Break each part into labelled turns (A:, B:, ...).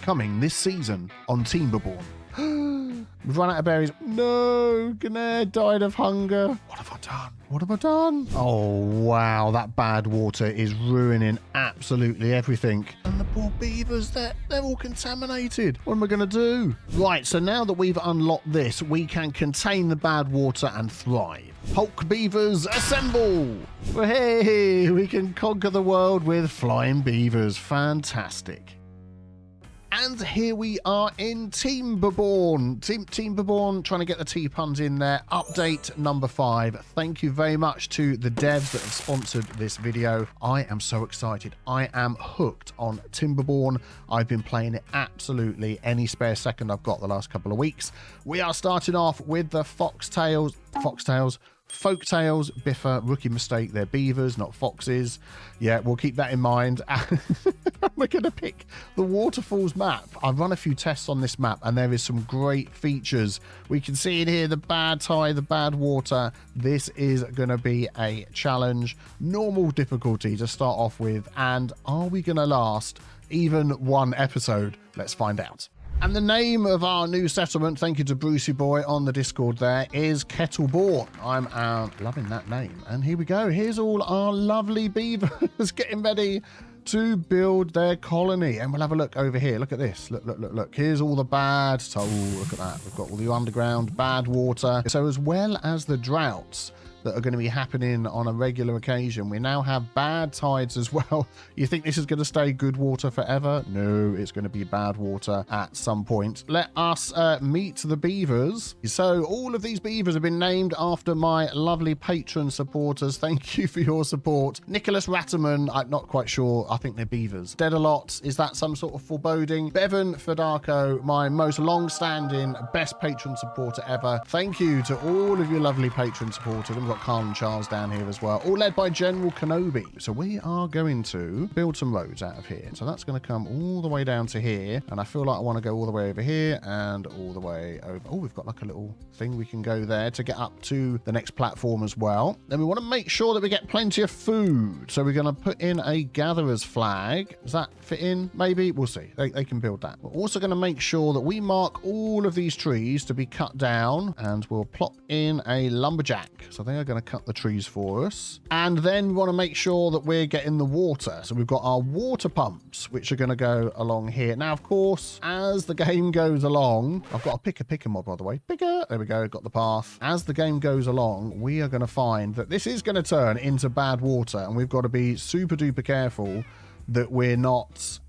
A: coming this season on Timberborn. We've run out of berries. No, Gnair died of hunger. What have I done? What have I done? Oh, wow. That bad water is ruining absolutely everything. And the poor beavers, they're all contaminated. What am I going to do? Right, so now that we've unlocked this, we can contain the bad water and thrive. Hulk beavers, assemble! Hey, we can conquer the world with flying beavers. Fantastic. And here we are in Timberborn. Timberborn, trying to get the T-puns in there. Update number 5. Thank you very much to the devs that have sponsored this video. I am so excited. I am hooked on Timberborn. I've been playing it absolutely any spare second I've got the last couple of weeks. We are starting off with the Folktails, Biffa, rookie mistake. They're beavers, not foxes. Yeah, we'll keep that in mind. We're going to pick the waterfalls map. I've run a few tests on this map and there is some great features. We can see it here, the bad tide, the bad water. This is going to be a challenge. Normal difficulty to start off with. And are we going to last even one episode? Let's find out. And the name of our new settlement, thank you to Brucey Boy on the Discord there, is Kettleborn. I'm loving that name. And here we go. Here's all our lovely beavers getting ready to build their colony. And we'll have a look over here. Look at this. Look. Here's all the bad. So look at that. We've got all the underground bad water. So as well as the droughts that are going to be happening on a regular occasion, we now have bad tides as well. You think this is going to stay good water forever? No, it's going to be bad water at some point. Let us meet the beavers. So all of these beavers have been named after my lovely patron supporters. Thank you for your support. Nicholas Ratterman, I'm not quite sure. I think they're beavers. Dead-a-lot, is that some sort of foreboding? Bevan Fedarko, my most long-standing, best patron supporter ever. Thank you to all of your lovely patron supporters. We've got Carl and Charles down here as well, all led by General Kenobi. So we are going to build some roads out of here. So that's going to come all the way down to here. And I feel like I want to go all the way over here and all the way over. Oh, we've got like a little thing we can go there to get up to the next platform as well. Then we want to make sure that we get plenty of food. So we're going to put in a gatherer's flag. Does that fit in? Maybe. We'll see. They can build that. We're also going to make sure that we mark all of these trees to be cut down, and we'll plop in a lumberjack. So they are going to cut the trees for us. And then we want to make sure that we're getting the water. So we've got our water pumps, which are going to go along here. Now, of course, as the game goes along, I've got a picker mod, by the way. Picker. There we go. Got the path. As the game goes along, we are going to find that this is going to turn into bad water, and we've got to be super duper careful that we're not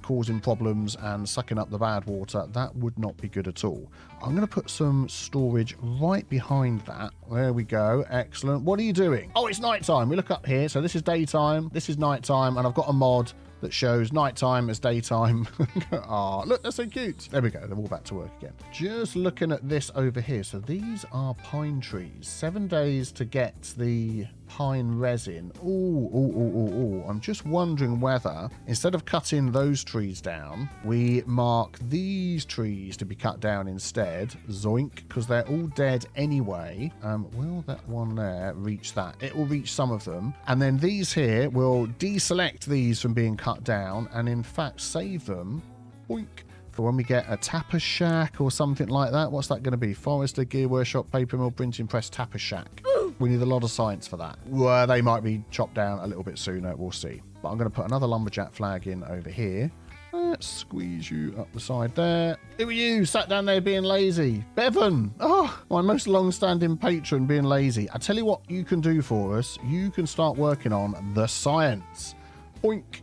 A: causing problems and sucking up the bad water. That would not be good at all. I'm going to put some storage right behind that. There we go. Excellent. What are you doing? Oh, it's nighttime. We look up here. So this is daytime. This is nighttime. And I've got a mod that shows nighttime as daytime. Ah, look, that's so cute. There we go. They're all back to work again. Just looking at this over here. So these are pine trees. 7 days to get the pine resin. Oh. I'm just wondering whether, instead of cutting those trees down, we mark these trees to be cut down instead. Zoink, because they're all dead anyway. Will that one there reach that? It will reach some of them. And then these here will deselect these from being cut down and in fact save them. Boink. For when we get a tapper shack or something like that. What's that going to be? Forester, gear workshop, paper mill, printing press, tapper shack. We need a lot of science for that. Well, they might be chopped down a little bit sooner. We'll see. But I'm going to put another lumberjack flag in over here. Let's squeeze you up the side there. Who are you? Sat down there being lazy. Bevan. Oh, my most long-standing patron being lazy. I tell you what you can do for us. You can start working on the science. Boink.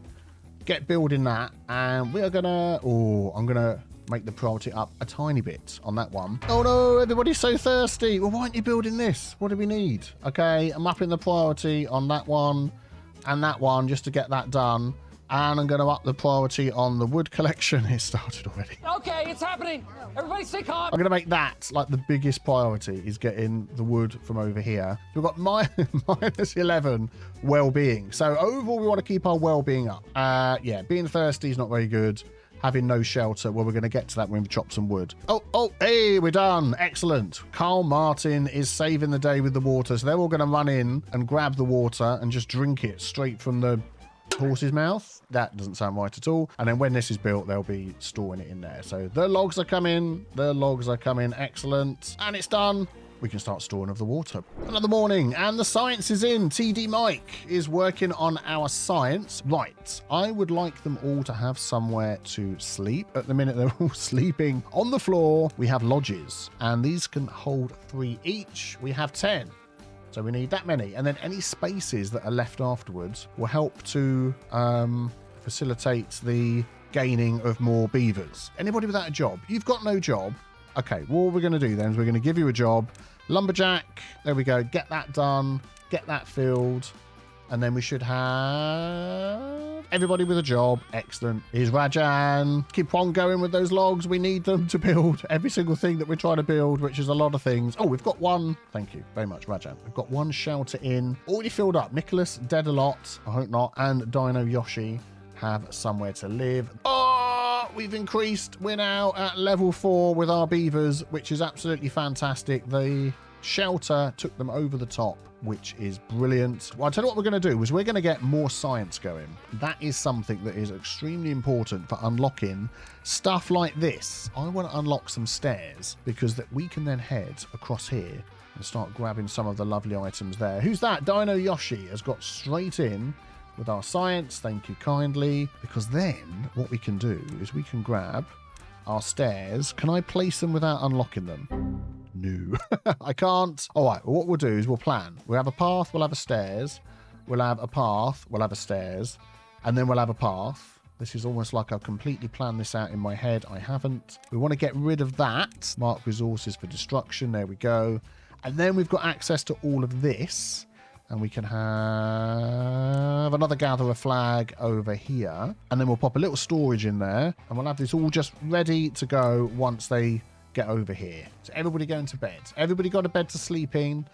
A: Get building that, and we are gonna I'm gonna make the priority up a tiny bit on that one. Oh no, everybody's so thirsty. Well, why aren't you building this? What do we need? Okay, I'm upping the priority on that one and that one just to get that done. And I'm going to up the priority on the wood collection. It started already.
B: Okay, it's happening. Everybody stay calm.
A: I'm going to make that like the biggest priority, is getting the wood from over here. We've got minus 11 well-being. So overall, we want to keep our well-being up. Yeah, being thirsty is not very good. Having no shelter. Well, we're going to get to that when we chop some wood. Oh, hey, we're done. Excellent. Carl Martin is saving the day with the water. So they're all going to run in and grab the water and just drink it straight from the Horse's mouth. That doesn't sound right at all. And then when this is built, they'll be storing it in there. So the logs are coming. The logs are coming. Excellent. And it's done. We can start storing of the water. Another morning, and the science is in. TD Mike is working on our science. Right, I would like them all to have somewhere to sleep. At the minute, they're all sleeping on the floor. We have lodges, and these can hold 3 each. We have 10. So we need that many. And then any spaces that are left afterwards will help to facilitate the gaining of more beavers. Anybody without a job? You've got no job. Okay, well, what we're going to do then is we're going to give you a job. Lumberjack, there we go. Get that done. Get that filled. And then we should have everybody with a job. Excellent. Here's Rajan. Keep on going with those logs. We need them to build every single thing that we're trying to build, which is a lot of things. Oh, we've got one. Thank you very much, Rajan. We've got one shelter in. Already filled up. Nicholas, dead a lot. I hope not. And Dino Yoshi have somewhere to live. Oh, we've increased. We're now at level 4 with our beavers, which is absolutely fantastic. The shelter took them over the top, which is brilliant. Well, I'll tell you what we're going to do is we're going to get more science going. That is something that is extremely important for unlocking stuff like this. I want to unlock some stairs because that we can then head across here and start grabbing some of the lovely items there. Who's that? Dino Yoshi has got straight in with our science. Thank you kindly. Because then what we can do is we can grab our stairs. Can I place them without unlocking them? No, I can't. All right, well, what we'll do is we'll plan. We'll have a path, we'll have a stairs. We'll have a path, we'll have a stairs. And then we'll have a path. This is almost like I've completely planned this out in my head. I haven't. We want to get rid of that. Mark resources for destruction. There we go. And then we've got access to all of this. And we can have another gatherer flag over here. And then we'll pop a little storage in there. And we'll have this all just ready to go once they get over here. So everybody going to bed. Everybody got a bed to sleep in?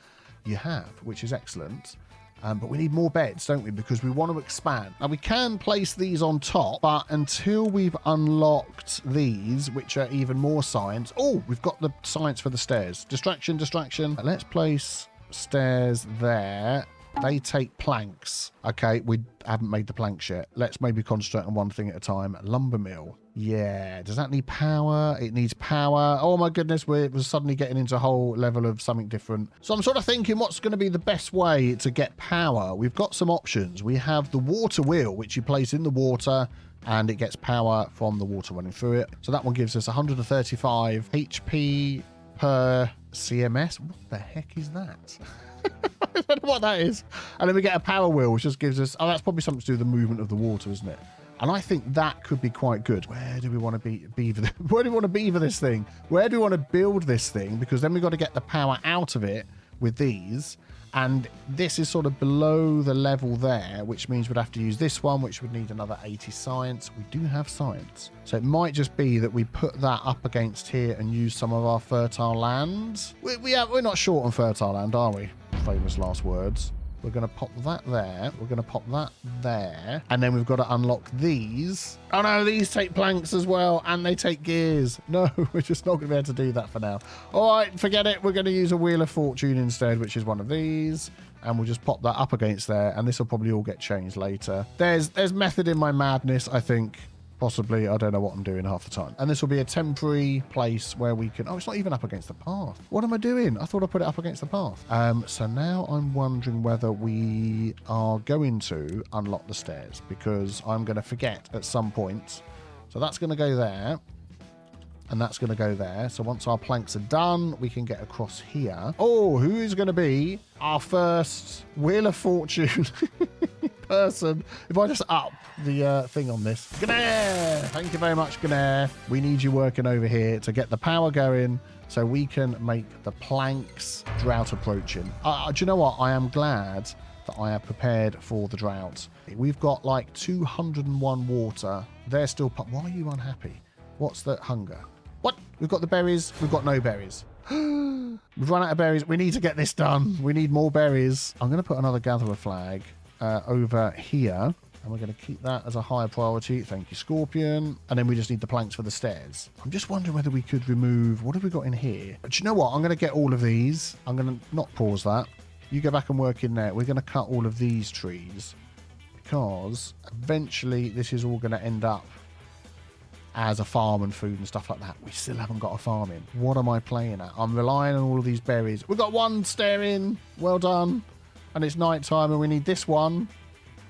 A: You have, which is excellent. But we need more beds, don't we? Because we want to expand. Now, we can place these on top, but until we've unlocked these, which are even more science. Oh, we've got the science for the stairs. Distraction, distraction. Let's place stairs there. They take planks. Okay, we haven't made the planks yet. Let's maybe concentrate on one thing at a time. Lumber mill. Yeah, does that need power? It needs power. Oh my goodness, we're suddenly getting into a whole level of something different. So I'm sort of thinking what's going to be the best way to get power. We've got some options. We have the water wheel, which you place in the water and it gets power from the water running through it. So that one gives us 135 HP per CMS. What the heck is that? I don't know what that is. And then we get a power wheel, which just gives us... Oh, that's probably something to do with the movement of the water, isn't it? And I think that could be quite good. Where do we want to beaver? Where do we want to beaver this thing? Where do we want to build this thing? Because then we've got to get the power out of it with these. And this is sort of below the level there, which means we'd have to use this one, which would need another 80 science. We do have science. So it might just be that we put that up against here and use some of our fertile lands. We're not short on fertile land, are we? Famous last words. We're going to pop that there. We're going to pop that there. And then we've got to unlock these. Oh no, these take planks as well. And they take gears. No, we're just not going to be able to do that for now. All right, forget it. We're going to use a Wheel of Fortune instead, which is one of these. And we'll just pop that up against there. And this will probably all get changed later. There's method in my madness, I think. Possibly, I don't know what I'm doing half the time. And this will be a temporary place where we can... Oh, it's not even up against the path. What am I doing? I thought I put it up against the path. So now I'm wondering whether we are going to unlock the stairs because I'm going to forget at some point. So that's going to go there. And that's going to go there. So once our planks are done, we can get across here. Oh, who is going to be our first Wheel of Fortune person? If I just up the thing on this. Gnair! Thank you very much, Gnair. We need you working over here to get the power going so we can make the planks. Drought approaching. Do you know what? I am glad that I have prepared for the drought. We've got like 201 water. They're still... Why are you unhappy? What's the hunger? What? We've got the berries. We've got no berries. We've run out of berries. We need to get this done. We need more berries. I'm going to put another gatherer flag over here. And we're going to keep that as a higher priority. Thank you, Scorpion. And then we just need the planks for the stairs. I'm just wondering whether we could remove... What have we got in here? But you know what? I'm going to get all of these. I'm going to not pause that. You go back and work in there. We're going to cut all of these trees. because eventually this is all going to end up as a farm and food and stuff like that. We still haven't got a farm in. What am I playing at? I'm relying on all of these berries. We've got one staring. Well done. And it's night time and we need this one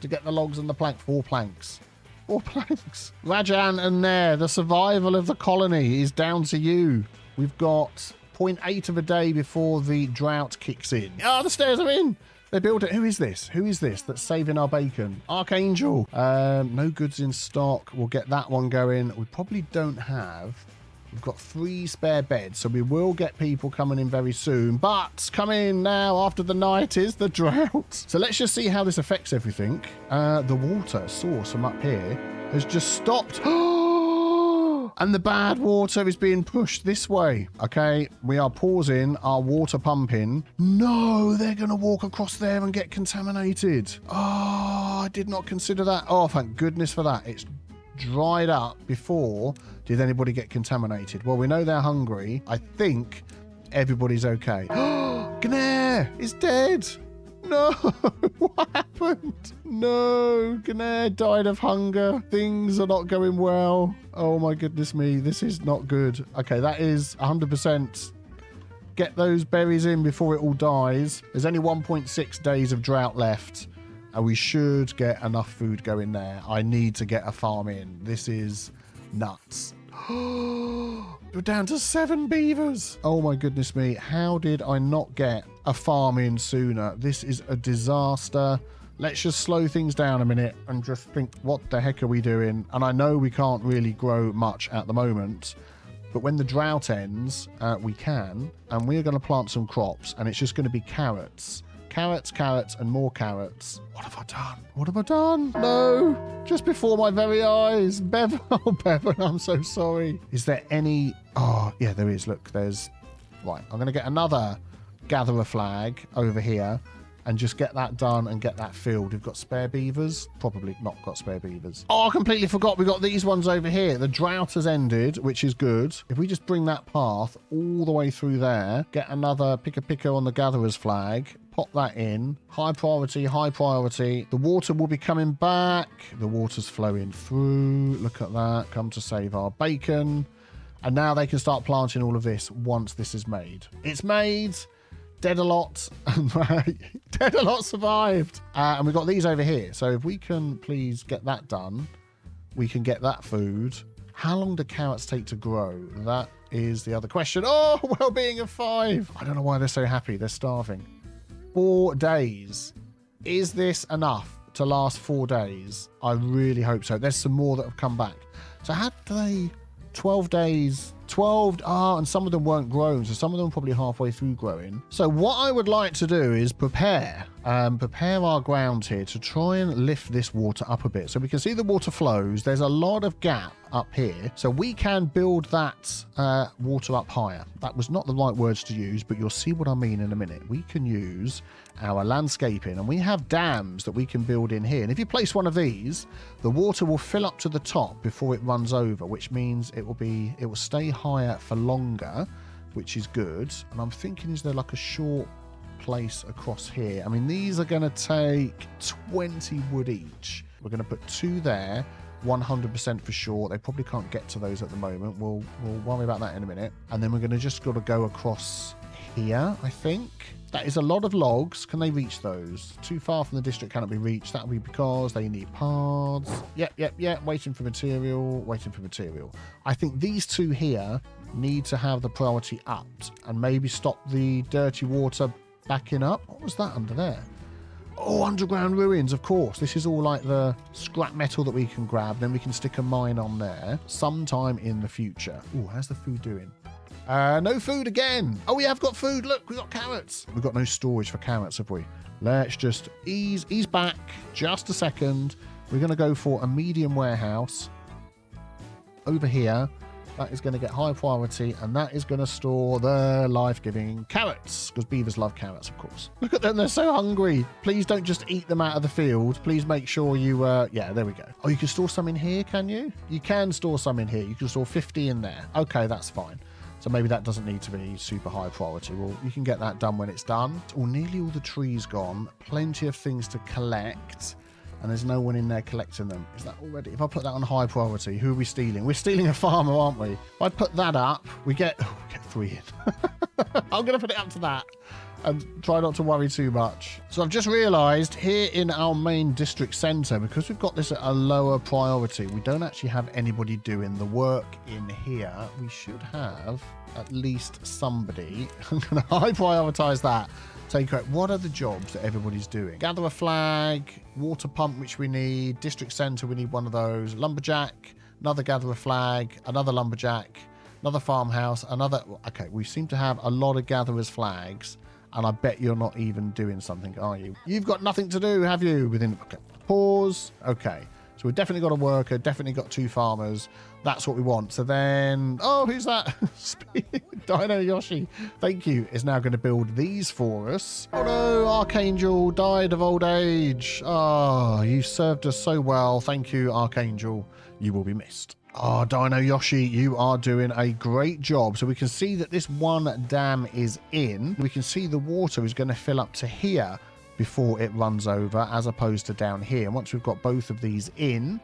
A: to get the logs and the plank. 4 planks. 4 planks. Rajan and Nair, the survival of the colony is down to you. We've got 0.8 of a day before the drought kicks in. Oh, the stairs are in. They built it. Who is this? Who is this that's saving our bacon? Archangel. No goods in stock. We'll get that one going. We probably don't have... We've got 3 spare beds, so we will get people coming in very soon. But coming in now after the night is the drought. So let's just see how this affects everything. The water source from up here has just stopped. And the bad water is being pushed this way. Okay, we are pausing our water pumping. No, they're going to walk across there and get contaminated. Oh, I did not consider that. Oh, thank goodness for that. It's dried up before. Did anybody get contaminated? Well, we know they're hungry. I think everybody's okay. Gnair is dead. No, what happened? No, Gnair died of hunger. Things are not going well. Oh my goodness me, this is not good. Okay, that is 100%. Get those berries in before it all dies. There's only 1.6 days of drought left, and we should get enough food going there. I need to get a farm in. This is nuts. We're down to 7 beavers. Oh my goodness me. How did I not get a farm in sooner? This is a disaster. Let's just slow things down a minute and just think, what the heck are we doing? And I know we can't really grow much at the moment, but when the drought ends, we can. And we're going to plant some crops, and it's just going to be carrots. Carrots, carrots, and more carrots. What have I done? What have I done? No, just before my very eyes. Bevan, oh, Bevan, I'm so sorry. Is there any... Oh, yeah, there is. Look, there's... Right, I'm going to get another gatherer flag over here and just get that done and get that filled. We've got spare beavers. Probably not got spare beavers. Oh, I completely forgot. We've got these ones over here. The drought has ended, which is good. If we just bring that path all the way through there, get another picker on the gatherer's flag, pop that in. High priority, high priority. The water will be coming back. The water's flowing through. Look at that. Come to save our bacon. And now they can start planting all of this once this is made. It's made. Dead-a-lot. Dead-a-lot survived. And we've got these over here. So if we can please get that done, we can get that food. How long do carrots take to grow? That is the other question. Oh, well-being of 5. I don't know why they're so happy. They're starving. 4 days. Is this enough to last 4 days? I really hope so. There's some more that have come back. So how do they... 12 days, 12, and some of them weren't grown, so some of them are probably halfway through growing. So what I would like to do is prepare our ground here to try and lift this water up a bit. So we can see the water flows. There's a lot of gap up here, so we can build that water up higher. That was not the right words to use, but you'll see what I mean in a minute. We can use our landscaping, and we have dams that we can build in here. And if you place one of these, the water will fill up to the top before it runs over, which means it will stay higher for longer, which is good. And I'm thinking, is there like a short place across here? I mean, these are going to take 20 wood each. We're going to put 2 there, 100% for sure. They probably can't get to those at the moment. We'll worry about that in a minute. And then we're going to just got to go across here, I think. That is a lot of logs. Can they reach those? Too far from the district cannot be reached. That'll be because they need paths. Yep. Waiting for material. I think these 2 here need to have the priority upped and maybe stop the dirty water backing up. What was that under there? Oh, underground ruins, of course. This is all like the scrap metal that we can grab. Then we can stick a mine on there sometime in the future. Oh, how's the food doing? No food again. Oh, we have got food. Look, we've got carrots. We've got no storage for carrots, have we? Let's just ease back just a second. We're going to go for a medium warehouse over here. That is going to get high priority, and that is going to store the life-giving carrots, because beavers love carrots, of course. Look at them. They're so hungry. Please don't just eat them out of the field. Please make sure you... yeah, there we go. Oh, you can store some in here, can you? You can store some in here. You can store 50 in there. Okay, that's fine. So maybe that doesn't need to be super high priority. Well, you can get that done when it's done. Oh, nearly all the trees gone. Plenty of things to collect. and there's no one in there collecting them. Is that already? If I put that on high priority, who are we stealing? We're stealing a farmer, aren't we? If I put that up, we get 3 in. I'm going to put it up to that and try not to worry too much. So I've just realised here in our main district centre, because we've got this at a lower priority, we don't actually have anybody doing the work in here. We should have at least somebody. I'm going to high prioritise that. Take out what are the jobs that everybody's doing. Gather a flag, water pump, which we need, district centre, we need one of those, lumberjack, another gather a flag, another lumberjack, another farmhouse, another. Okay, we seem to have a lot of gatherers flags, and I bet you're not even doing something, are you? You've got nothing to do, have you? Within, okay, pause. Okay, so we've definitely got a worker, definitely got 2 farmers. That's what we want. So then, oh, who's that? Dino Yoshi, thank you, is now going to build these for us. Oh no, Archangel died of old age. Oh, you served us so well. Thank you, Archangel. You will be missed. Oh, Dino Yoshi, you are doing a great job. So we can see that this one dam is in. We can see the water is going to fill up to here before it runs over, as opposed to down here. And once we've got both of these in,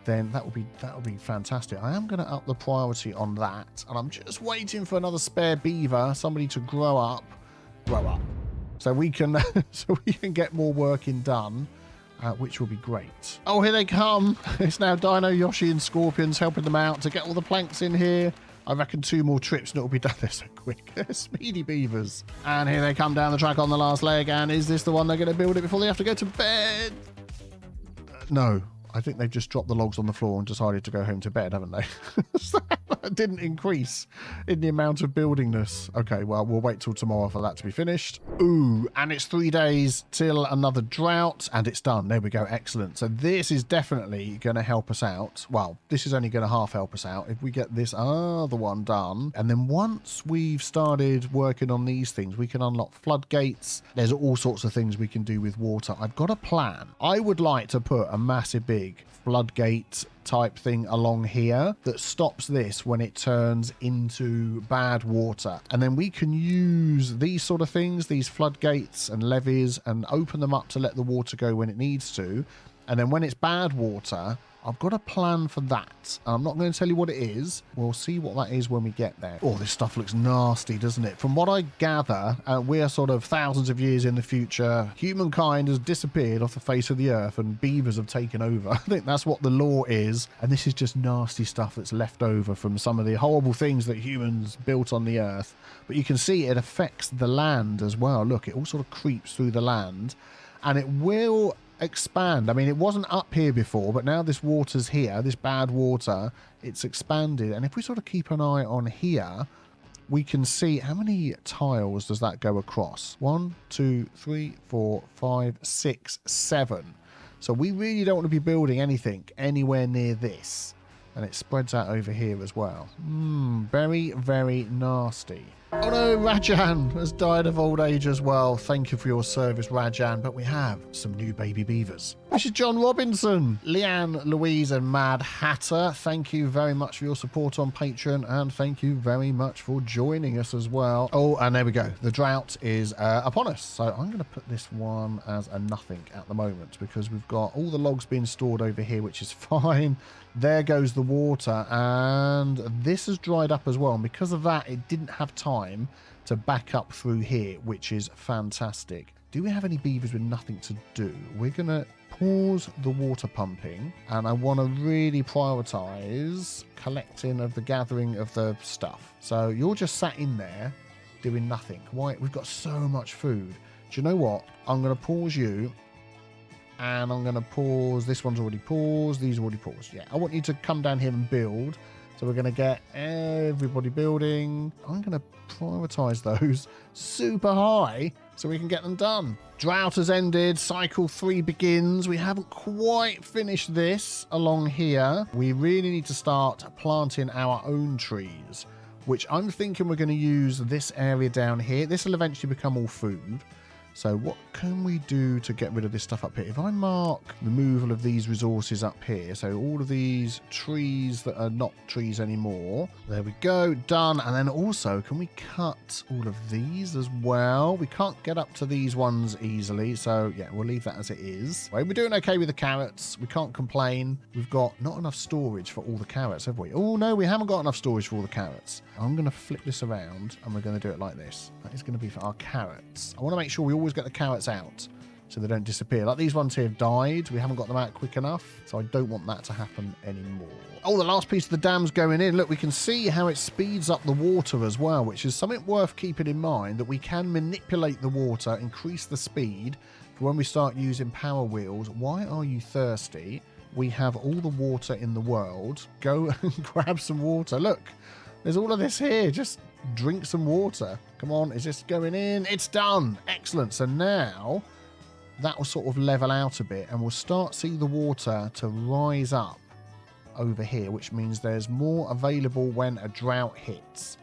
A: then that will be fantastic. I am going to up the priority on that, and I'm just waiting for another spare beaver, somebody to grow up, so we can get more working done, which will be great. Oh, here they come! It's now Dino Yoshi and Scorpions helping them out to get all the planks in here. I reckon 2 more trips and it'll be done. They're so quick. Speedy beavers. And here they come down the track on the last leg. And is this the one they're going to build it before they have to go to bed? No. I think they've just dropped the logs on the floor and decided to go home to bed, haven't they? That didn't increase in the amount of buildingness. Okay, well, we'll wait till tomorrow for that to be finished. Ooh, and it's 3 days till another drought, and it's done. There we go. Excellent. So this is definitely going to help us out. Well, this is only going to half help us out if we get this other one done. And then once we've started working on these things, we can unlock floodgates. There's all sorts of things we can do with water. I've got a plan. I would like to put a massive big floodgate type thing along here that stops this when it turns into bad water, and then we can use these sort of things, these floodgates and levees, and open them up to let the water go when it needs to. And then when it's bad water, I've got a plan for that. I'm not going to tell you what it is. We'll see what that is when we get there. Oh, this stuff looks nasty, doesn't it? From what I gather, we're sort of thousands of years in the future. Humankind has disappeared off the face of the earth and beavers have taken over. I think that's what the law is. And this is just nasty stuff that's left over from some of the horrible things that humans built on the earth. But you can see it affects the land as well. Look, it all sort of creeps through the land, and it will expand. I mean, it wasn't up here before, but now this water's here, this bad water, it's expanded. And if we sort of keep an eye on here, we can see how many tiles does that go across. 1, 2, 3, 4, 5, 6, 7. So we really don't want to be building anything anywhere near this. And it spreads out over here as well. Very, very nasty. Oh no, Rajan has died of old age as well. Thank you for your service, Rajan. But we have some new baby beavers. This is John Robinson, Leanne, Louise, and Mad Hatter. Thank you very much for your support on Patreon, and thank you very much for joining us as well. Oh, and there we go. The drought is upon us. So I'm going to put this one as a nothing at the moment, because we've got all the logs being stored over here, which is fine. There goes the water, and this has dried up as well. And because of that, it didn't have time to back up through here, which is fantastic. Do we have any beavers with nothing to do? We're going to pause the water pumping, and I want to really prioritize collecting of the gathering of the stuff. So you're just sat in there doing nothing. Why? We've got so much food. Do you know what? I'm going to pause you. And I'm going to pause. This one's already paused. These are already paused. Yeah, I want you to come down here and build. So we're going to get everybody building. I'm going to prioritize those super high so we can get them done. Drought has ended. Cycle 3 begins. We haven't quite finished this along here. We really need to start planting our own trees, which I'm thinking we're going to use this area down here. This will eventually become all food. So what can we do to get rid of this stuff up here? If I mark removal of these resources up here, so all of these trees that are not trees anymore, there we go, done. And then also, can we cut all of these as well? We can't get up to these ones easily, so yeah, we'll leave that as it is. Right, we're doing okay with the carrots. We can't complain. We've got not enough storage for all the carrots, have we? Oh no, we haven't got enough storage for all the carrots. I'm going to flip this around and we're going to do it like this. That is going to be for our carrots. I want to make sure we always get the carrots out so they don't disappear. Like these ones here have died. We haven't got them out quick enough, so I don't want that to happen anymore. Oh, the last piece of the dam's going in. Look, we can see how it speeds up the water as well, which is something worth keeping in mind, that we can manipulate the water, increase the speed for when we start using power wheels. Why are you thirsty? We have all the water in the world. Go and grab some water. Look, there's all of this here. Just drink some water. Come on, is this going in? It's done. Excellent. So now that will sort of level out a bit and we'll start seeing the water to rise up over here, which means there's more available when a drought hits,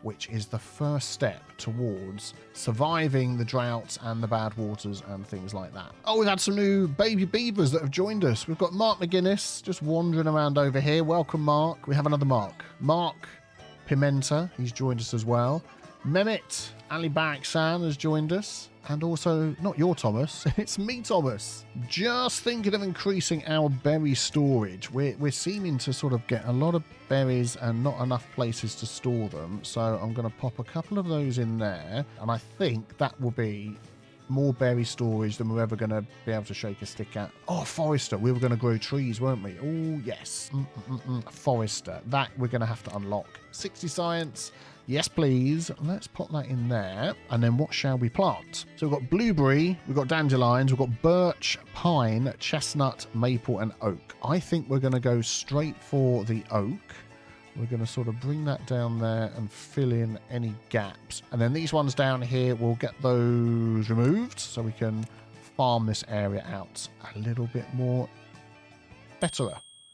A: which is the first step towards surviving the droughts and the bad waters and things like that. Oh, we've had some new baby beavers that have joined us. We've got Mark McGuinness just wandering around over here. Welcome, Mark. We have another Mark. Mark Pimenta, he's joined us as well. Mehmet Ali Baraksan has joined us. And also, not your Thomas, it's me, Thomas. Just thinking of increasing our berry storage. We're seeming to sort of get a lot of berries and not enough places to store them. So I'm going to pop a couple of those in there. And I think that will be more berry storage than we're ever going to be able to shake a stick at. Oh, Forester. We were going to grow trees, weren't we? Oh, yes. Forester. That we're going to have to unlock. 60 science. Yes, please. Let's pop that in there. And then what shall we plant? So we've got blueberry, we've got dandelions, we've got birch, pine, chestnut, maple, and oak. I think we're going to go straight for the oak. We're going to sort of bring that down there and fill in any gaps. And then these ones down here, we'll get those removed so we can farm this area out a little bit more better.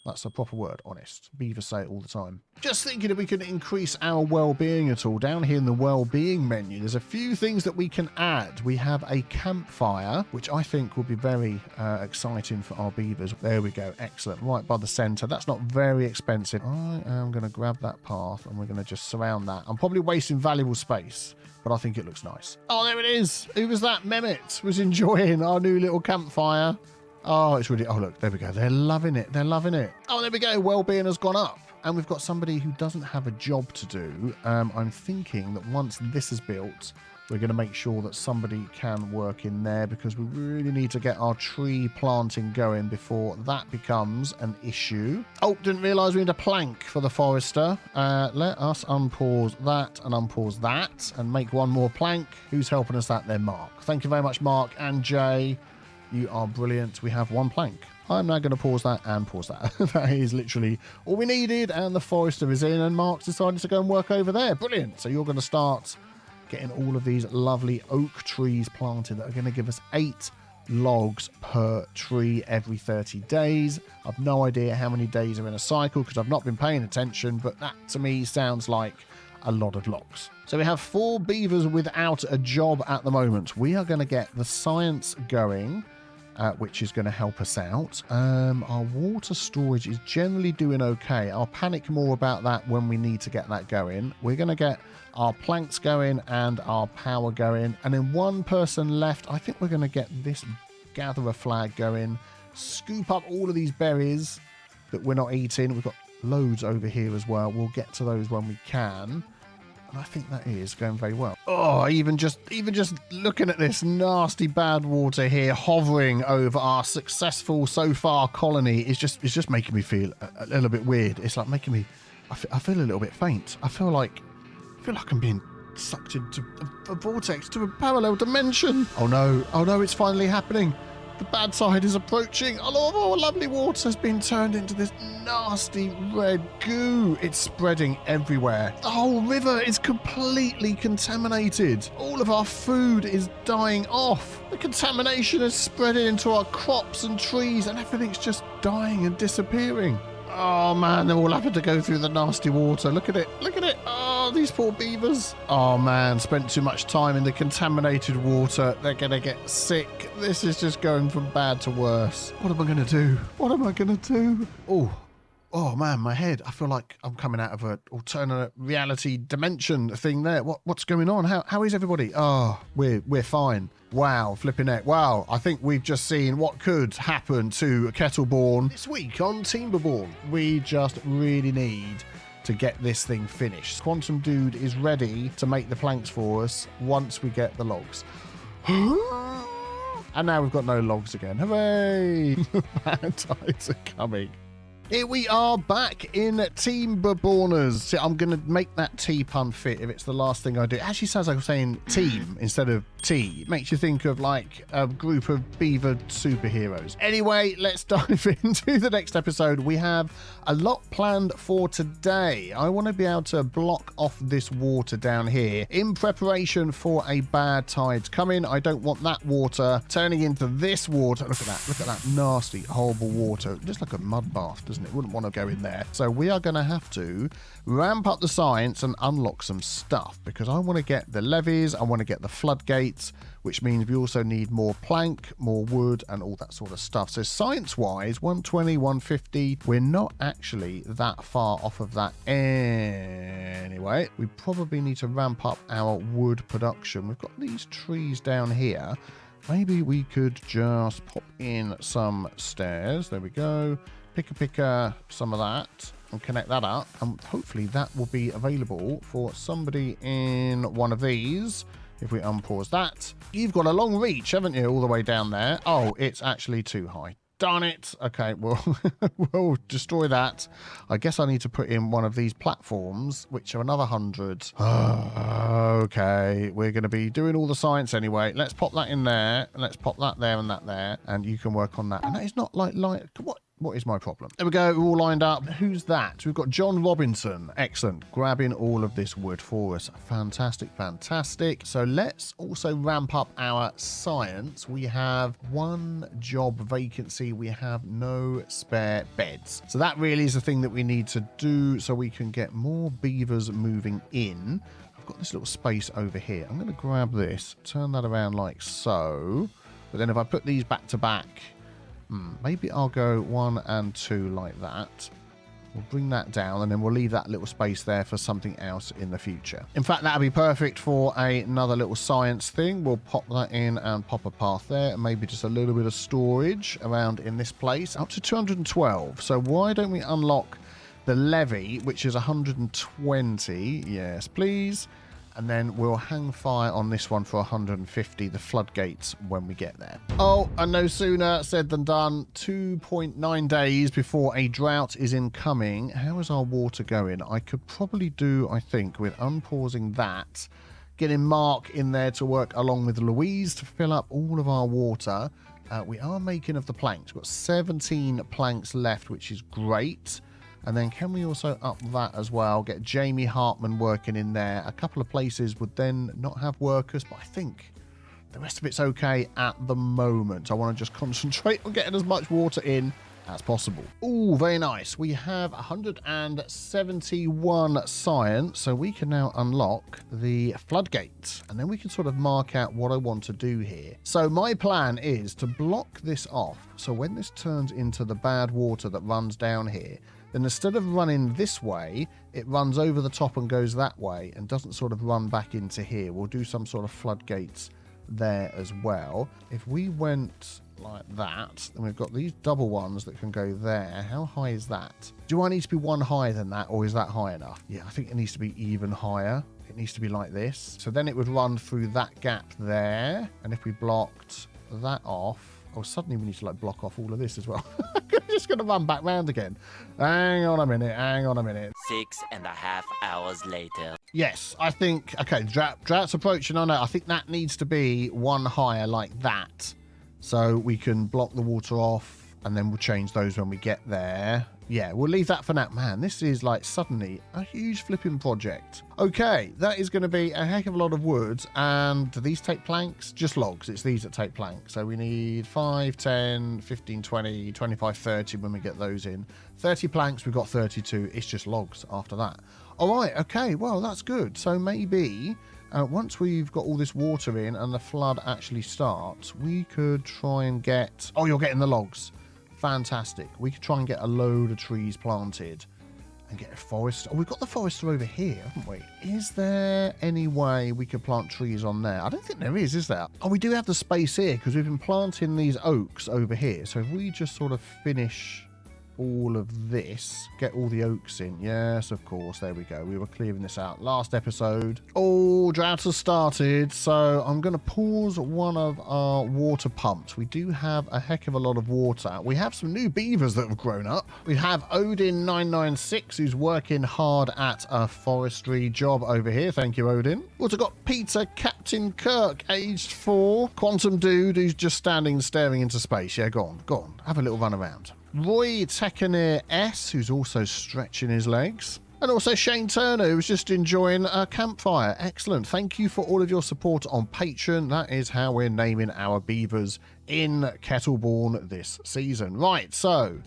A: That's a proper word, honest. Beavers say it all the time. Just thinking if we can increase our well-being at all. Down here in the well-being menu, there's a few things that we can add. We have a campfire, which I think will be very exciting for our beavers. There we go. Excellent. Right by the center. That's not very expensive. I am going to grab that path and we're going to just surround that. I'm probably wasting valuable space, but I think it looks nice. Oh, there it is. Who was that? Mehmet was enjoying our new little campfire. Oh, it's really... Oh, look, there we go. They're loving it. They're loving it. Oh, there we go. Wellbeing has gone up. And we've got somebody who doesn't have a job to do. I'm thinking that once this is built, we're going to make sure that somebody can work in there because we really need to get our tree planting going before that becomes an issue. Oh, didn't realise we need a plank for the forester. Let us unpause that and unpause that and make one more plank. Who's helping us that then, Mark? Thank you very much, Mark and Jay. You are brilliant. We have one plank. I'm now going to pause that and pause that. That is literally all we needed. And the forester is in and Mark's decided to go and work over there. Brilliant. So you're going to start getting all of these lovely oak trees planted that are going to give us 8 logs per tree every 30 days. I've no idea how many days are in a cycle because I've not been paying attention, but that to me sounds like a lot of logs. So we have 4 beavers without a job at the moment. We are going to get the science going, which is going to help us out. Our water storage is generally doing okay. I'll panic more about that when we need to get that going. We're going to get our planks going and our power going. And then one person left. I think we're going to get this gatherer flag going. Scoop up all of these berries that we're not eating. We've got loads over here as well. We'll get to those when we can. And I think that is going very well. Oh, even just looking at this nasty bad water here hovering over our successful so far colony is just making me feel a little bit weird. It's like making me, I feel a little bit faint. I feel like I'm being sucked into a vortex, to a parallel dimension. Oh no, it's finally happening. The bad side is approaching. A lot of our lovely water has been turned into this nasty red goo. It's spreading everywhere. The whole river is completely contaminated. All of our food is dying off. The contamination is spreading into our crops and trees and everything's just dying and disappearing. Oh man, they're all having to go through the nasty water. Look at it. Look at it. Oh, these poor beavers. Oh man, spent too much time in the contaminated water. They're going to get sick. This is just going from bad to worse. What am I going to do? What am I going to do? Oh man, my head. I feel like I'm coming out of an alternate reality dimension thing there. What's going on? How is everybody? Oh, we're fine. Wow, flipping heck. Wow, I think we've just seen what could happen to Kettleborn this week on Timberborn. We just really need to get this thing finished. Quantum Dude is ready to make the planks for us once we get the logs. And now we've got no logs again. Hooray! Bad tides are coming. Here we are back in Timberborners. See, I'm going to make that T pun fit if it's the last thing I do. It actually sounds like I'm saying team instead of T. It makes you think of like a group of beaver superheroes. Anyway, let's dive into the next episode. We have a lot planned for today. I want to be able to block off this water down here in preparation for a bad tide coming. I don't want that water turning into this water. Look at that. Look at that nasty, horrible water. Just like a mud bath, doesn't it? Wouldn't want to go in there. So we are going to have to ramp up the science and unlock some stuff because I want to get the levees, I want to get the floodgates, which means we also need more plank, more wood, and all that sort of stuff. So science-wise, 120, 150, we're not actually that far off of that anyway. We probably need to ramp up our wood production. We've got these trees down here. Maybe we could just pop in some stairs. There we go. Pick some of that and connect that up, and hopefully that will be available for somebody in one of these. If we unpause that, you've got a long reach, haven't you, all the way down there? Oh, it's actually too high. Darn it. Okay, well, we'll destroy that. I guess I need to put in one of these platforms, which are another 100. Okay, we're going to be doing all the science anyway. Let's pop that in there, and let's pop that there and that there, and you can work on that. And that is not like what is my problem? There we go. We're all lined up. Who's that? We've got John Robinson. Excellent. Grabbing all of this wood for us. Fantastic, fantastic. So let's also ramp up our science. We have one job vacancy. We have no spare beds. So that really is the thing that we need to do so we can get more beavers moving in. I've got this little space over here. I'm going to grab this, turn that around like so. But then if I put these back to back, maybe I'll go 1 and 2 like that. We'll bring that down and then we'll leave that little space there for something else in the future. In fact, that'll be perfect for another little science thing. We'll pop that in and pop a path there and maybe just a little bit of storage around in this place. Up to 212. So why don't we unlock the levy, which is 120? Yes, please. And then we'll hang fire on this one for 150, the floodgates, when we get there. Oh, and no sooner said than done. 2.9 days before a drought is incoming. How is our water going? I could probably do, I think, with unpausing that, getting Mark in there to work along with Louise to fill up all of our water. We are making of the planks. We've got 17 planks left, which is great. And then can we also up that as well? Get Jamie Hartman working in there. A couple of places would then not have workers, but I think the rest of it's okay at the moment. I want to just concentrate on getting as much water in as possible. Oh, very nice. We have 171 science, so we can now unlock the floodgates, and then we can sort of mark out what I want to do here. So my plan is to block this off, so when this turns into the bad water that runs down here, then instead of running this way, it runs over the top and goes that way and doesn't sort of run back into here. We'll do some sort of floodgates there as well. If we went like that, then we've got these double ones that can go there. How high is that? Do I need to be one higher than that, or is that high enough? Yeah, I think it needs to be even higher. It needs to be like this. So then it would run through that gap there. And if we blocked that off, oh, suddenly we need to like block off all of this as well. I'm just going to run back round again. Hang on a minute.
C: 6.5 hours later.
A: Yes, I think, okay, drought's approaching. I know. I think that needs to be one higher like that. So we can block the water off and then we'll change those when we get there. Yeah, we'll leave that for now. Man, this is like suddenly a huge flipping project. Okay, that is going to be a heck of a lot of wood. And do these take planks? Just logs. It's these that take planks. So we need 5, 10, 15, 20, 25, 30 when we get those in. 30 planks, we've got 32. It's just logs after that. All right, okay, well, that's good. So maybe once we've got all this water in and the flood actually starts, we could try and get... Oh, you're getting the logs. Fantastic. We could try and get a load of trees planted and get a forest. Oh, we've got the forester over here, haven't we? Is there any way we could plant trees on there? I don't think there is there? Oh, we do have the space here because we've been planting these oaks over here. So if we just sort of finish all of this, get all the oaks in. Yes, of course. There we go. We were clearing this out last episode. Oh, drought has started. So I'm going to pause one of our water pumps. We do have a heck of a lot of water. We have some new beavers that have grown up. We have Odin 996 who's working hard at a forestry job over here. Thank you, Odin. We've also got Peter Captain Kirk, aged 4. Quantum Dude who's just standing and staring into space. Yeah, go on. Have a little run around. Roy Tekanir S, who's also stretching his legs. And also Shane Turner, who's just enjoying a campfire. Excellent. Thank you for all of your support on Patreon. That is how we're naming our beavers in Kettleborn this season. Right, so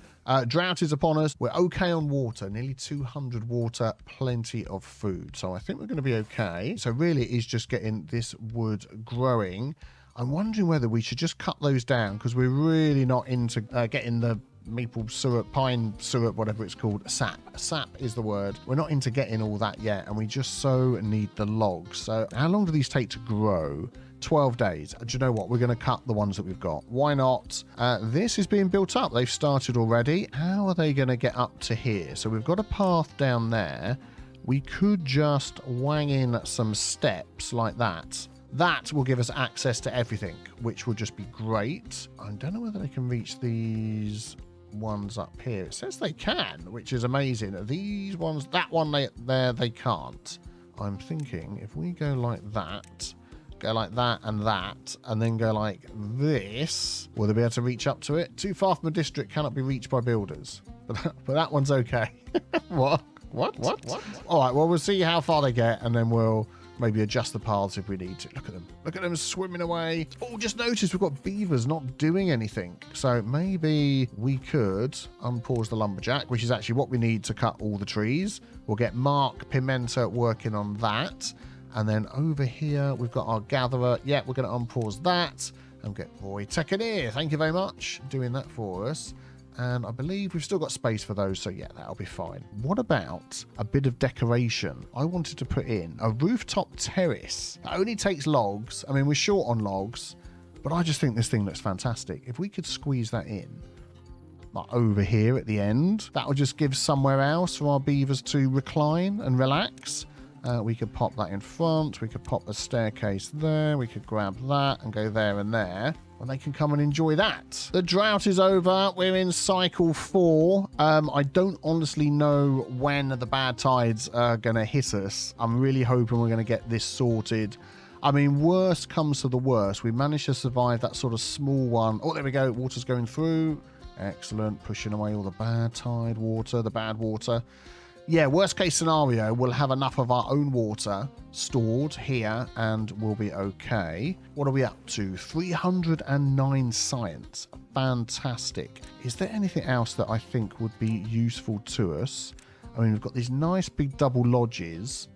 A: drought is upon us. We're okay on water, nearly 200 water, plenty of food. So I think we're going to be okay. So really it is just getting this wood growing. I'm wondering whether we should just cut those down because we're really not into getting the maple syrup, pine syrup, whatever it's called, sap. Sap is the word. We're not into getting all that yet, and we just so need the logs. So how long do these take to grow? 12 days. Do you know what? We're going to cut the ones that we've got. Why not? This is being built up. They've started already. How are they going to get up to here? So we've got a path down there. We could just wang in some steps like that. That will give us access to everything, which will just be great. I don't know whether they can reach these ones up here. It says they can, which is amazing. These ones, that one they can't. I'm thinking if we go like that, and then go like this, will they be able to reach up to it? Too far from a district, cannot be reached by builders. But that one's okay. What? All right, well, we'll see how far they get, and then we'll maybe adjust the paths if we need to. Look at them swimming away. Oh, just noticed we've got beavers not doing anything. So maybe we could unpause the lumberjack, which is actually what we need to cut all the trees. We'll get Mark Pimenta working on that. And then over here, we've got our gatherer. Yeah, we're going to unpause that and get Roy Tekanir. Thank you very much for doing that for us. And I believe we've still got space for those, so yeah, that'll be fine. What about a bit of decoration? I wanted to put in a rooftop terrace. That only takes logs. I mean, we're short on logs, but I just think this thing looks fantastic. If we could squeeze that in, like over here at the end, that would just give somewhere else for our beavers to recline and relax. We could pop that in front. We could pop a staircase there. We could grab that and go there and there. And they can come and enjoy that. The drought is over. We're in cycle 4. I don't honestly know when the bad tides are going to hit us. I'm really hoping we're going to get this sorted. I mean, worst comes to the worst. We managed to survive that sort of small one. Oh, there we go. Water's going through. Excellent. Pushing away all the bad tide water, the bad water. Yeah, worst case scenario, we'll have enough of our own water stored here and we'll be okay. What are we up to? 309 science. Fantastic. Is there anything else that I think would be useful to us? I mean, we've got these nice big double lodges,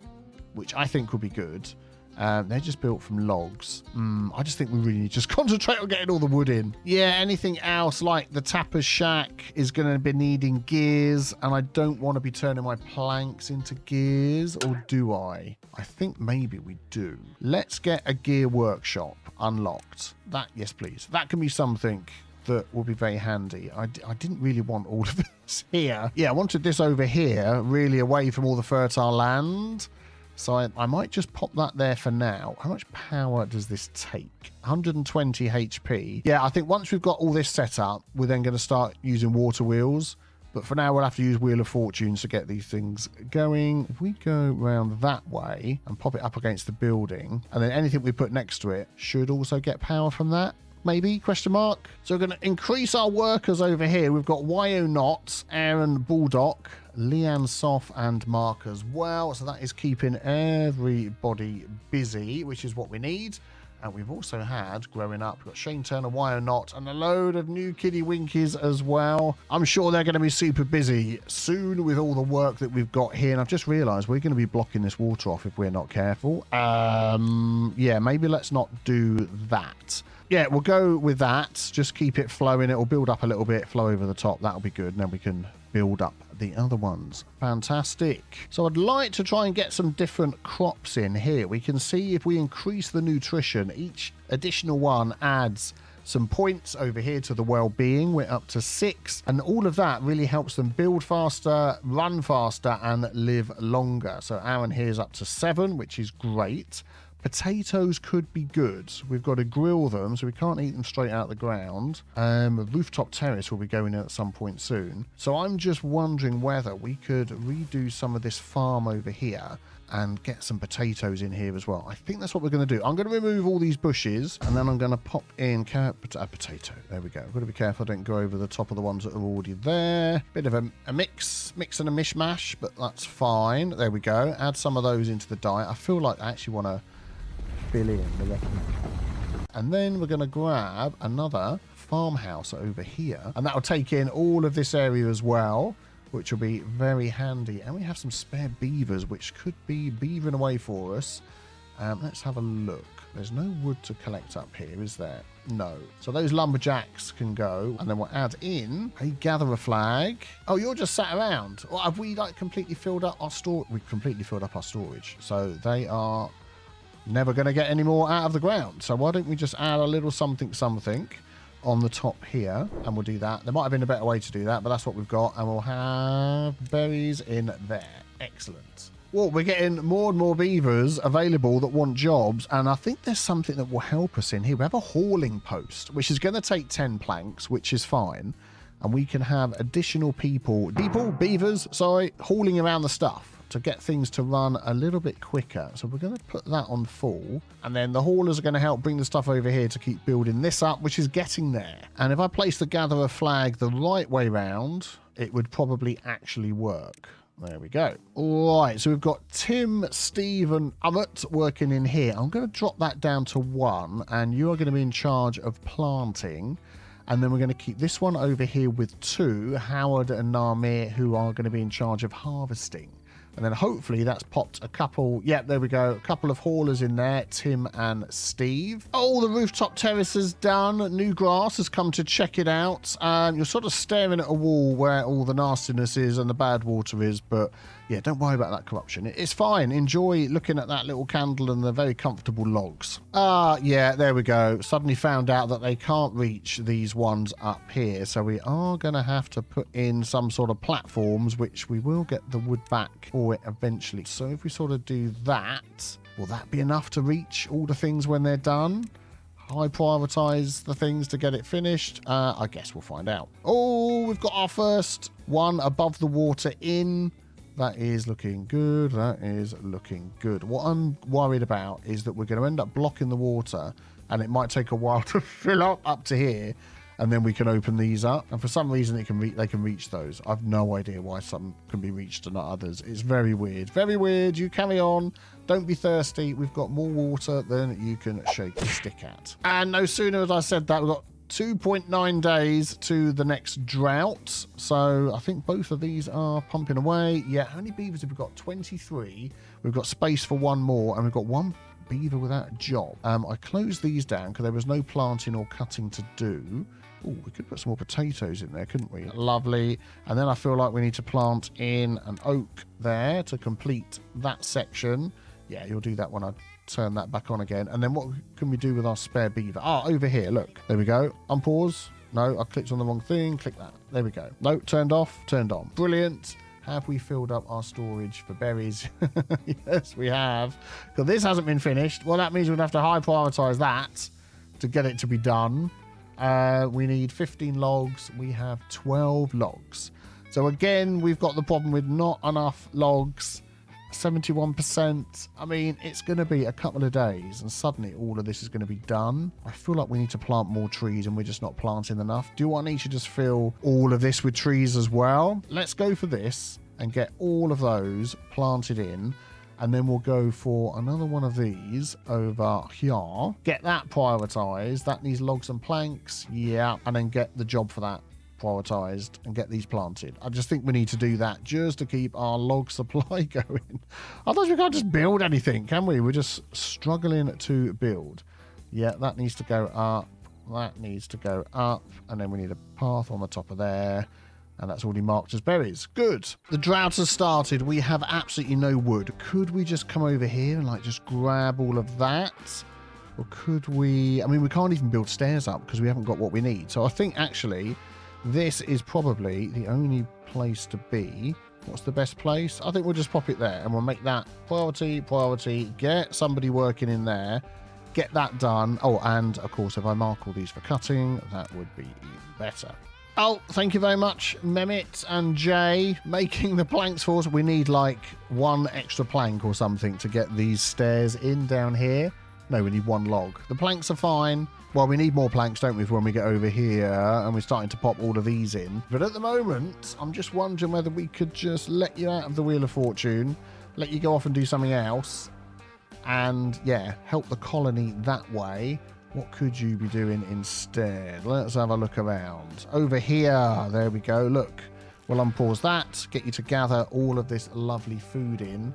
A: which I think would be good. They're just built from logs. I just think we really need to just concentrate on getting all the wood in. Yeah, anything else like the tapper's shack is going to be needing gears, and I don't want to be turning my planks into gears, or do I? I think maybe we do. Let's get a gear workshop unlocked. That, yes, please. That can be something that will be very handy. I didn't really want all of this here. Yeah, I wanted this over here, really away from all the fertile land. So I might just pop that there for now. How much power does this take? 120 HP. Yeah, I think once we've got all this set up, we're then going to start using water wheels. But for now, we'll have to use Wheel of Fortunes to get these things going. If we go around that way and pop it up against the building, and then anything we put next to it should also get power from that. maybe, question mark. So we're going to increase our workers over here. We've got Wyo Knot, Aaron Baldock, Leanne Soff, and Mark as well. So that is keeping everybody busy, which is what we need. And we've also had, growing up, we've got Shane Turner, Wyo Knot, and a load of new kiddie winkies as well. I'm sure they're going to be super busy soon with all the work that we've got here. And I've just realised we're going to be blocking this water off if we're not careful. Yeah, maybe let's not do that. Yeah, we'll go with that. Just keep it flowing. It will build up a little bit, flow over the top. That'll be good. And then we can build up the other ones. Fantastic. So I'd like to try and get some different crops in here. We can see if we increase the nutrition, each additional one adds some points over here to the well-being. We're up to 6, and all of that really helps them build faster, run faster, and live longer. So Aaron here's up to 7, which is great. Potatoes could be good. We've got to grill them, so we can't eat them straight out of the ground. Rooftop terrace will be going in at some point soon. So I'm just wondering whether we could redo some of this farm over here and get some potatoes in here as well. I think that's what we're going to do. I'm going to remove all these bushes, and then I'm going to pop in a potato. There we go. I've got to be careful I don't go over the top of the ones that are already there. Bit of a mix and a mishmash, but that's fine. There we go. Add some of those into the diet. I feel like I actually want to fill in the rest. And then we're going to grab another farmhouse over here, and that'll take in all of this area as well, which will be very handy. And we have some spare beavers, which could be beavering away for us. Let's have a look. There's no wood to collect up here, is there? No. So those lumberjacks can go, and then we'll add in a gatherer flag. Oh, you're just sat around. Or have we like completely filled up our store? We've completely filled up our storage. So they are never going to get any more out of the ground. So why don't we just add a little something on the top here, and we'll do that. There might have been a better way to do that, but that's what we've got, and we'll have berries in there. Excellent. Well, we're getting more and more beavers available that want jobs, and I think there's something that will help us in here. We have a hauling post, which is going to take 10 planks, which is fine, and we can have additional beavers, hauling around the stuff to get things to run a little bit quicker. So we're going to put that on full, and then the haulers are going to help bring the stuff over here to keep building this up, which is getting there. And if I place the gatherer flag the right way round, it would probably actually work. There we go. All right, so we've got Tim, Steve, and Ummett working in here. I'm going to drop that down to 1, and you are going to be in charge of planting. And then we're going to keep this one over here with 2, Howard and Narmir, who are going to be in charge of harvesting. And then hopefully that's popped a couple. Yeah, there we go. A couple of haulers in there, Tim and Steve. Oh, the rooftop terrace is done. New grass has come to check it out. You're sort of staring at a wall where all the nastiness is and the bad water is. But yeah, don't worry about that corruption. It's fine. Enjoy looking at that little candle and the very comfortable logs. Yeah, there we go. Suddenly found out that they can't reach these ones up here. So we are going to have to put in some sort of platforms, which we will get the wood back for it eventually. So if we sort of do that, will that be enough to reach all the things when they're done? High prioritize the things to get it finished. I guess we'll find out. Oh, we've got our first one above the water in. That is looking good. That is looking good. What I'm worried about is that we're going to end up blocking the water, and it might take a while to fill up to here, and then we can open these up. And for some reason, they can reach those. I've no idea why some can be reached and not others. It's very weird. Very weird. You carry on. Don't be thirsty. We've got more water than you can shake a stick at. And no sooner as I said that, we've got 2.9 days to the next drought. So I think both of these are pumping away. Yeah, how many beavers have we got? 23. We've got space for one more, and we've got one beaver without a job. I closed these down because there was no planting or cutting to do. Oh, we could put some more potatoes in there, couldn't we? Lovely. And then I feel like we need to plant in an oak there to complete that section. Yeah, you'll do that when I turn that back on again. And then what can we do with our spare beaver? Over here, look. There we go. Unpause. No, I clicked on the wrong thing. Click that. There we go. No, turned off, turned on. Brilliant. Have we filled up our storage for berries? Yes, we have. Because this hasn't been finished. Well, that means we're going to have to high prioritize that to get it to be done. We need 15 logs. We have 12 logs. So again, we've got the problem with not enough logs 71%. I mean, it's going to be a couple of days and suddenly all of this is going to be done. I feel like we need to plant more trees and we're just not planting enough. Do I need to just fill all of this with trees as well? Let's go for this and get all of those planted in. And then we'll go for another one of these over here. Get that prioritized. That needs logs and planks. Yeah. And then get the job for that prioritized and get these planted. I just think we need to do that just to keep our log supply going. Otherwise we can't just build anything, can we? We're just struggling to build. Yeah, that needs to go up. That needs to go up. And then we need a path on the top of there. And that's already marked as berries. Good. The drought has started. We have absolutely no wood. Could we just come over here and like just grab all of that? Or could we... I mean, we can't even build stairs up because we haven't got what we need. So I think actually this is probably the only place to be. What's the best place? I think we'll just pop it there and we'll make that priority. Get somebody working in there. Get that done. Oh, and of course, if I mark all these for cutting, that would be even better. Oh, thank you very much, Mehmet and Jay, making the planks for us. We need like one extra plank or something to get these stairs in down here. No, we need one log. The planks are fine. Well, we need more planks, don't we, for when we get over here and we're starting to pop all of these in. But at the moment, I'm just wondering whether we could just let you out of the Wheel of Fortune, let you go off and do something else, and, yeah, help the colony that way. What could you be doing instead? Let's have a look around. Over here. There we go. Look. We'll unpause that. Get you to gather all of this lovely food in,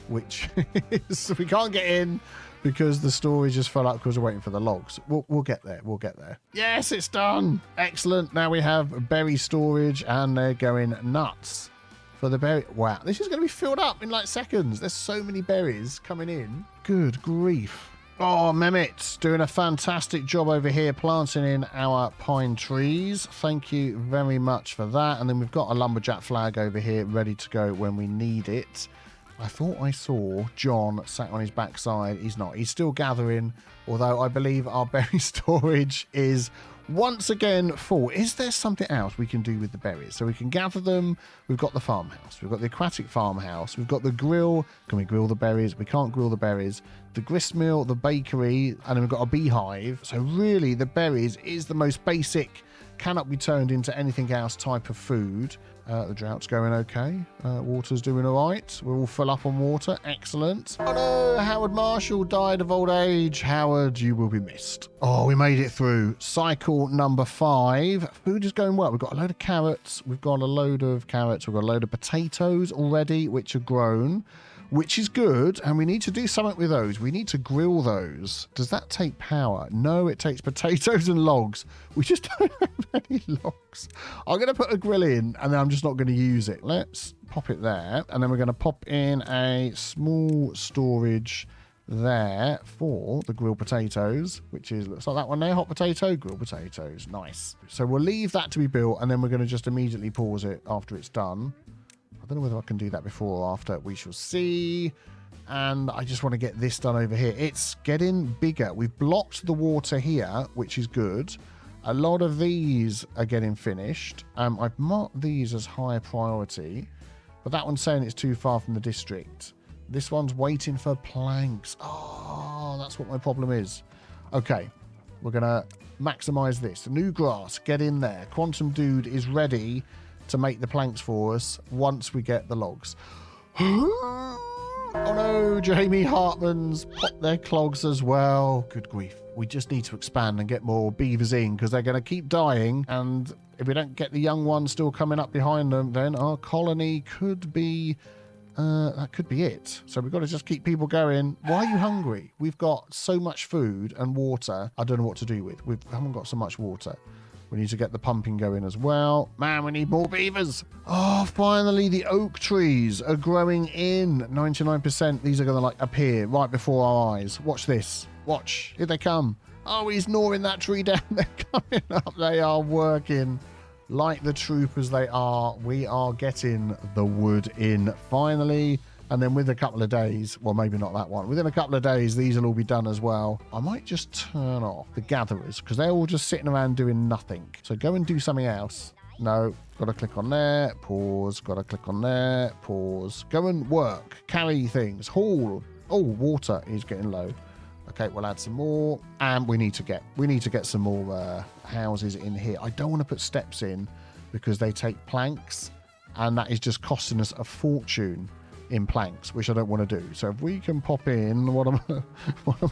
A: which is... we can't get in because the storage just fell up because we're waiting for the logs. We'll get there. We'll get there. Yes, it's done. Excellent. Now we have berry storage and they're going nuts for the berry. Wow. This is going to be filled up in like seconds. There's so many berries coming in. Good grief. Oh, Mehmet's doing a fantastic job over here planting in our pine trees. Thank you very much for that. And then we've got a lumberjack flag over here ready to go when we need it. I thought I saw John sat on his backside. He's not. He's still gathering, although I believe our berry storage is once again full. Is there something else we can do with the berries? So we can gather them. We've got the farmhouse. We've got the aquatic farmhouse. We've got the grill. Can we grill the berries? We can't grill the berries. The gristmill, the bakery, and then we've got a beehive. So really, the berries is the most basic, cannot be turned into anything else type of food. The drought's going okay. Water's doing all right. We're all full up on water. Excellent. Oh no, Howard Marshall died of old age. Howard, you will be missed. Oh, we made it through. Cycle number 5. Food is going well. We've got a load of carrots. We've got a load of potatoes already, which are grown, which is good. And we need to do something with those. We need to grill those. Does that take power? No, it takes potatoes and logs. We just don't have any logs. I'm going to put a grill in and then I'm just not going to use it. Let's pop it there. And then we're going to pop in a small storage there for the grilled potatoes, which is, looks like that one there, hot potato, grilled potatoes. Nice. So we'll leave that to be built and then we're going to just immediately pause it after it's done. I don't know whether I can do that before or after. We shall see. And I just want to get this done over here. It's getting bigger. We've blocked the water here, which is good. A lot of these are getting finished. I've marked these as high priority, but that one's saying it's too far from the district. This one's waiting for planks. Oh, that's what my problem is. Okay, we're going to maximize this. New grass, get in there. Quantum Dude is ready to make the planks for us once we get the logs. Oh no, Jamie Hartman's popped their clogs as well. Good grief. We just need to expand and get more beavers in because they're going to keep dying. And if we don't get the young ones still coming up behind them, then our colony could be... that could be it. So we've got to just keep people going. Why are you hungry? We've got so much food and water. I don't know what to do with. We haven't got so much water. We need to get the pumping going as well. Man, we need more beavers. Oh, finally, the oak trees are growing in. 99%. These are going to like appear right before our eyes. Watch this. Watch. Here they come. Oh, he's gnawing that tree down. They're coming up. They are working like the troopers they are. We are getting the wood in finally. And then with a couple of days, well, maybe not that one. Within a couple of days, these will all be done as well. I might just turn off the gatherers because they're all just sitting around doing nothing. So go and do something else. No, got to click on there. Pause. Got to click on there. Pause. Go and work. Carry things. Haul. Oh, water is getting low. Okay, we'll add some more. And we need to get some more houses in here. I don't want to put steps in because they take planks, and that is just costing us a fortune in planks, which I don't want to do. So if we can pop in, what am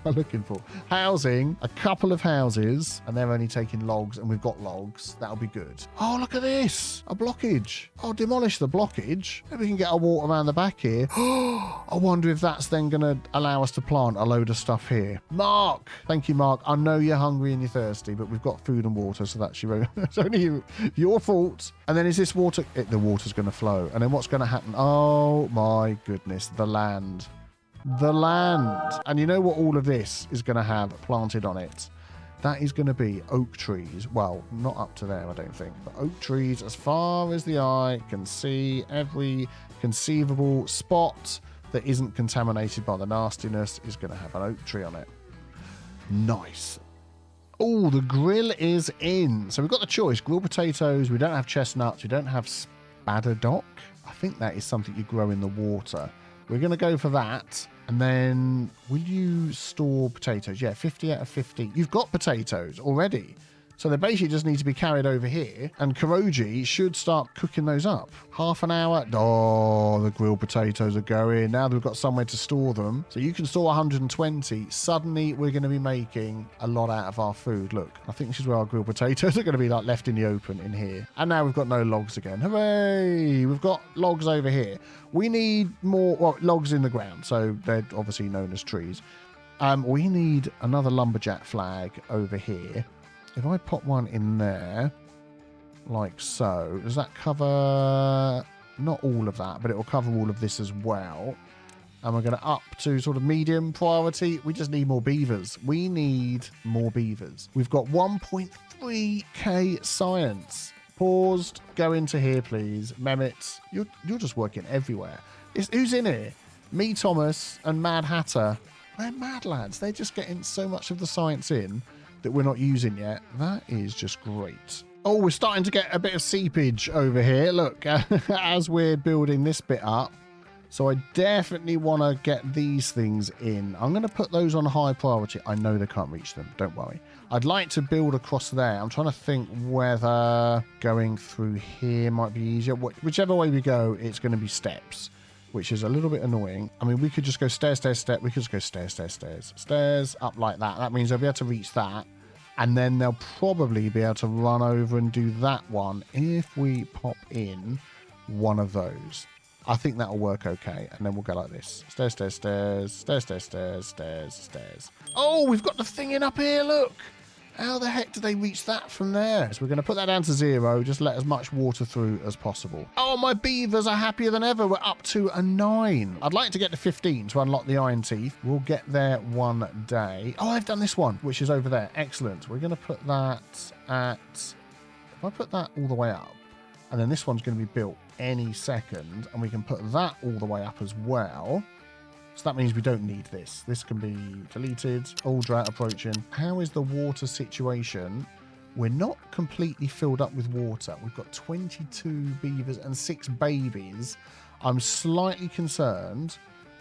A: I looking for? Housing, a couple of houses, and they're only taking logs, and we've got logs. That'll be good. Oh, look at this, a blockage. I'll demolish the blockage. Maybe we can get our water around the back here. I wonder if that's then going to allow us to plant a load of stuff here. Mark, thank you, Mark. I know you're hungry and you're thirsty, but we've got food and water, so that's it's only your fault. And then is this water? The water's going to flow, and then what's going to happen? Oh my goodness, the land. And you know what all of this is going to have planted on it? That is going to be oak trees. Well, not up to there, I don't think, but oak trees as far as the eye can see. Every conceivable spot that isn't contaminated by the nastiness is going to have an oak tree on it. Nice. Oh, the grill is in. So we've got the choice. Grilled potatoes. We don't have chestnuts. We don't have spadadock. I think that is something you grow in the water. We're going to go for that. And then will you store potatoes? Yeah, 50 out of 50. You've got potatoes already. So they basically just need to be carried over here, and Kuroji should start cooking those up. Half an hour. Oh, the grilled potatoes are going. Now that we've got somewhere to store them. So you can store 120. Suddenly we're going to be making a lot out of our food. Look, I think this is where our grilled potatoes are going to be like left in the open in here. And now we've got no logs again. Hooray! We've got logs over here. We need more logs in the ground. So they're obviously known as trees. We need another lumberjack flag over here. If I pop one in there, like so, does that cover not all of that, but it will cover all of this as well? And we're going to up to sort of medium priority. We just need more beavers. We need more beavers. We've got 1.3k science. Paused. Go into here, please. Mehmet, you're just working everywhere. Who's in here? Me, Thomas, and Mad Hatter. They're mad lads. They're just getting so much of the science in that we're not using yet. That is just great. Oh, we're starting to get a bit of seepage over here. Look, as we're building this bit up. So I definitely want to get these things in. I'm going to put those on high priority. I know they can't reach them. Don't worry. I'd like to build across there. I'm trying to think whether going through here might be easier. Whichever way we go, it's going to be steps, which is a little bit annoying. I mean, we could just go stairs, stairs, stairs. We could just go stairs, stairs, stairs. Stairs up like that. That means they'll be able to reach that. And then they'll probably be able to run over and do that one if we pop in one of those. I think that'll work okay. And then we'll go like this. Stairs, stairs, stairs, stairs, stairs, stairs, stairs, stairs. Oh, we've got the thing in up here, look. How the heck do they reach that from there? So we're going to put that down to 0. Just let as much water through as possible. Oh, my beavers are happier than ever. We're up to a 9. I'd like to get to 15 to unlock the iron teeth. We'll get there one day. Oh, I've done this one, which is over there. Excellent. We're going to put that at... If I put that all the way up, and then this one's going to be built any second, and we can put that all the way up as well. So that means we don't need this. This can be deleted. All drought approaching. How is the water situation? We're not completely filled up with water. We've got 22 beavers and 6 babies. I'm slightly concerned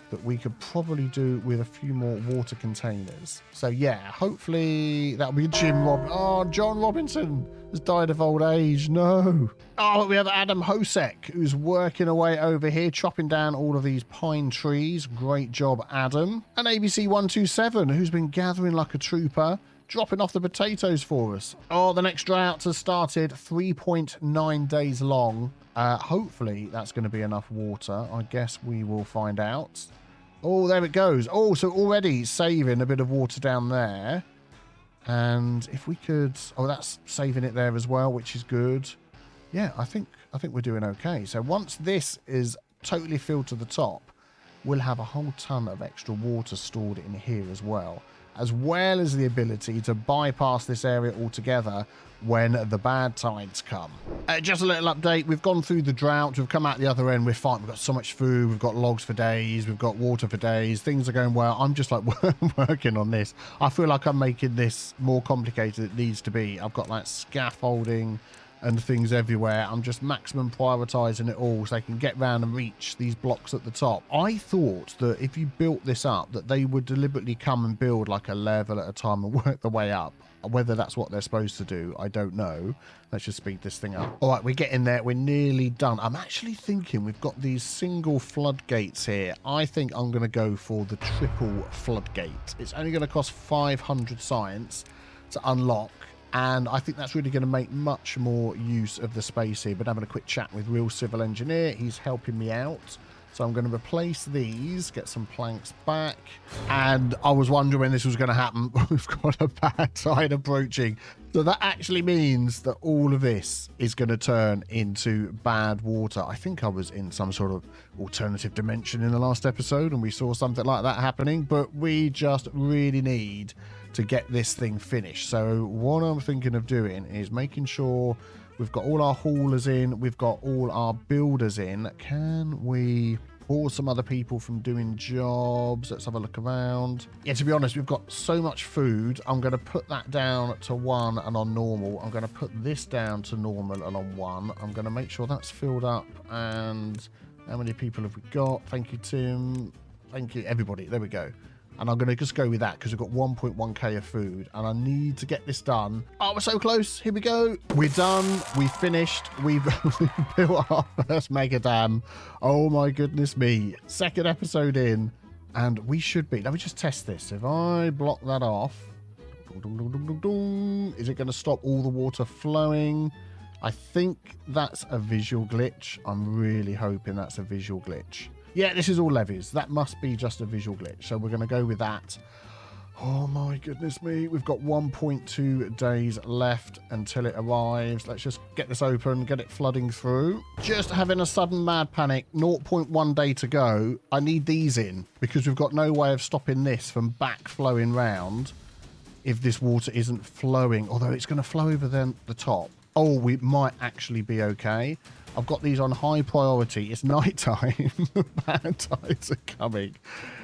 A: that we could probably do with a few more water containers. So yeah, hopefully that'll be Jim Rob. Oh, John Robinson has died of old age. No. Oh, we have Adam Hosek, who's working away over here, chopping down all of these pine trees. Great job, Adam. And ABC127, who's been gathering like a trooper, dropping off the potatoes for us. Oh, the next drought has started, 3.9 days long. Hopefully that's going to be enough water. I guess we will find out. Oh, there it goes. Oh, so already saving a bit of water down there. And if we could... Oh, that's saving it there as well, which is good. Yeah, I think we're doing okay. So once this is totally filled to the top, we'll have a whole ton of extra water stored in here as well as the ability to bypass this area altogether when the bad tides come. Just a little update. We've gone through the drought. We've come out the other end. We're fine. We've got so much food. We've got logs for days. We've got water for days. Things are going well. I'm just like working on this. I feel like I'm making this more complicated than it needs to be. I've got like scaffolding and things everywhere. I'm just maximum prioritizing it all so they can get round and reach these blocks at the top. I thought that if you built this up, that they would deliberately come and build like a level at a time and work the way up. Whether that's what they're supposed to do, I don't know. Let's just speed this thing up. All right, we're getting there. We're nearly done. I'm actually thinking we've got these single floodgates here. I think I'm going to go for the triple floodgate. It's only going to cost 500 science to unlock. And I think that's really going to make much more use of the space here. But having a quick chat with Real Civil Engineer, he's helping me out. So I'm going to replace these, get some planks back. And I was wondering when this was going to happen. We've got a bad tide approaching. So that actually means that all of this is going to turn into bad water. I think I was in some sort of alternative dimension in the last episode and we saw something like that happening. But we just really need to get this thing finished. So what I'm thinking of doing is making sure we've got all our haulers in, we've got all our builders in. Can we pause some other people from doing jobs? Let's have a look around. Yeah, to be honest, we've got so much food. I'm going to put that down to 1 and on normal. I'm going to put this down to normal and on 1. I'm going to make sure that's filled up. And how many people have we got? Thank you, Tim. Thank you, everybody. There we go. And I'm going to just go with that because we've got 1.1k of food and I need to get this done. Oh, we're so close. Here we go. We're done. We've finished. We've built our first mega dam. Oh my goodness me. Second episode in and we should be. Let me just test this. If I block that off, is it going to stop all the water flowing? I think that's a visual glitch. I'm really hoping that's a visual glitch. Yeah, this is all levees. That must be just a visual glitch. So we're going to go with that. Oh my goodness me. We've got 1.2 days left until it arrives. Let's just get this open, get it flooding through. Just having a sudden mad panic. 0.1 day to go. I need these in because we've got no way of stopping this from back flowing round if this water isn't flowing. Although it's going to flow over the top. Oh, we might actually be okay. I've got these on high priority. It's night time. Bad tides are coming.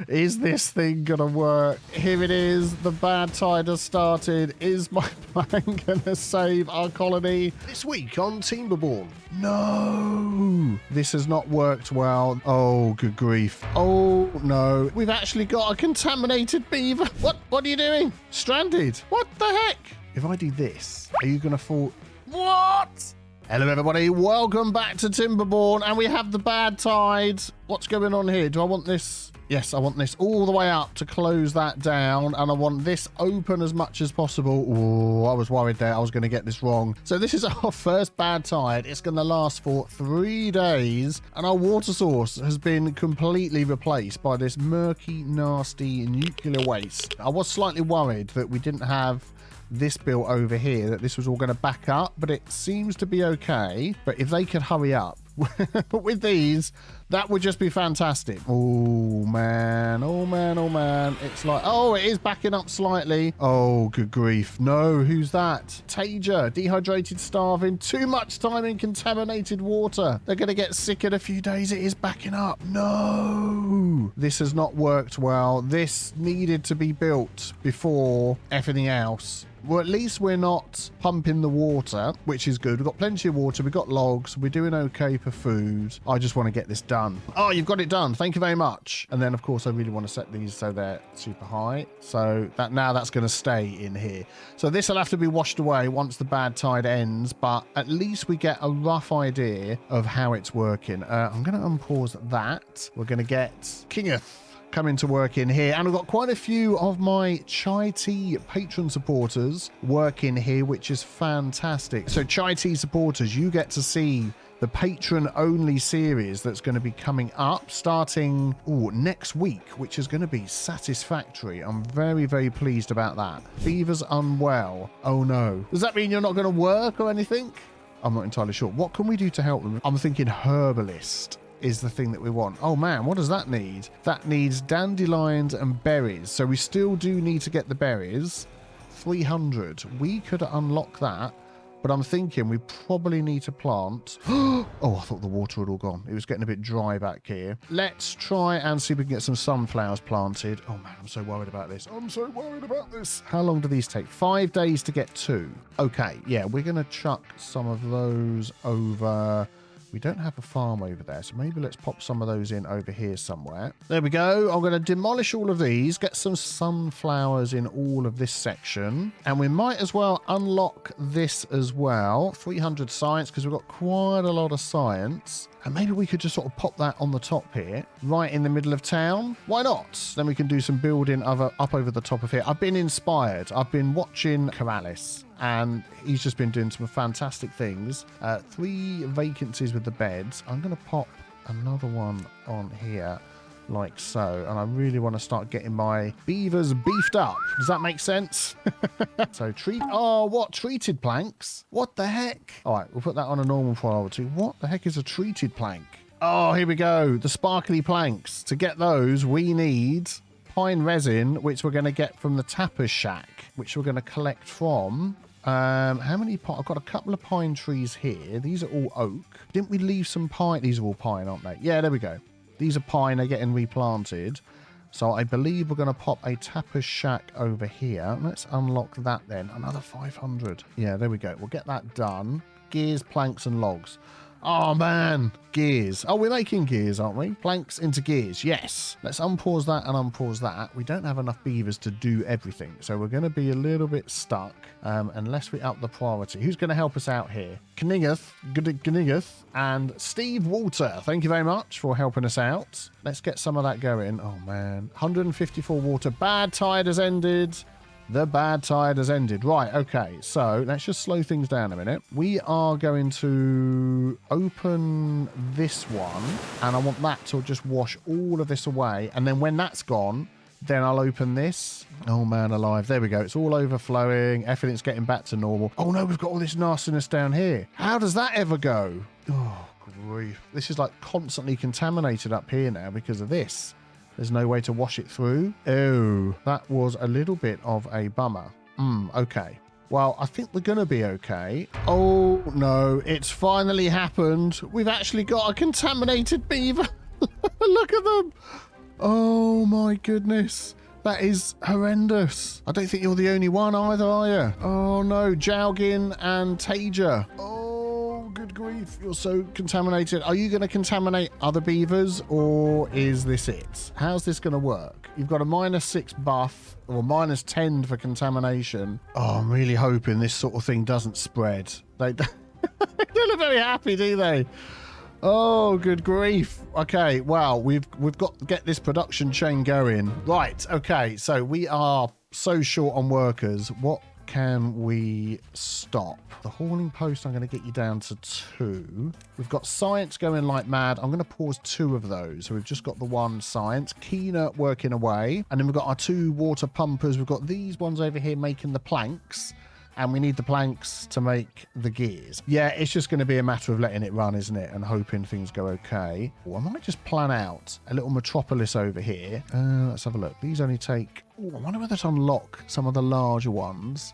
A: Is this thing going to work? Here it is. The bad tide has started. Is my plan going to save our colony? This week on Timberborn. No. This has not worked well. Oh, good grief. Oh, no. We've actually got a contaminated beaver. What are you doing? Stranded. What the heck? If I do this, are you going to fall? What? Hello everybody, welcome back to Timberborn, and we have the bad tide. What's going on here? Do I want this? Yes, I want this all the way up to close that down, and I want this open as much as possible. Oh, I was worried there I was going to get this wrong. So this is our first bad tide. It's going to last for 3 days, and our water source has been completely replaced by this murky, nasty nuclear waste. I was slightly worried that we didn't have this built over here, that this was all going to back up, but it seems to be okay. But if they could hurry up with these, that would just be fantastic. Oh man, oh man, oh man. It's like, oh, it is backing up slightly. Oh, good grief. No, who's that? Tager, dehydrated, starving, too much time in contaminated water. They're going to get sick in a few days. It is backing up. No, this has not worked well. This needed to be built before everything else. Well, at least we're not pumping the water, which is good. We've got plenty of water. We've got logs. We're doing okay for food. I just want to get this done. Oh, you've got it done. Thank you very much. And then, of course, I really want to set these so they're super high. So that now that's going to stay in here. So this will have to be washed away once the bad tide ends. But at least we get a rough idea of how it's working. I'm going to unpause that. We're going to get Kingeth coming to work in here, and I've got quite a few of my Chai Tea patron supporters working here, which is fantastic. So Chai Tea supporters, you get to see the patron only series that's going to be coming up starting next week, which is going to be satisfactory. I'm very, very pleased about that. Beavers unwell. Oh no. Does that mean you're not going to work or anything? I'm not entirely sure. What can we do to help them? I'm thinking herbalist is the thing that we want. Oh man, what does that need? That needs dandelions and berries. So we still do need to get the berries. 300. We could unlock that But I'm thinking we probably need to plant... Oh, I thought the water had all gone. It was getting a bit dry back here. Let's try and see if we can get some sunflowers planted. Oh, man, I'm so worried about this. I'm so worried about this. How long do these take? 5 days to get 2. Okay, yeah, we're going to chuck some of those over... We don't have a farm over there, so maybe let's pop some of those in over here somewhere. There we go. I'm going to demolish all of these, get some sunflowers in all of this section, and we might as well unlock this as well. 300 science, because we've got quite a lot of science. And maybe we could just sort of pop that on the top here, right in the middle of town. Why not? Then we can do some building up over the top of here. I've been inspired. I've been watching Corrales, and he's just been doing some fantastic things. 3 vacancies with the beds. I'm going to pop another one on here like so, and I really want to start getting my beavers beefed up. Does that make sense? So treated planks? What the heck? All right, we'll put that on a normal priority. What the heck is a treated plank? Oh, here we go. The sparkly planks. To get those, we need pine resin, which we're going to get from the tapper's shack, which we're going to collect from... how many I've got a couple of pine trees here. These are all oak. Didn't we leave some pine? These are all pine, aren't they? Yeah, there we go. These are pine. They're getting replanted. So I believe we're going to pop a tapper's shack over here. Let's unlock that then. Another 500. Yeah, there we go. We'll get that done. Gears, planks, and logs. Oh, man. Gears. Oh, we're making gears, aren't we? Planks into gears. Yes. Let's unpause that and unpause that. We don't have enough beavers to do everything, so we're going to be a little bit stuck unless we up the priority. Who's going to help us out here? Knigeth and Steve Walter. Thank you very much for helping us out. Let's get some of that going. Oh, man. 154 water. Bad tide has ended. The bad tide has ended. Right, okay, so let's just slow things down a minute. We are going to open this one, and I want that to just wash all of this away. And then when that's gone, then I'll open this. Oh, man alive. There we go. It's all overflowing. Everything's getting back to normal. Oh, no, we've got all this nastiness down here. How does that ever go? Oh, grief. This is like constantly contaminated up here now because of this. There's no way to wash it through. Oh, that was a little bit of a bummer. Okay. Well, I think we're going to be okay. Oh, no. It's finally happened. We've actually got a contaminated beaver. Look at them. Oh, my goodness. That is horrendous. I don't think you're the only one either, are you? Oh, no. Jowgin and Taja. Oh, good grief. You're so contaminated. Are you going to contaminate other beavers, or is this it? How's this going to work? You've got a -6 buff, or -10 for contamination. Oh, I'm really hoping this sort of thing doesn't spread. They don't look very happy, do they? Oh, good grief. Okay, well, we've got to get this production chain going. Right, okay, so we are so short on workers. What can we stop? The hauling post, I'm going to get you down to 2. We've got science going like mad. I'm going to pause 2 of those. So we've just got the 1 science. Keener working away. And then we've got our 2 water pumpers. We've got these ones over here making the planks. And we need the planks to make the gears. Yeah, it's just going to be a matter of letting it run, isn't it? And hoping things go okay. Well, I might just plan out a little metropolis over here. Let's have a look. These only take... Oh, I wonder whether to unlock some of the larger ones,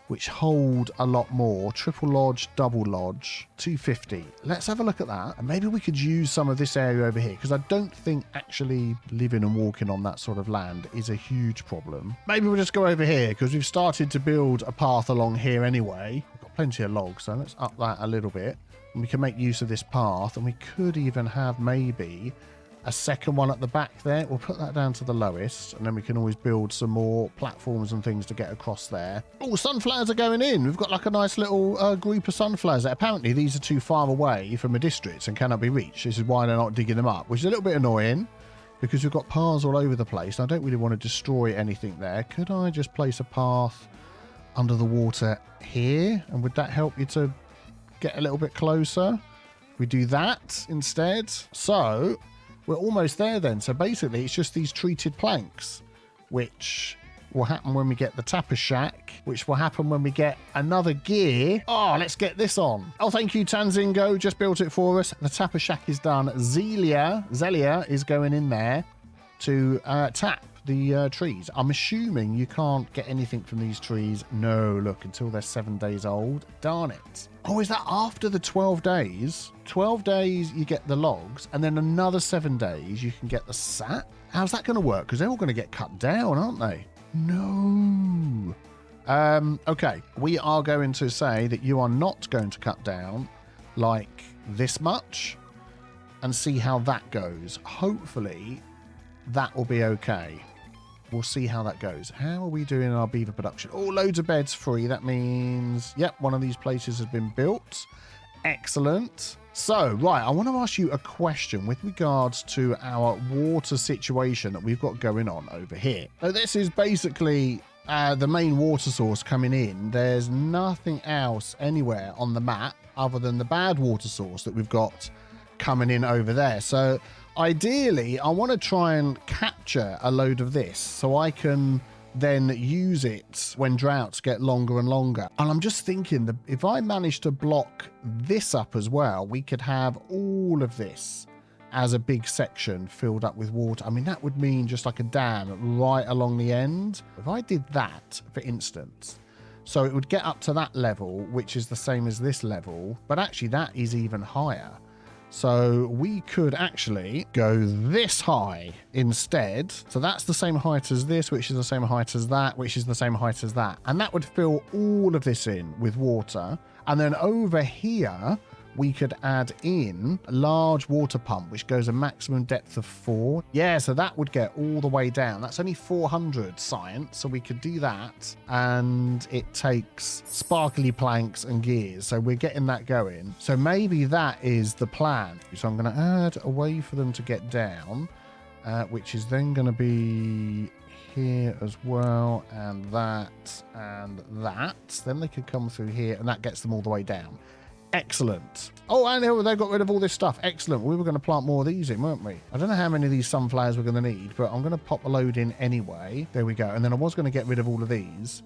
A: which hold a lot more. Triple lodge, double lodge, 250. Let's have a look at that. And maybe we could use some of this area over here, because I don't think actually living and walking on that sort of land is a huge problem. Maybe we'll just go over here, because we've started to build a path along here anyway. We've got plenty of logs, so let's up that a little bit. And we can make use of this path, and we could even have maybe a second one at the back there. We'll put that down to the lowest, and then we can always build some more platforms and things to get across there. Oh, sunflowers are going in. We've got like a nice little group of sunflowers. Apparently these are too far away from a district and cannot be reached. This is why they're not digging them up, which is a little bit annoying because we've got paths all over the place. I don't really want to destroy anything there. Could I just place a path under the water here? And would that help you to get a little bit closer? We do that instead. So we're almost there then. So basically it's just these treated planks, which will happen when we get the tapper shack, which will happen when we get another gear. Oh, let's get this on. Oh, thank you, Tanzingo. Just built it for us. The tapper shack is done. Zelia is going in there to tap the trees. I'm assuming you can't get anything from these trees. No, look, until they're 7 days old. Darn it. Oh, is that after the 12 days? 12 days you get the logs, and then another 7 days you can get the sap? How's that going to work? Because they're all going to get cut down, aren't they? No. Okay, we are going to say that you are not going to cut down like this much and see how that goes. Hopefully that will be okay. We'll see how that goes. How are we doing in our beaver production? Oh, loads of beds free. That means, yep, one of these places has been built. Excellent. So, right, I want to ask you a question with regards to our water situation that we've got going on over here. So this is basically the main water source coming in. There's nothing else anywhere on the map other than the bad water source that we've got coming in over there. So ideally, I want to try and capture a load of this so I can then use it when droughts get longer and longer. And I'm just thinking that if I manage to block this up as well, we could have all of this as a big section filled up with water. I mean, that would mean just like a dam right along the end. If I did that, for instance, so it would get up to that level, which is the same as this level, but actually that is even higher. So we could actually go this high instead. So that's the same height as this, which is the same height as that, which is the same height as that. And that would fill all of this in with water. And then over here, we could add in a large water pump, which goes a maximum depth of 4. Yeah, so that would get all the way down. That's only 400 science, so we could do that. And it takes sparkly planks and gears, so we're getting that going. So maybe that is the plan. So I'm going to add a way for them to get down, which is then going to be here as well, and that, and that. Then they could come through here, and that gets them all the way down. Excellent. Oh, and they got rid of all this stuff. Excellent. We were going to plant more of these in, weren't we? I don't know how many of these sunflowers we're going to need, but I'm going to pop a load in anyway. There we go. And then I was going to get rid of all of these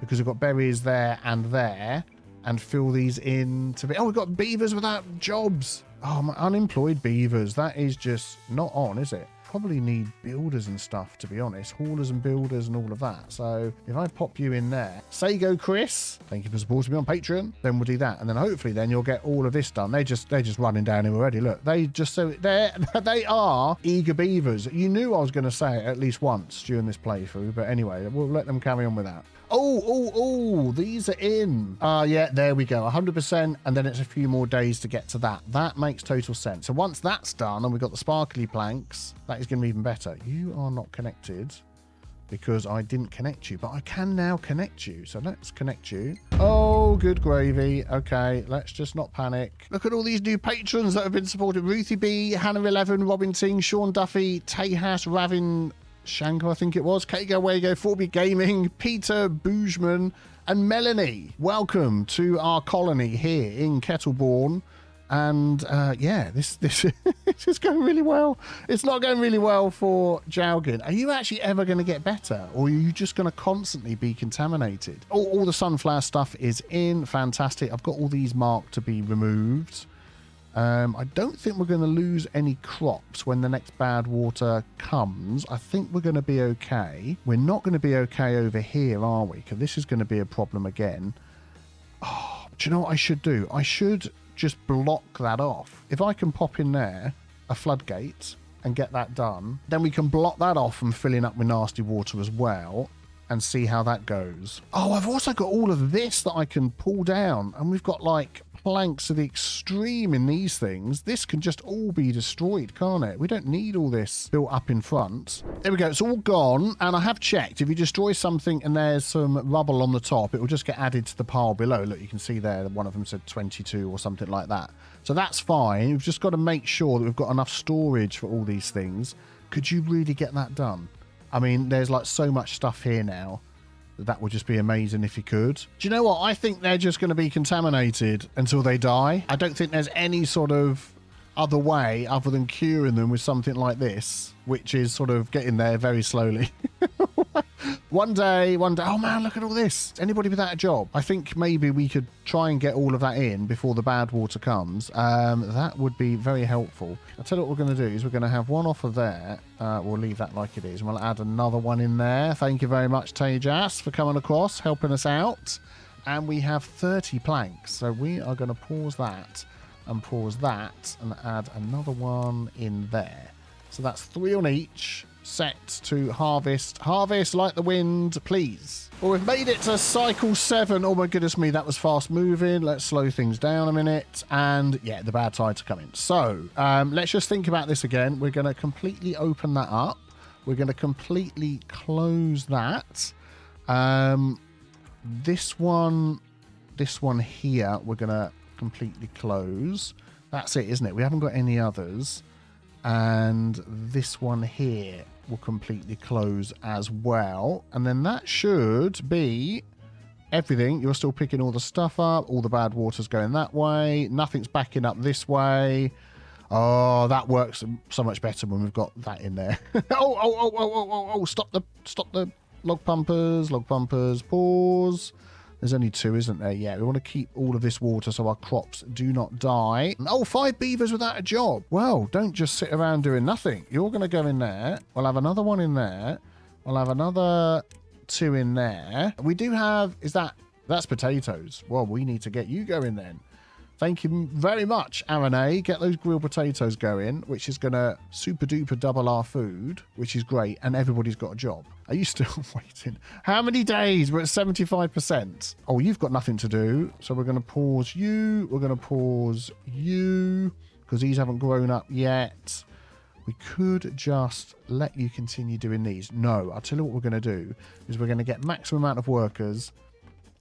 A: because we've got berries there and fill these in to be... Oh, we've got beavers without jobs. Oh, my unemployed beavers. That is just not on, is it? Probably need builders and stuff, to be honest. Haulers and builders and all of that. So if I pop you in there, say go Chris, thank you for supporting me on Patreon, then we'll do that. And then hopefully then you'll get all of this done. They're just running down here already. Look, they are eager beavers. You knew I was going to say it at least once during this playthrough, but anyway, we'll let them carry on with that. Oh, these are in. Yeah, there we go. 100%. And then it's a few more days to get to that. That makes total sense. So once that's done and we've got the sparkly planks, that is going to be even better. You are not connected because I didn't connect you, but I can now connect you. So let's connect you. Oh, good gravy. Okay, let's just not panic. Look at all these new patrons that have been supported. Ruthie B, Hannah11, Robin Ting, Sean Duffy, Tejas, Ravin, Shanko, I think it was, Kago Wago, 4B Gaming, Peter Boojman, and Melanie. Welcome to our colony here in Kettleborn. And yeah, this is going really well. It's not going really well for Jowgin. Are you actually ever going to get better, or are you just going to constantly be contaminated? All the sunflower stuff is in. Fantastic. I've got all these marked to be removed. I don't think we're going to lose any crops when the next bad water comes. I think we're going to be okay. We're not going to be okay over here, are we? Because this is going to be a problem again. Oh, do you know what I should do? I should just block that off. If I can pop in there a floodgate and get that done, then we can block that off from filling up with nasty water as well and see how that goes. Oh, I've also got all of this that I can pull down, and we've got like planks of the extreme in these things. This can just all be destroyed, can't it? We don't need all this built up in front. There we go. It's all gone. And I have checked. If you destroy something and there's some rubble on the top, it will just get added to the pile below. Look, you can see there, one of them said 22 or something like that. So that's fine. We've just got to make sure that we've got enough storage for all these things. Could you really get that done? I mean, there's like so much stuff here now. That would just be amazing if you could. Do you know what? I think they're just going to be contaminated until they die. I don't think there's any sort of other way other than curing them with something like this, which is sort of getting there very slowly. One day. Oh man, look at all this. Anybody without a job? I think maybe we could try and get all of that in before the bad water comes. That would be very helpful. I'll tell you what we're going to do is we're going to have one off of there. We'll leave that like it is. And we'll add another one in there. Thank you very much, Tejas, for coming across, helping us out. And we have 30 planks. So we are going to pause that and pause that and add another one in there. So that's 3 on each. Set to harvest. Harvest like the wind, please. Well, we've made it to cycle 7. Oh my goodness me, that was fast moving. Let's slow things down a minute. And yeah, the bad tides are coming. So let's just think about this again. We're going to completely open that up. We're going to completely close that. This one here, we're going to completely close. That's it, isn't it? We haven't got any others. And this one here will completely close as well. And then that should be everything. You're still picking all the stuff up. All the bad water's going that way. Nothing's backing up this way. Oh, that works so much better when we've got that in there. Oh, stop the log pumpers. Pause. There's only 2, isn't there? Yeah, we want to keep all of this water so our crops do not die. Oh, 5 beavers without a job. Well, don't just sit around doing nothing. You're going to go in there. We'll have another one in there. We'll have another 2 in there. We do have... That's potatoes. Well, we need to get you going then. Thank you very much, Aaron A. Get those grilled potatoes going, which is going to super duper double our food, which is great. And everybody's got a job. Are you still waiting? How many days? We're at 75%. Oh, you've got nothing to do. So we're going to pause you. We're going to pause you because these haven't grown up yet. We could just let you continue doing these. No, I'll tell you what we're going to do is we're going to get maximum amount of workers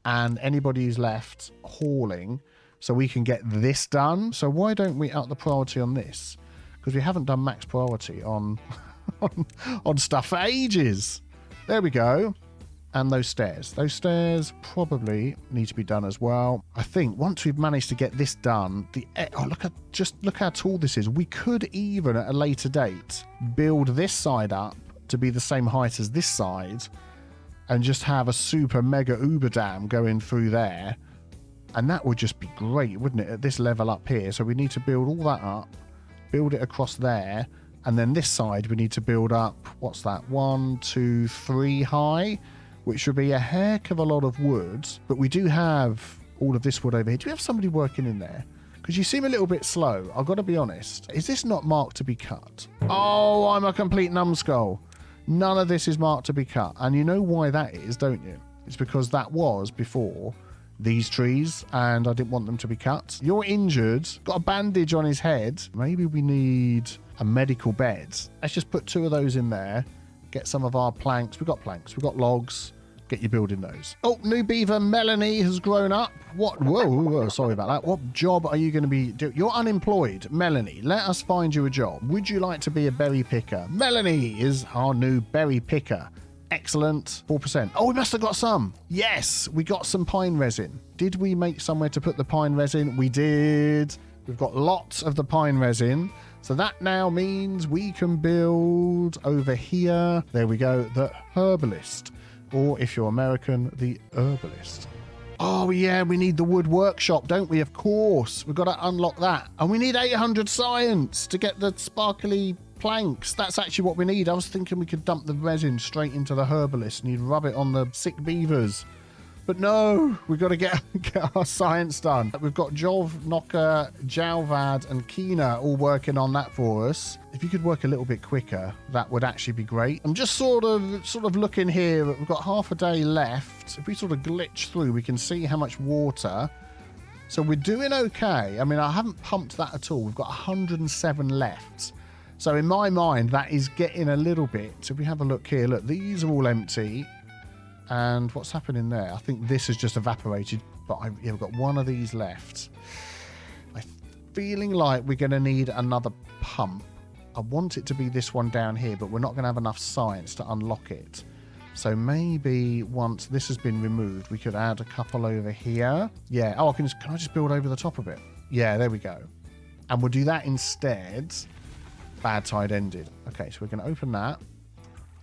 A: and anybody who's left hauling so we can get this done. So why don't we up the priority on this? Because we haven't done max priority on stuff for ages. There we go. And those stairs probably need to be done as well. I think once we've managed to get this done, look how tall this is. We could even at a later date build this side up to be the same height as this side and just have a super mega uber dam going through there. And that would just be great, wouldn't it, at this level up here? So we need to build all that up, build it across there, and then this side we need to build up, what's that, 1, 2, 3 high, which would be a heck of a lot of wood. But we do have all of this wood over here. Do we have somebody working in there? Because you seem a little bit slow, I've got to be honest. Is this not marked to be cut? Oh, I'm a complete numbskull. None of this is marked to be cut. And you know why that is, don't you? It's because that was before these trees and I didn't want them to be cut. You're injured, got a bandage on his head. Maybe we need a medical bed. Let's just put 2 of those in there, get some of our planks. We've got logs, get you building those. Oh, new beaver Melanie has grown up. What? Whoa, sorry about that. What job are you going to be doing? You're unemployed. Melanie, let us find you a job. Would you like to be a berry picker? Melanie is our new berry picker. Excellent. 4%. Oh, we must have got some. Yes, we got some pine resin. Did we make somewhere to put the pine resin? We did. We've got lots of the pine resin. So that now means we can build over here. There we go. The herbalist. Or if you're American, the herbalist. Oh, yeah, we need the wood workshop, don't we? Of course. We've got to unlock that. And we need 800 science to get the sparkly planks. That's actually what we need. I was thinking we could dump the resin straight into the herbalist and you'd rub it on the sick beavers. But no, we've got to get our science done. We've got Jov, Knocker, Jalvad, and Kina all working on that for us. If you could work a little bit quicker, that would actually be great. I'm just sort of looking here. We've got half a day left. If we sort of glitch through, we can see how much water. So we're doing okay. I mean, I haven't pumped that at all. We've got 107 left. So in my mind, that is getting a little bit. So if we have a look here, look, these are all empty. And what's happening there? I think this has just evaporated, but we've got one of these left. I'm feeling like we're going to need another pump. I want it to be this one down here, but we're not going to have enough science to unlock it. So maybe once this has been removed, we could add a couple over here. Yeah. Oh, can I just build over the top of it? Yeah, there we go. And we'll do that instead. Bad tide ended. Okay, so we're going to open that.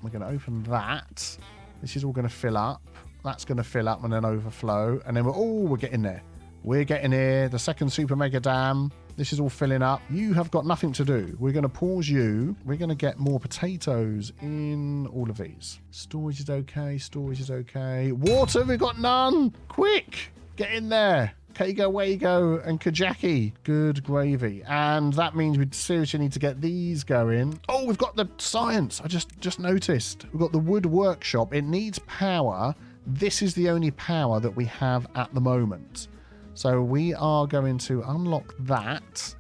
A: We're going to open that. This is all going to fill up. That's going to fill up and then overflow. And then we're getting there. We're getting here. The second super mega dam. This is all filling up. You have got nothing to do. We're going to pause you. We're going to get more potatoes in all of these. Storage is okay. Storage is okay. Water, we've got none. Quick, get in there. Kago, Wago, and Kajaki. Good gravy. And that means we seriously need to get these going. Oh, we've got the science. I just noticed. We've got the wood workshop. It needs power. This is the only power that we have at the moment. So we are going to unlock that.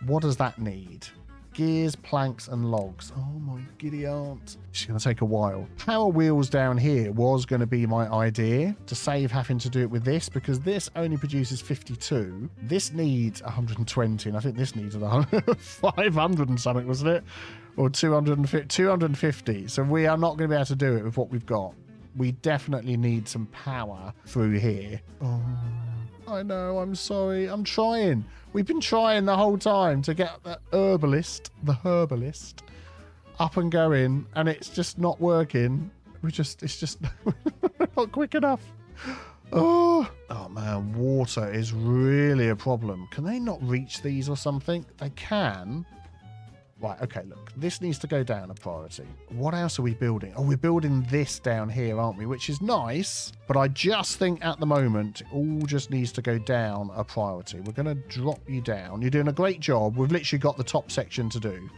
A: What does that need? Gears, planks, and logs. Oh my giddy aunt. It's going to take a while. Power wheels down here was going to be my idea to save having to do it with this, because this only produces 52. This needs 120, and I think this needs 500 and something, wasn't it? Or 250. So we are not going to be able to do it with what we've got. We definitely need some power through here. Oh, I know, I'm sorry. I'm trying. We've been trying the whole time to get the herbalist, up and going, and it's just not working. It's just not quick enough. Oh man, water is really a problem. Can they not reach these or something? They can. Right, okay, look, this needs to go down a priority. What else are we building? Oh, we're building this down here, aren't we? Which is nice, but I just think at the moment, it all just needs to go down a priority. We're going to drop you down. You're doing a great job. We've literally got the top section to do,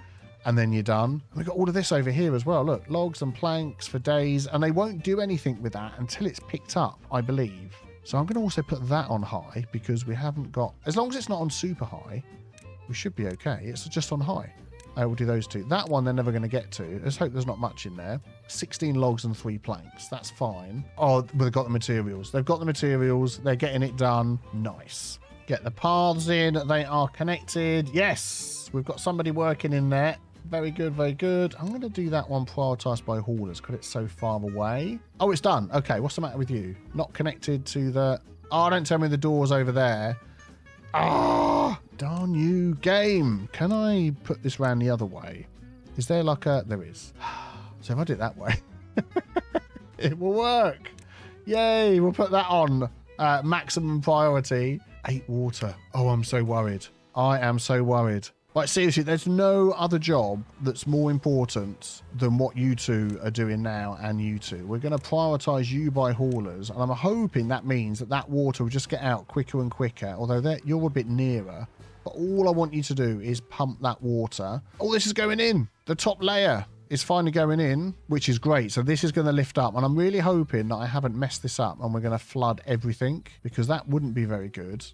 A: and then you're done. We've got all of this over here as well. Look, logs and planks for days, and they won't do anything with that until it's picked up, I believe. So I'm going to also put that on high, because we haven't got... As long as it's not on super high, we should be okay. It's just on high. I will do those two. That one they're never going to get to. Let's hope there's not much in there. 16 logs and 3 planks. That's fine. Oh, they've got the materials. They've got the materials. They're getting it done. Nice. Get the paths in. They are connected. Yes. We've got somebody working in there. Very good, very good. I'm going to do that one prioritized by haulers because it's so far away. Oh, it's done. Okay, what's the matter with you? Not connected to the... Oh, don't tell me the door's over there. Ah, darn you, game. Can I put this round the other way? Is there like a... There is. So if I do it that way, it will work. Yay, we'll put that on maximum priority. 8 water. Oh, I'm so worried. I am so worried. Like, seriously, there's no other job that's more important than what you two are doing now and you two. We're going to prioritize you by haulers, and I'm hoping that means that that water will just get out quicker and quicker, although you're a bit nearer. But all I want you to do is pump that water. Oh, this is going in. The top layer is finally going in, which is great. So this is going to lift up, and I'm really hoping that I haven't messed this up and we're going to flood everything, because that wouldn't be very good.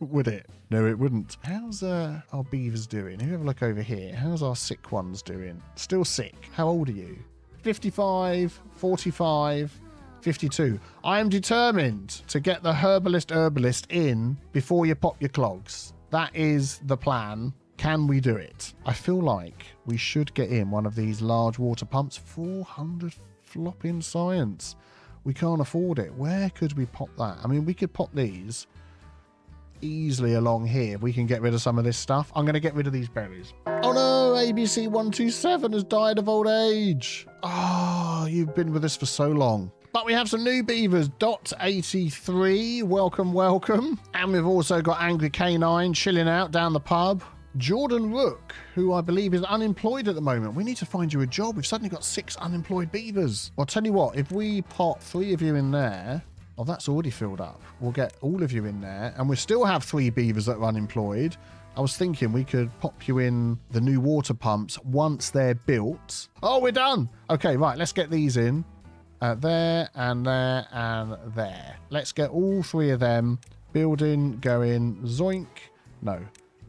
A: Would it? No, it wouldn't. How's our beavers doing? If you have a look over here, how's our sick ones doing? Still sick. How old are you? 55, 45, 52. I am determined to get the herbalist in before you pop your clogs. That is the plan. Can we do it? I feel like we should get in one of these large water pumps. 400 flopping science. We can't afford it. Where could we pop that? I mean, we could pop these easily along here. We can get rid of some of this stuff. I'm going to get rid of these berries. Oh no, ABC127 has died of old age. Oh, you've been with us for so long. But we have some new beavers. Dot83, welcome, welcome. And we've also got Angry Canine chilling out down the pub. Jordan Rook, who I believe is unemployed at the moment. We need to find you a job. We've suddenly got 6 unemployed beavers. I'll tell you what, if we pop 3 of you in there... Oh, that's already filled up. We'll get all of you in there. And we still have 3 beavers that are unemployed. I was thinking we could pop you in the new water pumps once they're built. Oh, we're done. Okay, right, let's get these in. There and there and there. Let's get all 3 of them. Building, going, zoink. No.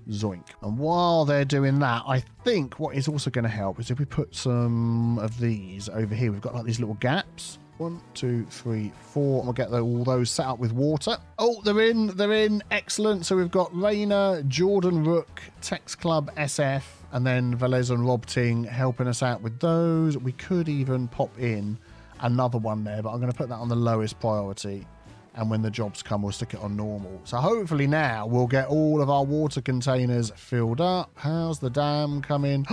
A: Zoink. And while they're doing that, I think what is also going to help is if we put some of these over here. We've got like these little gaps. 1, 2, 3, 4. And we'll get all those set up with water. Oh, they're in. They're in. Excellent. So we've got Rainer, Jordan Rook, Tex Club SF, and then Velez and Rob Ting helping us out with those. We could even pop in another one there, but I'm going to put that on the lowest priority. And when the jobs come, we'll stick it on normal. So hopefully now we'll get all of our water containers filled up. How's the dam coming?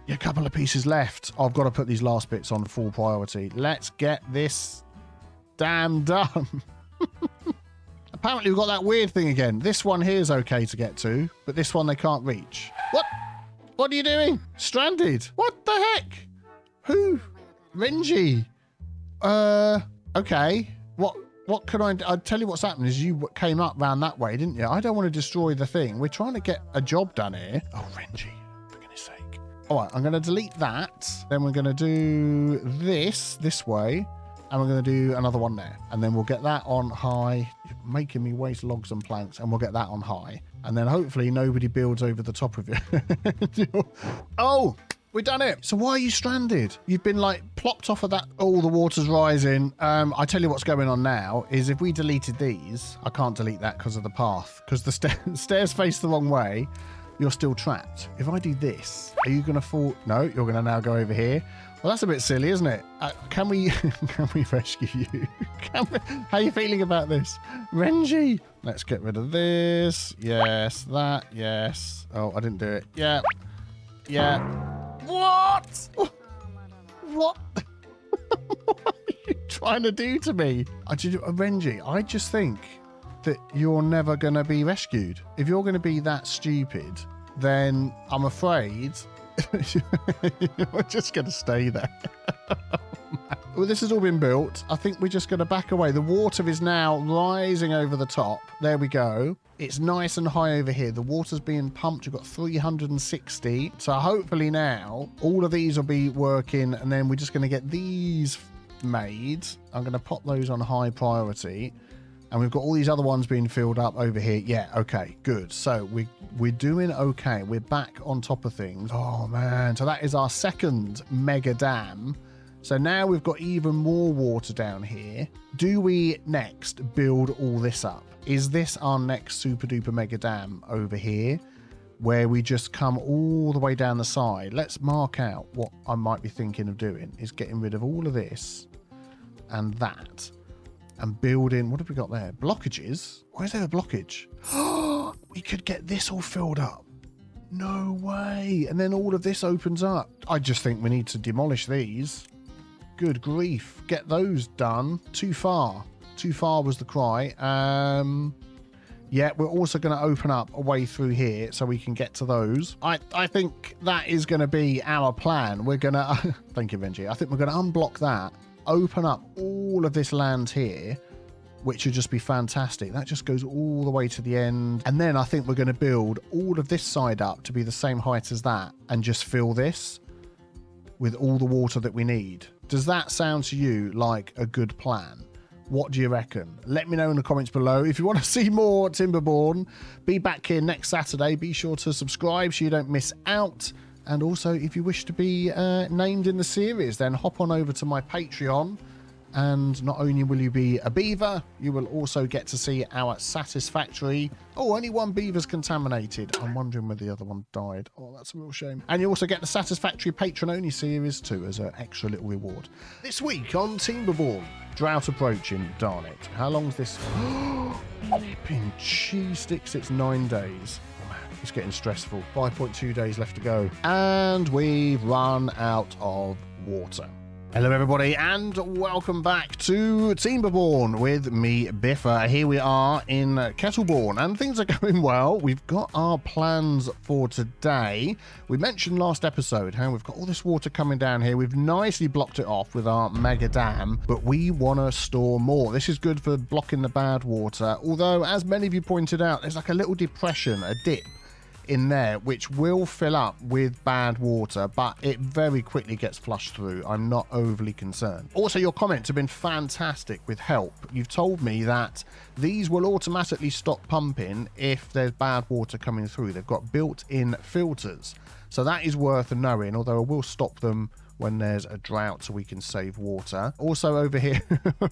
A: Yeah, a couple of pieces left. I've got to put these last bits on full priority. Let's get this dam done. Apparently we've got that weird thing again. This one here is okay to get to, but this one they can't reach. What? What are you doing? Stranded. What the heck? Who? Renji. Okay. What can I'll tell you what's happened is you came up round that way, didn't you? I don't want to destroy the thing. We're trying to get a job done here. Oh, Renji, for goodness sake. All right, I'm going to delete that. Then we're going to do this way. And we're going to do another one there. And then we'll get that on high. You're making me waste logs and planks. And we'll get that on high. And then hopefully nobody builds over the top of it. Oh, we've done it. So why are you stranded? You've been like plopped off of that. Oh, the water's rising. I tell you what's going on now is if we deleted these, I can't delete that because of the path. Because the stairs face the wrong way. You're still trapped. If I do this, are you going to fall? No, you're going to now go over here. Well, that's a bit silly, isn't it? Can we rescue you? How are you feeling about this? Renji! Let's get rid of this. Yes, that. Yes. Oh, I didn't do it. Yeah. Yeah. What? What? What are you trying to do to me? Renji, I just think that you're never going to be rescued. If you're going to be that stupid, then I'm afraid we're just going to stay there. Well, this has all been built. I think we're just going to back away. The water is now rising over the top. There we go. It's nice and high over here. The water's being pumped. We've got 360. So hopefully now all of these will be working, and then we're just going to get these made. I'm going to pop those on high priority. And we've got all these other ones being filled up over here. Yeah, okay, good. So we're doing okay. We're back on top of things. Oh, man. So that is our second mega dam. So now we've got even more water down here. Do we next build all this up? Is this our next super duper mega dam over here? Where we just come all the way down the side? Let's mark out what I might be thinking of doing. Is getting rid of all of this and that. And building, what have we got there? Blockages? Why is there a blockage? We could get this all filled up. No way. And then all of this opens up. I just think we need to demolish these. Good grief. Get those done. Too far. Too far was the cry. Yeah, we're also going to open up a way through here so we can get to those. I think that is going to be our plan. We're going to... Thank you, Benji. I think we're going to unblock that. Open up all of this land here, which would just be fantastic. That just goes all the way to the end. And then I think we're going to build all of this side up to be the same height as that and just fill this with all the water that we need. Does that sound to you like a good plan? What do you reckon? Let me know in the comments below. If you want to see more Timberborn, be back here next Saturday. Be sure to subscribe so you don't miss out. And also, if you wish to be named in the series, then hop on over to my Patreon. And not only will you be a beaver, you will also get to see our satisfactory... Oh, only one beaver's contaminated. I'm wondering whether the other one died. Oh, that's a real shame. And you also get the satisfactory patron-only series too as an extra little reward. This week on Timberborn, drought approaching. Darn it. How long's this? Flipping cheese sticks. It's 9 days. It's getting stressful. 5.2 days left to go. And we've run out of water. Hello, everybody, and welcome back to Timberborn with me, Biffer. Here we are in Kettleborn, and things are going well. We've got our plans for today. We mentioned last episode how we've got all this water coming down here. We've nicely blocked it off with our mega dam, but we want to store more. This is good for blocking the bad water. Although, as many of you pointed out, there's like a little depression, a dip in there which will fill up with bad water, but it very quickly gets flushed through. I'm not overly concerned. Also, your comments have been fantastic with help. You've told me that these will automatically stop pumping if there's bad water coming through. They've got built-in filters, so that is worth knowing, although I will stop them when there's a drought so we can save water. Also over here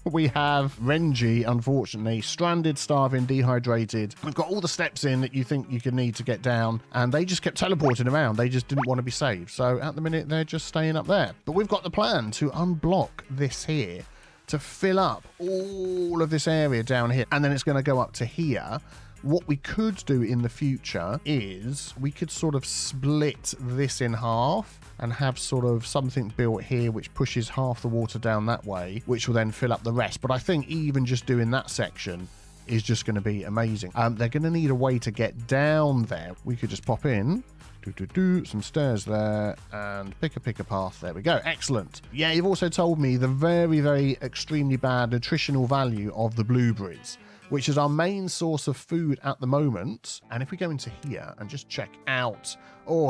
A: we have Renji, unfortunately, stranded, starving, dehydrated. We've got all the steps in that you think you can need to get down, and they just kept teleporting around. They just didn't want to be saved. So at the minute they're just staying up there. But we've got the plan to unblock this here to fill up all of this area down here, and then it's going to go up to here, What we could do in the future is we could sort of split this in half and have sort of something built here which pushes half the water down that way, which will then fill up the rest. But I think even just doing that section is just going to be amazing. They're going to need a way to get down there. We could just pop in, some stairs there, and pick a path. There we go. Excellent. Yeah, you've also told me the very, very extremely bad nutritional value of the blueberries, which is our main source of food at the moment. And if we go into here and just check out,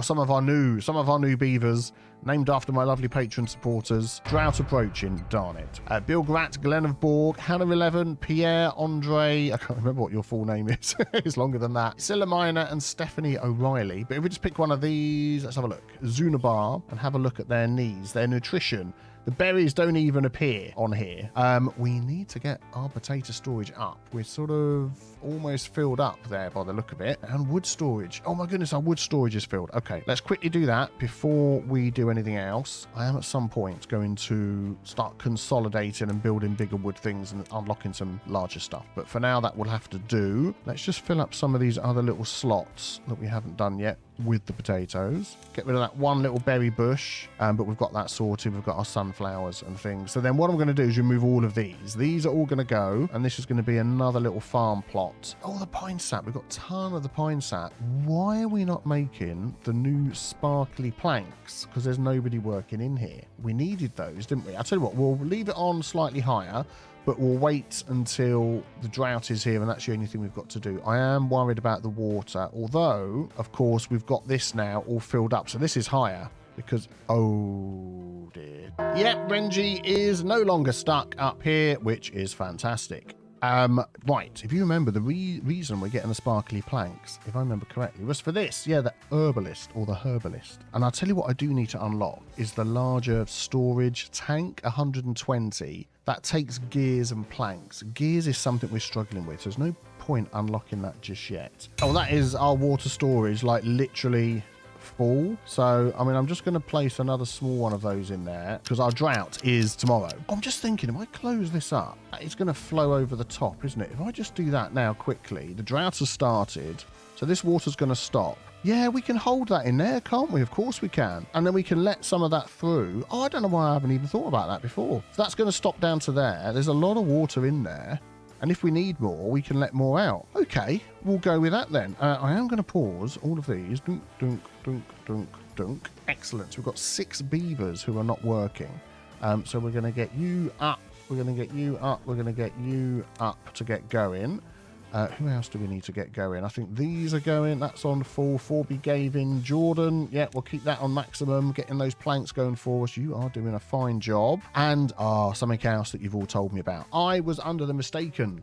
A: some of our new beavers, named after my lovely patron supporters. Drought approaching, darn it. Bill Grat, Glenn of Borg, Hannah 11, Pierre, Andre, I can't remember what your full name is. It's longer than that. Scylla Minor and Stephanie O'Reilly. But if we just pick one of these, let's have a look. Zunabar, and have a look at their needs, their nutrition. The berries don't even appear on here. We need to get our potato storage up. We're sort of almost filled up there by the look of it. And wood storage. Oh my goodness, our wood storage is filled. Okay, let's quickly do that before we do anything else. I am at some point going to start consolidating and building bigger wood things and unlocking some larger stuff. But for now, that will have to do. Let's just fill up some of these other little slots that we haven't done yet with the potatoes. Get rid of that one little berry bush, but we've got that sorted. We've got our sunflowers and things. So then what I'm going to do is remove all of these. These are all going to go, and this is going to be another little farm plot. Oh, the pine sap. We've got a ton of the pine sap. Why are we not making the new sparkly planks? Because there's nobody working in here. We needed those, didn't we? I'll tell you what, we'll leave it on slightly higher, but we'll wait until the drought is here, and that's the only thing we've got to do. I am worried about the water, although, of course, we've got this now all filled up. So this is higher because, oh dear. Yep, Renji is no longer stuck up here, which is fantastic. Right, if you remember, the reason we're getting the sparkly planks, if I remember correctly, was for this. Yeah, the herbalist. And I'll tell you what I do need to unlock is the larger storage tank, 120. That takes gears and planks. Gears is something we're struggling with, so there's no point unlocking that just yet. Oh, that is our water storage, like literally full. So, I mean, I'm just going to place another small one of those in there because our drought is tomorrow. I'm just thinking, if I close this up, it's going to flow over the top, isn't it? If I just do that now quickly, the drought has started, so this water's going to stop. Yeah, we can hold that in there, can't we? Of course we can. And then we can let some of that through. Oh, I don't know why I haven't even thought about that before. So that's going to stop down to there. There's a lot of water in there. And if we need more, we can let more out. Okay, we'll go with that then. I am going to pause all of these. Dunk, dunk, dunk, dunk, dunk. Excellent. So we've got 6 beavers who are not working. So we're going to get you up. We're going to get you up. We're going to get you up to get going. Who else do we need to get going? I think these are going. That's on full. Forby Gavin, Jordan. Yeah, we'll keep that on maximum. Getting those planks going for us. You are doing a fine job. And something else that you've all told me about. I was under the mistaken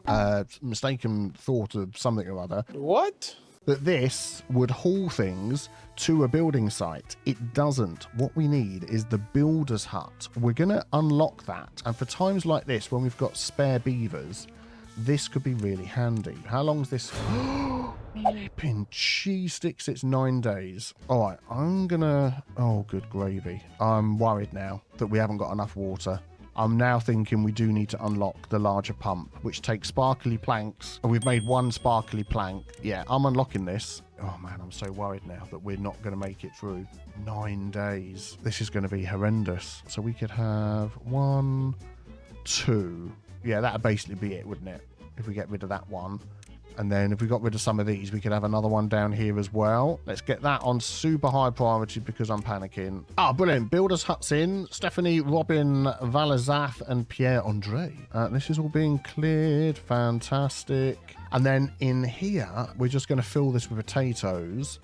A: thought of something or other.
D: What?
A: That this would haul things to a building site. It doesn't. What we need is the builder's hut. We're going to unlock that. And for times like this, when we've got spare beavers, this could be really handy. How long's this? Flipping cheese sticks, it's 9 days. All right, I'm gonna... Oh, good gravy. I'm worried now that we haven't got enough water. I'm now thinking we do need to unlock the larger pump, which takes sparkly planks. And we've made 1 sparkly plank. Yeah, I'm unlocking this. Oh man, I'm so worried now that we're not going to make it through 9 days. This is going to be horrendous. So we could have 1, 2... Yeah, that'd basically be it, wouldn't it? If we get rid of that one. And then if we got rid of some of these, we could have another one down here as well. Let's get that on super high priority because I'm panicking. Ah, brilliant. Builders Huts in. Stephanie, Robin, Valazaf, and Pierre-Andre. This is all being cleared. Fantastic. And then in here, we're just going to fill this with potatoes.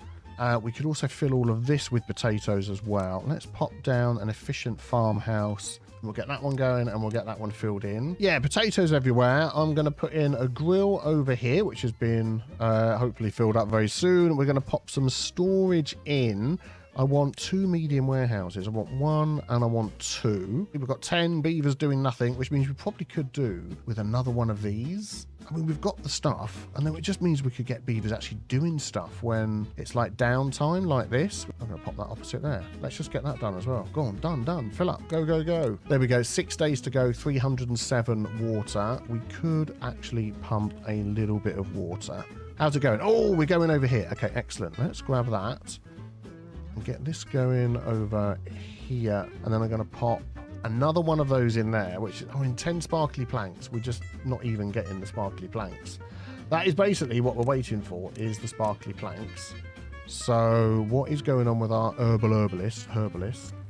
A: We could also fill all of this with potatoes as well. Let's pop down an efficient farmhouse. We'll get that one going and we'll get that one filled in. Yeah, potatoes everywhere. I'm going to put in a grill over here, which has been hopefully filled up very soon. We're going to pop some storage in. I want 2 medium warehouses. I want 1 and I want 2. We've got 10 beavers doing nothing, which means we probably could do with another one of these. I mean, we've got the stuff, and then it just means we could get beavers actually doing stuff when it's like downtime like this. I'm going to pop that opposite there. Let's just get that done as well. Go on, done. Fill up. Go, go, go. There we go. 6 days to go, 307 water. We could actually pump a little bit of water. How's it going? Oh, we're going over here. Okay, excellent. Let's grab that and get this going over here. And then I'm going to pop another one of those in there, which is, 10 sparkly planks. We're just not even getting the sparkly planks. That is basically what we're waiting for, is the sparkly planks. So what is going on with our herbalist?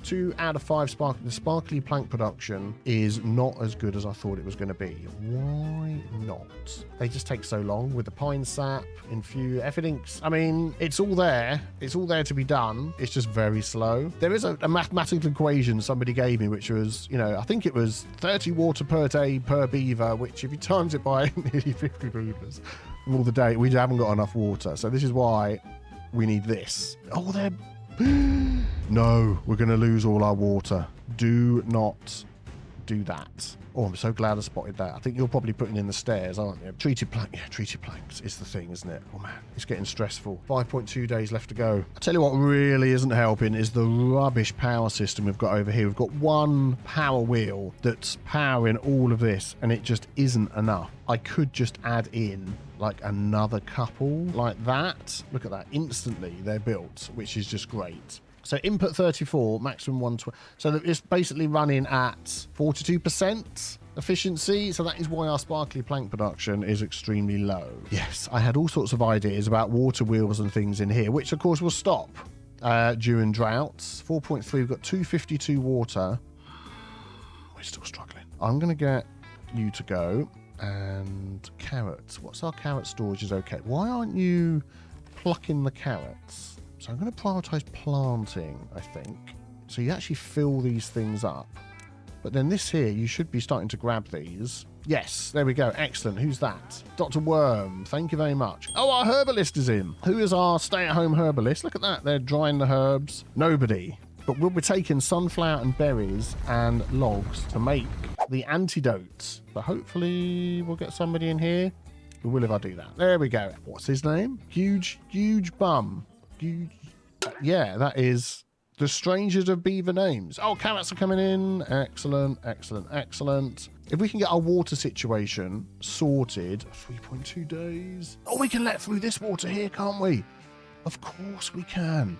A: 2 out of 5 sparkly. The sparkly plank production is not as good as I thought it was going to be. Why not? They just take so long with the pine sap, infuse, everything's, I mean, it's all there. It's all there to be done. It's just very slow. There is a mathematical equation somebody gave me, which was, I think it was 30 water per day per beaver, which if you times it by nearly 50 beavers all the day, we haven't got enough water. So this is why we need this. Oh, they're... No, we're going to lose all our water. Do not do that. Oh, I'm so glad I spotted that. I think you're probably putting in the stairs, aren't you? Treated planks is the thing, isn't it? Oh, man, it's getting stressful. 5.2 days left to go. I tell you what really isn't helping is the rubbish power system we've got over here. We've got one power wheel that's powering all of this, and it just isn't enough. I could just add in like another couple like that. Look at that. Instantly, they're built, which is just great. So input 34, maximum 120. So it's basically running at 42% efficiency. So that is why our sparkly plank production is extremely low. Yes, I had all sorts of ideas about water wheels and things in here, which of course will stop during droughts. 4.3, we've got 252 water. We're still struggling. I'm going to get you to go. And carrots. What's our carrot storage is okay. Why aren't you plucking the carrots? So I'm going to prioritize planting, I think. So you actually fill these things up. But then this here, you should be starting to grab these. Yes, there we go. Excellent. Who's that? Dr. Worm. Thank you very much. Oh, our herbalist is in. Who is our stay-at-home herbalist? Look at that. They're drying the herbs. Nobody. But we'll be taking sunflower and berries and logs to make the antidote. But hopefully we'll get somebody in here. We will if I do that. There we go. What's his name? Huge bum. Huge. Yeah, that is the strangest of beaver names. Oh, carrots are coming in. Excellent. If we can get our water situation sorted, 3.2 days. Oh, we can let through this water here, can't we? Of course we can.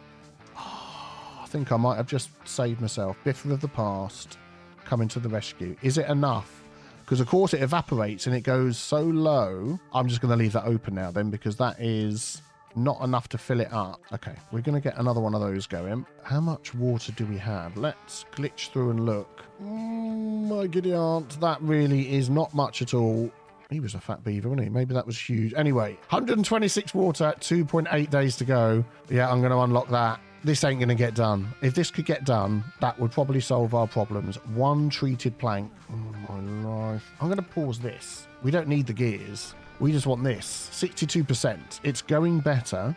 A: Oh, I think I might have just saved myself. Biffer of the past coming to the rescue. Is it enough? Because of course it evaporates and it goes so low. I'm just going to leave that open now then, because that is not enough to fill it up. Okay, we're going to get another one of those going. How much water do we have? Let's glitch through and look. My giddy aunt, that really is not much at all. He was a fat beaver, wasn't he? Maybe that was huge. Anyway, 126 water, 2.8 days to go. Yeah, I'm going to unlock that. This ain't going to get done. If this could get done, that would probably solve our problems. One treated plank. Oh, my life. I'm going to pause this. We don't need the gears. We just want this. 62%. It's going better.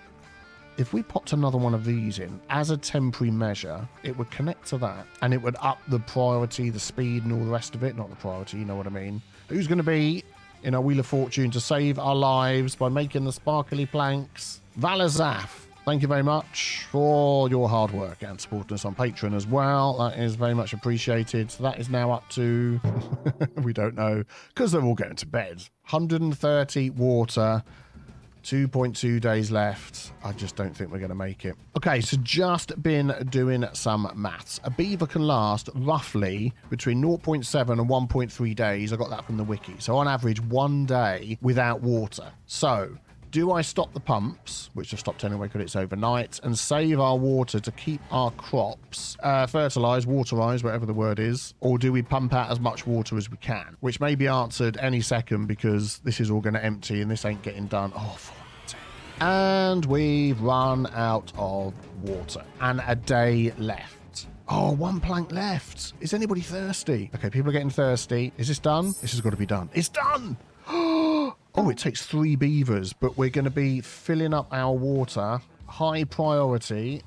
A: If we popped another one of these in as a temporary measure, it would connect to that and it would up the priority, the speed and all the rest of it. Not the priority, you know what I mean. Who's going to be in our Wheel of Fortune to save our lives by making the sparkly planks? Valazaf. Thank you very much for your hard work and supporting us on Patreon as well. That is very much appreciated. So that is now up to, we don't know, because they're all going to bed. 130 water, 2.2 days left. I just don't think we're going to make it. Okay, so just been doing some maths. A beaver can last roughly between 0.7 and 1.3 days. I got that from the wiki. So on average, 1 day without water. So do I stop the pumps, which I've stopped anyway because it's overnight, and save our water to keep our crops fertilized, waterized, whatever the word is? Or do we pump out as much water as we can? Which may be answered any second because this is all going to empty and this ain't getting done. Oh, 40. And we've run out of water. And a day left. Oh, 1 plank left. Is anybody thirsty? Okay, people are getting thirsty. Is this done? This has got to be done. It's done! Oh, it takes 3 beavers, but we're going to be filling up our water. High priority.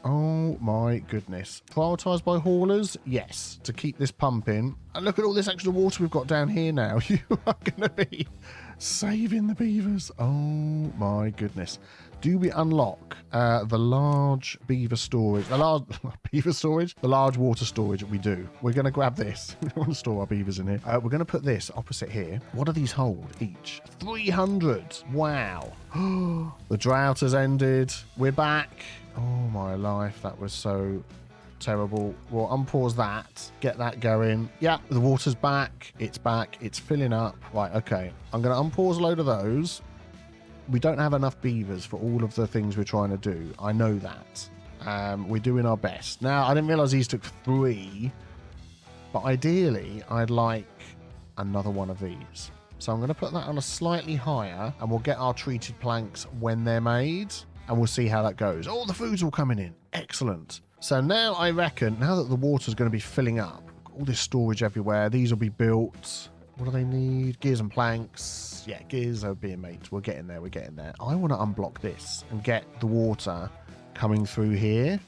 A: Oh, my goodness. Prioritised by haulers? Yes, to keep this pumping. And look at all this extra water we've got down here now. You are going to be saving the beavers. Oh, my goodness. Do we unlock the large beaver storage? The large beaver storage? The large water storage. We do. We're going to grab this. We don't want to store our beavers in here. We're going to put this opposite here. What do these hold each? 300. Wow. The drought has ended. We're back. Oh my life. That was so terrible. We'll unpause that. Get that going. Yeah, the water's back. It's back. It's filling up. Right, okay. I'm going to unpause a load of those. We don't have enough beavers for all of the things we're trying to do. I know that. We're doing our best. Now, I didn't realize these took 3, but ideally, I'd like another one of these. So I'm going to put that on a slightly higher, and we'll get our treated planks when they're made, and we'll see how that goes. Oh, the food's all coming in. Excellent. So now I reckon, now that the water's going to be filling up, all this storage everywhere, these will be built. What do they need? Gears and planks. Yeah, gears are being made. We're getting there. We're getting there. I want to unblock this and get the water coming through here,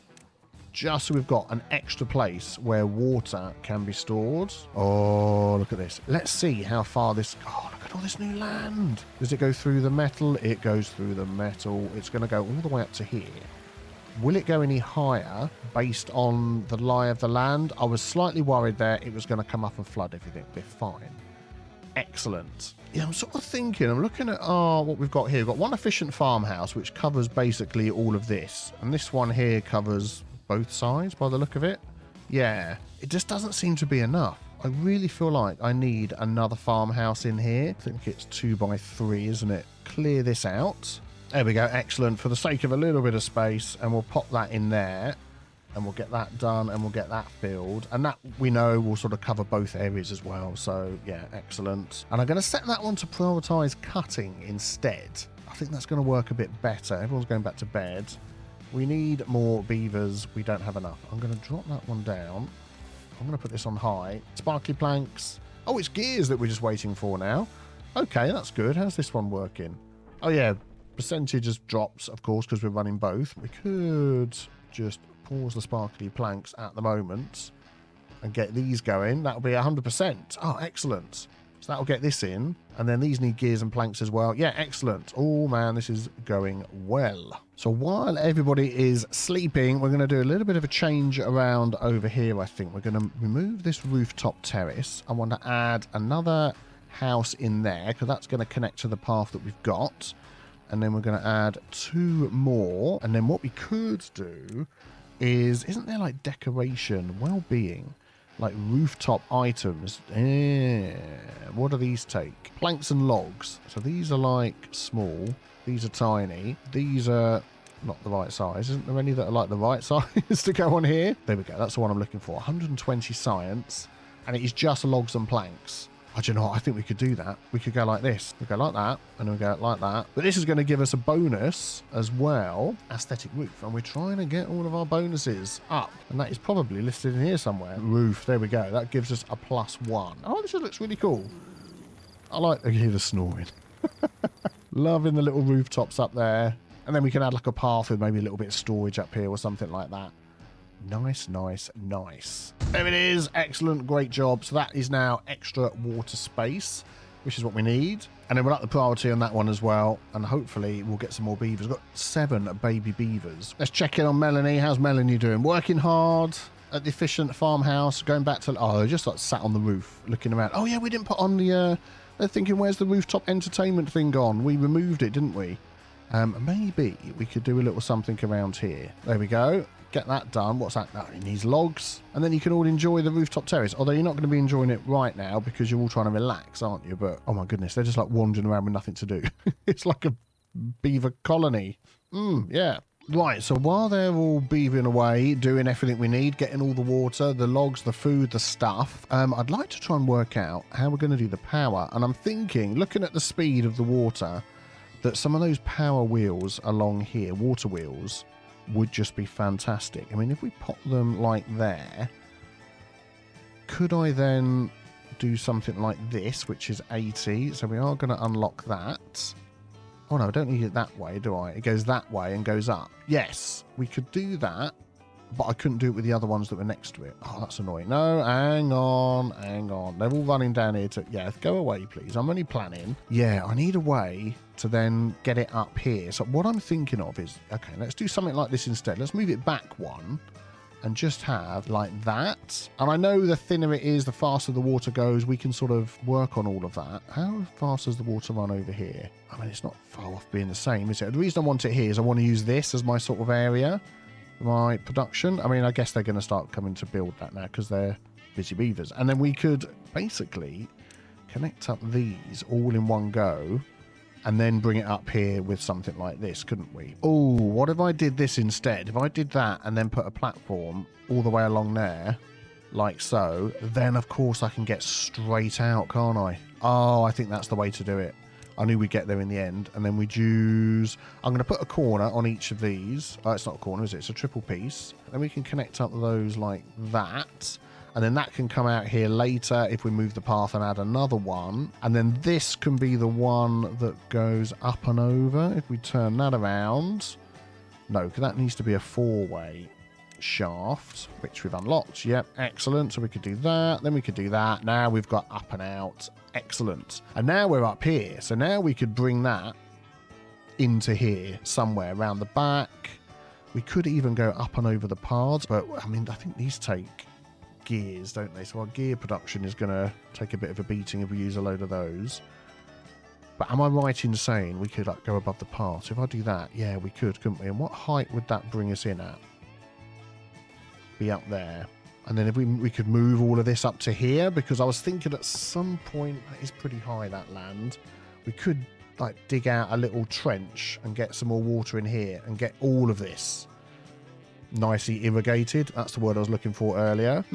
A: just so we've got an extra place where water can be stored. Oh, look at this. Let's see how far this... Oh, look at all this new land. Does it go through the metal? It goes through the metal. It's going to go all the way up to here. Will it go any higher based on the lie of the land? I was slightly worried there it was going to come up and flood everything. We're fine. Excellent. Yeah, I'm sort of thinking, I'm looking at what we've got here. We've got one efficient farmhouse, which covers basically all of this. And this one here covers both sides by the look of it. Yeah, it just doesn't seem to be enough. I really feel like I need another farmhouse in here. I think it's 2x3, isn't it? Clear this out. There we go. Excellent. For the sake of a little bit of space, and we'll pop that in there. And we'll get that done, and we'll get that filled. And that, we know, will sort of cover both areas as well. So, yeah, excellent. And I'm going to set that one to prioritize cutting instead. I think that's going to work a bit better. Everyone's going back to bed. We need more beavers. We don't have enough. I'm going to drop that one down. I'm going to put this on high. Sparkly planks. Oh, it's gears that we're just waiting for now. Okay, that's good. How's this one working? Oh, yeah. Percentage just drops, of course, because we're running both. We could just... pause the sparkly planks at the moment and get these going. That'll be 100%. Oh, excellent. So that'll get this in. And then these need gears and planks as well. Yeah, excellent. Oh, man, this is going well. So while everybody is sleeping, we're going to do a little bit of a change around over here, I think. We're going to remove this rooftop terrace. I want to add another house in there because that's going to connect to the path that we've got. And then we're going to add 2 more. And then what we could do... isn't there like decoration, well-being, like rooftop items? What do these take? Planks and logs. So these are like small. These are tiny. These are not the right size. Isn't there any that are like the right size to go on here? There we go. That's the one I'm looking for. 120 science. And it is just logs and planks. I don't know. I think we could do that. We could go like this. We go like that, and we go like that. But this is going to give us a bonus as well. Aesthetic roof. And we're trying to get all of our bonuses up. And that is probably listed in here somewhere. Roof. There we go. That gives us a +1. Oh, this looks really cool. I like to hear the snoring. Loving the little rooftops up there. And then we can add like a path with maybe a little bit of storage up here or something like that. Nice, nice, nice. There it is. Excellent. Great job. So that is now extra water space, which is what we need. And then we'll up the priority on that one as well. And hopefully we'll get some more beavers. We've got 7 baby beavers. Let's check in on Melanie. How's Melanie doing? Working hard at the efficient farmhouse. Going back to... Oh, they just like sat on the roof looking around. Oh, yeah, we didn't put on the... They're thinking, where's the rooftop entertainment thing gone? We removed it, didn't we? Maybe we could do a little something around here. There we go. Get that done. What's that? Oh, it needs logs. And then you can all enjoy the rooftop terrace. Although you're not going to be enjoying it right now because you're all trying to relax, aren't you? But, oh my goodness, they're just like wandering around with nothing to do. It's like a beaver colony. Yeah. Right, so while they're all beavering away, doing everything we need, getting all the water, the logs, the food, the stuff, I'd like to try and work out how we're going to do the power. And I'm thinking, looking at the speed of the water, that some of those power wheels along here, water wheels, would just be fantastic. I mean, if we pop them like there, could I then do something like this, which is 80? So we are going to unlock that. Oh no, I don't need it that way, do I? It goes that way and goes up. Yes, we could do that. but I couldn't do it with the other ones that were next to it. Oh, that's annoying. No, hang on. They're all running down here to... Yeah, go away, please. I'm only planning. Yeah, I need a way to then get it up here. So what I'm thinking of is, okay, let's do something like this instead. Let's move it back one and just have like that. And I know the thinner it is, the faster the water goes. We can sort of work on all of that. How fast does the water run over here? I mean, it's not far off being the same, is it? The reason I want it here is I want to use this as my sort of area, my production. I mean, I guess they're going to start coming to build that now because they're busy beavers. And then we could basically connect up these all in one go and then bring it up here with something like this, couldn't we? Oh, what if I did this instead? If I did that and then put a platform all the way along there, like so, then of course I can get straight out, can't I? Oh, I think that's the way to do it. I knew we'd get there in the end. And then we'd use... I'm going to put a corner on each of these. Oh, it's not a corner, is it? It's a triple piece. Then we can connect up those like that. And then that can come out here later if we move the path and add another one. And then this can be the one that goes up and over if we turn that around. No, because that needs to be a four-way shaft, which we've unlocked. Yep, excellent. So we could do that. Then we could do that. Now we've got up and out. Excellent. And now we're up here. So now we could bring that into here somewhere around the back. We could even go up and over the paths. But, I mean, I think these take gears, don't they? So our gear production is going to take a bit of a beating if we use a load of those. But am I right in saying we could like, go above the path? So if I do that, yeah, we could, couldn't we? And what height would that bring us in at? Be up there. And then if we could move all of this up to here, because I was thinking at some point, that is pretty high, that land. We could like dig out a little trench and get some more water in here and get all of this nicely irrigated. That's the word I was looking for earlier.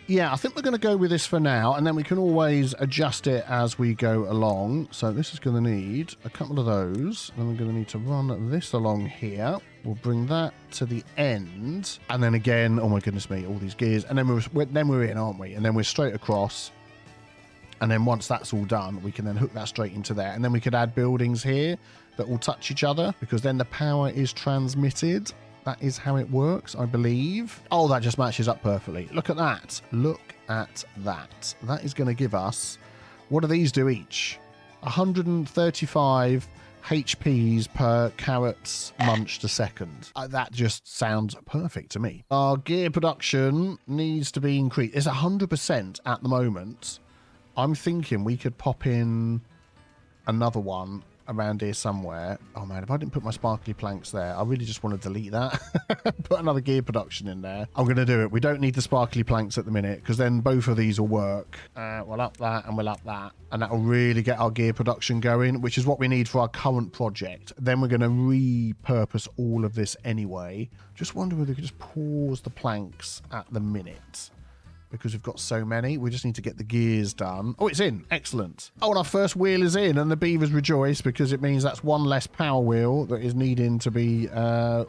A: Yeah, I think we're going to go with this for now, and then we can always adjust it as we go along. So this is going to need a couple of those. Then we're going to need to run this along here. We'll bring that to the end, and then again, oh my goodness me, all these gears, and then we're in, aren't we? And then we're straight across. And then once that's all done, we can then hook that straight into there. And then we could add buildings here that will touch each other, because then the power is transmitted. That is how it works, I believe. Oh, that just matches up perfectly. Look at that. Look at that. That is going to give us... What do these do each? 135 HPs per carrots munched a second. That just sounds perfect to me. Our gear production needs to be increased. It's 100% at the moment. I'm thinking we could pop in another one around here somewhere. Oh man, if I didn't put my sparkly planks there, I really just want to delete that. Put another gear production in there. I'm going to do it. We don't need the sparkly planks at the minute, because then both of these will work. We'll up that and we'll up that. And that will really get our gear production going, which is what we need for our current project. Then we're going to repurpose all of this anyway. Just wonder whether we could just pause the planks at the minute, because we've got so many. We just need to get the gears done. Oh, it's in. Excellent. Oh, and our first wheel is in, and the beavers rejoice, because it means that's one less power wheel that is needing to be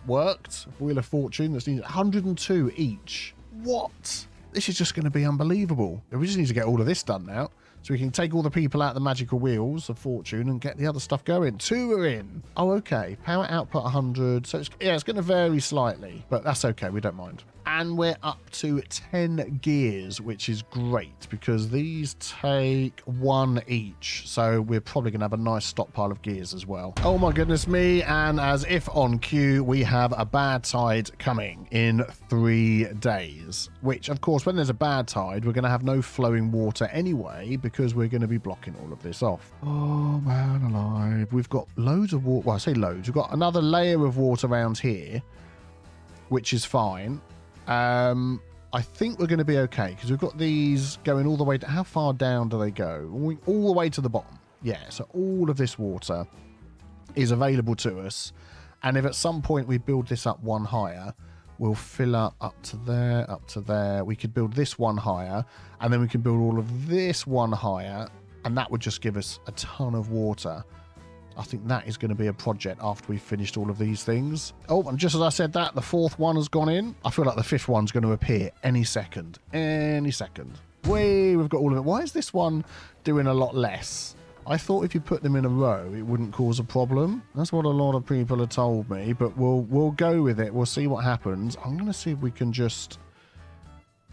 A: worked. Wheel of Fortune that's needed 102 each. What? This is just going to be unbelievable. We just need to get all of this done now, so we can take all the people out the magical wheels of fortune and get the other stuff going. 2 are in. Oh, okay. Power output 100. So it's going to vary slightly, but that's okay. We don't mind. And we're up to 10 gears, which is great, because these take 1 each. So we're probably going to have a nice stockpile of gears as well. Oh my goodness me. And as if on cue, we have a bad tide coming in 3 days, which of course, when there's a bad tide, we're going to have no flowing water anyway, because we're going to be blocking all of this off. Oh man alive. We've got loads of water. Well, I say loads. We've got another layer of water around here, which is fine. I think we're going to be okay, because we've got these going all the way to... How far down do they go? All the way to the bottom. Yeah, so all of this water is available to us. And if at some point we build this up one higher, we'll fill up to there, up to there. We could build this one higher, and then we can build all of this one higher, and that would just give us a ton of water. I think that is going to be a project after we've finished all of these things. Oh, and just as I said that, the 4th one has gone in. I feel like the 5th one's going to appear any second. Any second. We've got all of it. Why is this one doing a lot less? I thought if you put them in a row, it wouldn't cause a problem. That's what a lot of people have told me, but we'll go with it. We'll see what happens. I'm going to see if we can just...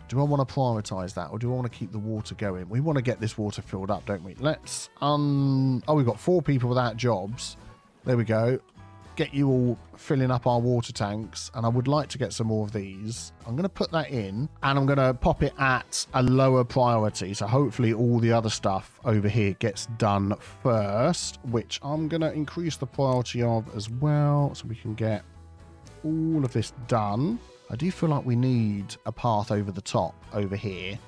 A: Do I want to prioritize that, or do I want to keep the water going? We want to get this water filled up, don't we? Let's... Oh, we've got 4 people without jobs. There we go. Get you all filling up our water tanks, and I would like to get some more of these. I'm going to put that in, and I'm going to pop it at a lower priority, so hopefully all the other stuff over here gets done first, which I'm going to increase the priority of as well, so we can get all of this done. I do feel like we need a path over the top over here,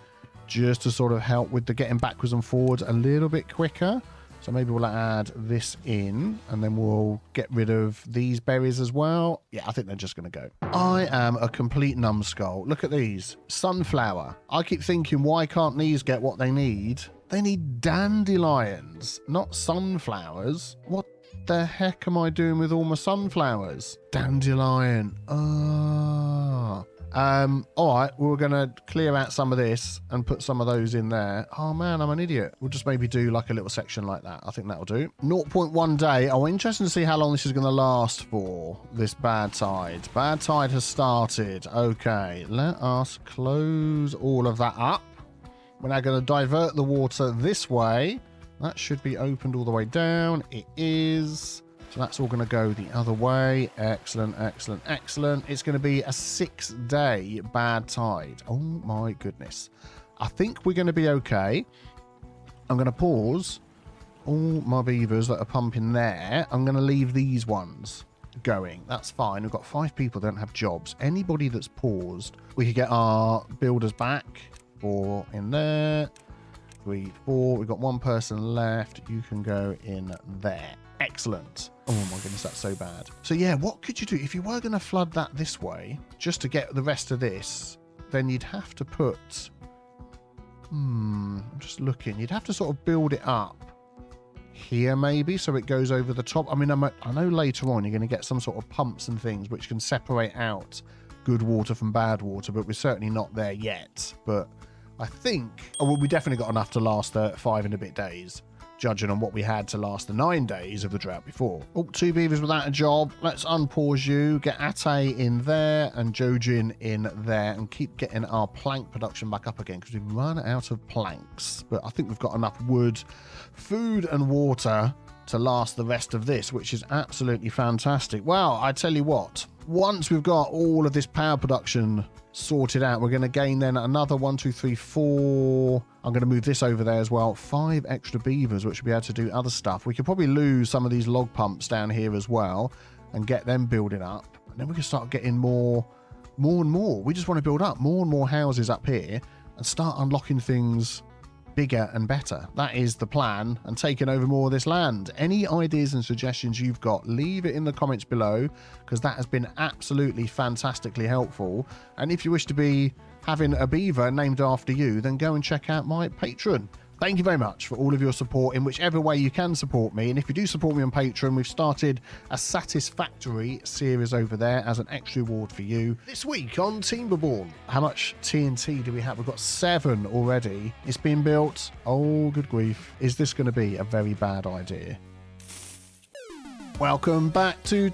A: just to sort of help with the getting backwards and forwards a little bit quicker. So maybe we'll add this in, and then we'll get rid of these berries as well. Yeah, I think they're just going to go. I am a complete numbskull. Look at these. Sunflower. I keep thinking, why can't these get what they need? They need dandelions, not sunflowers. What the heck am I doing with all my sunflowers? Dandelion. All right, we're going to clear out some of this and put some of those in there. Oh, man, I'm an idiot. We'll just maybe do like a little section like that. I think that'll do. 0.1 day. Oh, interesting to see how long this is going to last for, this bad tide. Bad tide has started. Okay, let us close all of that up. We're now going to divert the water this way. That should be opened all the way down. It is. So that's all going to go the other way. Excellent, excellent, excellent. It's going to be a 6-day bad tide. Oh my goodness. I think we're going to be okay. I'm going to pause all my beavers that are pumping there. I'm going to leave these ones going. That's fine. We've got 5 people that don't have jobs. Anybody that's paused, we could get our builders back. 4 in there. 3, 4. We've got 1 person left. You can go in there. Excellent. Oh my goodness, that's so bad. So yeah, what could you do if you were going to flood that this way, just to get the rest of this? Then you'd have to put... I'm just looking. You'd have to sort of build it up here maybe, so it goes over the top. I mean, I know later on you're going to get some sort of pumps and things which can separate out good water from bad water, but we're certainly not there yet. But I think... Oh, well, we definitely got enough to last 5 and a bit days, judging on what we had to last the 9 days of the drought before. Oh, 2 beavers without a job. Let's unpause you, get Ate in there and Jojin in there, and keep getting our plank production back up again, because we've run out of planks. But I think we've got enough wood, food and water to last the rest of this, which is absolutely fantastic. Well, I tell you what, once we've got all of this power production sorted out, we're going to gain then another 1, 2, 3, 4. I'm going to move this over there as well. 5 extra beavers, which will be able to do other stuff. We could probably lose some of these log pumps down here as well and get them building up. And then we can start getting more and more. We just want to build up more and more houses up here and start unlocking things bigger and better. That is the plan, and taking over more of this land. Any ideas and suggestions you've got, leave it in the comments below, because that has been absolutely fantastically helpful. And if you wish to be having a beaver named after you, then go and check out my Patreon. Thank you very much for all of your support in whichever way you can support me. And if you do support me on Patreon, we've started a Satisfactory series over there as an extra reward for you. This week on Timberborn, how much TNT do we have? We've got 7 already. It's been built. Oh, good grief. Is this going to be a very bad idea? Welcome back to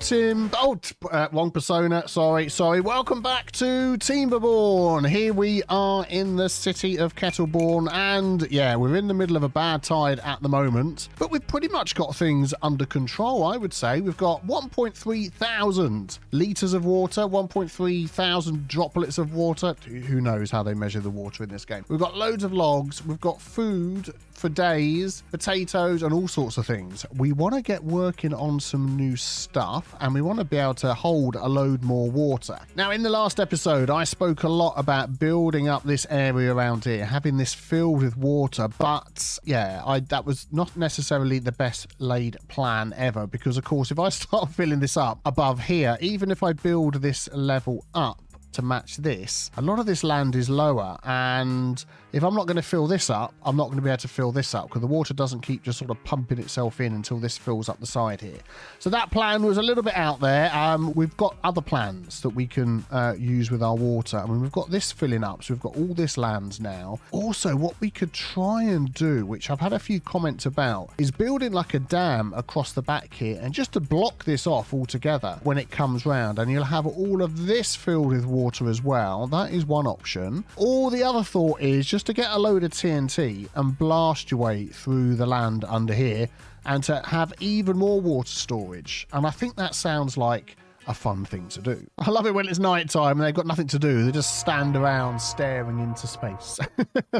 A: wrong persona. Sorry. Welcome back to Timberborn. Here we are in the city of Kettleborn, and yeah, we're in the middle of a bad tide at the moment, but we've pretty much got things under control, I would say. We've got 1.3 thousand litres of water, 1.3 thousand droplets of water. Who knows how they measure the water in this game. We've got loads of logs. We've got food for days, potatoes, and all sorts of things. We want to get working on some new stuff, and we want to be able to hold a load more water. Now, in the last episode, I spoke a lot about building up this area around here, having this filled with water, but yeah, that was not necessarily the best laid plan ever, because of course, if I start filling this up above here, even if I build this level up to match this, a lot of this land is lower, and if I'm not going to fill this up, I'm not going to be able to fill this up because the water doesn't keep just sort of pumping itself in until this fills up the side here. So that plan was a little bit out there. We've got other plans that we can use with our water. I mean, we've got this filling up, so we've got all this land now. Also, what we could try and do, which I've had a few comments about, is building like a dam across the back here and just to block this off altogether when it comes round, and you'll have all of this filled with water as well. That is one option. Or the other thought is just to get a load of TNT and blast your way through the land under here and to have even more water storage. And I think that sounds like a fun thing to do. I love it when it's night time and they've got nothing to do. They just stand around staring into space.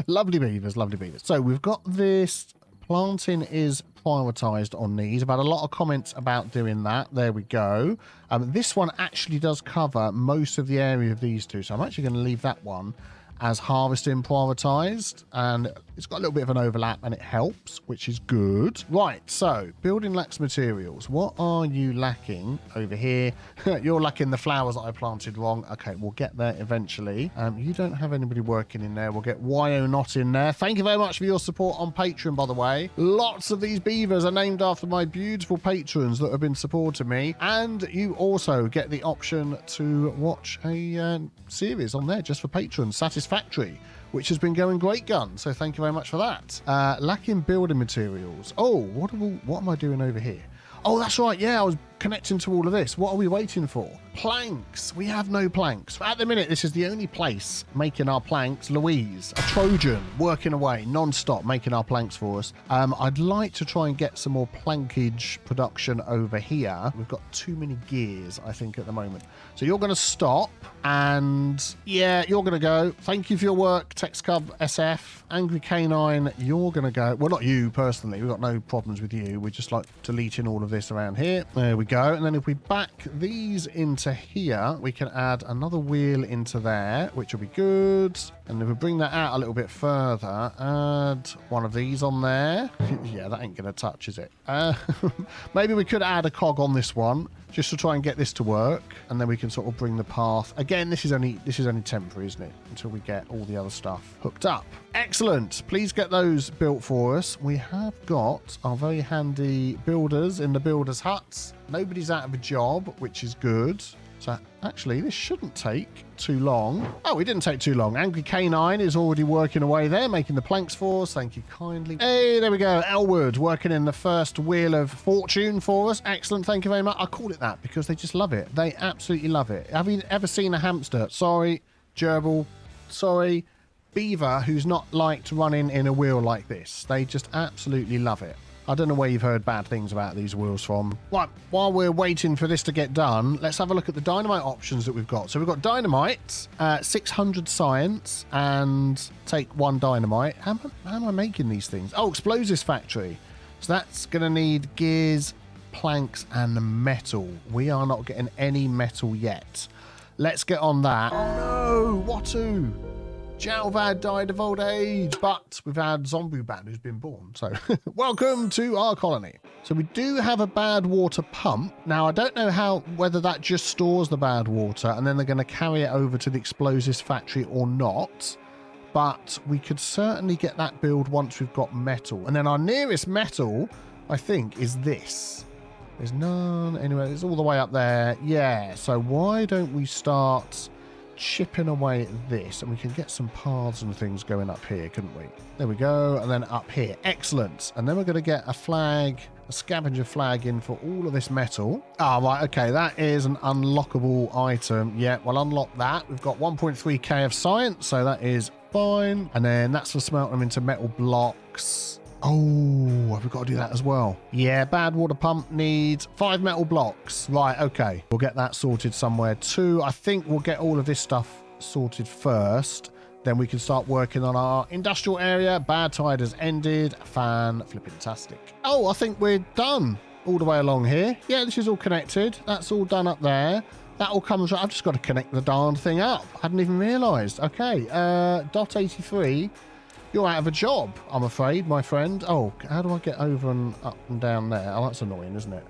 A: Lovely beavers, lovely beavers. So we've got this. Planting is prioritized on these. I've had a lot of comments about doing that. There we go. This one actually does cover most of the area of these two, so I'm actually going to leave that one as harvesting prioritized, and it's got a little bit of an overlap and it helps, which is good. Right, so building lacks materials. What are you lacking over here? You're lacking the flowers that I planted wrong. Okay, we'll get there eventually. You don't have anybody working in there. We'll get YO not in there. Thank you very much for your support on Patreon, by the way. Lots of these beavers are named after my beautiful patrons that have been supporting me, and you also get the option to watch a series on there just for patrons, Satisfactory, which has been going great guns, so thank you very much for that. Lacking building materials. Oh, what am I doing over here? Oh, that's right. Yeah, I was connecting to all of this. What are we waiting for? Planks. We have no planks. At the minute, this is the only place making our planks. Louise, a Trojan, working away non-stop, making our planks for us. I'd like to try and get some more plankage production over here. We've got too many gears, I think, at the moment. So you're going to stop, and yeah, you're going to go. Thank you for your work, TexCub SF. Angry Canine, you're going to go. Well, not you personally. We've got no problems with you. We're just like deleting all of this around here. There we go. And then if we back these into here, we can add another wheel into there, which will be good. And if we bring that out a little bit further, add one of these on there. Yeah, that ain't going to touch, is it? Maybe we could add a cog on this one just to try and get this to work, and then we can sort of bring the path. Again, this is only temporary, isn't it? Until we get all the other stuff hooked up. Excellent. Please get those built for us. We have got our very handy builders in the builders' huts. Nobody's out of a job, which is good. So actually, this shouldn't take too long. Oh, it didn't take too long. Angry Canine is already working away there, making the planks for us. Thank you kindly. Hey, there we go. Elwood working in the first wheel of fortune for us. Excellent. Thank you very much. I call it that because they just love it. They absolutely love it. Have you ever seen a hamster? Sorry, gerbil. Sorry, beaver who's not liked running in a wheel like this. They just absolutely love it. I don't know where you've heard bad things about these wheels from. Right, while we're waiting for this to get done, let's have a look at the dynamite options that we've got. So we've got dynamite, 600 science, and take 1 dynamite. How am I making these things? Oh, explosives factory. So that's going to need gears, planks, and metal. We are not getting any metal yet. Let's get on that. Oh no, Watu! Jalvad died of old age, but we've had Zombuban who's been born. So welcome to our colony. So we do have a bad water pump. Now, I don't know whether that just stores the bad water and then they're going to carry it over to the explosives factory or not. But we could certainly get that build once we've got metal. And then our nearest metal, I think, is this. There's none anyway. It's all the way up there. Yeah. So why don't we start chipping away at this, and we can get some paths and things going up here, couldn't we? There we go. And then up here. Excellent. And then we're going to get a flag, a scavenger flag in for all of this metal. Ah, right. Okay. That is an unlockable item. Yeah, we'll unlock that. We've got 1.3k of science, so that is fine. And then that's for smelting them into metal blocks. Oh, have we got to do that as well? Yeah, bad water pump needs 5 metal blocks. Right, okay. We'll get that sorted somewhere too. I think we'll get all of this stuff sorted first. Then we can start working on our industrial area. Bad tide has ended. Fan-flippin-tastic. Oh, I think we're done all the way along here. Yeah, this is all connected. That's all done up there. That all comes right. I've just got to connect the darn thing up. I hadn't even realised. Okay, dot 83. You're out of a job, I'm afraid, my friend. Oh, how do I get over and up and down there? Oh, that's annoying, isn't it?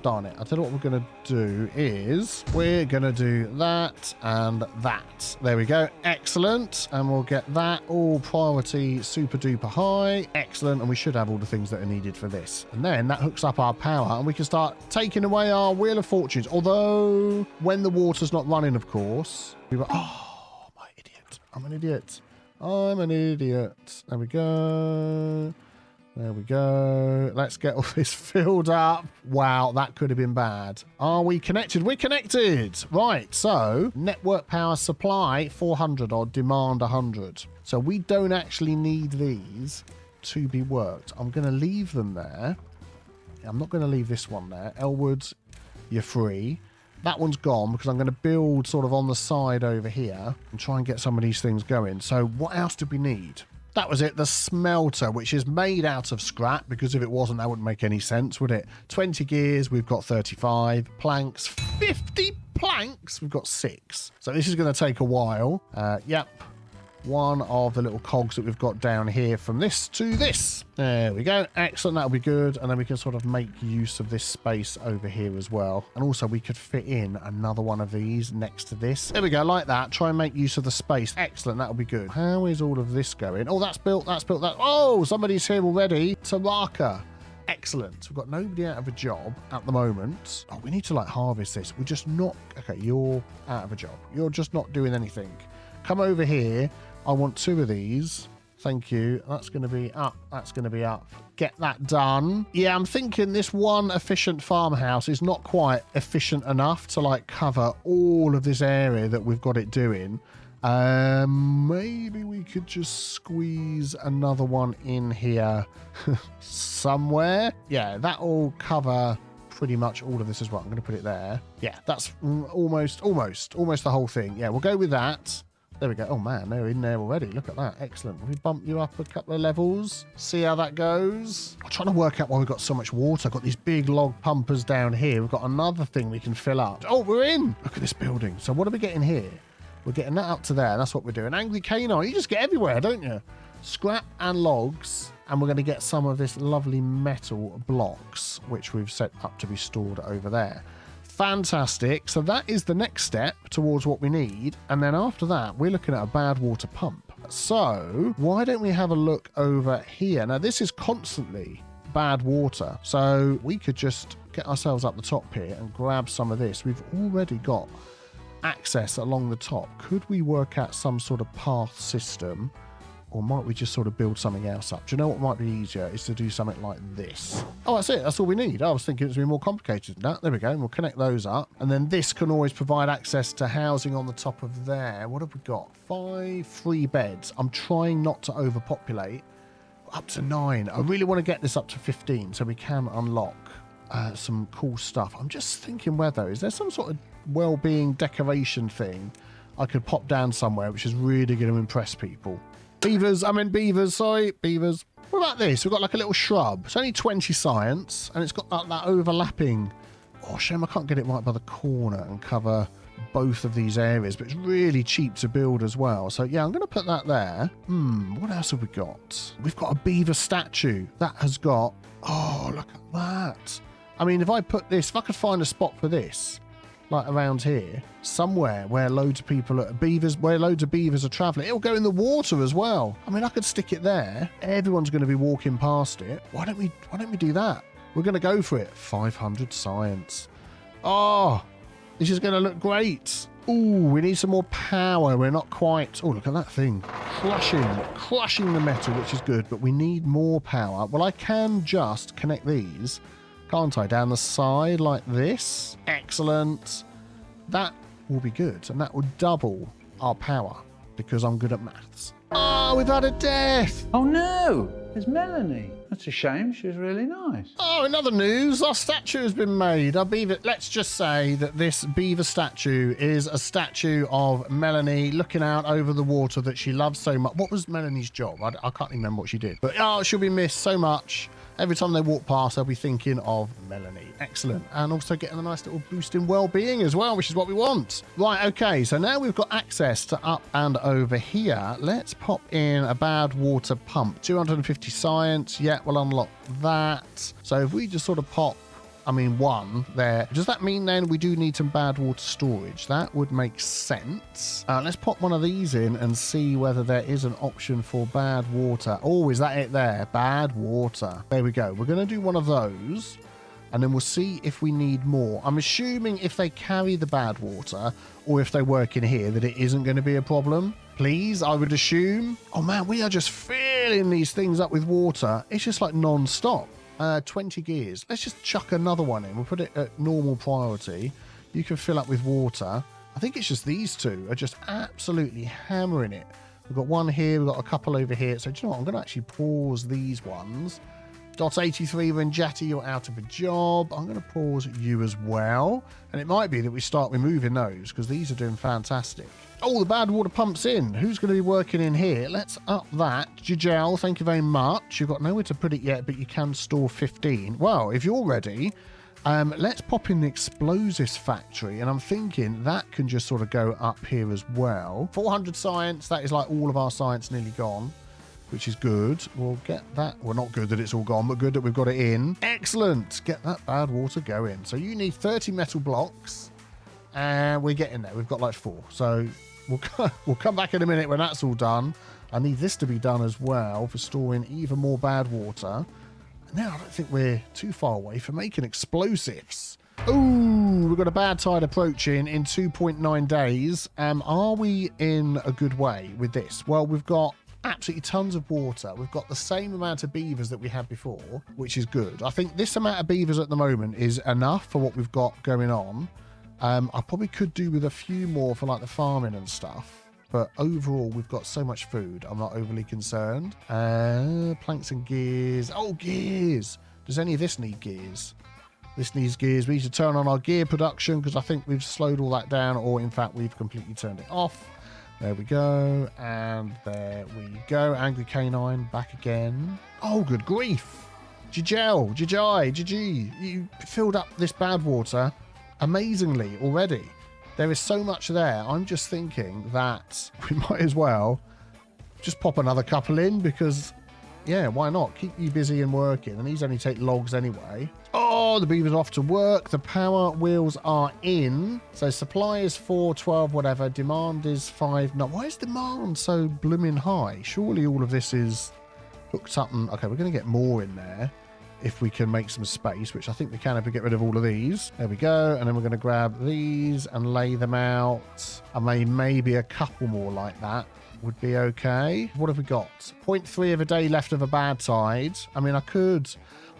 A: Darn it. I'll tell you what we're going to do is we're going to do that and that. There we go. Excellent. And we'll get that all priority super duper high. Excellent. And we should have all the things that are needed for this. And then that hooks up our power and we can start taking away our Wheel of Fortunes. Although when the water's not running, of course, we were, oh, my idiot. I'm an idiot. I'm an idiot. There we go. There we go. Let's get all this filled up. Wow, that could have been bad. Are we connected? We're connected. Right, so network power supply 400 odd, demand 100. So we don't actually need these to be worked. I'm going to leave them there. I'm not going to leave this one there. Elwood, you're free. That one's gone because I'm going to build sort of on the side over here and try and get some of these things going. So what else do we need? That was it, the smelter, which is made out of scrap, because if it wasn't, that wouldn't make any sense, would it? 20 gears, we've got 35. Planks, 50 planks, we've got 6. So this is going to take a while. Yep. One of the little cogs that we've got down here from this to this. There we go. Excellent. That'll be good. And then we can sort of make use of this space over here as well. And also we could fit in another one of these next to this. There we go. Like that. Try and make use of the space. Excellent. That'll be good. How is all of this going? Oh, that's built. That's built. That. Oh, somebody's here already. Taraka. Excellent. We've got nobody out of a job at the moment. Oh, we need to like harvest this. We're just not. Okay, you're out of a job. You're just not doing anything. Come over here. I want 2 of these. Thank you. That's going to be up. That's going to be up. Get that done. Yeah, I'm thinking this one efficient farmhouse is not quite efficient enough to like cover all of this area that we've got it doing. Maybe we could just squeeze another one in here somewhere. Yeah, that'll cover pretty much all of this as well. I'm going to put it there. Yeah, that's almost the whole thing. Yeah, we'll go with that. There we go. Oh, man, they're in there already. Look at that. Excellent. We bump you up a couple of levels. See how that goes. I'm trying to work out why we've got so much water. I've got these big log pumpers down here. We've got another thing we can fill up. Oh, we're in. Look at this building. So what are we getting here? We're getting that up to there. That's what we're doing. Angry Canine. You just get everywhere, don't you? Scrap and logs. And we're going to get some of this lovely metal blocks, which we've set up to be stored over there. Fantastic. So that is the next step towards what we need. And then after that, we're looking at a bad water pump. So why don't we have a look over here? Now, this is constantly bad water. So we could just get ourselves up the top here and grab some of this. We've already got access along the top. Could we work out some sort of path system? Or might we just sort of build something else up? Do you know what might be easier is to do something like this. Oh, that's it. That's all we need. I was thinking it was going to be more complicated than that. There we go. And we'll connect those up. And then this can always provide access to housing on the top of there. What have we got? 5 free beds. I'm trying not to overpopulate. Up to 9. I really want to get this up to 15 so we can unlock some cool stuff. I'm just thinking whether, is there some sort of well-being decoration thing I could pop down somewhere which is really going to impress people? Beavers, sorry, beavers. What about this? We've got like a little shrub. It's only 20 science, and it's got that overlapping. Oh, shame I can't get it right by the corner and cover both of these areas, but it's really cheap to build as well. So yeah, I'm going to put that there. What else have we got? We've got a beaver statue. That has got, oh, look at that. I mean, if I put this, if I could find a spot for this, like around here, somewhere where loads of people are beavers, where loads of beavers are traveling. It'll go in the water as well. I mean, I could stick it there. Everyone's going to be walking past it. Why don't we do that? We're going to go for it. 500 science. Oh, this is going to look great. Ooh, we need some more power. We're not quite. Oh, look at that thing. Crushing the metal, which is good, but we need more power. Well, I can just connect these, can't I? Down the side like this. Excellent. That will be good. And that will double our power because I'm good at maths. Oh, we've had a death.
D: Oh, no. There's Melanie. That's a shame. She was really nice.
A: Oh, in other news, our statue has been made. Our beaver. Let's just say that this beaver statue is a statue of Melanie looking out over the water that she loves so much. What was Melanie's job? I can't remember what she did. But oh, she'll be missed so much. Every time they walk past, they'll be thinking of Melanie. Excellent. And also getting a nice little boost in well-being as well, which is what we want. Right, okay. So now we've got access to up and over here. Let's pop in a bad water pump. 250 science. Yeah, we'll unlock that. So if we just sort of pop I mean, one there. Does that mean then we do need some bad water storage? That would make sense. Let's pop one of these in and see whether there is an option for bad water. Oh, is that it there? Bad water. There we go. We're going to do one of those. And then we'll see if we need more. I'm assuming if they carry the bad water or if they work in here that it isn't going to be a problem. Please, I would assume. Oh man, we are just filling these things up with water. It's just like non-stop. 20 gears. Let's just chuck another one in. We'll put it at normal priority. You can fill up with water. I think it's just these two are just absolutely hammering it. We've got one here. We've got a couple over here. So do you know what? I'm going to actually pause these ones. .83 Renjati, you're out of a job. I'm going to pause you as well. And it might be that we start removing those because these are doing fantastic. Oh, the bad water pumps in. Who's going to be working in here? Let's up that. Jijel, thank you very much. You've got nowhere to put it yet, but you can store 15. Well, if you're ready, let's pop in the explosives factory. And I'm thinking that can just sort of go up here as well. 400 science. That is like all of our science nearly gone, which is good. We'll get that. Well, not good that it's all gone, but good that we've got it in. Excellent. Get that bad water going. So you need 30 metal blocks, and we're getting there. We've got like 4. So we'll come back in a minute when that's all done. I need this to be done as well for storing even more bad water. And now I don't think we're too far away from making explosives. Ooh, we've got a bad tide approaching in 2.9 days. Are we in a good way with this? Well, we've got absolutely tons of water. We've got the same amount of beavers that we had before, which is good. I think this amount of beavers at the moment is enough for what we've got going on. I probably could do with a few more for like the farming and stuff, but overall we've got so much food I'm not overly concerned. Planks and gears. Oh, gears. Does any of this need gears? This needs gears. We need to turn on our gear production because I think we've slowed all that down, or in fact we've completely turned it off. There we go, and there we go. Angry Canine back again. Oh, good grief. Jijel, Jijai, Gigi, you filled up this bad water amazingly already. There is so much there. I'm just thinking that we might as well just pop another couple in because, yeah, why not? Keep you busy and working, and these only take logs anyway. Oh, the beaver's off to work. The power wheels are in. So supply is 4, 12, whatever. Demand is 5. No, why is demand so blooming high? Surely all of this is hooked up. And okay, we're going to get more in there if we can make some space, which I think we can if we get rid of all of these. There we go. And then we're going to grab these and lay them out. And maybe a couple more like that would be okay. What have we got? 0.3 of a day left of a bad tide. I mean,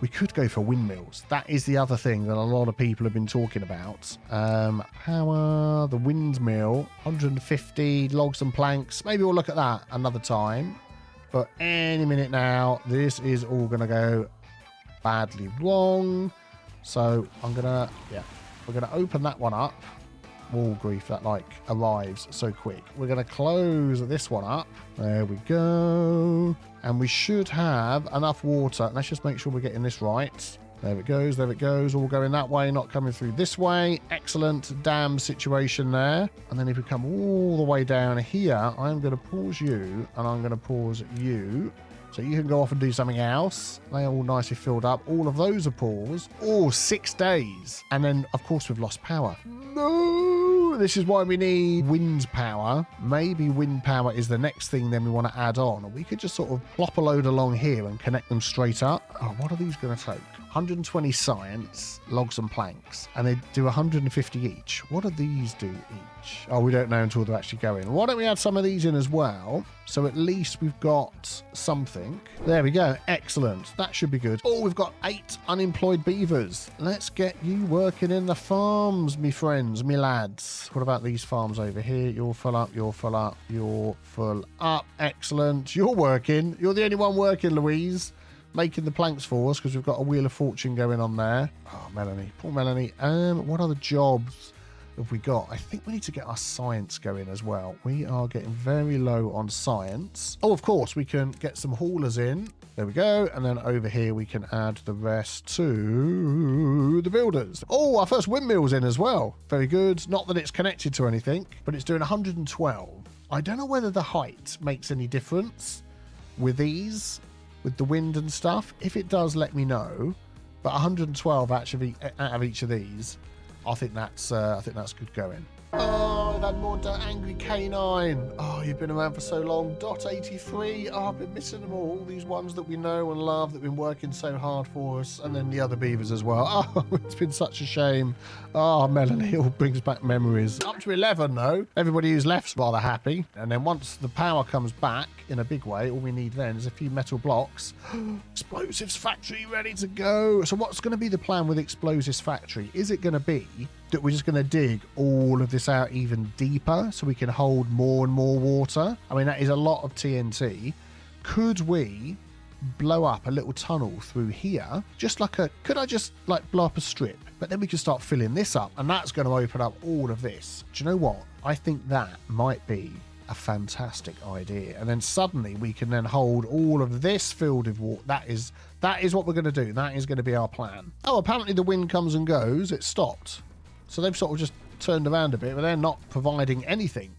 A: we could go for windmills. That is the other thing that a lot of people have been talking about. Power, the windmill, 150 logs and planks. Maybe we'll look at that another time. But any minute now, this is all going to go badly wrong. So we're going to open that one up. Oh, grief, that like arrives so quick. We're going to close this one up. There we go. And we should have enough water. Let's just make sure we're getting this right. There it goes. There it goes. All going that way, not coming through this way. Excellent dam situation there. And then if we come all the way down here, I'm going to pause you and I'm going to pause you. So you can go off and do something else. They are all nicely filled up. All of those are paused. Oh, 6 days. And then, of course, we've lost power. No! This is why we need wind power. Maybe wind power is the next thing then we want to add on. Or we could just sort of plop a load along here and connect them straight up. Oh, what are these going to take? 120 science, logs and planks. And they do 150 each. What do these do each? Oh, we don't know until they're actually going. Why don't we add some of these in as well? So at least we've got something. There we go. Excellent. That should be good. Oh, we've got 8 unemployed beavers. Let's get you working in the farms, me friends, me lads. What about these farms over here? You're full up, you're full up, you're full up. Excellent. You're working. You're the only one working, Louise. Making the planks for us because we've got a Wheel of Fortune going on there. Oh, Melanie. Poor Melanie. What other jobs have we got? I think we need to get our science going as well. We are getting very low on science. Oh, of course, we can get some haulers in. There we go. And then over here, we can add the rest to the builders. Oh, our first windmill's in as well. Very good. Not that it's connected to anything, but it's doing 112. I don't know whether the height makes any difference with these, with the wind and stuff. If it does, let me know. But 112 actually out of each of these, I think that's good going. Oh, that more angry canine. Oh, you've been around for so long. Dot 83. Oh, I've been missing them all. These ones that we know and love that have been working so hard for us. And then the other beavers as well. Oh, it's been such a shame. Oh, Melanie, it all brings back memories. Up to 11, though. Everybody who's left's rather happy. And then once the power comes back in a big way, all we need then is a few metal blocks. Explosives factory ready to go. So what's going to be the plan with explosives factory? Is it going to be that we're just going to dig all of this out even deeper so we can hold more and more water? I mean, that is a lot of TNT. Could we blow up a little tunnel through here? Could I just like blow up a strip? But then we can start filling this up, and that's going to open up all of this. Do you know what? I think that might be a fantastic idea. And then suddenly we can then hold all of this filled with water. That is what we're going to do. That is going to be our plan. Oh, apparently the wind comes and goes. It stopped. So they've sort of just turned around a bit, but they're not providing anything.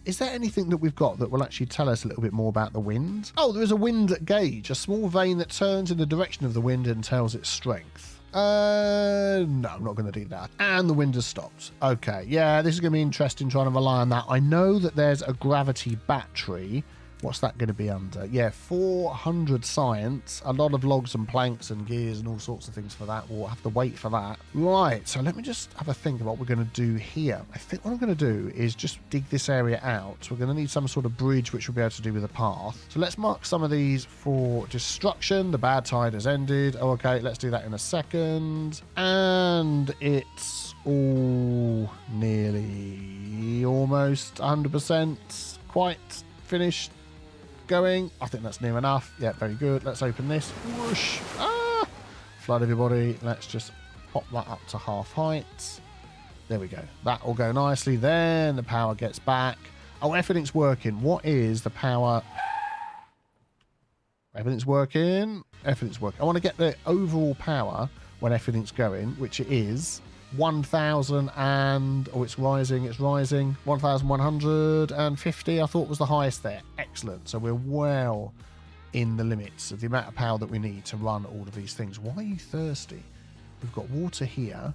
A: Is there anything that we've got that will actually tell us a little bit more about the wind? Oh, there is a wind gauge, a small vane that turns in the direction of the wind and tells its strength. No, I'm not going to do that. And the wind has stopped. Okay, yeah, this is going to be interesting trying to rely on that. I know that there's a gravity battery. What's that going to be under? Yeah, 400 science, a lot of logs and planks and gears and all sorts of things for that. We'll have to wait for that. Right, so let me just have a think of what we're going to do here. I think what I'm going to do is just dig this area out. So we're going to need some sort of bridge, which we'll be able to do with a path. So let's mark some of these for destruction. The bad tide has ended. Oh, okay, let's do that in a second. And it's all nearly almost 100% quite finished. Going. I think that's near enough. Yeah, very good. Let's open this. Whoosh. Ah! Flood everybody. Let's just pop that up to half height. There we go. That will go nicely. Then the power gets back. Oh, everything's working. What is the power? Everything's working. Everything's working. I want to get the overall power when everything's going, which it is 1,000 and... Oh, it's rising. 1,150, I thought was the highest there. Excellent. So we're well in the limits of the amount of power that we need to run all of these things. Why are you thirsty? We've got water here.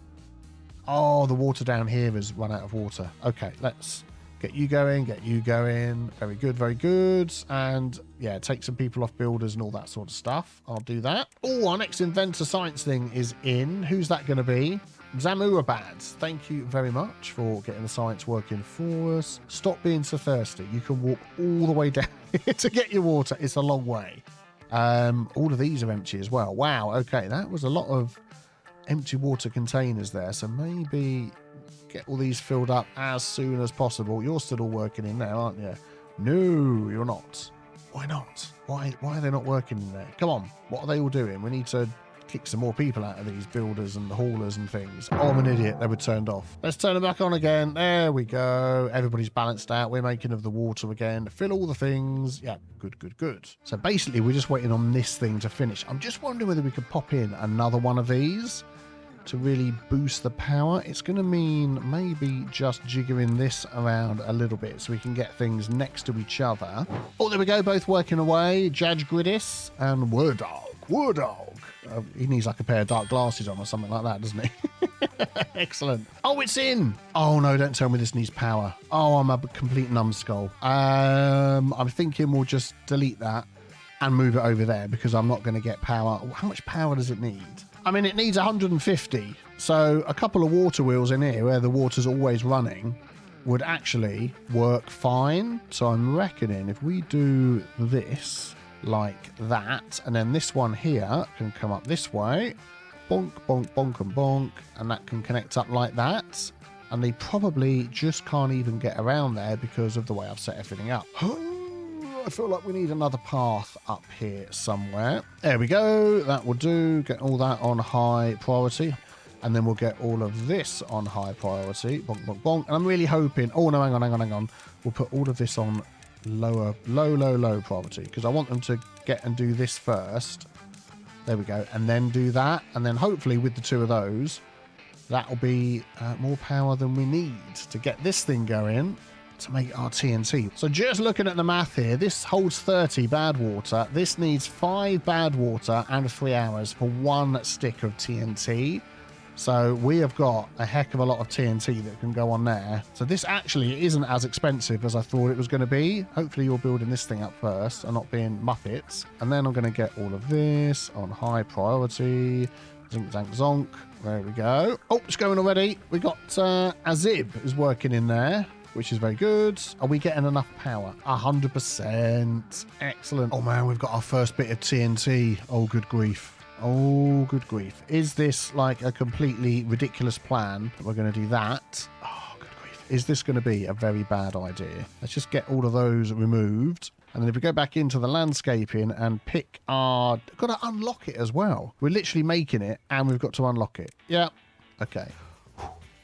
A: Oh, the water down here has run out of water. Okay, let's get you going, Very good, very good. And yeah, take some people off builders and all that sort of stuff. I'll do that. Oh, our next inventor science thing is in. Who's that going to be? Zamurabad, thank you very much for getting the science working for us. Stop being so thirsty. You can walk all the way down here to get your water. It's a long way. All of these are empty as well. Wow, okay, that was a lot of empty water containers there. So maybe get all these filled up as soon as possible. You're still all working in there, aren't you? No, you're not. Why not? Why are they not working in there? Come on, what are they all doing? We need to kick some more people out of these builders and the haulers and things. Oh, I'm an idiot. They were turned off. Let's turn them back on again. There we go. Everybody's balanced out. We're making of the water again. Fill all the things. Yeah, good, good, good. So basically, we're just waiting on this thing to finish. I'm just wondering whether we could pop in another one of these to really boost the power. It's going to mean maybe just jiggering this around a little bit so we can get things next to each other. Oh, there we go. Both working away. Judge Gridis and Wardog. He needs like a pair of dark glasses on or something like that, doesn't he? Excellent. Oh, it's in. Oh, no, don't tell me this needs power. Oh, I'm a complete numbskull. I'm thinking we'll just delete that and move it over there because I'm not going to get power. How much power does it need? I mean, it needs 150. So a couple of water wheels in here where the water's always running would actually work fine. So I'm reckoning if we do this like that, and then this one here can come up this way, bonk, bonk, bonk, and bonk, and that can connect up like that, and they probably just can't even get around there because of the way I've set everything up. I feel like we need another path up here somewhere. There we go. That will do. Get all that on high priority, and then we'll get all of this on high priority. Bonk, bonk, bonk. And I'm really hoping... Oh, no, hang on. We'll put all of this on low priority because I want them to get and do this first. There we go. And then do that. And then hopefully with the two of those, that'll be more power than we need to get this thing going to make our TNT. So just looking at the math here, this holds 30 bad water. This needs 5 bad water and 3 hours for 1 stick of TNT. So we have got a heck of a lot of TNT that can go on there. So this actually isn't as expensive as I thought it was going to be. Hopefully you're building this thing up first and not being Muppets. And then I'm going to get all of this on high priority. Zink, zank, zonk. There we go. Oh, it's going already. We got Azib is working in there, which is very good. Are we getting enough power? 100%. Excellent. Oh man, we've got our first bit of TNT. Oh, good grief. Oh, good grief. Is this like a completely ridiculous plan? We're going to do that. Oh, good grief. Is this going to be a very bad idea? Let's just get all of those removed. And then if we go back into the landscaping and pick our... Got to unlock it as well. We're literally making it and we've got to unlock it. Yeah. Okay.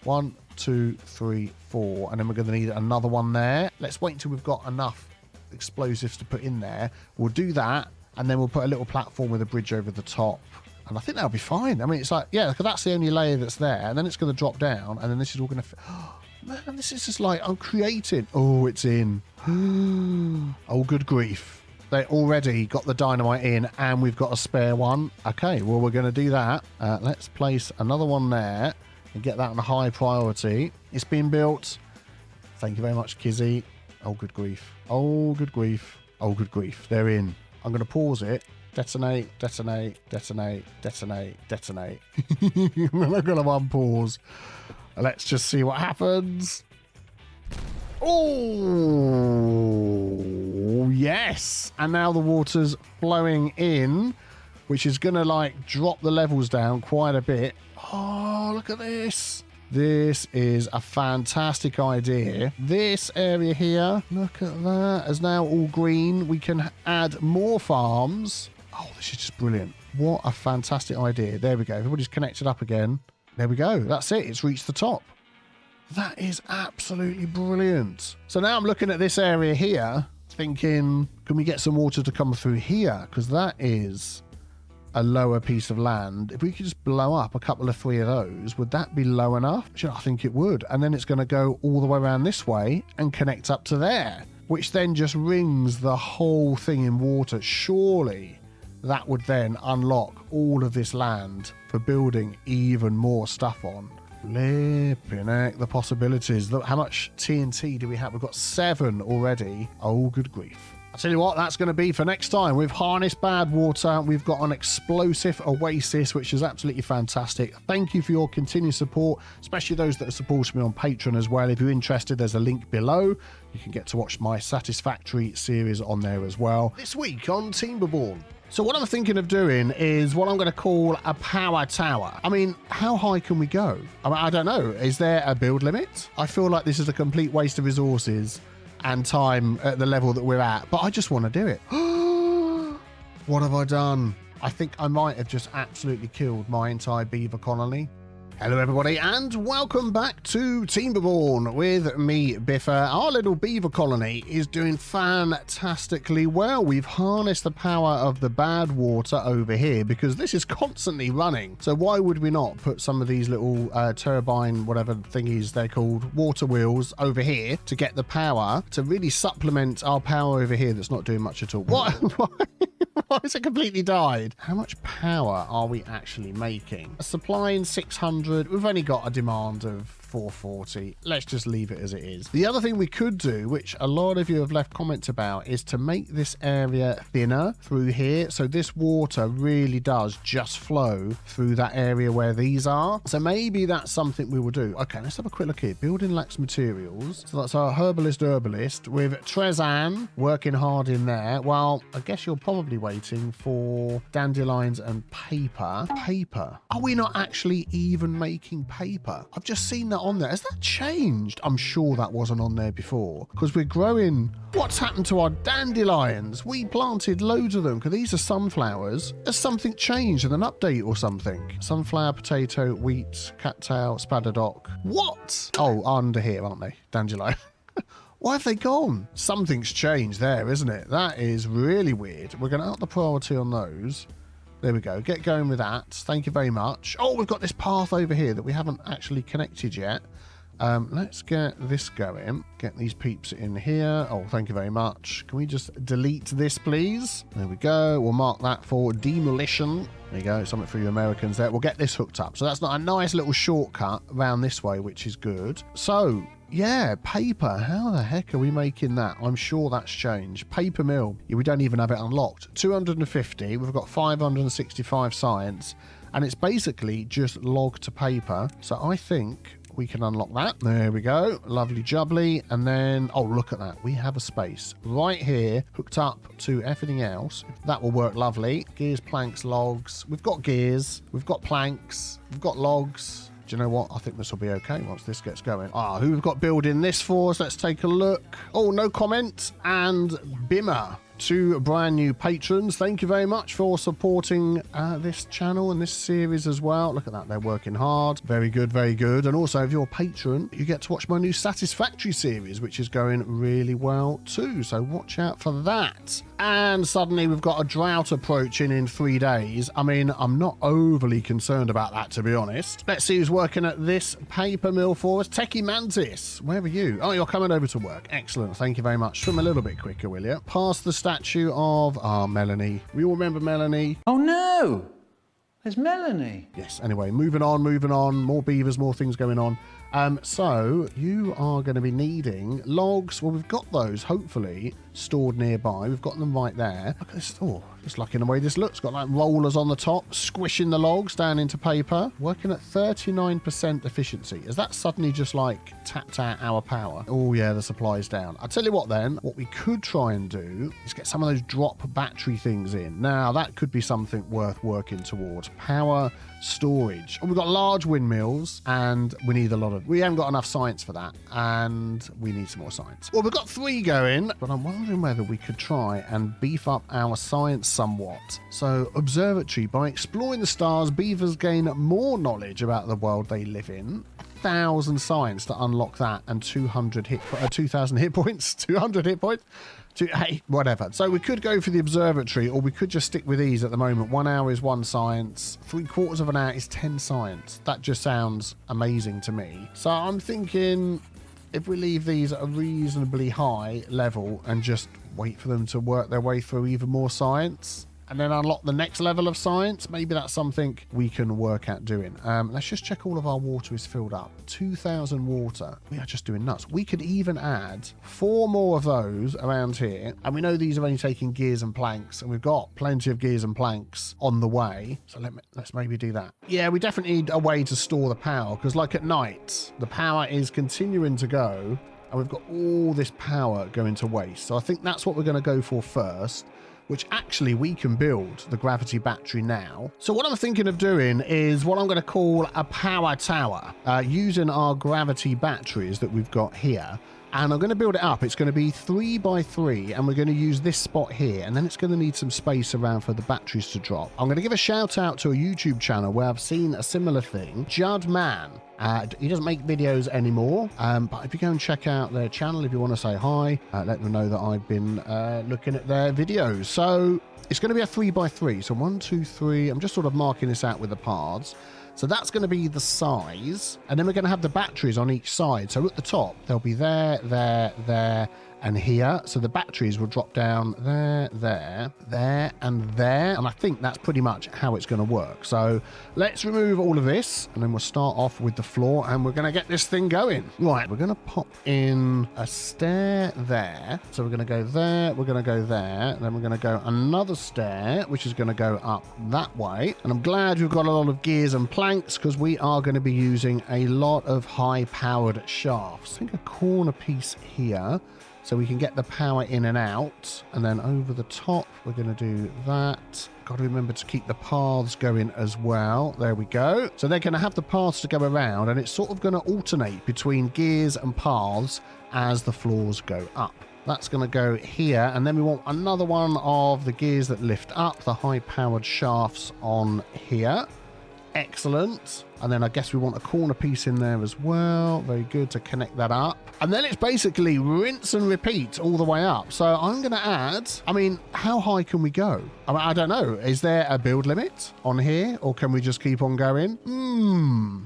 A: 1, 2, 3, 4. And then we're going to need another one there. Let's wait until we've got enough explosives to put in there. We'll do that. And then we'll put a little platform with a bridge over the top. And I think that'll be fine. I mean, it's like, yeah, because that's the only layer that's there. And then it's going to drop down. And then this is all going to... Oh, man, this is just like, I'm creating. Oh, it's in. Oh, good grief. They already got the dynamite in and we've got a spare one. Okay, well, we're going to do that. Let's place another one there and get that on a high priority. It's been built. Thank you very much, Kizzy. Oh, good grief. Oh, good grief. Oh, good grief. They're in. I'm going to pause it. Detonate, detonate, detonate, detonate, detonate. I'm going to unpause. Let's just see what happens. Oh, yes. And now the water's flowing in, which is going to like drop the levels down quite a bit. Oh, look at this. This is a fantastic idea. This area here, look at that, is now all green. We can add more farms. Oh, this is just brilliant. What a fantastic idea. There we go. Everybody's connected up again. There we go. That's it. It's reached the top. That is absolutely brilliant. So now I'm looking at this area here, thinking, can we get some water to come through here? Because that is a lower piece of land. If we could just blow up a couple of 3 of those, would that be low enough? I think it would. And then it's going to go all the way around this way and connect up to there, which then just rings the whole thing in water. Surely that would then unlock all of this land for building even more stuff on. Flipping heck, the possibilities. Look, how much TNT do we have? We've got 7 already. Oh, good grief. I'll tell you what, that's going to be for next time. We've harnessed bad water. We've got an explosive oasis, which is absolutely fantastic. Thank you for your continued support, especially those that are supporting me on Patreon as well. If you're interested, there's a link below. You can get to watch my Satisfactory series on there as well. This week on Timberborn. So what I'm thinking of doing is what I'm going to call a power tower. I mean, how high can we go? I mean, I don't know. Is there a build limit? I feel like this is a complete waste of resources and time at the level that we're at, but I just want to do it. What have I done? I think I might have just absolutely killed my entire beaver colony. Hello everybody and welcome back to Timberborn with me, Biffer. Our little beaver colony is doing fantastically well. We've harnessed the power of the bad water over here because this is constantly running. So why would we not put some of these little turbine, whatever thingies they're called, water wheels over here to get the power to really supplement our power over here that's not doing much at all. What? Why has it completely died? How much power are we actually making? Supplying 600. We've only got a demand of 440. Let's just leave it as it is. The other thing we could do, which a lot of you have left comments about, is to make this area thinner through here. So this water really does just flow through that area where these are. So maybe that's something we will do. Okay, let's have a quick look here. Building lacks materials. So that's our herbalist with Trezan working hard in there. Well, I guess you're probably waiting for dandelions and paper. Paper. Are we not actually even making paper? I've just seen that on there. Has that changed? I'm sure that wasn't on there before because we're growing. What's happened to our dandelions? We planted loads of them because these are sunflowers. Has something changed in an update or something? Sunflower, potato, wheat, cattail, spadadoc. What? Oh, under here, aren't they? Dandelion. Why have they gone? Something's changed there, isn't it? That is really weird. We're going to up the priority on those. There we go. Get going with that. Thank you very much. Oh, we've got this path over here that we haven't actually connected yet. Let's get this going. Get these peeps in here. Oh, thank you very much. Can we just delete this, please? There we go. We'll mark that for demolition. There you go. Something for you Americans there. We'll get this hooked up. So that's not a nice little shortcut around this way, which is good. So, yeah, paper. How the heck are we making that? I'm sure that's changed. Paper mill. Yeah, we don't even have it unlocked. 250. We've got 565 science. And it's basically just log to paper. So I think we can unlock that. There we go. Lovely jubbly. And then, oh, look at that. We have a space right here hooked up to everything else. That will work lovely. Gears, planks, logs. We've got gears. We've got planks. We've got logs. Do you know what? I think this will be okay once this gets going. Ah, who we've got building this for us? Let's take a look. Oh, no comment. And Bimmer. 2 brand new patrons. Thank you very much for supporting this channel and this series as well. Look at that. They're working hard. Very good, very good. And also, if you're a patron, you get to watch my new Satisfactory series, which is going really well too. So watch out for that. And suddenly we've got a drought approaching in 3 days. I mean, I'm not overly concerned about that, to be honest. Let's see who's working at this paper mill for us. Techie Mantis, where are you? Oh, you're coming over to work. Excellent. Thank you very much. Swim a little bit quicker, will you? Past the statue of Melanie. We all remember Melanie.
D: Oh no! There's Melanie.
A: Yes, anyway, moving on. More beavers, more things going on. So you are going to be needing logs. Well, we've got those, hopefully, stored nearby. We've got them right there. Look at this. Oh, just liking the way this looks. Got like rollers on the top, squishing the logs down into paper. Working at 39% efficiency. Is that suddenly just like tapped out our power? Oh, yeah, the supply's down. I'll tell you what then. What we could try and do is get some of those drop battery things in. Now, that could be something worth working towards. Power storage. Oh, we've got large windmills and we need a lot of... We haven't got enough science for that and we need some more science. Well, we've got 3 going, but I'm wondering whether we could try and beef up our science somewhat. So, observatory. By exploring the stars, beavers gain more knowledge about the world they live in. 1,000 science to unlock that and 2,000 hit points. 200 hit points. Hey, whatever. So we could go for the observatory, or we could just stick with these at the moment. 1 hour is 1 science. 3/4 of an hour is 10 science. That just sounds amazing to me. So I'm thinking if we leave these at a reasonably high level and just wait for them to work their way through even more science, and then unlock the next level of science, maybe that's something we can work at doing. Let's just check all of our water is filled up. 2,000 water. We are just doing nuts. We could even add 4 more of those around here. And we know these are only taking gears and planks, and we've got plenty of gears and planks on the way. So let's maybe do that. Yeah, we definitely need a way to store the power, because like at night, the power is continuing to go, and we've got all this power going to waste. So I think that's what we're going to go for first, which actually we can build the gravity battery now. So what I'm thinking of doing is what I'm going to call a power tower, using our gravity batteries that we've got here. And I'm going to build it up. It's going to be 3 by 3, and we're going to use this spot here, and then it's going to need some space around for the batteries to drop. I'm going to give a shout out to a YouTube channel where I've seen a similar thing. Judd Man. He doesn't make videos anymore, but if you go and check out their channel, if you want to say hi, let them know that I've been looking at their videos. So it's going to be a 3 by 3. So 1, 2, 3. I'm just sort of marking this out with the paths. So that's going to be the size. And then we're going to have the batteries on each side. So at the top, they'll be there, and here. So the batteries will drop down there, and there. And I think that's pretty much how it's going to work. So let's remove all of this, and then we'll start off with the floor, and we're going to get this thing going. Right, we're going to pop in a stair there. So we're going to go there, we're going to go there, and then we're going to go another stair, which is going to go up that way. And I'm glad we've got a lot of gears and planks, because we are going to be using a lot of high-powered shafts. I think a corner piece here, so we can get the power in and out. And then over the top, we're going to do that. Got to remember to keep the paths going as well. There we go. So they're going to have the paths to go around, and it's sort of going to alternate between gears and paths as the floors go up. That's going to go here, and then we want another one of the gears that lift up, the high-powered shafts on here. Excellent. And then I guess we want a corner piece in there as well. Very good to connect that up. And then it's basically rinse and repeat all the way up. So I'm going to add, I mean, how high can we go? I don't know. Is there a build limit on here, or can we just keep on going?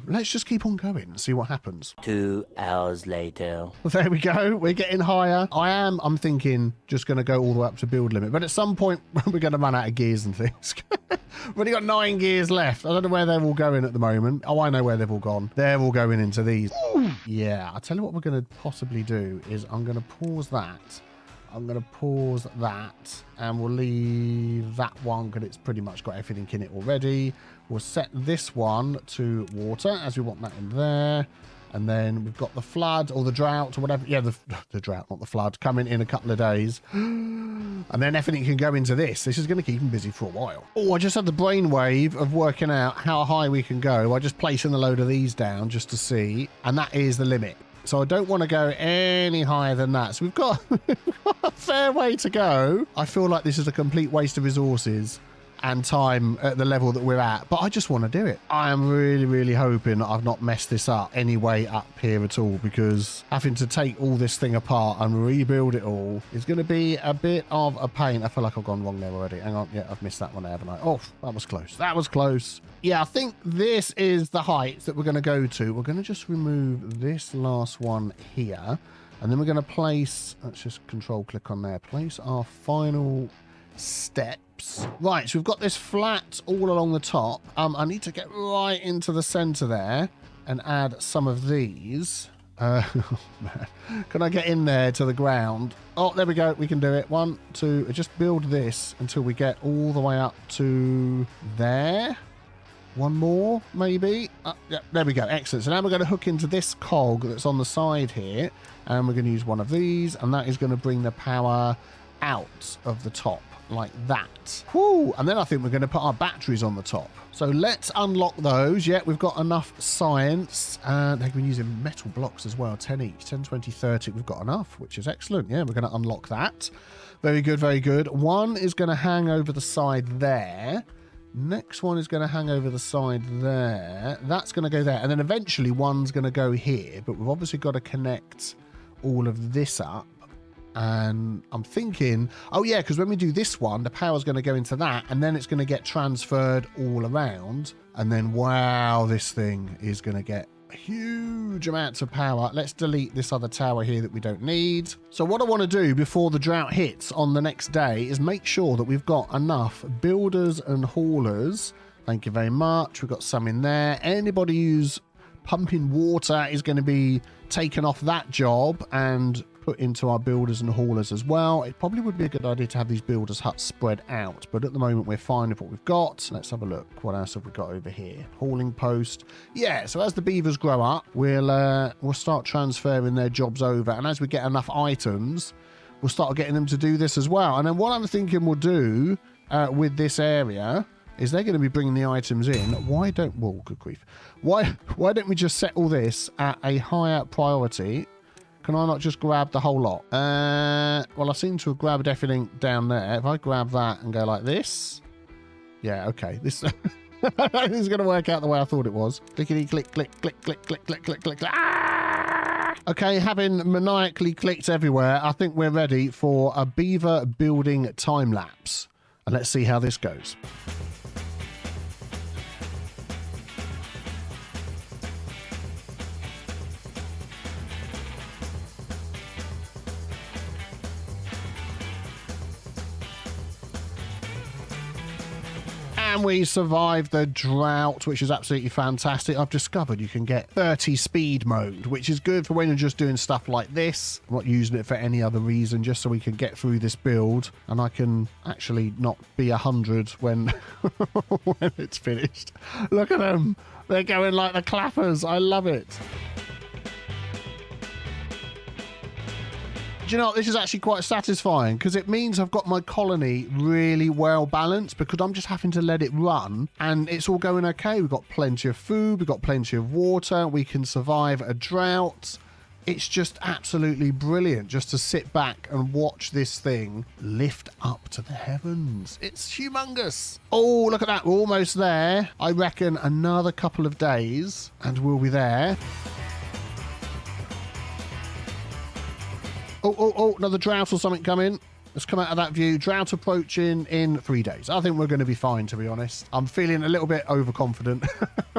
A: Let's just keep on going and see what happens.
C: 2 hours later.
A: There we go. We're getting higher. I'm thinking just going to go all the way up to build limit. But at some point, we're going to run out of gears and things. We've only got 9 gears left. I don't know where they're all going at the moment. Oh, I know where they've all gone. They're all going into these. Yeah, I'll tell you what we're going to possibly do is I'm going to pause that. I'm going to pause that, and we'll leave that one because it's pretty much got everything in it already. We'll set this one to water as we want that in there. And then we've got the flood or the drought or whatever. Yeah, the drought, not the flood, coming in a couple of days. And then everything can go into this. This is going to keep them busy for a while. Oh, I just had the brainwave of working out how high we can go. I just placing a load of these down just to see. And that is the limit. So I don't want to go any higher than that. So we've got a fair way to go. I feel like this is a complete waste of resources and time at the level that we're at, but I just want to do it. I am really, really hoping that I've not messed this up any way up here at all, because having to take all this thing apart and rebuild it all is going to be a bit of a pain. I feel like I've gone wrong there already. Hang on. Yeah, I've missed that one there, haven't I? Oh, that was close. That was close. Yeah, I think this is the height that we're going to go to. We're going to just remove this last one here, and then we're going to place, let's just control click on there, place our final steps. Right, so we've got this flat all along the top. I need to get right into the center there and add some of these. Oh, man. Can I get in there to the ground? Oh, there we go. We can do it. 1, 2, just build this until we get all the way up to there. One more, maybe. Yeah, there we go. Excellent. So now we're going to hook into this cog that's on the side here, and we're going to use one of these, and that is going to bring the power out of the top like that. Woo! And then I think we're going to put our batteries on the top. So let's unlock those. Yeah, we've got enough science, and they've been using metal blocks as well, 10 each, 10, 20, 30. We've got enough, which is excellent. Yeah, we're going to unlock that. Very good, very good. One is going to hang over the side there. Next one is going to hang over the side there. That's going to go there. And then eventually one's going to go here. But we've obviously got to connect all of this up. And I'm thinking, oh yeah, because when we do this one, the power's going to go into that, and then it's going to get transferred all around. And then, wow, this thing is going to get huge amounts of power. Let's delete this other tower here that we don't need. So what I want to do before the drought hits on the next day is make sure that we've got enough builders and haulers. Thank you very much. We've got some in there. Anybody who's pumping water is going to be taken off that job and put into our builders and haulers as well. It probably would be a good idea to have these builders huts spread out, but at the moment we're fine with what we've got. Let's have a look. What else have we got over here? Hauling post. Yeah, so as the beavers grow up, we'll start transferring their jobs over, and as we get enough items, we'll start getting them to do this as well. And then what I'm thinking we'll do with this area is they're going to be bringing the items in. Why don't we just set all this at a higher priority? Can I not just grab the whole lot? Well, I seem to have grabbed everything down there. If I grab that and go like this. Yeah, okay. This, this is going to work out the way I thought it was. Clickety, click, click, click, click, click, click, click, click. Ah! Okay, having maniacally clicked everywhere, I think we're ready for a beaver building time lapse. And let's see how this goes. And we survived the drought, which is absolutely fantastic. I've discovered you can get 30 speed mode, which is good for when you're just doing stuff like this. I'm not using it for any other reason, just so we can get through this build. And I can actually not be 100 when, when it's finished. Look at them. They're going like the clappers. I love it. Do you know what? This is actually quite satisfying because it means I've got my colony really well balanced because I'm just having to let it run and it's all going okay. We've got plenty of food, we've got plenty of water, we can survive a drought, It's just absolutely brilliant just to sit back and watch this thing lift up to the heavens. It's humongous. Oh, look at that. We're almost there. I reckon another couple of days and we'll be there. Oh, another drought or something coming. Let's come out of that view. Drought approaching in 3 days. I think we're going to be fine, to be honest. I'm feeling a little bit overconfident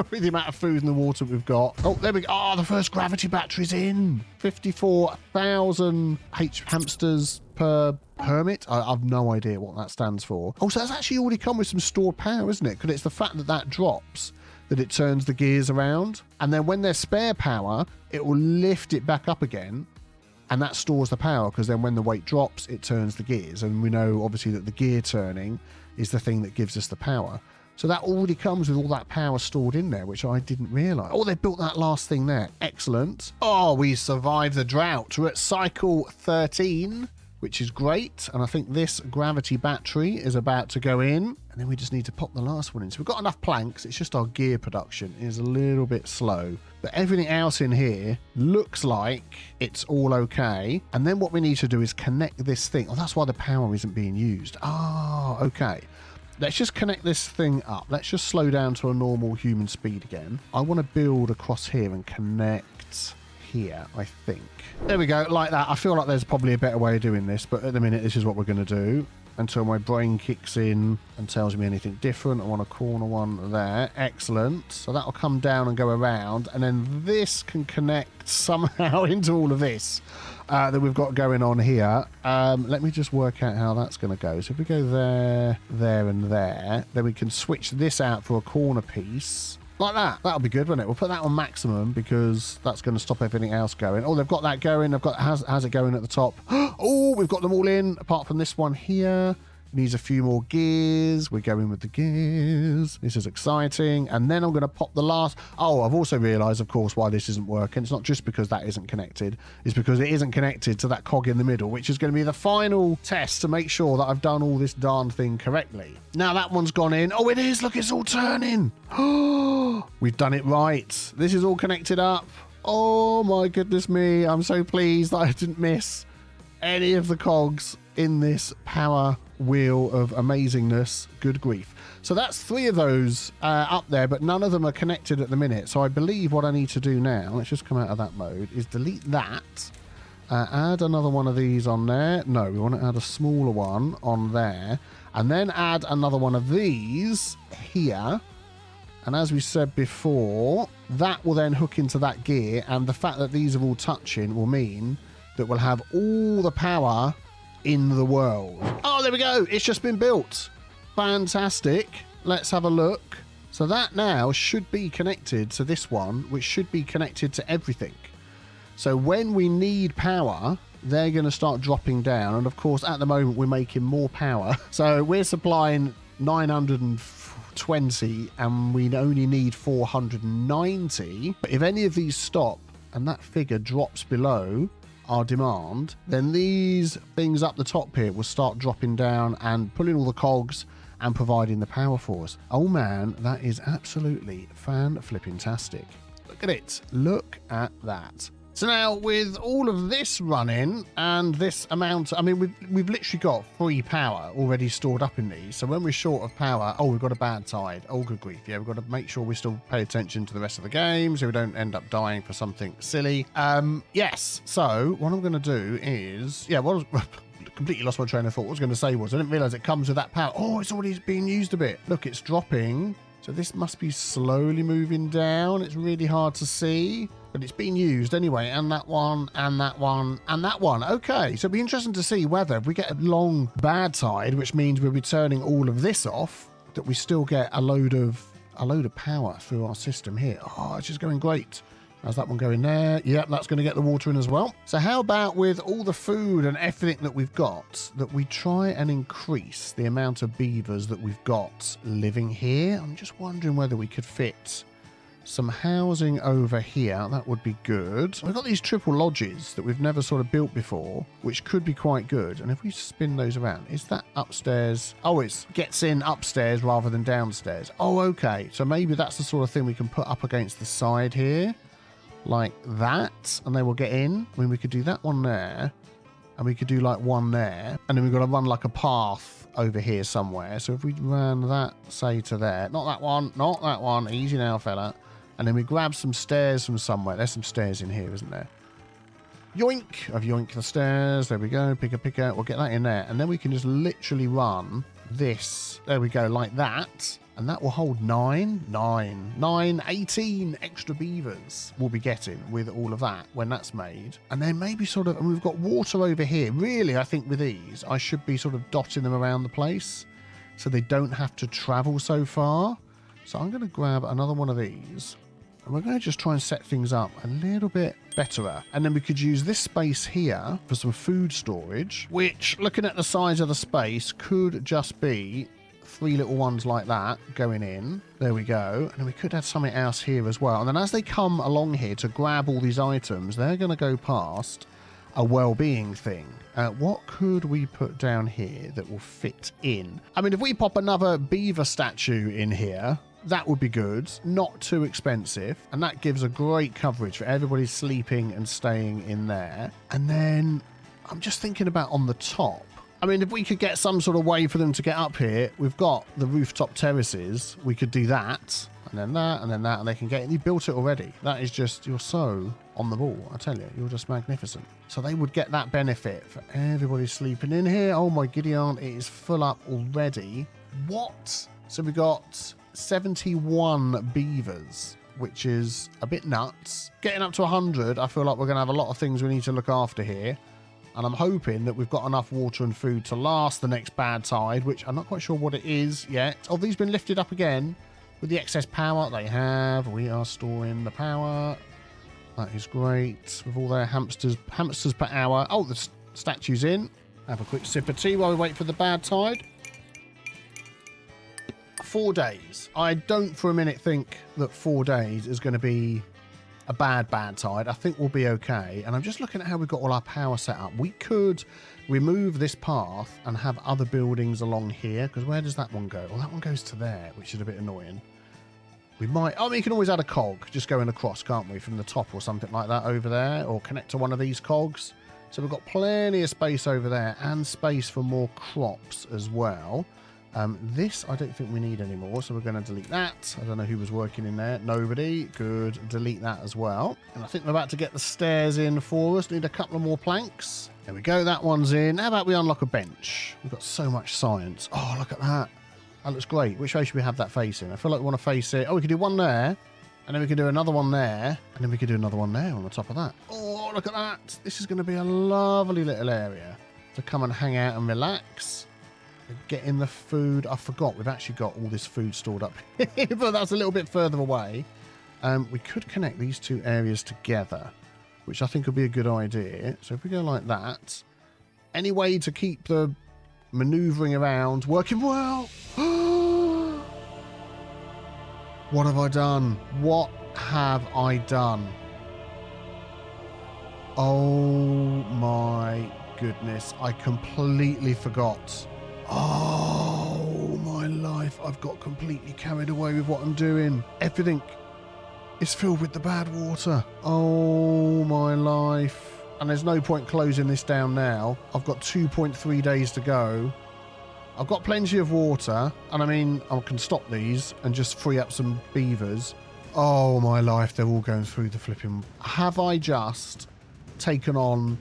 A: with the amount of food and the water we've got. Oh, there we go. Oh, the first gravity battery's in. 54,000 hamsters per hermit. I've no idea what that stands for. Oh, so that's actually already come with some stored power, isn't it? Because it's the fact that that drops that it turns the gears around. And then when there's spare power, it will lift it back up again. And that stores the power, because then when the weight drops, it turns the gears. And we know, obviously, that the gear turning is the thing that gives us the power. So that already comes with all that power stored in there, which I didn't realise. Oh, they built that last thing there. Excellent. Oh, we survived the drought. We're at cycle 13, which is great. And I think this gravity battery is about to go in. And then we just need to pop the last one in. So we've got enough planks. It's just our gear production is a little bit slow. But everything else in here looks like it's all okay. And then what we need to do is connect this thing. Oh, that's why the power isn't being used. Oh, okay. Let's just connect this thing up. Let's just slow down to a normal human speed again. I want to build across here and connect here, I think. There we go, like that. I feel like there's probably a better way of doing this, but at the minute, this is what we're going to do. Until my brain kicks in and tells me anything different. I want a corner one there. Excellent. So that'll come down and go around. And then this can connect somehow into all of this that we've got going on here. Let me just work out how that's going to go. So if we go there, there, and there, then we can switch this out for a corner piece. Like that. That'll be good, won't it? We'll put that on maximum because that's going to stop everything else going. Oh, they've got that going. They've got how's it going at the top? Oh, we've got them all in, apart from this one here. Needs a few more gears. We're going with the gears. This is exciting. And then I'm going to pop the last... Oh, I've also realised, of course, why this isn't working. It's not just because that isn't connected. It's because it isn't connected to that cog in the middle, which is going to be the final test to make sure that I've done all this darn thing correctly. Now that one's gone in. Oh, it is. Look, it's all turning. Oh, we've done it right. This is all connected up. Oh, my goodness me. I'm so pleased that I didn't miss any of the cogs in this power wheel of amazingness. Good grief. So that's 3 of those up there, but none of them are connected at the minute. So I believe what I need to do now, let's just come out of that mode, is delete that, add another one of these on there. No, we want to add a smaller one on there, and then add another one of these here. And as we said before, that will then hook into that gear, and the fact that these are all touching will mean that we'll have all the power in the world. Oh, there we go. It's just been built. Fantastic. Let's have a look. So that now should be connected to this one, which should be connected to everything. So when we need power, they're going to start dropping down. And of course, at the moment, we're making more power. So we're supplying 920 and we only need 490. But if any of these stop and that figure drops below our demand, then these things up the top here will start dropping down and pulling all the cogs and providing the power for us. Oh man, that is absolutely fan-flipping-tastic. Look at it. Look at that. So now with all of this running and this amount, I mean, we've literally got free power already stored up in these. So when we're short of power, oh, we've got a bad tide. Oh, good grief. Yeah, we've got to make sure we still pay attention to the rest of the game so we don't end up dying for something silly. Yes. So what I'm going to do is, yeah, well, completely lost my train of thought. What I was going to say was I didn't realize it comes with that power. Oh, it's already being used a bit. Look, it's dropping. So this must be slowly moving down. It's really hard to see, but it's being used anyway. And that one, and that one, and that one. Okay, so it'll be interesting to see whether if we get a long bad tide, which means we'll be turning all of this off, that we still get a load of power through our system here. Oh, it's just going great. How's that one going there? Yep, that's going to get the water in as well. So how about with all the food and everything that we've got, that we try and increase the amount of beavers that we've got living here? I'm just wondering whether we could fit some housing over here. That would be good. We've got these triple lodges that we've never sort of built before, which could be quite good. And if we spin those around, is that upstairs? Oh, it gets in upstairs rather than downstairs. Oh, okay. So maybe that's the sort of thing we can put up against the side here. like that, and they will get in. I mean, we could do that one there, and we could do like one there, and then we've got to run like a path over here somewhere. So if we ran that, say, to there, not that one, easy now, fella. And then we grab some stairs from somewhere. There's some stairs in here, isn't there? Yoink! I've yoinked the stairs. There we go. Picker. We'll get that in there. And then we can just literally run this. There we go, like that. And that will hold 18 extra beavers we'll be getting with all of that when that's made. And then maybe sort of, and we've got water over here. Really, I think with these, I should be sort of dotting them around the place so they don't have to travel so far. So I'm going to grab another one of these. And we're going to just try and set things up a little bit better. And then we could use this space here for some food storage, which, looking at the size of the space, could just be 3 little ones like that going in. There we go. And then we could add something else here as well. And then as they come along here to grab all these items, they're going to go past a well-being thing. What could we put down here that will fit in? I mean, if we pop another beaver statue in here, that would be good. Not too expensive. And that gives a great coverage for everybody sleeping and staying in there. And then I'm just thinking about on the top. I mean, if we could get some sort of way for them to get up here, we've got the rooftop terraces. We could do that, and then that, and then that, and they can get it. You built it already. That is just, you're so on the ball. I tell you, you're just magnificent. So they would get that benefit for everybody sleeping in here. Oh my Gideon, it is full up already. What? So we got 71 beavers, which is a bit nuts. Getting up to 100, I feel like we're going to have a lot of things we need to look after here. And I'm hoping that we've got enough water and food to last the next bad tide, which I'm not quite sure what it is yet. Oh, these been lifted up again with the excess power they have. We are storing the power. That is great. With all their hamsters per hour. Oh, the statue's in. Have a quick sip of tea while we wait for the bad tide. 4 days. I don't for a minute think that 4 days is going to be a bad tide. I think we'll be okay. And I'm just looking at how we've got all our power set up. We could remove this path and have other buildings along here, because where does that one go? Well, that one goes to there, which is a bit annoying. We might, oh, we can always add a cog just going across, can't we, from the top or something like that over there, or connect to one of these cogs. So we've got plenty of space over there and space for more crops as well. This I don't think we need anymore, so we're going to delete that. I don't know who was working in there. Nobody. Good. Delete that as well. And I think we're about to get the stairs in for us. Need a couple of more planks. There we go. That one's in. How about we unlock a bench? We've got so much science. Oh, look at that. That looks great. Which way should we have that facing? I feel like we want to face it. Oh, we could do one there. And then we can do another one there. And then we could do another one there on the top of that. Oh, look at that. This is going to be a lovely little area to come and hang out and relax. Getting the food. I forgot we've actually got all this food stored up here, but that's a little bit further away. We could connect these two areas together, which I think would be a good idea. So if we go like that, any way to keep the maneuvering around working well. What have I done? What have I done? Oh my goodness, I completely forgot. Oh my life, I've got completely carried away with what I'm doing. Everything is filled with the bad water. Oh my life. And there's no point closing this down now. I've got 2.3 days to go. I've got plenty of water, and I mean, I can stop these and just free up some beavers. Oh my life, they're all going through the flipping... Have I just taken on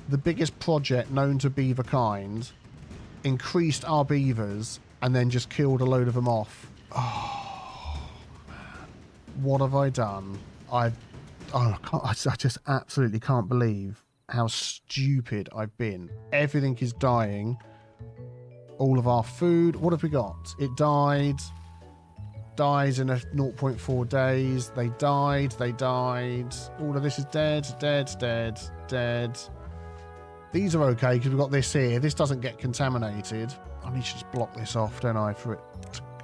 A: the biggest project known to beaver kind, increased our beavers, and then just killed a load of them off? Oh, man. What have I done? I just absolutely can't believe how stupid I've been. Everything is dying. All of our food. What have we got? It died. Dies in a 0.4 days. They died. All of this is dead. These are okay because we've got this here. This doesn't get contaminated. I need to just block this off, don't I, for it.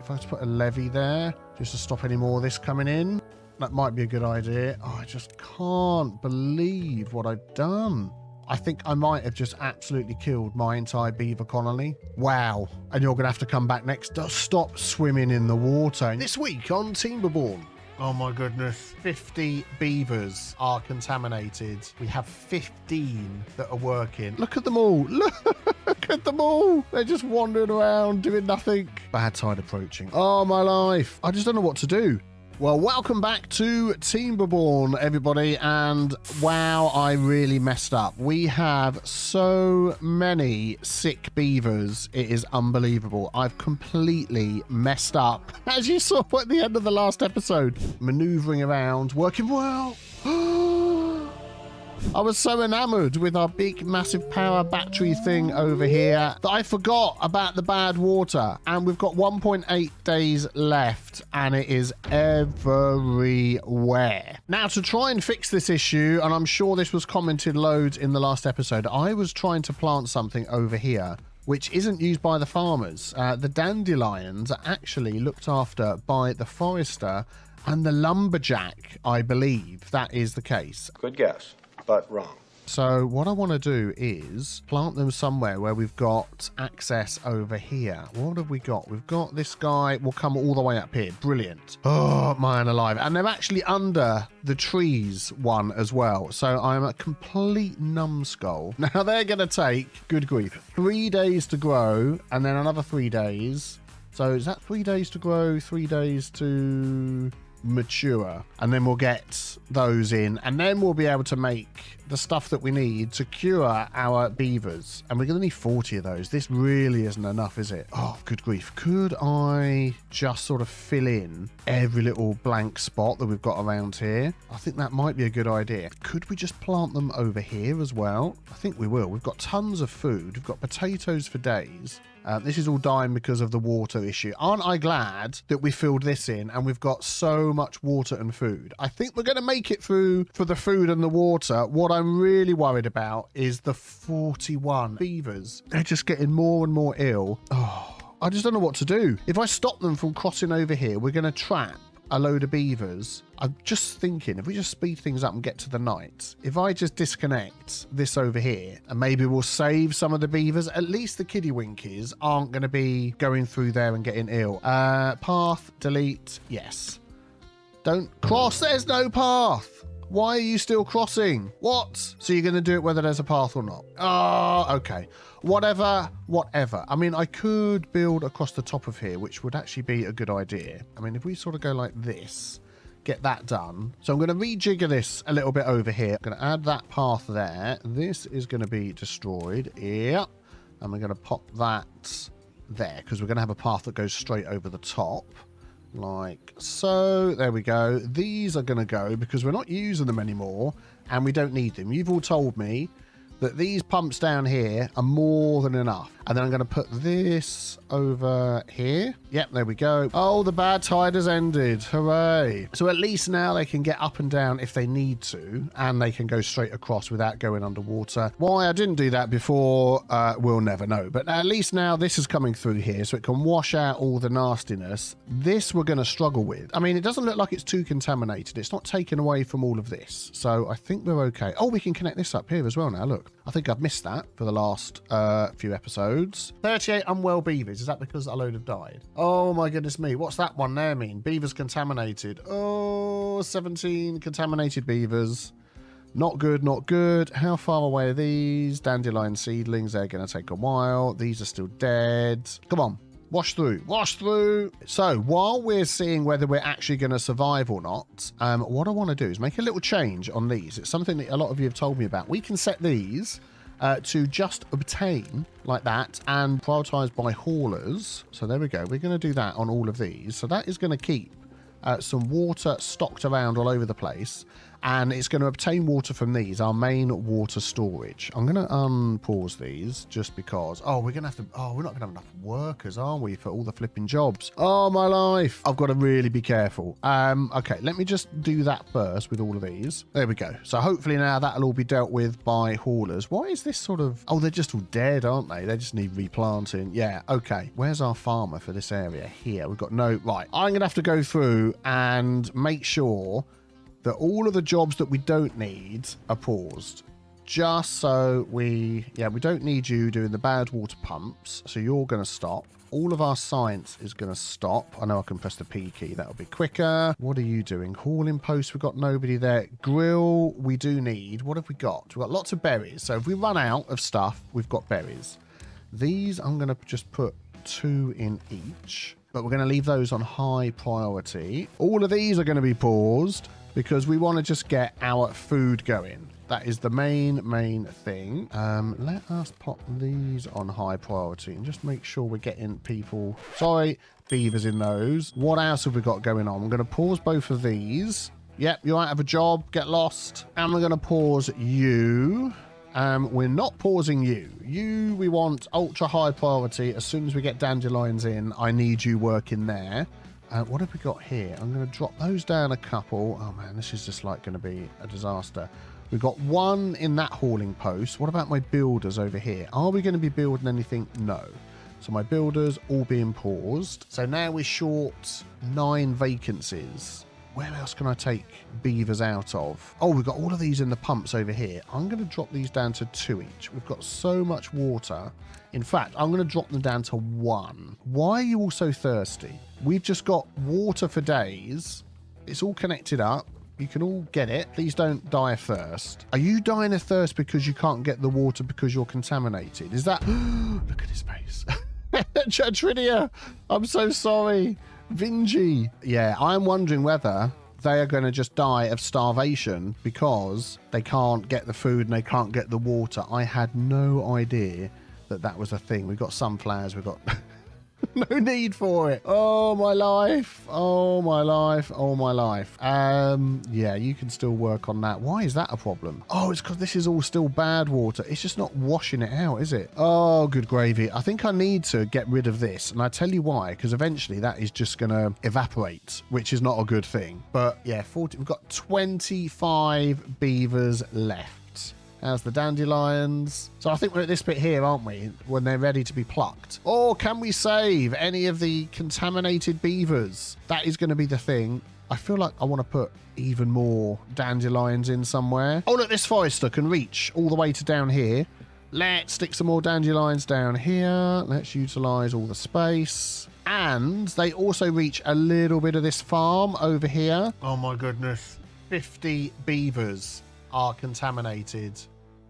A: If I just put a levee there, just to stop any more of this coming in. That might be a good idea. Oh, I just can't believe what I've done. I think I might have just absolutely killed my entire beaver colony. Wow. And you're going to have to come back next. Stop swimming in the water. This week on Timberborn. Oh my goodness. 50 beavers are contaminated. We have 15 that are working. Look at them all. Look at them all. They're just wandering around doing nothing. Bad tide approaching. Oh my life. I just don't know what to do. Well, welcome back to Timberborn, everybody, and wow, I really messed up. We have so many sick beavers, it is unbelievable. I've completely messed up, as you saw at the end of the last episode. Maneuvering around, working well. I was so enamored with our big massive power battery thing over here that I forgot about the bad water, and we've got 1.8 days left and it is everywhere. Now, to try and fix this issue, and I'm sure this was commented loads in the last episode, I was trying to plant something over here which isn't used by the farmers. The dandelions are actually looked after by the forester and the lumberjack, I believe that is the case.
E: Good guess, but wrong.
A: So what I want to do is plant them somewhere where we've got access over here. What have we got? We've got this guy will come all the way up here. Brilliant. Oh, man alive. And they're actually under the trees one as well. So I'm a complete numbskull. Now they're going to take, good grief, 3 days to grow and then another 3 days. So is that 3 days to grow, 3 days to mature, and then we'll get those in, and then we'll be able to make the stuff that we need to cure our beavers, and we're going to need 40 of those. This really isn't enough, is it? Oh, good grief. Could I just sort of fill in every little blank spot that we've got around here? I think that might be a good idea. Could we just plant them over here as well? I think we will. We've got tons of food. We've got potatoes for days. This is all dying because of the water issue. Aren't I glad that we filled this in and we've got so much water and food? I think we're going to make it through for the food and the water. What I'm really worried about is the 41 beavers. They're just getting more and more ill. Oh, I just don't know what to do. If I stop them from crossing over here, we're going to trap a load of beavers. I'm just thinking, if we just speed things up and get to the night, if I just disconnect this over here and maybe we'll save some of the beavers, at least the kiddywinkies aren't going to be going through there and getting ill. Path, delete, yes. Don't cross, there's no path. Why are you still crossing? What? So you're going to do it whether there's a path or not? Oh, okay. Whatever. I mean, I could build across the top of here, which would actually be a good idea. I mean, if we sort of go like this, get that done. So I'm going to rejigger this a little bit over here. I'm going to add that path there. This is going to be destroyed. Yep. And we're going to pop that there because we're going to have a path that goes straight over the top. Like so. There we go. These are going to go because we're not using them anymore and we don't need them. You've all told me that these pumps down here are more than enough. And then I'm going to put this over here. Yep, there we go. Oh, the bad tide has ended. Hooray. So at least now they can get up and down if they need to, and they can go straight across without going underwater. Why I didn't do that before, we'll never know. But at least now this is coming through here, so it can wash out all the nastiness. This we're going to struggle with. I mean, it doesn't look like it's too contaminated. It's not taken away from all of this. So I think we're okay. Oh, we can connect this up here as well now. Look, I think I've missed that for the last few episodes. 38 unwell beavers. Is that because a load have died? Oh my goodness me. What's that one there mean? Beavers contaminated. Oh, 17 contaminated beavers. Not good, not good. How far away are these? Dandelion seedlings. They're going to take a while. These are still dead. Come on. Wash through. Wash through. So while we're seeing whether we're actually going to survive or not, what I want to do is make a little change on these. It's something that a lot of you have told me about. We can set these to just obtain like that and prioritize by haulers. So there we go. We're going to do that on all of these. So that is going to keep some water stocked around all over the place, and it's going to obtain water from these, our main water storage. I'm going to unpause these just because, we're going to have to, we're not going to have enough workers, are we, for all the flipping jobs? Oh, my life. I've got to really be careful. Okay, let me just do that first with all of these. There we go. So hopefully now that'll all be dealt with by haulers. Why is this sort of, they're just all dead, aren't they? They just need replanting. Yeah, okay. Where's our farmer for this area? Here. We've got right. I'm going to have to go through and make sure that all of the jobs that we don't need are paused, just so we don't need you doing the bad water pumps. So you're going to stop. All of our science is going to stop. I know I can press the P key. That'll be quicker. What are you doing? Hauling post. We've got nobody there. Grill. We do need. What have we got? We've got lots of berries. So if we run out of stuff, we've got berries. These, I'm going to just put 2 in each. But we're going to leave those on high priority. All of these are going to be paused because we want to just get our food going. That is the main thing. Let us pop these on high priority and just make sure we're getting people. Sorry, beavers in those. What else have we got going on? I'm going to pause both of these. Yep, you might have a job. Get lost. And we're going to pause you. We're not pausing you. You, we want ultra high priority. As soon as we get dandelions in, I need you working there. What have we got here? I'm going to drop those down a couple. Oh man, this is just like going to be a disaster. We've got 1 in that hauling post. What about my builders over here? Are we going to be building anything? No. So my builders all being paused. So now we're short 9 vacancies. Where else can I take beavers out of? Oh, we've got all of these in the pumps over here. I'm going to drop these down to 2 each. We've got so much water. In fact, I'm going to drop them down to 1. Why are you all so thirsty? We've just got water for days. It's all connected up. You can all get it. Please don't die of thirst. Are you dying of thirst because you can't get the water because you're contaminated? Is that... Look at his face. Chatridia, I'm so sorry. Vingy. Yeah, I'm wondering whether they are going to just die of starvation because they can't get the food and they can't get the water. I had no idea that that was a thing. We've got sunflowers. We've got... No need for it. Oh, my life. Oh, my life. Oh, my life. Yeah, you can still work on that. Why is that a problem? Oh, it's because this is all still bad water. It's just not washing it out, is it? Oh, good gravy. I think I need to get rid of this. And I tell you why, because eventually that is just going to evaporate, which is not a good thing. But yeah, we've got 25 beavers left. How's the dandelions? So I think we're at this bit here, aren't we? When they're ready to be plucked. Or can we save any of the contaminated beavers? That is going to be the thing. I feel like I want to put even more dandelions in somewhere. Oh, look, this forester can reach all the way to down here. Let's stick some more dandelions down here. Let's utilize all the space. And they also reach a little bit of this farm over here. Oh, my goodness. 50 beavers are contaminated.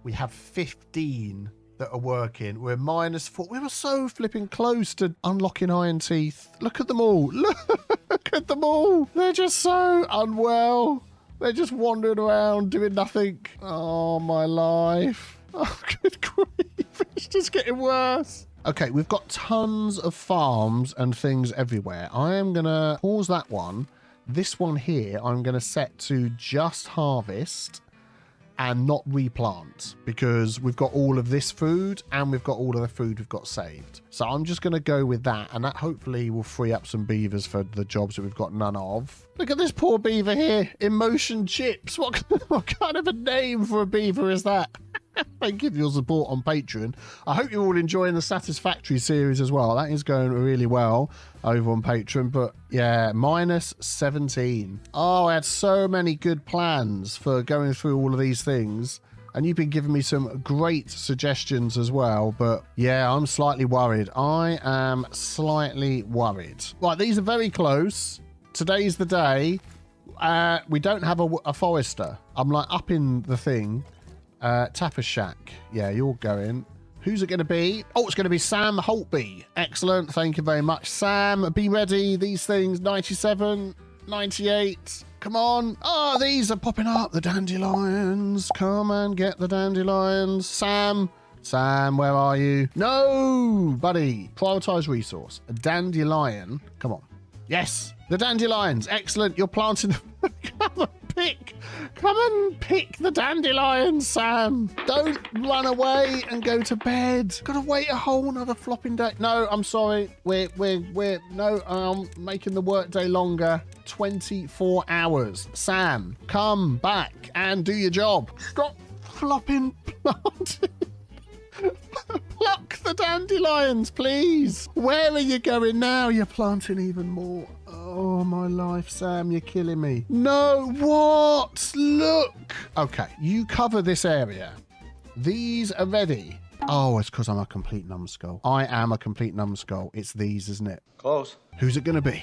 A: We have 15 that are working. We're -4. We were so flipping close to unlocking Iron Teeth. Look at them all. Look at them all. They're just so unwell. They're just wandering around doing nothing. Oh, my life. Oh, good grief. It's just getting worse. Okay, we've got tons of farms and things everywhere. I am going to pause that one. This one here, I'm going to set to just harvest and not replant because we've got all of this food and we've got all of the food we've got saved. So I'm just going to go with that, and that hopefully will free up some beavers for the jobs that we've got none of. Look at this poor beaver here. Emotion Chips. What kind of a name for a beaver is that? Thank you for your support on Patreon. I hope you're all enjoying the Satisfactory series as well. That is going really well over on Patreon. But yeah, -17. Oh, I had so many good plans for going through all of these things. And you've been giving me some great suggestions as well. But yeah, I'm slightly worried. I am slightly worried. Right, these are very close. Today's the day. We don't have a forester. I'm like up in the thing. Tapper Shack. Yeah, you're going. Who's it going to be? Oh, it's going to be Sam Holtby. Excellent. Thank you very much, Sam. Be ready. These things, 97, 98. Come on. Oh, these are popping up. The dandelions. Come and get the dandelions. Sam, where are you? No, buddy. Prioritize resource. A dandelion. Come on. Yes, the dandelions. Excellent. You're planting. Come and pick the dandelions, Sam. Don't run away and go to bed. Gotta wait a whole another flopping day. No, I'm sorry. I'm making the workday longer. 24 hours. Sam, come back and do your job. Stop flopping planting. Pluck the dandelions, please. Where are you going now? You're planting even more. Oh, my life, Sam, you're killing me. No, what? Look. Okay, you cover this area. These are ready. Oh, it's because I'm a complete numbskull. I am a complete numbskull. It's these, isn't it?
E: Close.
A: Who's it going to be?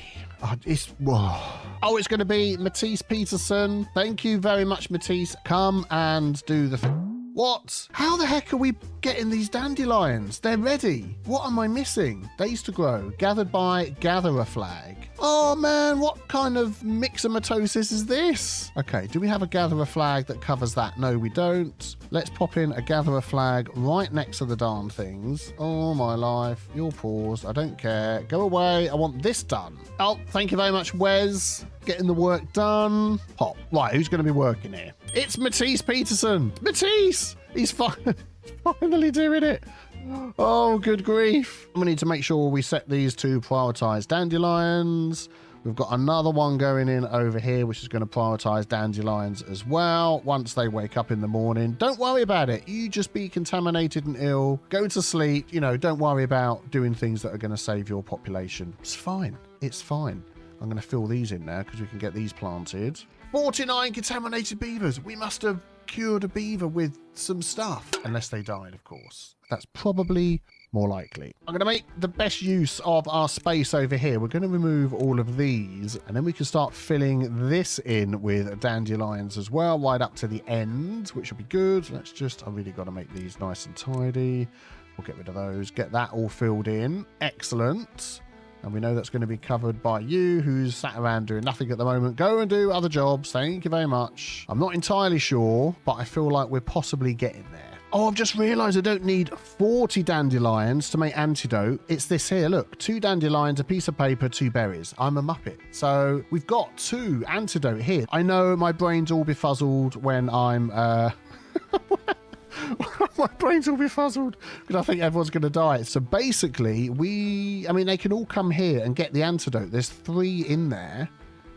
A: It's going to be Matisse Peterson. Thank you very much, Matisse. Come and do the thing. What? How the heck are we getting these dandelions? They're ready. What am I missing? Days to grow. Gathered by gatherer flag. Oh man, what kind of myxomatosis is this? Okay, do we have a gatherer flag that covers that? No, we don't. Let's pop in a gatherer flag right next to the darn things. Oh my life. Your paws. I don't care. Go away. I want this done. Oh, thank you very much, Wes. Getting the work done. Pop. Right, who's going to be working here? It's Matisse Peterson. Matisse! He's finally doing it. Oh, good grief. We need to make sure we set these to prioritize dandelions. We've got another one going in over here, which is going to prioritize dandelions as well. Once they wake up in the morning, don't worry about it. You just be contaminated and ill. Go to sleep. You know, don't worry about doing things that are going to save your population. It's fine. It's fine. I'm going to fill these in now because we can get these planted. 49 contaminated beavers. We must have cured a beaver with some stuff. Unless they died, of course. That's probably more likely. I'm going to make the best use of our space over here. We're going to remove all of these, and then we can start filling this in with dandelions as well, right up to the end, which will be good. Let's just, I really got to make these nice and tidy. We'll get rid of those. Get that all filled in. Excellent. And we know that's going to be covered by you, who's sat around doing nothing at the moment. Go and do other jobs. Thank you very much. I'm not entirely sure, but I feel like we're possibly getting there. Oh, I've just realised I don't need 40 dandelions to make antidote. It's this here. Look, 2 dandelions, a piece of paper, 2 berries. I'm a muppet. So we've got 2 antidote here. I know my brain's all befuzzled when I'm... My brains will be fuzzled because I think everyone's going to die. So basically, they can all come here and get the antidote. There's 3 in there,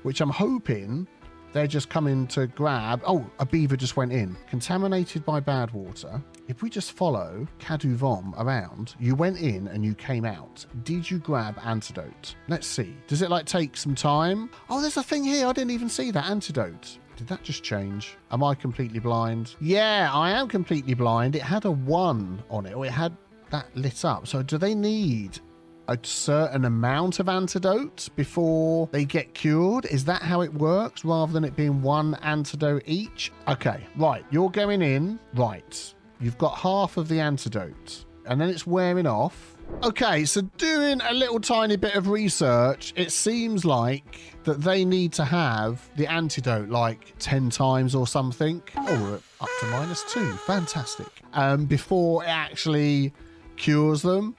A: which I'm hoping they're just coming to grab. Oh, a beaver just went in. Contaminated by bad water. If we just follow Caduvom around, you went in and you came out. Did you grab antidote? Let's see. Does it take some time? Oh, there's a thing here. I didn't even see that antidote. Did that just change? Am I completely blind? Yeah, I am completely blind. It had a 1 on it, or it had that lit up. So do they need a certain amount of antidote before they get cured? Is that how it works, rather than it being 1 antidote each? Okay, right. You're going in. Right. You've got half of the antidote, and then it's wearing off. Okay, so doing a little tiny bit of research, it seems like that they need to have the antidote 10 times or something. Oh, we're up to -2. Fantastic. Before it actually cures them.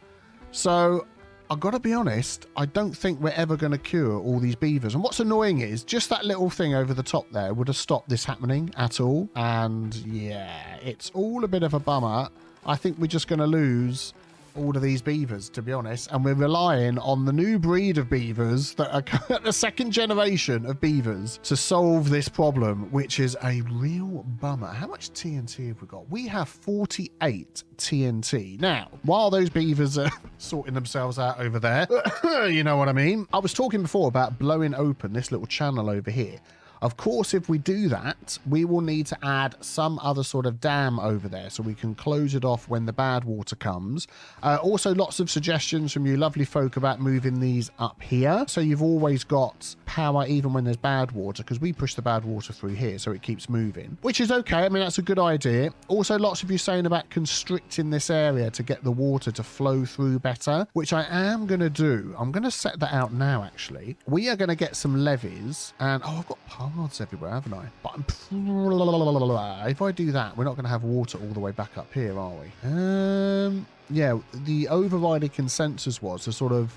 A: So I've got to be honest, I don't think we're ever going to cure all these beavers. And what's annoying is just that little thing over the top there would have stopped this happening at all. And yeah, it's all a bit of a bummer. I think we're just going to lose all of these beavers, to be honest, and we're relying on the new breed of beavers that are the 2nd generation of beavers to solve this problem, which is a real bummer. How much TNT have we got? We have 48 TNT. Now, while those beavers are sorting themselves out over there, you know what I mean? I was talking before about blowing open this little channel over here. Of course, if we do that, we will need to add some other sort of dam over there so we can close it off when the bad water comes. Also, lots of suggestions from you lovely folk about moving these up here. So you've always got power even when there's bad water, because we push the bad water through here so it keeps moving, which is okay. I mean, that's a good idea. Also, lots of you saying about constricting this area to get the water to flow through better, which I am going to do. I'm going to set that out now, actually. We are going to get some levees, and I've got paths everywhere, haven't I? But if I do that, we're not going to have water all the way back up here, are we? Yeah, the overriding consensus was to sort of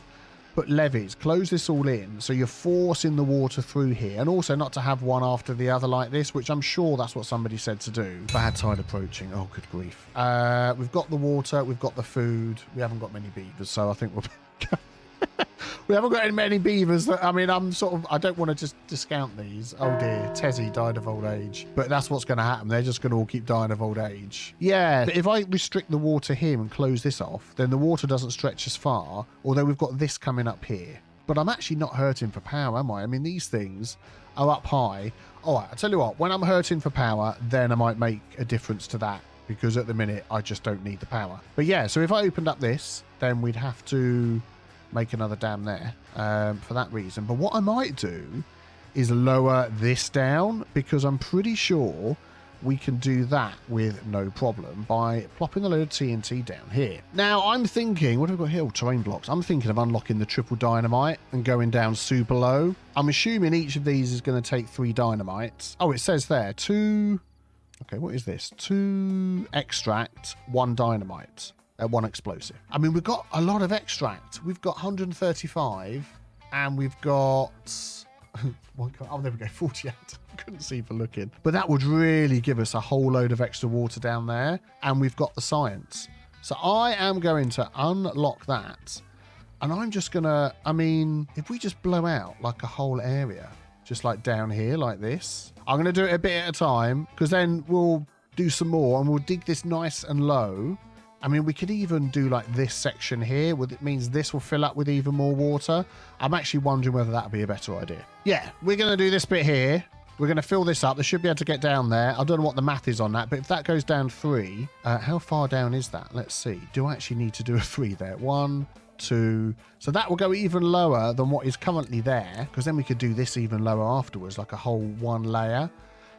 A: put levees, close this all in, so you're forcing the water through here, and also not to have one after the other like this, which I'm sure that's what somebody said to do. Bad tide approaching. Oh, good grief. We've got the water, we've got the food, we haven't got many beavers, so I think we'll... We haven't got many beavers. I don't want to just discount these. Oh dear, Tezzy died of old age. But that's what's going to happen. They're just going to all keep dying of old age. Yeah, but if I restrict the water here and close this off, then the water doesn't stretch as far, although we've got this coming up here. But I'm actually not hurting for power, am I? I mean, these things are up high. All right, I'll tell you what, when I'm hurting for power, then I might make a difference to that, because at the minute I just don't need the power. But yeah, so if I opened up this, then we'd have to make another dam there for that reason. But what I might do is lower this down, because I'm pretty sure we can do that with no problem by plopping a load of TNT down here. Now, I'm thinking, what have we got here? Terrain blocks. I'm thinking of unlocking the triple dynamite and going down super low. I'm assuming each of these is going to take 3 dynamites. Oh, it says there, 2... Okay, what is this? 2 extract, 1 dynamite, 1 explosive. I mean, we've got a lot of extract. We've got 135, and we've got... oh, there we go, 48. Couldn't see for looking. But that would really give us a whole load of extra water down there, and we've got the science. So I am going to unlock that, and I'm just going to, I mean, if we just blow out like a whole area, just like down here like this, I'm going to do it a bit at a time, because then we'll do some more, and we'll dig this nice and low. I mean, we could even do like this section here, it means this will fill up with even more water. I'm actually wondering whether that would be a better idea. Yeah, we're going to do this bit here. We're going to fill this up. They should be able to get down there. I don't know what the math is on that, but if that goes down 3, how far down is that? Let's see. Do I actually need to do a 3 there? 1, 2. So that will go even lower than what is currently there, because then we could do this even lower afterwards, like a whole 1 layer.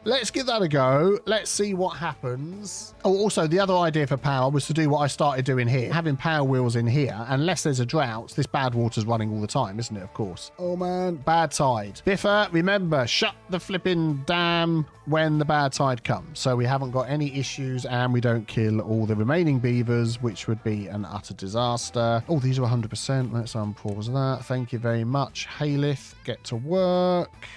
A: Let's give that a go. Let's see what happens. Oh, also, the other idea for power was to do what I started doing here. Having power wheels in here, unless there's a drought, this bad water's running all the time, isn't it, of course? Oh, man. Bad tide. Biffer, remember, shut the flipping dam when the bad tide comes. So we haven't got any issues, and we don't kill all the remaining beavers, which would be an utter disaster. Oh, these are 100%. Let's unpause that. Thank you very much, Halith. Get to work.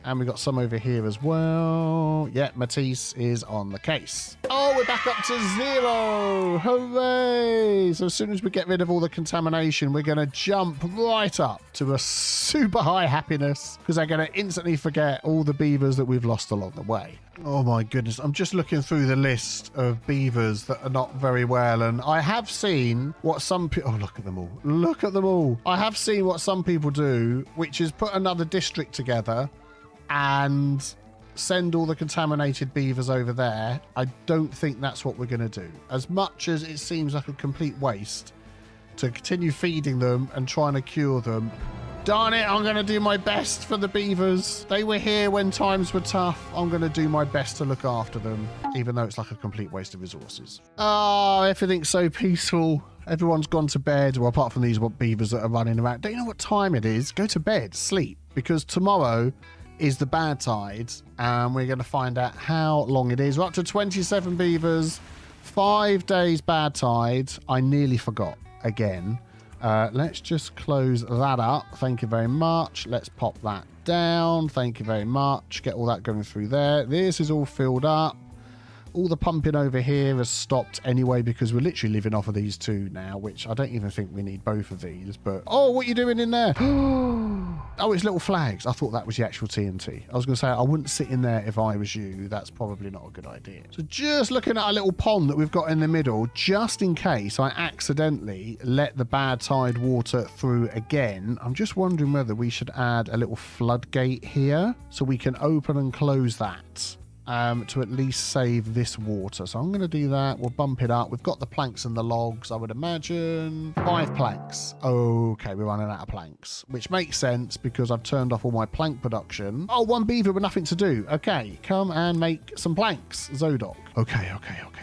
A: And we got some over here as well. Yeah, Matisse is on the case. Oh, we're back up to 0. Hooray! So as soon as we get rid of all the contamination, we're going to jump right up to a super high happiness, because they're going to instantly forget all the beavers that we've lost along the way. Oh my goodness. I'm just looking through the list of beavers that are not very well. And I have seen what some people... Oh, look at them all. Look at them all. I have seen what some people do, which is put another district together and send all the contaminated beavers over there. I don't think that's what we're going to do. As much as it seems like a complete waste to continue feeding them and trying to cure them, darn it, I'm going to do my best for the beavers. They were here when times were tough. I'm going to do my best to look after them, even though it's like a complete waste of resources. Oh, everything's so peaceful. Everyone's gone to bed, well, apart from these beavers that are running around. Don't you know what time it is? Go to bed, sleep, because tomorrow is the bad tide, and we're going to find out how long it is. We're up to 27 beavers, 5 days bad tide. I nearly forgot again. Let's just close that up. Thank you very much. Let's pop that down. Thank you very much. Get all that going through there. This is all filled up. All the pumping over here has stopped anyway, because we're literally living off of these 2 now, which I don't even think we need both of these. But, oh, what are you doing in there? Oh, it's little flags. I thought that was the actual TNT. I was going to say, I wouldn't sit in there if I was you. That's probably not a good idea. So just looking at a little pond that we've got in the middle, just in case I accidentally let the bad tide water through again, I'm just wondering whether we should add a little floodgate here so we can open and close that. To at least save this water. So I'm going to do that. We'll bump it up. We've got the planks and the logs, I would imagine. 5 planks. Okay, we're running out of planks, which makes sense because I've turned off all my plank production. Oh, 1 beaver with nothing to do. Okay, come and make some planks, Zodoc. Okay.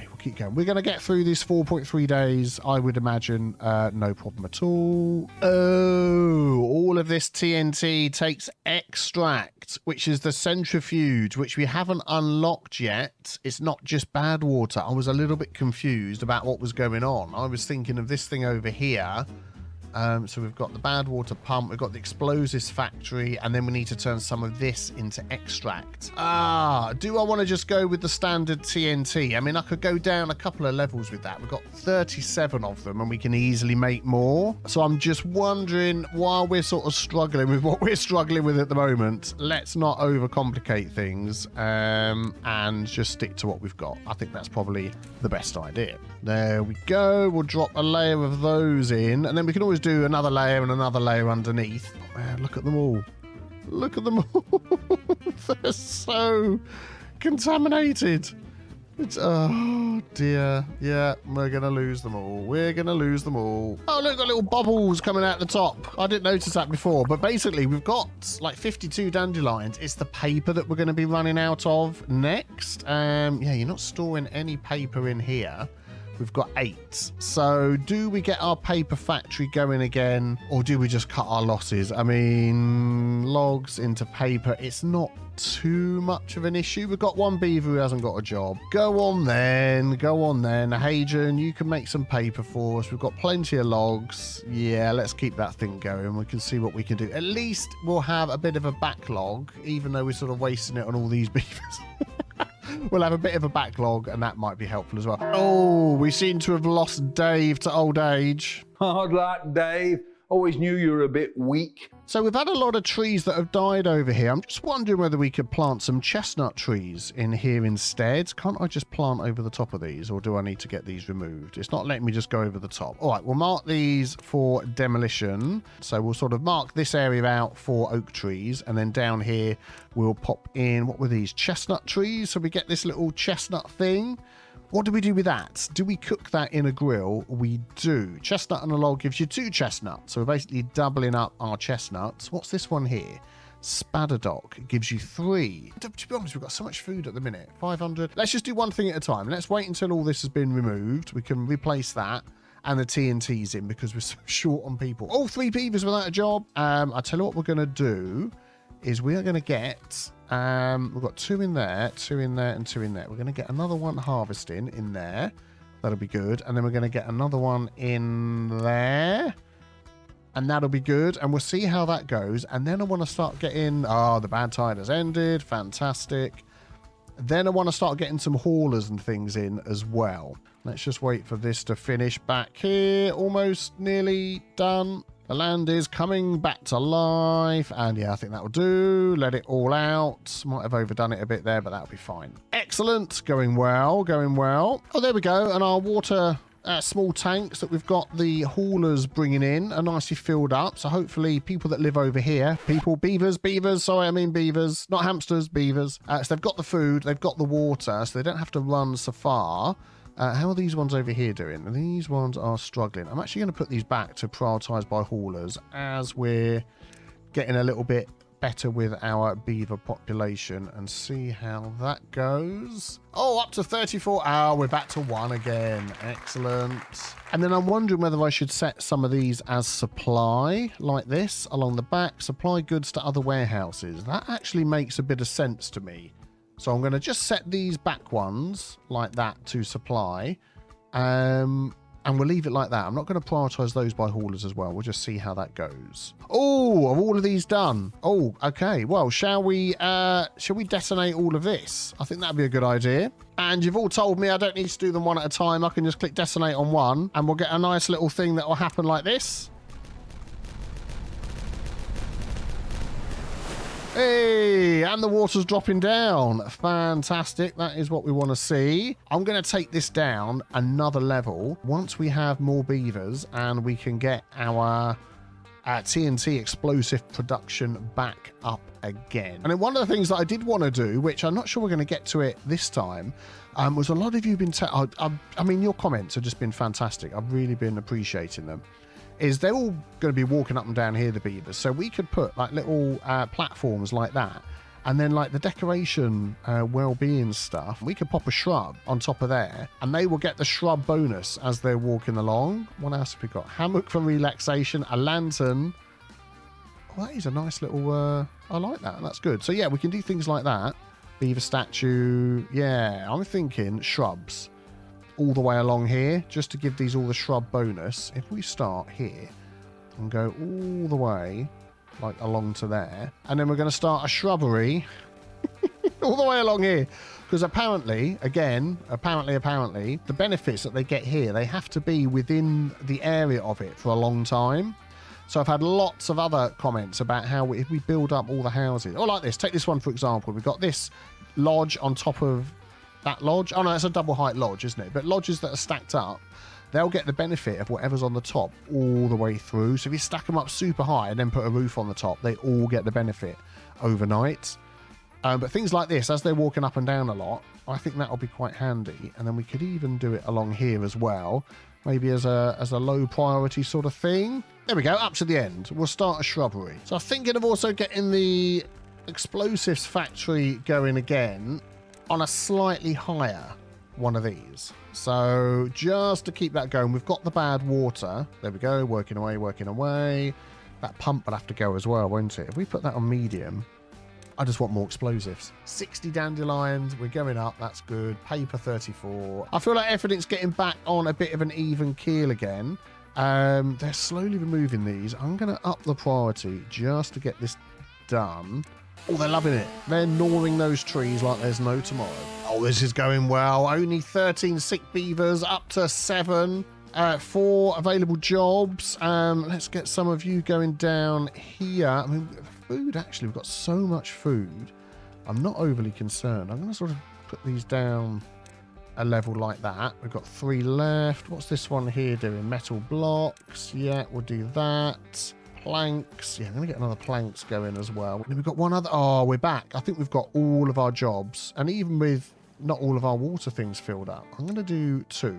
A: We'll keep going. We're going to get through this 4.3 days, I would imagine. No problem at all. Oh, all of this TNT takes extract, which is the centrifuge, which we haven't unlocked yet. It's not just bad water. I was a little bit confused about what was going on. I was thinking of this thing over here. So we've got the bad water pump, we've got the explosives factory, and then we need to turn some of this into extract. Do I want to just go with the standard TNT? I mean, I could go down a couple of levels with that. We've got 37 of them, and we can easily make more. So I'm just wondering, while we're sort of struggling with what we're struggling with at the moment, let's not overcomplicate things and just stick to what we've got. I think that's probably the best idea. There we go. We'll drop a layer of those in, and then we can always do another layer and another layer underneath. Oh, man, look at them all. Look at them all. They're so contaminated. It's, oh dear. Yeah, we're going to lose them all. We're going to lose them all. Oh, look, got little bubbles coming out the top. I didn't notice that before, but basically we've got like 52 dandelions. It's the paper that we're going to be running out of next. Yeah, you're not storing any paper in here. We've got 8. So do we get our paper factory going again, or do we just cut our losses? I mean, logs into paper, it's not too much of an issue. We've got one beaver who hasn't got a job. Go on then. Go on then. Hadrian, you can make some paper for us. We've got plenty of logs. Yeah, let's keep that thing going. We can see what we can do. At least we'll have a bit of a backlog, even though we're sort of wasting it on all these beavers. We'll have a bit of a backlog, and that might be helpful as well. Oh, we seem to have lost Dave to old age.
D: Hard luck, Dave. Always knew you were a bit weak.
A: So we've had a lot of trees that have died over here. I'm just wondering whether we could plant some chestnut trees in here instead. Can't I just plant over the top of these, or do I need to get these removed? It's not letting me just go over the top. All right, we'll mark these for demolition. So we'll sort of mark this area out for oak trees, and then down here we'll pop in, what were these? Chestnut trees. So we get this little chestnut thing. What do we do with that? Do we cook that in a grill? We do. Chestnut and a log gives you 2 chestnuts. So we're basically doubling up our chestnuts. What's this one here? Spadadoc gives you 3. To be honest, we've got so much food at the minute. 500. Let's just do one thing at a time. Let's wait until all this has been removed. We can replace that and the TNT's in because we're so short on people. Oh, 3 beavers without a job. I tell you what we're going to do is we are going to get... we've got 2 in there, 2 in there, and 2 in there. We're going to get another one harvesting in there. That'll be good. And then we're going to get another one in there. And that'll be good. And we'll see how that goes. And then I want to start getting... Oh, the bad tide has ended. Fantastic. Then I want to start getting some haulers and things in as well. Let's just wait for this to finish back here. Almost nearly done. The land is coming back to life. And yeah, I think that will do. Let it all out. Might have overdone it a bit there, but that'll be fine. Excellent. Going well. Going well. Oh, there we go. And our water small tanks that we've got the haulers bringing in are nicely filled up. So hopefully people that live over here, beavers, sorry, I mean beavers, not hamsters, beavers. So they've got the food, they've got the water, so they don't have to run so far. How are these ones over here doing? These ones are struggling. I'm actually going to put these back to prioritise by haulers as we're getting a little bit better with our beaver population and see how that goes. Oh, up to 34. Oh, we're back to 1 again. Excellent. And then I'm wondering whether I should set some of these as supply like this along the back. Supply goods to other warehouses. That actually makes a bit of sense to me. So I'm going to just set these back ones like that to supply. And we'll leave it like that. I'm not going to prioritise those by haulers as well. We'll just see how that goes. Oh, are all of these done? Oh, okay. Well, shall we detonate all of this? I think that'd be a good idea. And you've all told me I don't need to do them one at a time. I can just click detonate on one and we'll get a nice little thing that will happen like this. Hey, and the water's dropping down. Fantastic. That is what we want to see. I'm going to take this down another level once we have more beavers and we can get our TNT explosive production back up again. And then one of the things that I did want to do, which I'm not sure we're going to get to it this time, was a lot of you have been... I mean, your comments have just been fantastic. I've really been appreciating them. Is they're all going to be walking up and down here, the beavers. So we could put like little platforms like that. And then like the decoration, well-being stuff, we could pop a shrub on top of there and they will get the shrub bonus as they're walking along. What else have we got? Hammock for relaxation, a lantern. Oh, that is a nice little, I like that. That's good. So yeah, we can do things like that. Beaver statue. Yeah, I'm thinking shrubs all the way along here, just to give these all the shrub bonus. If we start here and go all the way like along to there, and then we're going to start a shrubbery all the way along here, because apparently the benefits that they get here, they have to be within the area of it for a long time. So I've had lots of other comments about how if we build up all the houses, or like this, take this one for example, we've got this lodge on top of that lodge. Oh no, it's a double height lodge, isn't it? But lodges that are stacked up, they'll get the benefit of whatever's on the top all the way through. So if you stack them up super high and then put a roof on the top, they all get the benefit overnight. But things like this, as they're walking up and down a lot, I think that'll be quite handy. And then we could even do it along here as well, maybe as a low priority sort of thing. There we go, up to the end. We'll start a shrubbery. So I'm thinking of also getting the explosives factory going again on a slightly higher one of these. So just to keep that going, we've got the bad water. There we go, working away, working away. That pump will have to go as well, won't it? If we put that on medium, I just want more explosives. 60 dandelions, we're going up, that's good. Paper 34. I feel like everything's getting back on a bit of an even keel again. They're slowly removing these. I'm going to up the priority just to get this done. Oh, they're loving it. They're gnawing those trees like there's no tomorrow. Oh, this is going well. Only 13 sick beavers, up to 7. 4 available jobs. Let's get some of you going down here. I mean, food, actually, we've got so much food. I'm not overly concerned. I'm going to sort of put these down a level like that. We've got 3 left. What's this one here doing? Metal blocks. Yeah, we'll do that. Planks. Yeah, I'm going to get another planks going as well. And we've got one other. Oh, we're back. I think we've got all of our jobs. And even with not all of our water things filled up, I'm going to do 2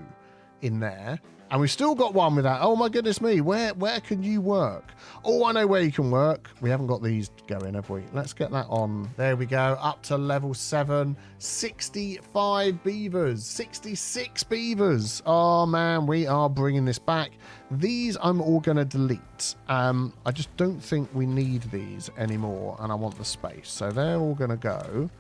A: in there. And we've still got one with that. Oh my goodness me, where can you work? Oh, I know where you can work. We haven't got these going, have we? Let's get that on. There we go, up to level 7. 65 beavers, 66 beavers. Oh man, we are bringing this back. These I'm all gonna delete. I just don't think we need these anymore, and I want the space. So they're all gonna go,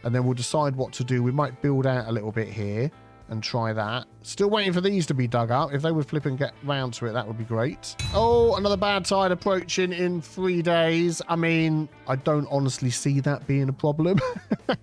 A: and then we'll decide what to do. We might build out a little bit here and try that. Still waiting for these to be dug up. If they would flip and get round to it, that would be great. Oh, another bad tide approaching in 3 days. I mean, I don't honestly see that being a problem.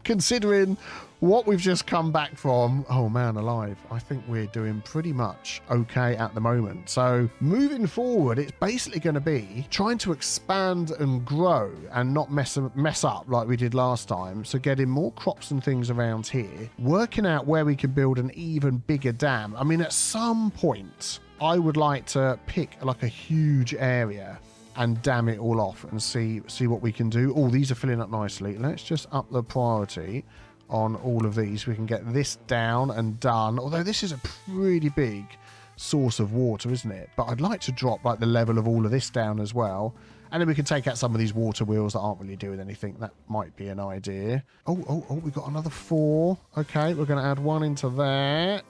A: Considering what we've just come back from. Oh man alive, I think we're doing pretty much okay at the moment. So moving forward, it's basically going to be trying to expand and grow and not mess up like we did last time. So getting more crops and things around here, working out where we can build an even bigger dam. I mean, at some point I would like to pick like a huge area and dam it all off and see what we can do. Oh, these are filling up nicely. Let's just up the priority on all of these. We can get this down and done, although this is a pretty big source of water, isn't it? But I'd like to drop like the level of all of this down as well, and then we can take out some of these water wheels that aren't really doing anything. That might be an idea. Oh, we've got another 4. Okay, we're going to add 1 into there.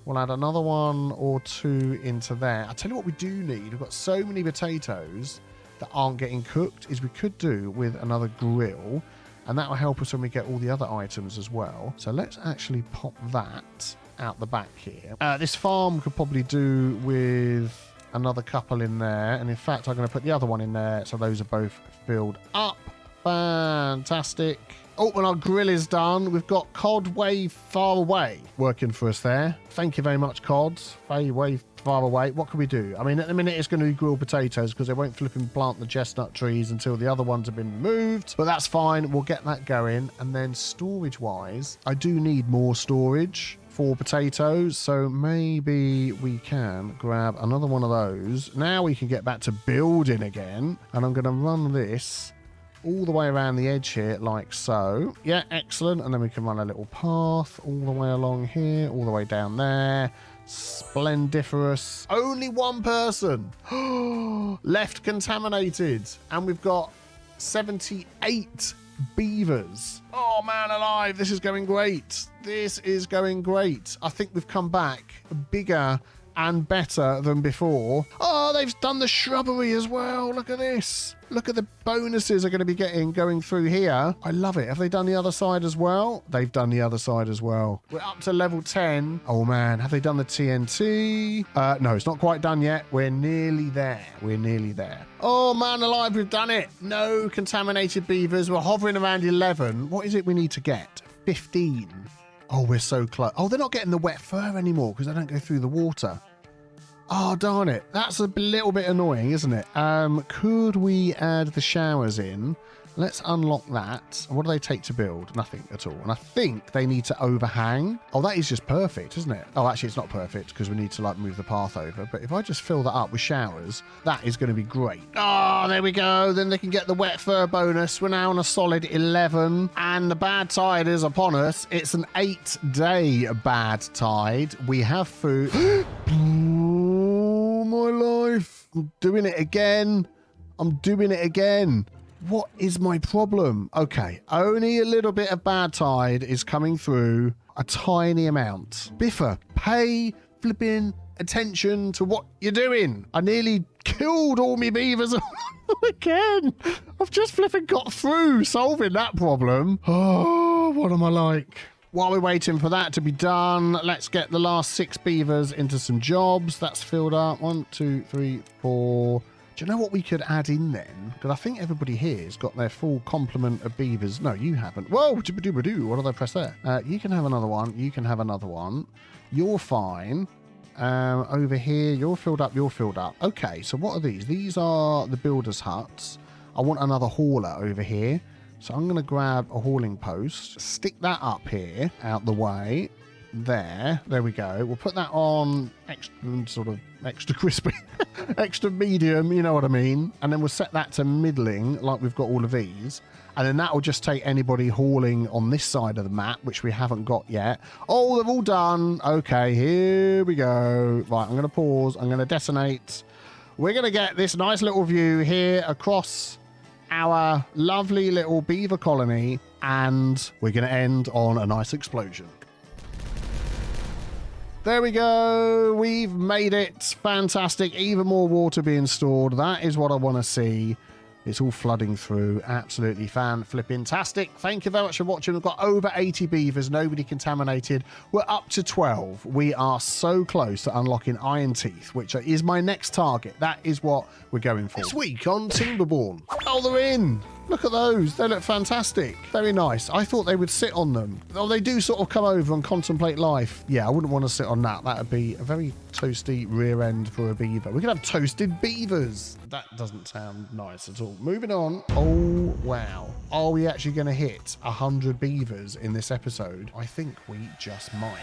A: We'll add another 1 or 2 into there. I'll tell you what we do need. We've got so many potatoes that aren't getting cooked, is we could do with another grill, and that will help us when we get all the other items as well. So let's actually pop that out the back here. This farm could probably do with another couple in there. And in fact, I'm going to put the other one in there. So those are both filled up. Fantastic. Oh, and our grill is done. We've got Cod way far away working for us there. Thank you very much, Cod. Way far away. What can we do? I mean, at the minute it's going to be grilled potatoes because they won't flip and plant the chestnut trees until the other ones have been removed. But that's fine. We'll get that going. And then storage-wise, I do need more storage for potatoes. So maybe we can grab another one of those. Now we can get back to building again. And I'm going to run this all the way around the edge here like so. Yeah, excellent. And then we can run a little path all the way along here, all the way down there. Splendiferous. Only 1 person left contaminated, and we've got 78 beavers. Oh man alive, this is going great. This is going great. I think we've come back bigger and better than before. Oh, they've done the shrubbery as well. Look at this. Look at the bonuses are going to be going through here. I love it. Have they done the other side as well? They've done the other side as well. We're up to level 10. Oh man, have they done the TNT? No, it's not quite done yet. We're nearly there. We're nearly there. Oh man alive, we've done it. No contaminated beavers. We're hovering around 11. What is it we need to get? 15. Oh, we're so close. Oh, they're not getting the wet fur anymore because they don't go through the water. Oh, darn it. That's a little bit annoying, isn't it? Could we add the showers in Let's unlock that. What do they take to build? Nothing at all. And I think they need to overhang. Oh, that is just perfect, isn't it? Oh, actually, it's not perfect because we need to like move the path over. But if I just fill that up with showers, that is going to be great. Oh, there we go. Then they can get the wet fur bonus. We're now on a solid 11. And the bad tide is upon us. It's an 8-day bad tide. We have food. Oh, my life. I'm doing it again. I'm doing it again. What is my problem? Okay, only a little bit of bad tide is coming through. A tiny amount. Biffer, pay flipping attention to what you're doing. I nearly killed all my beavers again. I've just flipping got through solving that problem. Oh, what am I like? While we're waiting for that to be done, let's get the last 6 beavers into some jobs. That's filled up. 1, 2, 3, 4. Do you know what we could add in then? Because I think everybody here has got their full complement of beavers. No, you haven't. Whoa, what did I press there? You can have another one. You can have another one. You're fine. Over here, you're filled up. You're filled up. Okay, so what are these? These are the builder's huts. I want another hauler over here. So I'm going to grab a hauling post, stick that up here, out the way. There we go. We'll put that on extra crispy, extra medium, you know what I mean? And then we'll set that to middling like we've got all of these. And then that will just take anybody hauling on this side of the map, which we haven't got yet. Oh, they're all done. Okay, here we go. Right, I'm going to pause. I'm going to detonate. We're going to get this nice little view here across our lovely little beaver colony. And we're going to end on a nice explosion. There we go. We've made it. Fantastic. Even more water being stored. That is what I want to see. It's all flooding through. Absolutely fan-flipping-tastic. Thank you very much for watching. We've got over 80 beavers. Nobody contaminated. We're up to 12. We are so close to unlocking Iron Teeth, which is my next target. That is what we're going for. This week on Timberborn. Oh, they're in. Look at those. They look fantastic. Very nice. I thought they would sit on them. Oh, they do sort of come over and contemplate life. Yeah, I wouldn't want to sit on that. That would be a very toasty rear end for a beaver. We could have toasted beavers. That doesn't sound nice at all. Moving on. Oh, wow. Are we actually going to hit 100 beavers in this episode? I think we just might.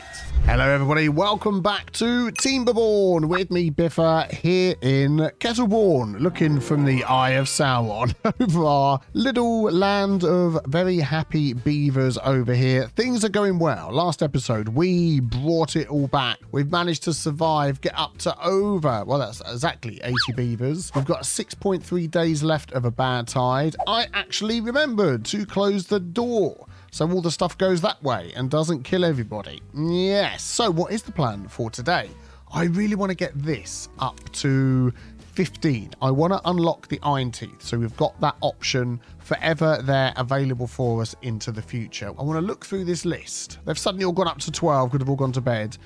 A: Hello, everybody. Welcome back to Timberborn with me, Biffer, here in Kettleborn, looking from the Eye of Sauron over our little land of very happy beavers over here. Things are going well. Last episode, we brought it all back. We've managed to survive, get up to over, well, that's exactly 80 beavers. We've got 6.3 days left of a bad tide. I actually remembered to close the door, so all the stuff goes that way and doesn't kill everybody. Yes. So what is the plan for today? I really want to get this up to 15. I want to unlock the Iron Teeth, so we've got that option forever there available for us into the future. I want to look through this list. They've suddenly all gone up to 12, could have all gone to bed,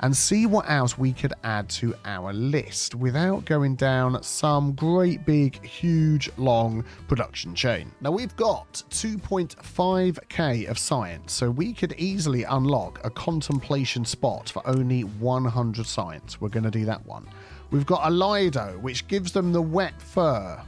A: and see what else we could add to our list without going down some great big, huge, long production chain. Now we've got 2.5k of science, so we could easily unlock a contemplation spot for only 100 science. We're going to do that one. We've got a Lido, which gives them the wet fur.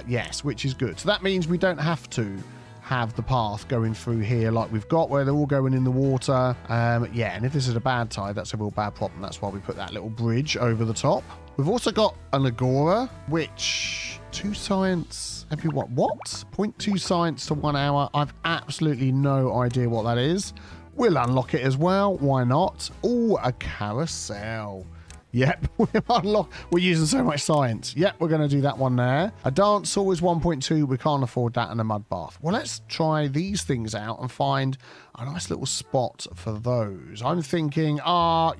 A: Yes, which is good. So that means we don't have to have the path going through here like we've got, where they're all going in the water. Yeah, and if this is a bad tide, that's a real bad problem. That's why we put that little bridge over the top. We've also got an Agora, which 2 science every what? 0.2 science to 1 hour. I've absolutely no idea what that is. We'll unlock it as well. Why not? Oh, a carousel. Yep, we're using so much science. Yep, we're going to do that one there. A dance hall is 1.2. We can't afford that, and a mud bath. Well, let's try these things out and find a nice little spot for those. I'm thinking I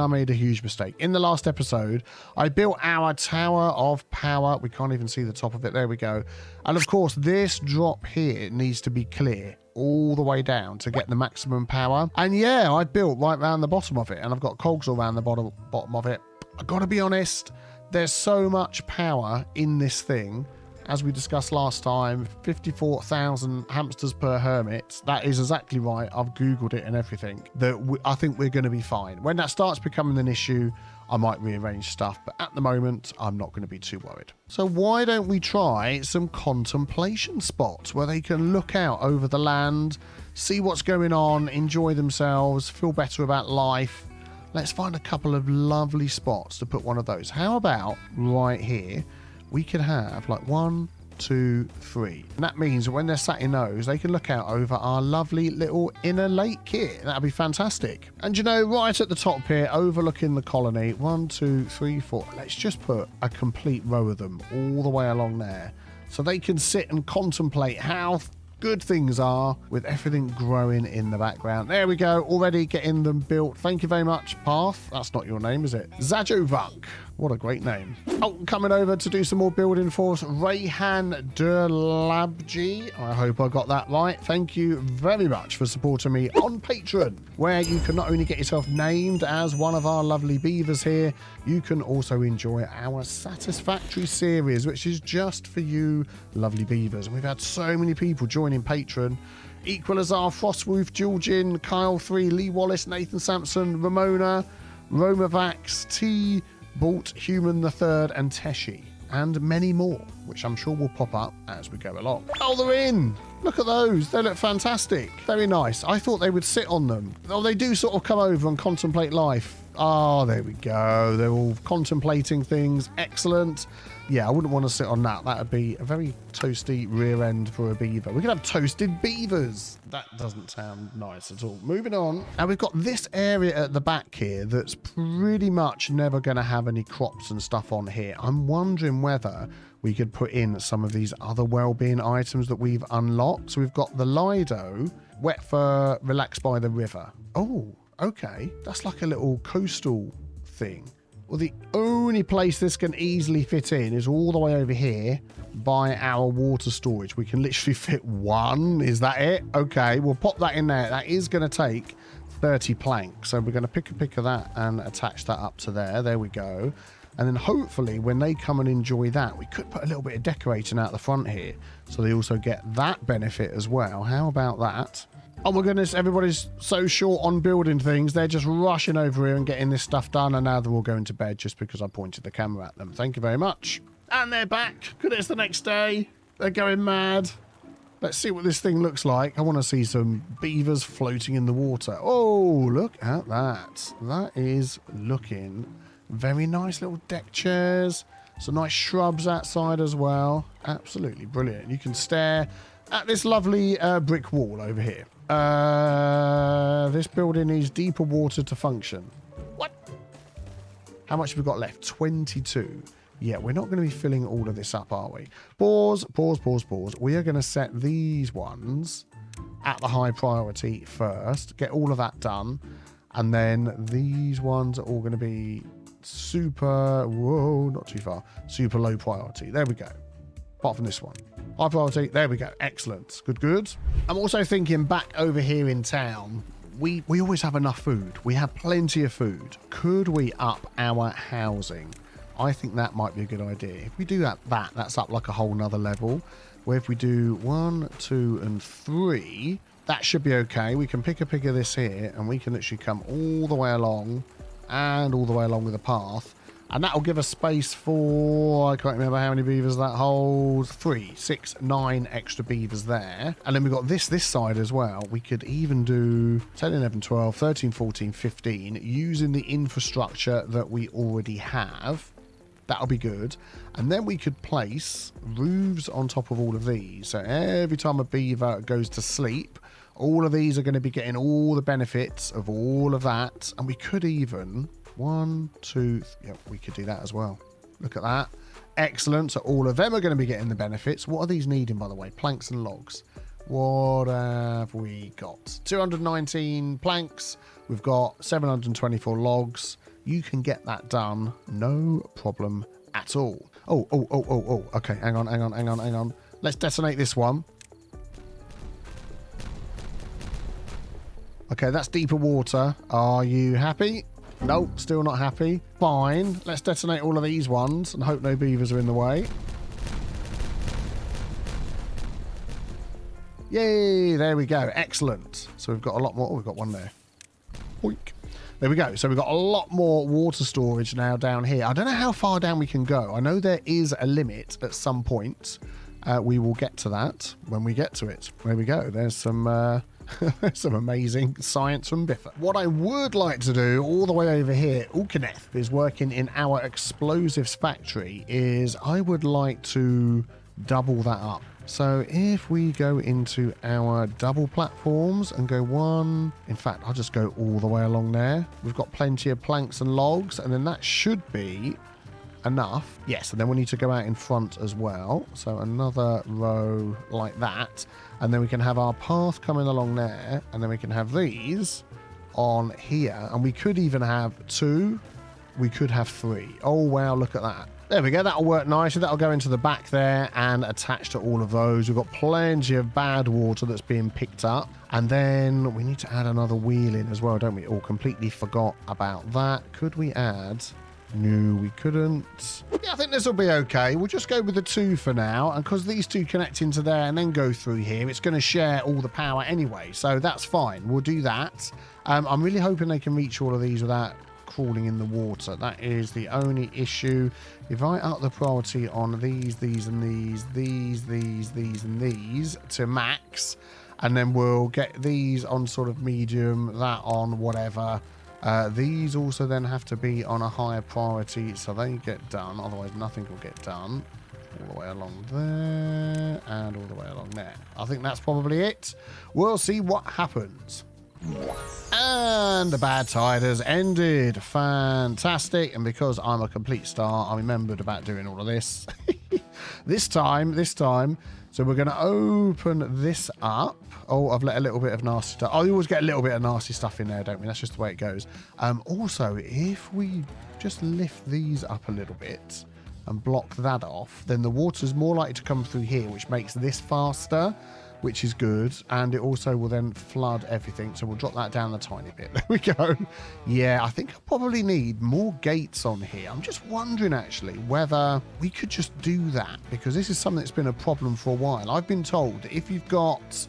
A: made a huge mistake. In the last episode, I built our Tower of Power. We can't even see the top of it. There we go. And of course, this drop here needs to be clear all the way down to get the maximum power. And yeah, I built right around the bottom of it, and I've got cogs all around the bottom of it. I gotta be honest, there's so much power in this thing. As we discussed last time, 54,000 hamsters per hermit. That is exactly right. I've Googled it and everything. I think we're going to be fine. When that starts becoming an issue, I might rearrange stuff, but at the moment, I'm not going to be too worried. So why don't we try some contemplation spots where they can look out over the land, see what's going on, enjoy themselves, feel better about life. Let's find a couple of lovely spots to put one of those. How about right here, we could have like 1, 2, 3. And that means that when they're sat in those, they can look out over our lovely little inner lake here. That'd be fantastic. And you know, right at the top here, overlooking the colony, 1, 2, 3, 4. Let's just put a complete row of them all the way along there so they can sit and contemplate how good things are with everything growing in the background. There we go, already getting them built. Thank you very much, Path. That's not your name, is it? Zajovuk. What a great name. Oh, coming over to do some more building for us, Rayhan Derlabji. I hope I got that right. Thank you very much for supporting me on Patreon, where you can not only get yourself named as one of our lovely beavers here, you can also enjoy our Satisfactory series, which is just for you lovely beavers. And we've had so many people joining Patreon. Equalizar, Frostwolf, Julgin, Kyle 3, Lee Wallace, Nathan Sampson, Ramona, Romavax, T, Bolt, Human the Third, and Teshi, and many more, which I'm sure will pop up as we go along. Oh, they're in! Look at those. They look fantastic. Very nice. I thought they would sit on them. Oh, they do sort of come over and contemplate life. Oh, there we go. They're all contemplating things. Excellent. Yeah, I wouldn't want to sit on that. That would be a very toasty rear end for a beaver. We could have toasted beavers. That doesn't sound nice at all. Moving on. Now, we've got this area at the back here that's pretty much never going to have any crops and stuff on here. I'm wondering whether we could put in some of these other well-being items that we've unlocked. So we've got the Lido, wet fur, relax by the river. Oh, okay. That's like a little coastal thing. Well, the only place this can easily fit in is all the way over here by our water storage. We can literally fit one. Is that it? Okay, we'll pop that in there. That is going to take 30 planks. So we're going to pick a pick of that and attach that up to there. There we go. And then hopefully when they come and enjoy that, we could put a little bit of decorating out the front here. So they also get that benefit as well. How about that? Oh my goodness, everybody's so short on building things. They're just rushing over here and getting this stuff done. And now they're all going to bed just because I pointed the camera at them. Thank you very much. And they're back. Good, it's the next day. They're going mad. Let's see what this thing looks like. I want to see some beavers floating in the water. Oh, look at that. That is looking very nice. Little deck chairs. Some nice shrubs outside as well. Absolutely brilliant. You can stare at this lovely brick wall over here. This building needs deeper water to function. What? How much have we got left? 22. Yeah, we're not going to be filling all of this up, are we? Pause, pause, pause, pause. We are going to set these ones at the high priority first. Get all of that done. And then these ones are all going to be super... Whoa, not too far. Super low priority. There we go. Apart from this one. High priority. There we go. Excellent. Good, good. I'm also thinking back over here in town, we always have enough food. We have plenty of food. Could we up our housing? I think that might be a good idea. If we do that, that's up like a whole nother level. Where if we do 1, 2, and 3, that should be okay. We can pick a pick of this here, and we can literally come all the way along and all the way along with the path. And that'll give us space for, I can't remember how many beavers that holds. 3, 6, 9 extra beavers there. And then we've got this side as well. We could even do 10, 11, 12, 13, 14, 15 using the infrastructure that we already have. That'll be good. And then we could place roofs on top of all of these. So every time a beaver goes to sleep, all of these are going to be getting all the benefits of all of that. And we could even... 1, 2, yep, we could do that as well. Look at that. Excellent. So all of them are going to be getting the benefits. What are these needing, by the way? Planks and logs. What have we got? 219 planks. We've got 724 logs. You can get that done. No problem at all. Oh. Okay, hang on. Let's detonate this one. Okay, that's deeper water. Are you happy? Nope, still not happy. Fine. Let's detonate all of these ones and hope no beavers are in the way. Yay, there we go. Excellent. So we've got a lot more. Oh, we've got one there. Boink. There we go. So we've got a lot more water storage now down here. I don't know how far down we can go. I know there is a limit at some point. We will get to that when we get to it. There we go. There's some some amazing science from Biffa. What I would like to do all the way over here, Kenneth is working in our explosives factory, is I would like to double that up. So if we go into our double platforms and go one, in fact, I'll just go all the way along there. We've got plenty of planks and logs, and then that should be enough. Yes, and then we need to go out in front as well. So another row like that. And then we can have our path coming along there, and then we can have these on here. And we could even have 2. We could have 3. Oh, wow, look at that. There we go. That'll work nicely. That'll go into the back there and attach to all of those. We've got plenty of bad water that's being picked up. And then we need to add another wheel in as well, don't we? Oh, completely forgot about that. Could we add... No, we couldn't. Yeah, I think this will be okay. We'll just go with the 2 for now. And because these 2 connect into there and then go through here, it's going to share all the power anyway. So that's fine. We'll do that. I'm really hoping they can reach all of these without crawling in the water. That is the only issue. If I up the priority on these, and these, and these to max, and then we'll get these on sort of medium, that on whatever. These also then have to be on a higher priority so they get done, otherwise nothing will get done. All the way along there and all the way along there. I think that's probably it. We'll see what happens. And the bad tide has ended. Fantastic. And because I'm a complete star, I remembered about doing all of this. This time. So we're going to open this up. Oh, I've let a little bit of nasty stuff. Oh, you always get a little bit of nasty stuff in there, don't we? That's just the way it goes. Also, if we just lift these up a little bit and block that off, then the water's more likely to come through here, which makes this faster, which is good. And it also will then flood everything. So we'll drop that down a tiny bit. There we go. Yeah, I think I probably need more gates on here. I'm just wondering, actually, whether we could just do that, because this is something that's been a problem for a while. I've been told that if you've got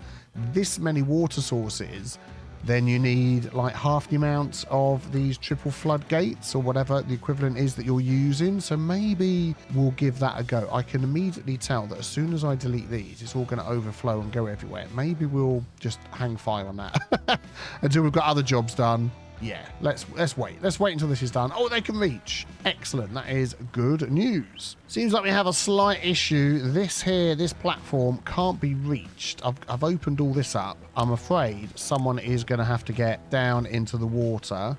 A: this many water sources, then you need like half the amount of these triple floodgates or whatever the equivalent is that you're using. So maybe we'll give that a go. I can immediately tell that as soon as I delete these, it's all going to overflow and go everywhere. Maybe we'll just hang fire on that until we've got other jobs done. Yeah, let's wait. Let's wait until this is done. Oh, they can reach. Excellent. That is good news. Seems like we have a slight issue. This platform can't be reached. I've opened all this up. I'm afraid someone is going to have to get down into the water.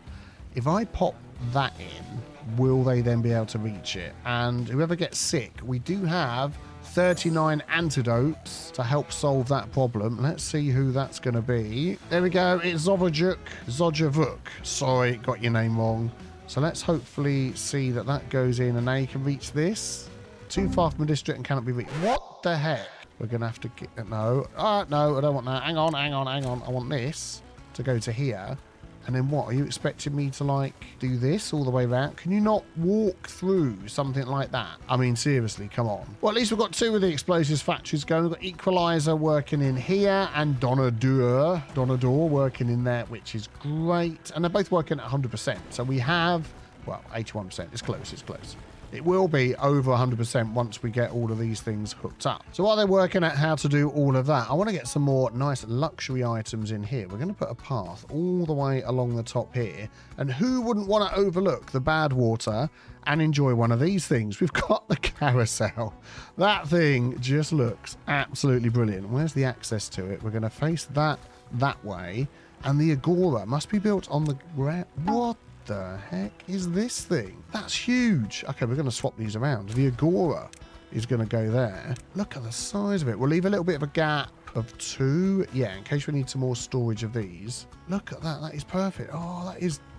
A: If I pop that in, will they then be able to reach it? And whoever gets sick, we do have 39 antidotes to help solve that problem. Let's see who that's going to be. There we go. It's Zodjavuk. Sorry, got your name wrong. So let's hopefully see that that goes in and they can reach this. Too far from the district and cannot be reached. What the heck? We're going to have to get... No. No, I don't want that. Hang on. I want this to go to here. And then what? Are you expecting me to, like, do this all the way around? Can you not walk through something like that? I mean, seriously, come on. Well, at least we've got 2 of the explosives factories going. We've got Equalizer working in here and Donador working in there, which is great. And they're both working at 100%. So we have, well, 81%. It's close. It will be over 100% once we get all of these things hooked up. So while they're working out how to do all of that, I want to get some more nice luxury items in here. We're going to put a path all the way along the top here. And who wouldn't want to overlook the bad water and enjoy one of these things? We've got the carousel. That thing just looks absolutely brilliant. Where's the access to it? We're going to face that way. And the Agora must be built on the ground. What the heck is this thing? That's huge. Okay, we're going to swap these around. The Agora is going to go there. Look at the size of it. We'll leave a little bit of a gap of 2. Yeah, in case we need some more storage of these. Look at that. That is perfect. Oh,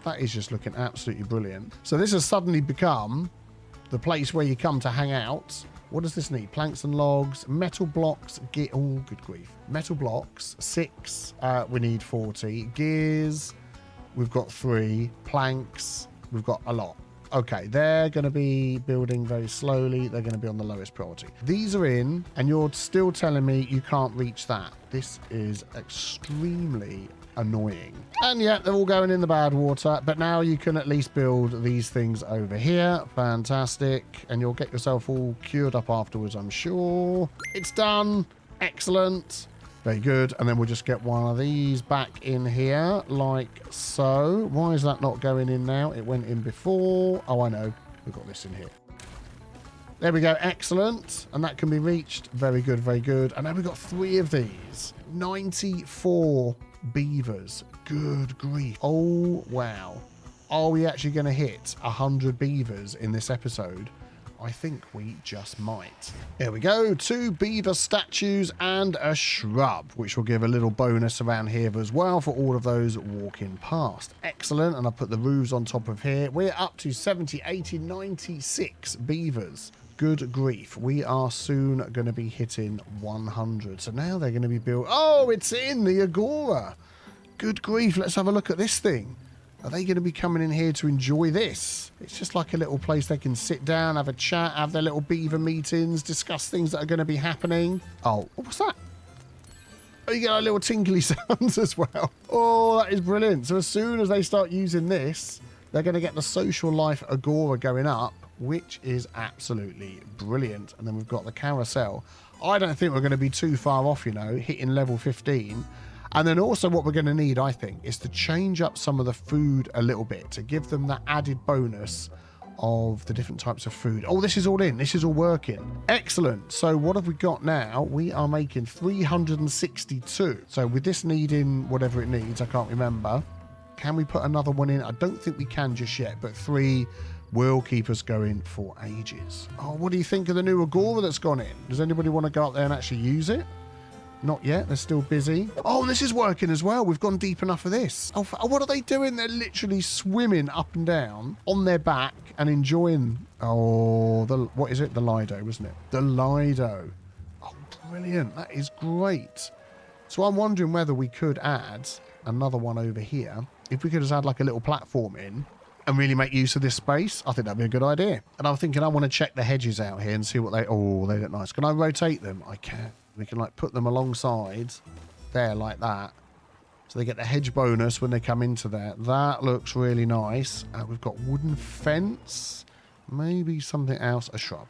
A: that is just looking absolutely brilliant. So this has suddenly become the place where you come to hang out. What does this need? Planks and logs, metal blocks, oh, good grief. Metal blocks, 6. We need 40. Gears, we've got 3. Planks, we've got a lot. Okay, they're going to be building very slowly. They're going to be on the lowest priority. These are in, and you're still telling me you can't reach that. This is extremely annoying. And yeah, they're all going in the bad water, but now you can at least build these things over here. Fantastic. And you'll get yourself all cured up afterwards, I'm sure. It's done. Excellent. Very good. And then we'll just get one of these back in here like so. Why is that not going in now? It went in before. Oh, I know. We've got this in here. There we go. Excellent. And that can be reached. Very good. Very good. And now we've got 3 of these. 94 beavers. Good grief. Oh, wow. Are we actually going to hit 100 beavers in this episode? I think we just might. Here we go. 2 beaver statues and a shrub, which will give a little bonus around here as well for all of those walking past. Excellent. And I'll put the roofs on top of here. We're up to 70, 80, 96 beavers. Good grief. We are soon going to be hitting 100. So now they're going to be built. Oh, it's in the Agora. Good grief. Let's have a look at this thing. Are they going to be coming in here to enjoy this? It's just like a little place they can sit down, have a chat, have their little beaver meetings, discuss things that are going to be happening. Oh, what's that? Oh, you get a little tinkly sounds as well. Oh, that is brilliant. So as soon as they start using this, they're going to get the social life Agora going up, which is absolutely brilliant. And then we've got the carousel. I don't think we're going to be too far off, you know, hitting level 15. And then also what we're going to need, I think, is to change up some of the food a little bit to give them that added bonus of the different types of food. Oh, this is all in. This is all working. Excellent. So what have we got now? We are making 362. So with this needing whatever it needs, I can't remember. Can we put another one in? I don't think we can just yet, but 3 will keep us going for ages. Oh, what do you think of the new Agora that's gone in? Does anybody want to go up there and actually use it? Not yet. They're still busy. Oh, this is working as well. We've gone deep enough for this. Oh, what are they doing? They're literally swimming up and down on their back and enjoying. Oh, what is it? The Lido, wasn't it? The Lido. Oh, brilliant. That is great. So I'm wondering whether we could add another one over here. If we could just add like a little platform in and really make use of this space, I think that'd be a good idea. And I'm thinking I want to check the hedges out here and see what they... Oh, they look nice. Can I rotate them? I can. We can like put them alongside there like that. So they get the hedge bonus when they come into there. That looks really nice. We've got wooden fence. Maybe something else. A shrub.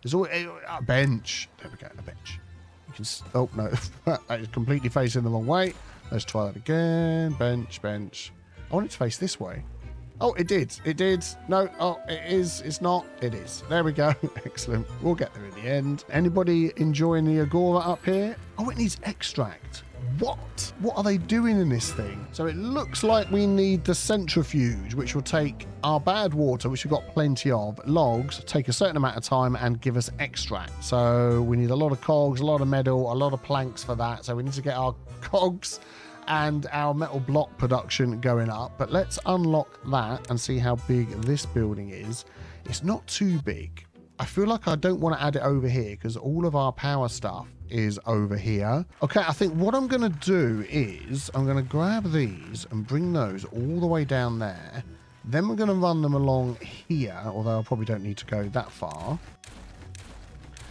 A: There's always a bench. There we go. A bench. You can... Oh, no. That is completely facing the wrong way. Let's try that again. Bench, bench. I want it to face this way. Oh, it did. It did. No. Oh, it is. It's not. It is. There we go. Excellent. We'll get there in the end. Anybody enjoying the Agora up here? Oh, it needs extract. What? What are they doing in this thing? So it looks like we need the centrifuge, which will take our bad water, which we've got plenty of, logs, take a certain amount of time and give us extract. So we need a lot of cogs, a lot of metal, a lot of planks for that. So we need to get our cogs and our metal block production going up. But let's unlock that and see how big this building is. It's not too big. I feel like I don't want to add it over here because all of our power stuff is over here. Okay, I think what I'm going to do is I'm going to grab these and bring those all the way down there. Then we're going to run them along here, although I probably don't need to go that far.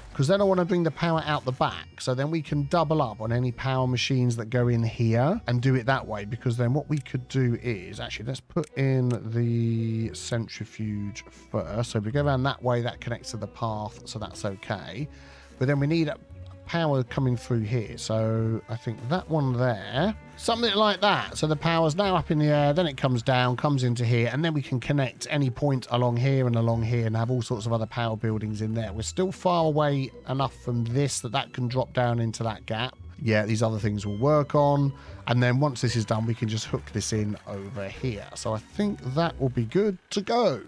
A: Because then I want to bring the power out the back. So then we can double up on any power machines that go in here and do it that way. Because then what we could do is... Actually, let's put in the centrifuge first. So if we go around that way, that connects to the path. So that's okay. But then we need power coming through here. So I think that one there... Something like that. So the power's now up in the air, then it comes down, comes into here, and then we can connect any point along here and have all sorts of other power buildings in there. We're still far away enough from this that can drop down into that gap. Yeah, these other things will work on. And then once this is done, we can just hook this in over here. So I think that will be good to go.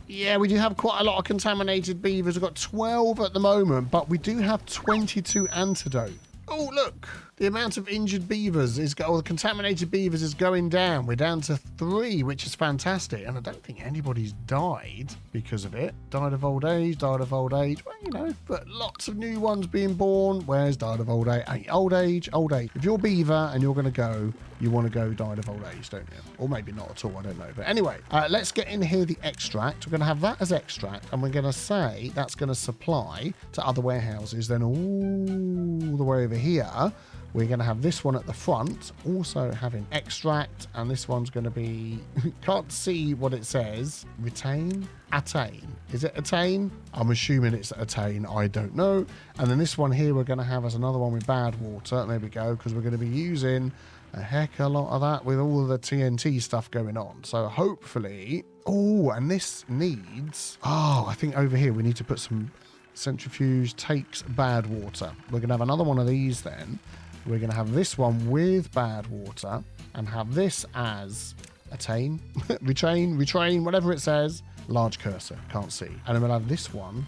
A: Yeah, we do have quite a lot of contaminated beavers. We've got 12 at the moment, but we do have 22 antidote. Oh, look. The amount of injured beavers or the contaminated beavers is going down. We're down to 3, which is fantastic. And I don't think anybody's died because of it. Died of old age, died of old age. Well, you know, but lots of new ones being born. Where's died of old age? Old age, old age. If you're beaver and you're going to go, you want to go died of old age, don't you? Or maybe not at all, I don't know. But anyway, let's get in here the extract. We're going to have that as extract, and we're going to say that's going to supply to other warehouses. Then all the way over here, we're going to have this one at the front, also having extract, and this one's going to be, can't see what it says, retain, attain. Is it attain? I'm assuming it's attain, I don't know. And then this one here we're going to have as another one with bad water. There we go, because we're going to be using a heck of a lot of that with all of the TNT stuff going on. So hopefully, oh, and this needs, I think over here we need to put some centrifuge takes bad water. We're going to have another one of these then. We're going to have this one with bad water and have this as attain, retrain, whatever it says. Large cursor, can't see. And then we'll have this one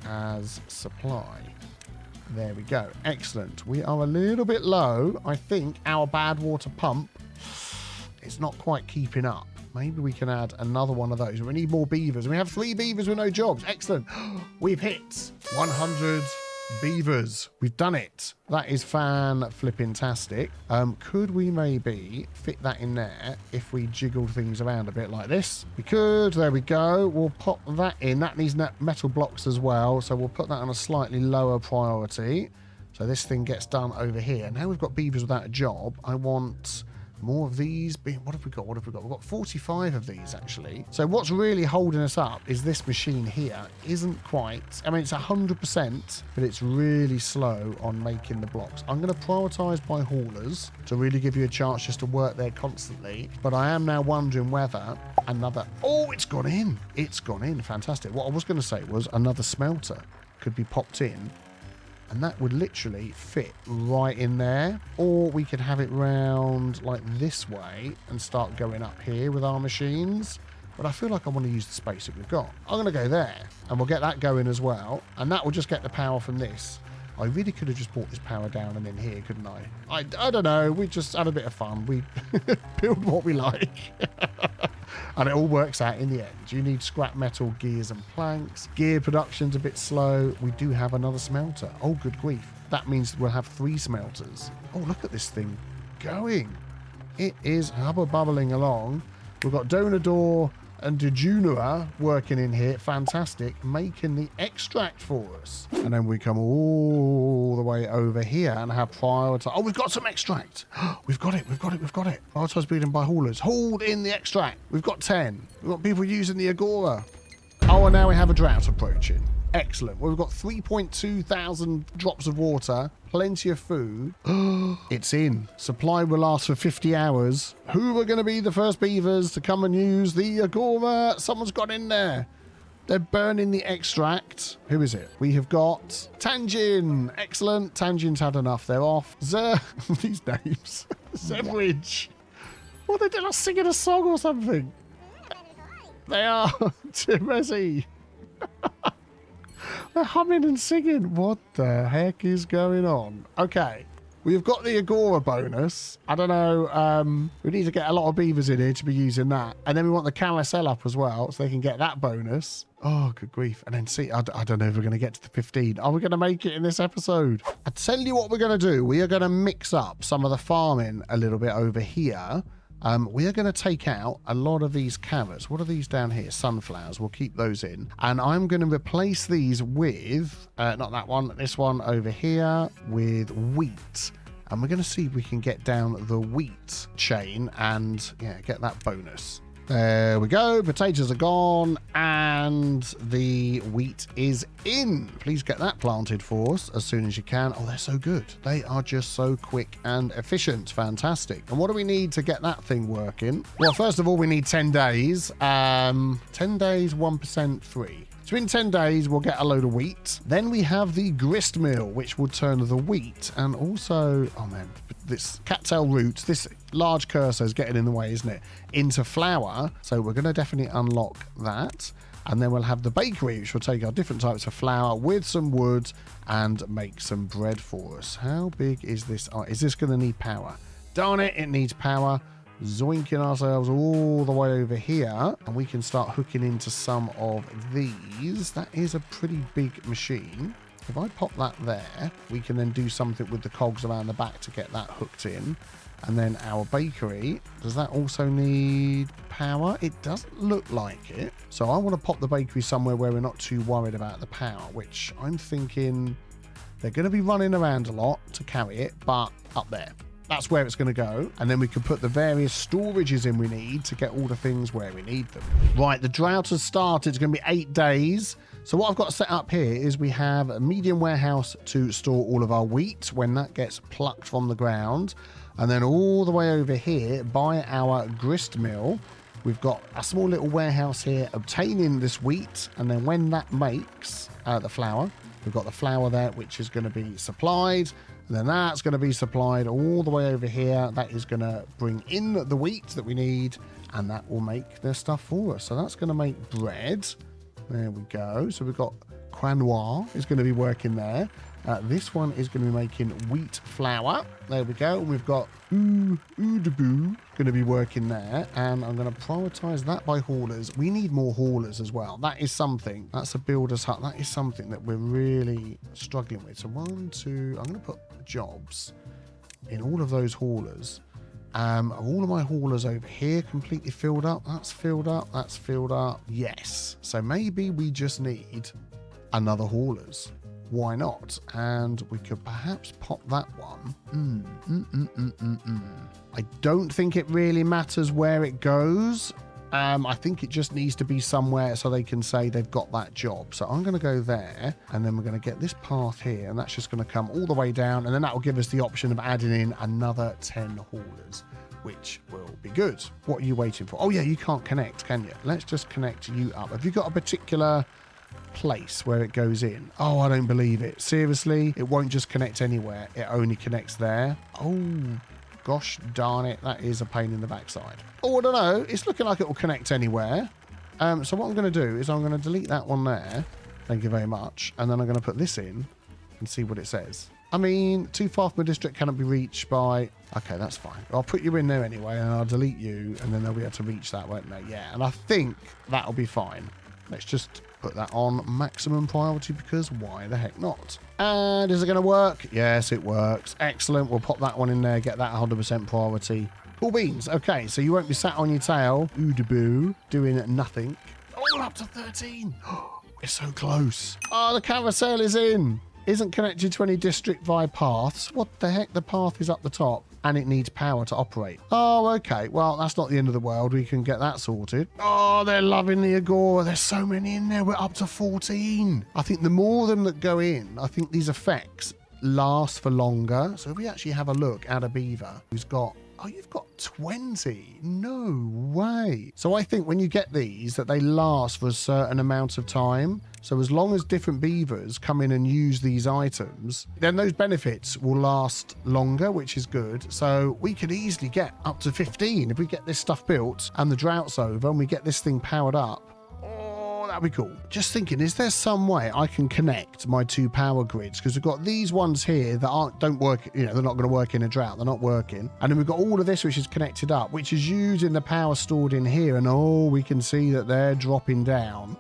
A: as supply. There we go. Excellent. We are a little bit low. I think our bad water pump is not quite keeping up. Maybe we can add another one of those. We need more beavers. We have 3 beavers with no jobs. Excellent. We've hit 100 beavers. We've done it. That is fan-flipping-tastic. Could we maybe fit that in there if we jiggled things around a bit like this? We could. There we go. We'll pop that in. That needs metal blocks as well, so we'll put that on a slightly lower priority. So this thing gets done over here. Now we've got beavers without a job. I want more of these. What have we got? What have we got? We've got 45 of these, actually. So what's really holding us up is this machine here isn't quite, I mean, it's 100%, but it's really slow on making the blocks. I'm going to prioritize by haulers to really give you a chance just to work there constantly. But I am now wondering whether another, oh, it's gone in. It's gone in. Fantastic. What I was going to say was another smelter could be popped in, and that would literally fit right in there. Or we could have it round like this way and start going up here with our machines. But I feel like I want to use the space that we've got. I'm going to go there, and we'll get that going as well. And that will just get the power from this. I really could have just brought this power down and in here, couldn't I? I don't know. We just had a bit of fun. We build what we like. And it all works out in the end. You need scrap metal, gears and planks. Gear production's a bit slow. We do have another smelter. Oh, good grief. That means we'll have 3 smelters. Oh, look at this thing going. It is hubba-bubbling along. We've got Donador and Dejunua working in here. Fantastic. Making the extract for us. And then we come all the way over here and have prioritize. Oh, we've got some extract. We've got it. Prioritize breeding by haulers. Hold in the extract. We've got 10. We've got people using the Agora. Oh, and now we have a drought approaching. Excellent. Well, we've got 3.2 thousand drops of water, plenty of food. It's in. Supply will last for 50 hours. Who are going to be the first beavers to come and use the Agora? Someone's got in there. They're burning the extract. Who is it? We have got Tangin. Excellent. Tangin's had enough. They're off. These names. Zebridge. What, they're just singing a song or something? They are. Timothy. They're humming and singing. What the heck is going on? Okay. We've got the Agora bonus. I don't know. We need to get a lot of beavers in here to be using that. And then we want the carousel up as well, so they can get that bonus. Oh, good grief. And then see, I don't know if we're going to get to the 15. Are we going to make it in this episode? I tell you what we're going to do. We are going to mix up some of the farming a little bit over here. We are going to take out a lot of these carrots. What are these down here? Sunflowers. We'll keep those in. And I'm going to replace these with, not that one, this one over here, with wheat. And we're going to see if we can get down the wheat chain and, yeah, get that bonus. There we go. Potatoes are gone and the wheat is in. Please get that planted for us as soon as you can. Oh, they're so good. They are just so quick and efficient. Fantastic. And what do we need to get that thing working? Well, first of all, we need 10 days. 10 days, 1% free. So in 10 days, we'll get a load of wheat. Then we have the grist mill, which will turn the wheat and also, oh man, this cattail root, this large cursor is getting in the way, isn't it? Into flour. So we're going to definitely unlock that. And then we'll have the bakery, which will take our different types of flour with some wood and make some bread for us. How big is this? Oh, is this going to need power? Darn it, it needs power. Zoinking ourselves all the way over here. And we can start hooking into some of these. That is a pretty big machine. If I pop that there, we can then do something with the cogs around the back to get that hooked in. And then our bakery, does that also need power? It doesn't look like it. So I want to pop the bakery somewhere where we're not too worried about the power, which I'm thinking they're going to be running around a lot to carry it, but up there. That's where it's going to go. And then we can put the various storages in we need to get all the things where we need them. Right, the drought has started. It's going to be 8 days. So what I've got set up here is we have a medium warehouse to store all of our wheat when that gets plucked from the ground. And then all the way over here by our grist mill, we've got a small little warehouse here obtaining this wheat. And then when that makes the flour, we've got the flour there, which is going to be supplied. And then that's going to be supplied all the way over here. That is going to bring in the wheat that we need, and that will make the stuff for us. So that's going to make bread. There we go. So we've got Quinoa is going to be working there. This one is going to be making wheat flour. There we go. And we've got Oodaboo going to be working there. And I'm going to prioritize that by haulers. We need more haulers as well. That is something. That's a builder's hut. That is something that we're really struggling with. So 1, 2, I'm going to put jobs in all of those haulers. All of my haulers over here completely filled up. That's filled up. That's filled up. Yes. So maybe we just need another haulers. Why not? And we could perhaps pop that one. I don't think it really matters where it goes. I think it just needs to be somewhere so they can say they've got that job. So I'm going to go there, and then we're going to get this path here, and that's just going to come all the way down, and then that will give us the option of adding in another 10 haulers, which will be good. What are you waiting for? Oh yeah, you can't connect, can you? Let's just connect you up. Have you got a particular place where it goes in? Oh, I don't believe it. Seriously? It won't just connect anywhere. It only connects there. Oh, gosh darn it. That is a pain in the backside. Oh, I don't know. It's looking like it will connect anywhere. So what I'm going to do is I'm going to delete that one there. Thank you very much. And then I'm going to put this in and see what it says. I mean, too far from a district cannot be reached by... Okay, that's fine. I'll put you in there anyway, and I'll delete you, and then they'll be able to reach that, won't they? Yeah, and I think that'll be fine. Let's just put that on maximum priority, because why the heck not? And is it going to work? Yes, it works. Excellent. We'll pop that one in there, get that 100% priority. Cool beans. Okay, so you won't be sat on your tail, oodaboo, doing nothing. All up to 13. We're so close. Oh, the carousel is in. Isn't connected to any district via paths. What the heck? The path is up the top and it needs power to operate. Oh, okay. Well, that's not the end of the world. We can get that sorted. Oh, they're loving the Agora. There's so many in there. We're up to 14. I think the more of them that go in, I think these effects last for longer. So if we actually have a look at a beaver who's got... Oh, you've got 20. No way. So I think when you get these, that they last for a certain amount of time. So as long as different beavers come in and use these items, then those benefits will last longer, which is good. So we could easily get up to 15 if we get this stuff built and the drought's over and we get this thing powered up. That'd be cool. Just thinking, is there some way I can connect my two power grids? Because we've got these ones here that don't work, you know, they're not going to work in a drought. They're not working. And then we've got all of this, which is connected up, which is using the power stored in here. And oh, we can see that they're dropping down.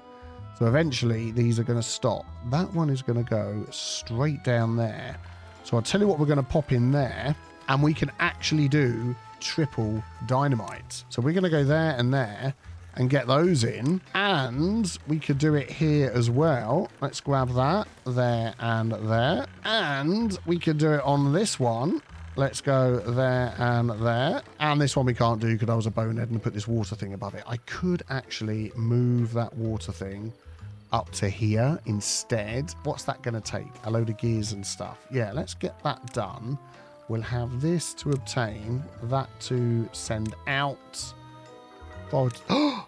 A: So eventually these are going to stop. That one is going to go straight down there. So I'll tell you what we're going to pop in there, and we can actually do triple dynamite. So we're going to go there and there and get those in, and we could do it here as well. Let's grab that there and there, and we could do it on this one. Let's go there and there, and this one we can't do because I was a bonehead and put this water thing above it. I could actually move that water thing up to here instead. What's that going to take? A load of gears and stuff. Yeah, let's get that done. We'll have this to obtain, that to send out. Oh,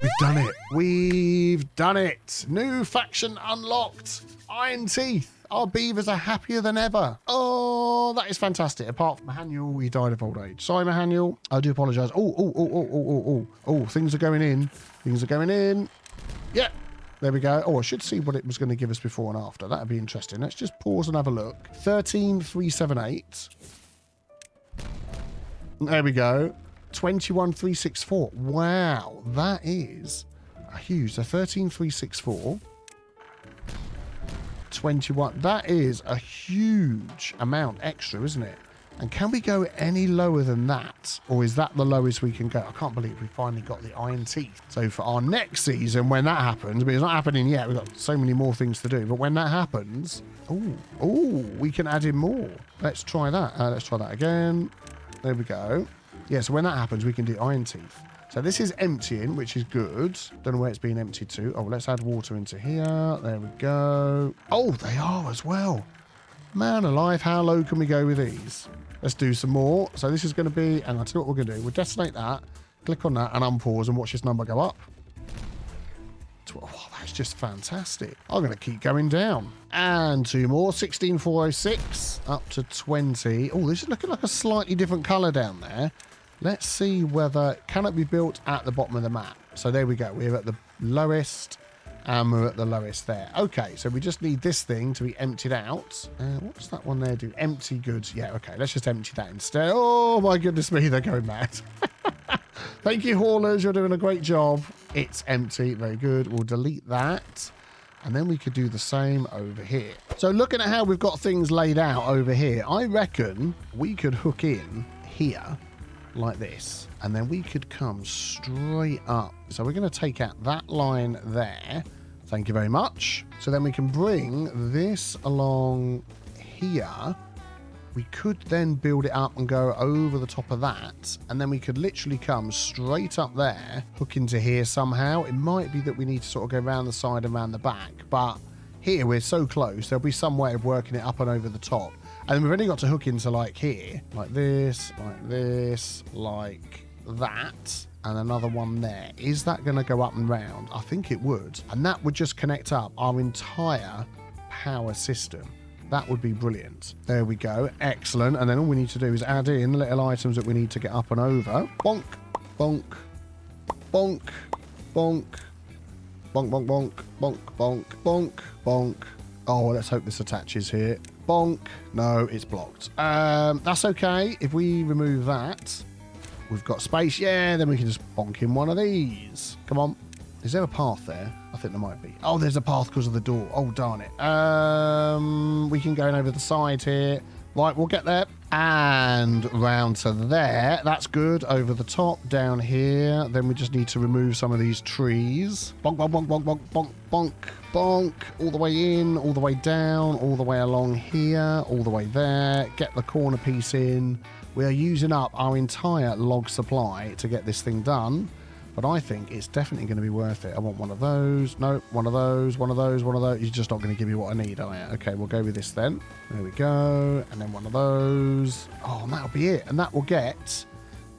A: we've done it. We've done it. New faction unlocked. Iron Teeth. Our beavers are happier than ever. Oh, that is fantastic. Apart from Mahanuel, he died of old age. Sorry, Mahanuel. I do apologise. Oh, things are going in. Things are going in. Yeah. There we go. Oh, I should see what it was going to give us before and after. That'd be interesting. Let's just pause and have a look. 13,378. There we go. 21,364. Wow, that is a huge. So 13,364. 21. That is a huge amount extra, isn't it? And can we go any lower than that? Or is that the lowest we can go? I can't believe we finally got the iron teeth. So for our next season, when that happens, but it's not happening yet. We've got so many more things to do. But when that happens, we can add in more. Let's try that. Let's try that again. There we go. Yeah, so when that happens, we can do iron teeth. So this is emptying, which is good. Don't know where it's being emptied to. Oh, let's add water into here. There we go. Oh, they are as well. Man alive, how low can we go with these? Let's do some more. So this is going to be, and I'll tell you what we're going to do. We'll detonate that, click on that, and unpause and watch this number go up. Oh, that's just fantastic. I'm going to keep going down. And two more, 16,406 up to 20. Oh, this is looking like a slightly different color down there. Let's see whether, can it be built at the bottom of the map? So there we go. We're at the lowest. And we're at the lowest there. Okay, so we just need this thing to be emptied out. What does that one there do? Empty goods. Yeah, okay, let's just empty that instead. Oh, my goodness me, they're going mad. Thank you, haulers. You're doing a great job. It's empty. Very good. We'll delete that. And then we could do the same over here. So looking at how we've got things laid out over here, I reckon we could hook in here like this. And then we could come straight up. So we're going to take out that line there. Thank you very much. So then we can bring this along here. We could then build it up and go over the top of that. And then we could literally come straight up there, hook into here somehow. It might be that we need to sort of go around the side and around the back. But here we're so close, there'll be some way of working it up and over the top. And then we've only got to hook into like here, like this, like that, and another one there. Is that going to go up and round? I think it would. And that would just connect up our entire power system. That would be brilliant. There we go. Excellent. And then all we need to do is add in little items that we need to get up and over. Bonk, bonk, bonk, bonk, bonk, bonk, bonk, bonk, bonk, bonk, bonk. Oh, let's hope this attaches here. Bonk. No, it's blocked. That's okay. If we remove that, we've got space. Yeah, then we can just bonk in one of these. Come on. Is there a path there? I think there might be. Oh, there's a path because of the door. Oh, darn it. We can go in over the side here. Right, we'll get there. And round to there. That's good. Over the top, down here. Then we just need to remove some of these trees. Bonk, bonk, bonk, bonk, bonk, bonk, bonk, bonk. All the way in, all the way down, all the way along here, all the way there. Get the corner piece in. We are using up our entire log supply to get this thing done. But I think it's definitely going to be worth it. I want one of those. No, one of those, one of those, one of those. You're just not going to give me what I need, are you? Okay, we'll go with this then. There we go. And then one of those. Oh, and that'll be it. And that will get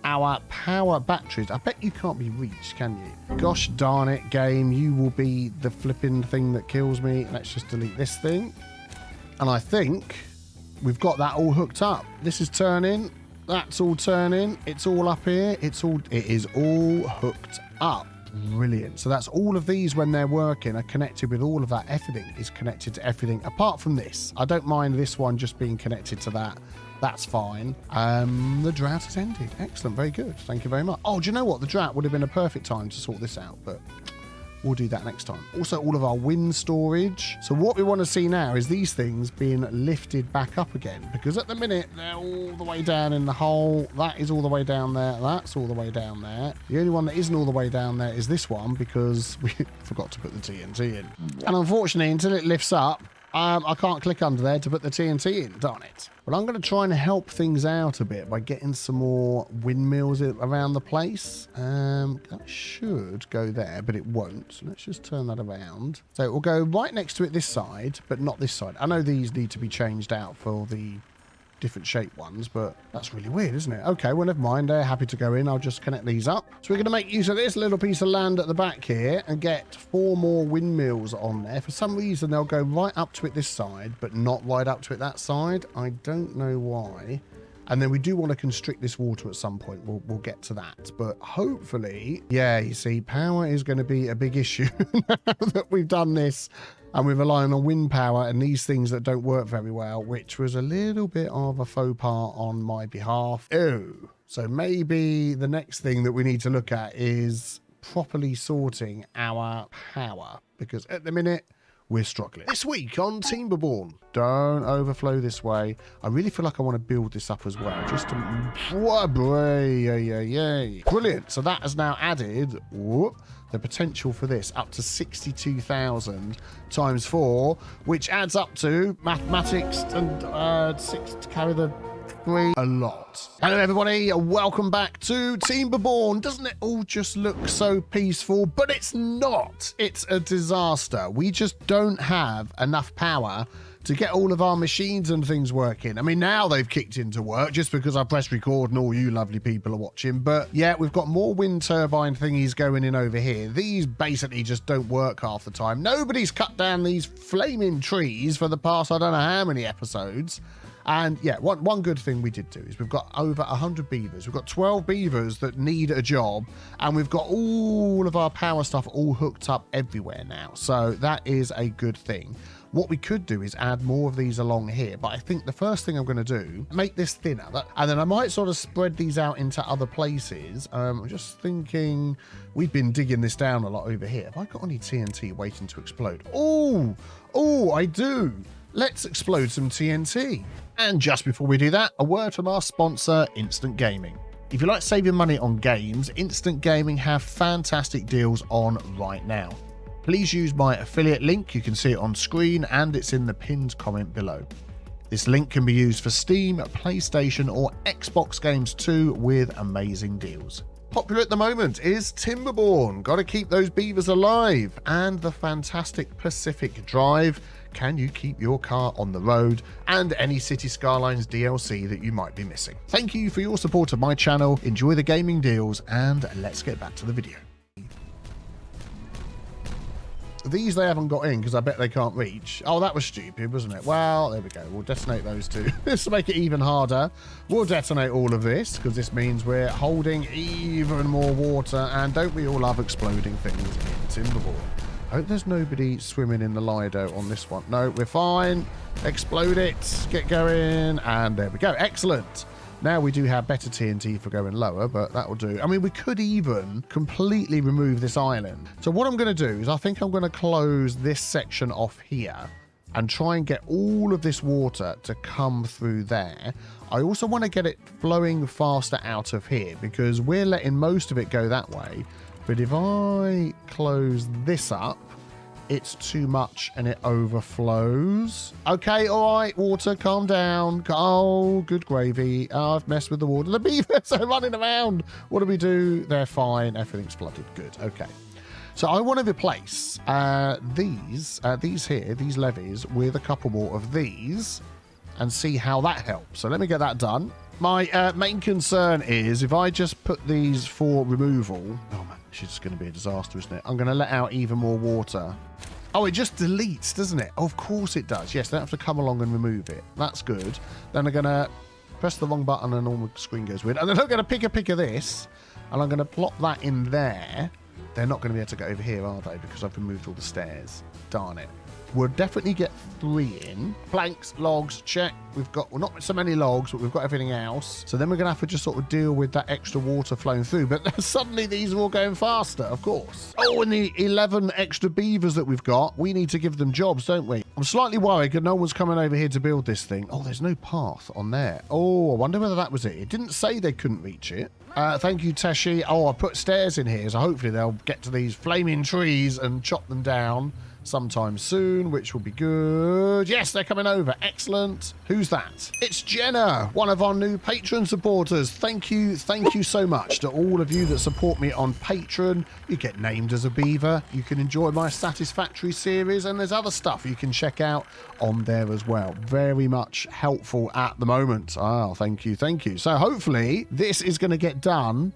A: our power batteries. I bet you can't be reached, can you? Gosh darn it, game. You will be the flipping thing that kills me. Let's just delete this thing. And I think we've got that all hooked up. This is turning. That's all turning. It's all up here. It is all hooked up. Brilliant. So that's all of these when they're working are connected with all of that. Everything is connected to everything apart from this. I don't mind this one just being connected to that. That's fine. The drought has ended. Excellent. Very good. Thank you very much. Oh, do you know what? The drought would have been a perfect time to sort this out, but we'll do that next time. Also, all of our wind storage. So what we want to see now is these things being lifted back up again, because at the minute they're all the way down in the hole. That is all the way down there. That's all the way down there. The only one that isn't all the way down there is this one, because we forgot to put the TNT in. And unfortunately, until it lifts up, I can't click under there to put the TNT in, darn it. But I'm going to try and help things out a bit by getting some more windmills around the place. That should go there, but it won't. So let's just turn that around. So it will go right next to it this side, but not this side. I know these need to be changed out for the different shaped ones, but that's really weird, isn't it? Okay, well, never mind. They're happy to go in. I'll just connect these up. So we're going to make use of this little piece of land at the back here and get 4 more windmills on there. For some reason, they'll go right up to it this side, but not right up to it that side. I don't know why. And then we do want to constrict this water at some point. We'll get to that. But hopefully, yeah, you see, power is going to be a big issue now that we've done this. And we're relying on wind power and these things that don't work very well, which was a little bit of a faux pas on my behalf. Oh, so maybe the next thing that we need to look at is properly sorting our power. Because at the minute, we're struggling. This week on Timberborn, don't overflow this way. I really feel like I want to build this up as well. Just to... Brilliant. So that has now added the potential for this up to 62,000 times 4, which adds up to mathematics and 6 to carry the 3 a lot. Hello everybody, welcome back to Timberborn. Doesn't it all just look so peaceful? But it's not. It's a disaster. We just don't have enough power to get all of our machines and things working. I mean, now they've kicked into work just because I press record and all you lovely people are watching. But yeah, we've got more wind turbine thingies going in over here. These basically just don't work half the time. Nobody's cut down these flaming trees for the past I don't know how many episodes. And yeah, one good thing we did do is we've got over 100 beavers. We've got 12 beavers that need a job, and we've got all of our power stuff all hooked up everywhere now. So that is a good thing. What we could do is add more of these along here, but I think the first thing I'm going to do, make this thinner, and then I might sort of spread these out into other places. I'm just thinking, we've been digging this down a lot over here. Have I got any TNT waiting to explode? Oh, I do. Let's explode some TNT. And just before we do that, a word from our sponsor, Instant Gaming. If you like saving money on games, Instant Gaming have fantastic deals on right now. Please use my affiliate link. You can see it on screen and it's in the pinned comment below. This link can be used for Steam, PlayStation or Xbox games too, with amazing deals. Popular at the moment is Timberborn. Got to keep those beavers alive. And the fantastic Pacific Drive. Can you keep your car on the road? And any City Skylines DLC that you might be missing. Thank you for your support of my channel. Enjoy the gaming deals and let's get back to the video. These they haven't got in because I bet they can't reach. Oh, that was stupid, wasn't it? Well, there we go. We'll detonate those two. This will make it even harder. We'll detonate all of this because this means we're holding even more water. And don't we all love exploding things in Timberborn? I hope there's nobody swimming in the Lido on this one. No, we're fine. Explode it. Get going. And there we go. Excellent. Now we do have better TNT for going lower, but that will do. I mean, we could even completely remove this island. So what I'm going to do is I think I'm going to close this section off here and try and get all of this water to come through there. I also want to get it flowing faster out of here because we're letting most of it go that way. But if I close this up, it's too much and it overflows. Okay, all right, water, calm down. Oh, good gravy. Oh, I've messed with the water. The beavers are running around. What do we do? They're fine. Everything's flooded. Good. Okay. So I want to replace these here, these levees, with a couple more of these and see how that helps. So let me get that done. My main concern is if I just put these for removal... Oh, man, this is going to be a disaster, isn't it? I'm going to let out even more water. Oh, it just deletes, doesn't it? Oh, of course it does. Yes, they don't have to come along and remove it. That's good. Then I'm going to press the wrong button and all the screen goes weird. And then I'm going to pick a pick of this, and I'm going to plop that in there. They're not going to be able to get over here, are they? Because I've removed all the stairs. Darn it. We'll definitely get 3 in. Planks, logs, check. We've got, well, not so many logs, but we've got everything else. So then we're going to have to just sort of deal with that extra water flowing through. But suddenly these are all going faster, of course. Oh, and the 11 extra beavers that we've got, we need to give them jobs, don't we? I'm slightly worried because no one's coming over here to build this thing. Oh, there's no path on there. Oh, I wonder whether that was it. It didn't say they couldn't reach it. Thank you, Teshi. Oh, I put stairs in here, so hopefully they'll get to these flaming trees and chop them down sometime soon, which will be good. Yes, they're coming over. Excellent. Who's that? It's Jenna, one of our new Patreon supporters. Thank you so much to all of you that support me on Patreon. You get named as a beaver. You can enjoy my Satisfactory series, and there's other stuff you can check out on there as well. Very much helpful at the moment. Oh, thank you. So hopefully this is going to get done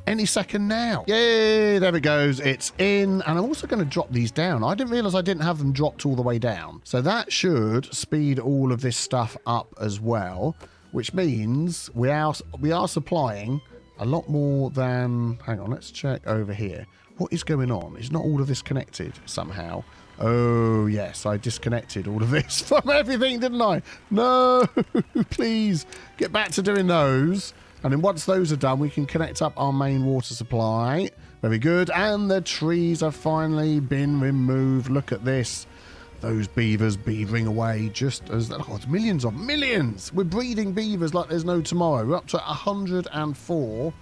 A: any second now. Yay, there it goes. It's in. And I'm also going to drop these down. I didn't realize I didn't have them dropped all the way down. So that should speed all of this stuff up as well. which means we are supplying a lot more than... Hang on, let's check over here. What is going on? Is not all of this connected somehow? Oh, yes, I disconnected all of this from everything, didn't I? No, please get back to doing those. And then once those are done, we can connect up our main water supply. Very good. And the trees have finally been removed. Look at this. Those beavers beavering away just as... Oh, it's millions of millions. We're breeding beavers like there's no tomorrow. We're up to 104.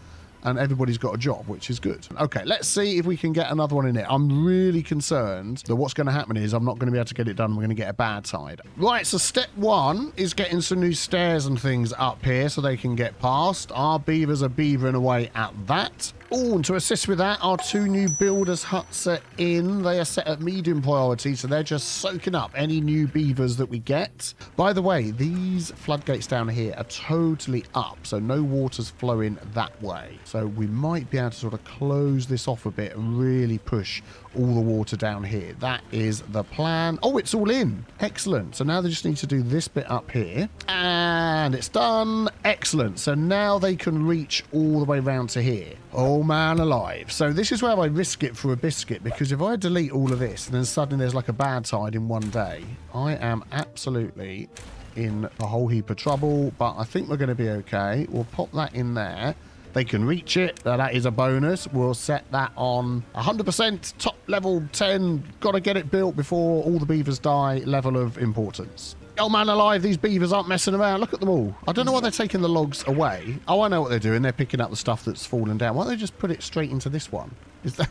A: And everybody's got a job, which is good. Okay, let's see if we can get another one in there. I'm really concerned that what's going to happen is I'm not going to be able to get it done. We're going to get a bad tide. Right, so step one is getting some new stairs and things up here so they can get past. Our beavers are beavering away at that. Oh, and to assist with that, our 2 new builders' huts are in. They are set at medium priority, so they're just soaking up any new beavers that we get. By the way, these floodgates down here are totally up, so no water's flowing that way. So we might be able to sort of close this off a bit and really push all the water down here. That is the plan. Oh, it's all in. Excellent. So now they just need to do this bit up here. And it's done. Excellent. So now they can reach all the way around to here. Oh, man alive. So this is where I risk it for a biscuit, because if I delete all of this and then suddenly there's like a bad tide in one day, I am absolutely in a whole heap of trouble. But I think we're going to be okay. We'll pop that in there. They can reach it. That is a bonus. We'll set that on 100% top level 10. Got to get it built before all the beavers die level of importance. Oh, man alive, these beavers aren't messing around. Look at them all. I don't know why they're taking the logs away. Oh, I know what they're doing. They're picking up the stuff that's fallen down. Why don't they just put it straight into this one?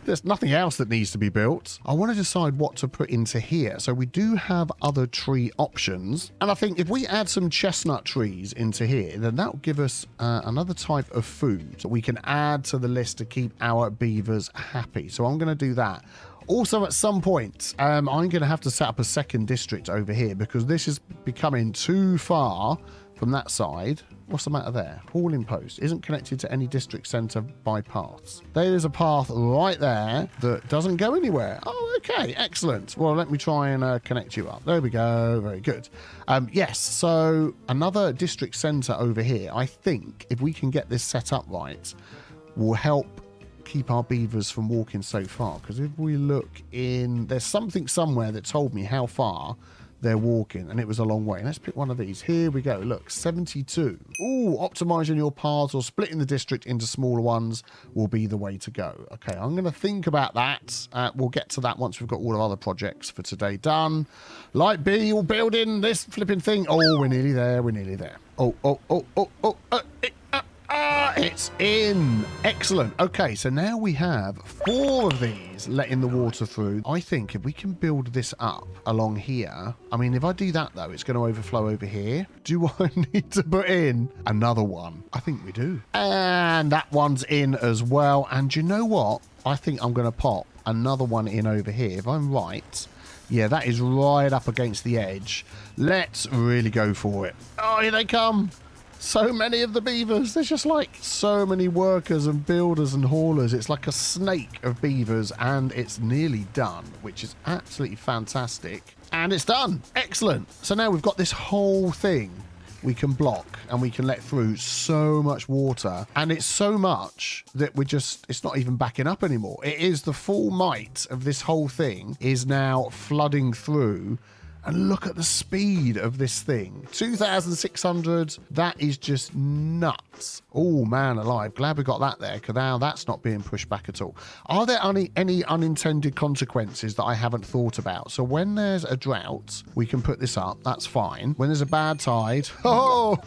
A: There's nothing else that needs to be built. I want to decide what to put into here. So we do have other tree options. And I think if we add some chestnut trees into here, then that will give us another type of food that we can add to the list to keep our beavers happy. So I'm going to do that. Also, at some point, I'm going to have to set up a second district over here because this is becoming too far from that side. What's the matter there? Hauling post isn't connected to any district centre by paths. There is a path right there that doesn't go anywhere. Oh, okay. Excellent. Well, let me try and connect you up. There we go. Very good. Yes. So another district centre over here. I think if we can get this set up right, will help keep our beavers from walking so far. Because if we look in, there's something somewhere that told me how far they're walking, and it was a long way. Let's pick one of these. Here we go. Look, 72. Ooh, optimizing your paths or splitting the district into smaller ones will be the way to go. Okay, I'm going to think about that. We'll get to that once we've got all of other projects for today done. Light B, we'll build in this flipping thing. Oh, we're nearly there. We're nearly there. It's in. Excellent. Okay, so now we have 4 of these letting the water through. I think if we can build this up along here, I mean, if I do that, though, it's going to overflow over here. Do I need to put in another one? I think we do. And that one's in as well. And you know what? I think I'm going to pop another one in over here. If I'm right... Yeah, that is right up against the edge. Let's really go for it. Oh, here they come. So many of the beavers. There's just like so many workers and builders and haulers. It's like a snake of beavers, and it's nearly done, which is absolutely fantastic. And it's done. Excellent. So now we've got this whole thing we can block and we can let through so much water. And it's so much that it's not even backing up anymore. It is the full might of this whole thing is now flooding through. And look at the speed of this thing. 2,600. That is just nuts. Oh, man alive. Glad we got that there, because now that's not being pushed back at all. Are there any unintended consequences that I haven't thought about? So when there's a drought, we can put this up. That's fine. When there's a bad tide... Oh!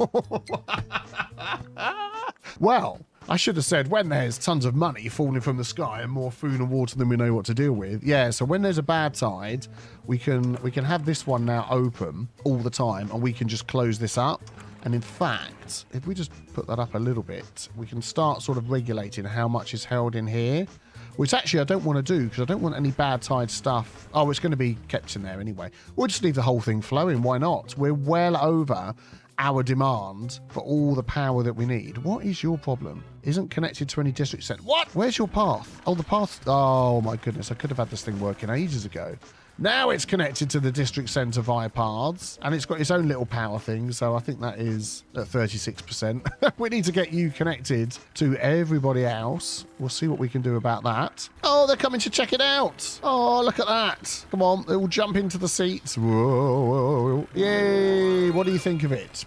A: Well... I should have said when there's tons of money falling from the sky and more food and water than we know what to deal with. Yeah, so when there's a bad tide, we can have this one now open all the time, and we can just close this up. And in fact, if we just put that up a little bit, we can start sort of regulating how much is held in here, which actually I don't want to do because I don't want any bad tide stuff. Oh, it's going to be kept in there anyway. We'll just leave the whole thing flowing. Why not? We're well over our demand for all the power that we need. What is your problem? Isn't connected to any district center. What? Where's your path? Oh, the path. Oh my goodness. I could have had this thing working ages ago. Now it's connected to the district centre via paths, and it's got its own little power thing, so I think that is at 36%. We need to get you connected to everybody else. We'll see what we can do about that. Oh, they're coming to check it out. Oh, look at that. Come on, they all jump into the seats. Whoa. Yay. What do you think of it?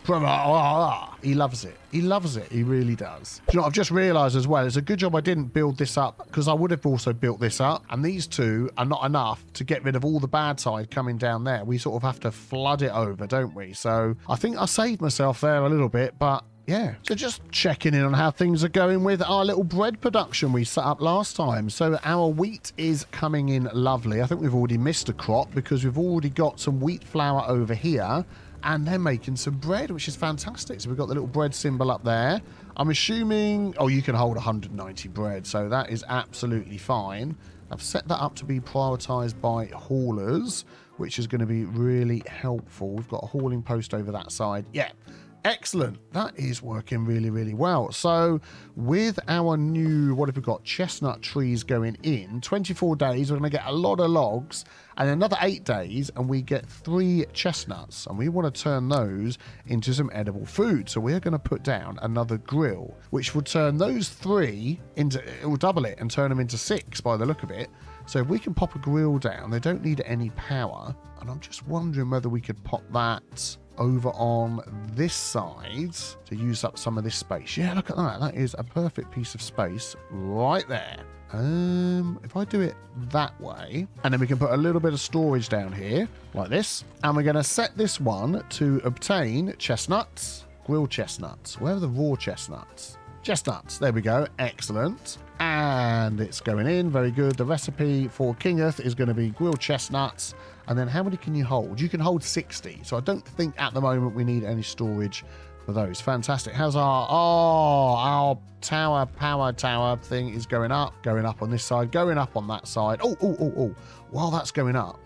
A: He loves it. He loves it. He really does. Do you know what I've just realised as well? It's a good job I didn't build this up, because I would have also built this up, and these two are not enough to get rid of all the bad tide coming down there. We sort of have to flood it over, don't we? So I think I saved myself there a little bit, but yeah. So just checking in on how things are going with our little bread production we set up last time. So our wheat is coming in lovely. I think we've already missed a crop because we've already got some wheat flour over here, and they're making some bread, which is fantastic. So we've got the little bread symbol up there. I'm assuming, oh, you can hold 190 bread, so that is absolutely fine. I've set that up to be prioritized by haulers, which is going to be really helpful. We've got a hauling post over that side. Yeah. Excellent. That is working really, really well. So with our new, what have we got? Chestnut trees going in, 24 days, we're going to get a lot of logs, and another 8 days, and we get 3 chestnuts, and we want to turn those into some edible food. So we're going to put down another grill, which will turn those 3 into, it will double it and turn them into 6 by the look of it. So if we can pop a grill down, they don't need any power. And I'm just wondering whether we could pop that over on this side to use up some of this space. Yeah, look at that. That is a perfect piece of space right there. If I do it that way, and then we can put a little bit of storage down here like this, and we're going to set this one to obtain chestnuts, grilled chestnuts. Where are the raw chestnuts? Chestnuts. There we go. Excellent. And it's going in. Very good. The recipe for Kingeth is going to be grilled chestnuts. And then how many can you hold? You can hold 60. So I don't think at the moment we need any storage for those. Fantastic. How's our power tower thing is going up on this side, going up on that side. Oh. While that's going up,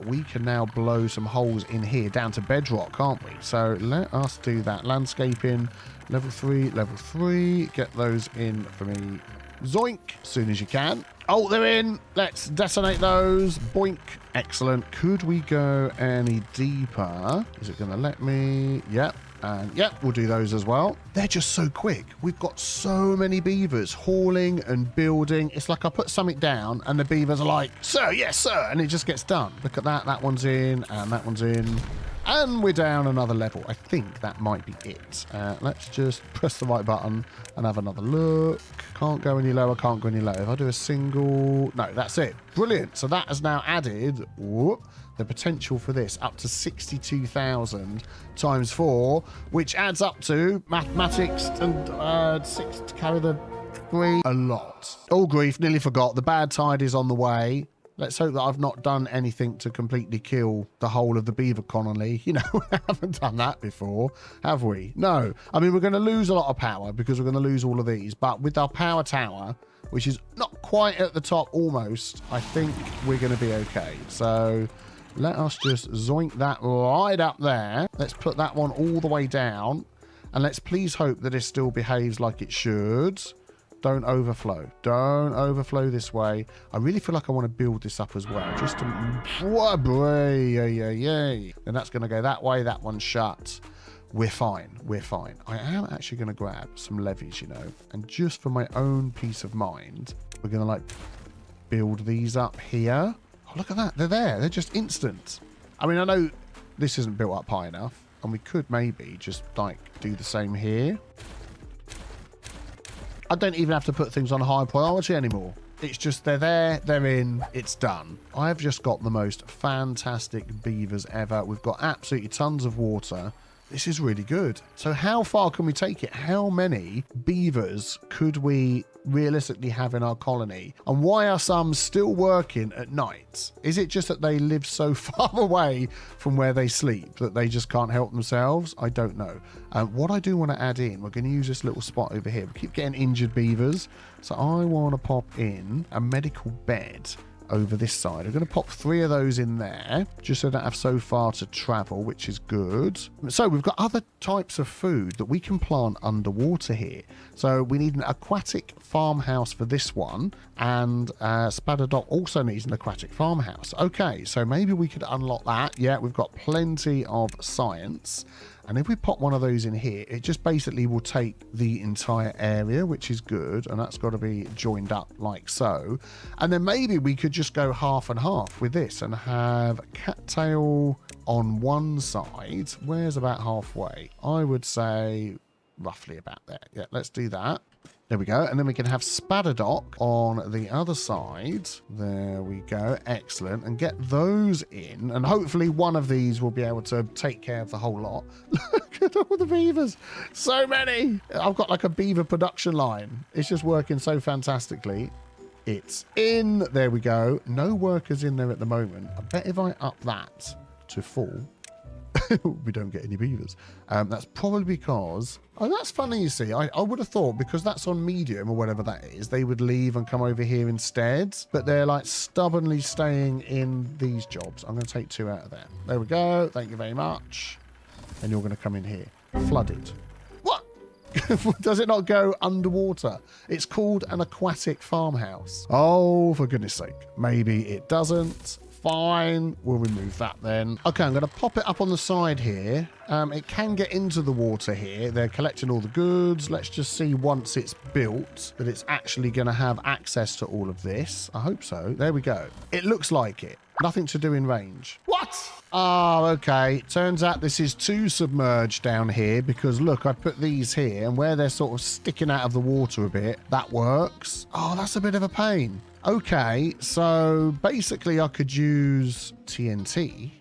A: we can now blow some holes in here down to bedrock, can't we? So let us do that. Landscaping, level 3. Get those in for me. Zoink, as soon as you can. Oh, they're in. Let's detonate those. Boink. Excellent. Could we go any deeper? Is it going to let me? Yep. And yep, we'll do those as well. They're just so quick. We've got so many beavers hauling and building. It's like I put something down and the beavers are like, sir, yes, sir. And it just gets done. Look at that. That one's in and that one's in. And we're down another level. I think that might be it. Let's just press the right button and have another look. Can't go any lower, can't go any lower. If I do a single... No, that's it. Brilliant. So that has now added the potential for this up to 62,000 times 4, which adds up to mathematics and 6 to carry the 3. A lot. Oh, grief. Nearly forgot. The bad tide is on the way. Let's hope that I've not done anything to completely kill the whole of the beaver colony. You know, we haven't done that before, have we? No. I mean, we're going to lose a lot of power because we're going to lose all of these. But with our power tower, which is not quite at the top almost, I think we're going to be okay. So let us just zoink that right up there. Let's put that one all the way down. And let's please hope that it still behaves like it should. Don't overflow. Don't overflow this way. I really feel like I want to build this up as well. Just to... Yay. And that's going to go that way. That one's shut. We're fine. We're fine. I am actually going to grab some levies, you know. And just for my own peace of mind, we're going to, like, build these up here. Oh, look at that. They're there. They're just instant. I mean, I know this isn't built up high enough. And we could maybe just, like, do the same here. I don't even have to put things on high priority anymore. It's just they're there, they're in, it's done. I've just got the most fantastic beavers ever. We've got absolutely tons of water. This is really good. So how far can we take it? How many beavers could we realistically have in our colony? And why are some still working at night? Is it just that they live so far away from where they sleep that they just can't help themselves? I don't know. What I do want to add in, we're going to use this little spot over here. We keep getting injured beavers. So I want to pop in a medical bed over this side. I'm going to pop 3 of those in there, just so I don't have so far to travel, which is good. So we've got other types of food that we can plant underwater here. So we need an aquatic farmhouse for this one, and Spadadoc also needs an aquatic farmhouse. Okay, so maybe we could unlock that. Yeah, we've got plenty of science. And if we pop one of those in here, it just basically will take the entire area, which is good. And that's got to be joined up like so. And then maybe we could just go half and half with this and have cattail on one side. Where's about halfway? I would say roughly about there. Yeah, let's do that. There we go. And then we can have Spadadoc on the other side. There we go. Excellent. And get those in. And hopefully one of these will be able to take care of the whole lot. Look at all the beavers. So many. I've got like a beaver production line. It's just working so fantastically. It's in. There we go. No workers in there at the moment. I bet if I up that to full, we don't get any beavers. That's probably because... Oh, that's funny, you see. I would have thought because that's on medium or whatever that is, they would leave and come over here instead. But they're like stubbornly staying in these jobs. I'm going to take 2 out of there. There we go. Thank you very much. And you're going to come in here. Flooded. What? Does it not go underwater? It's called an aquatic farmhouse. Oh, for goodness sake. Maybe it doesn't. Fine, we'll remove that then. Okay, I'm going to pop it up on the side here. It can get into the water here. They're collecting all the goods. Let's just see once it's built that it's actually going to have access to all of this. I hope so. There we go. It looks like it. Nothing to do in range. What? Oh, okay. Turns out this is too submerged down here because look, I put these here and where they're sort of sticking out of the water a bit, that works. Oh, that's a bit of a pain. Okay, so basically I could use TNT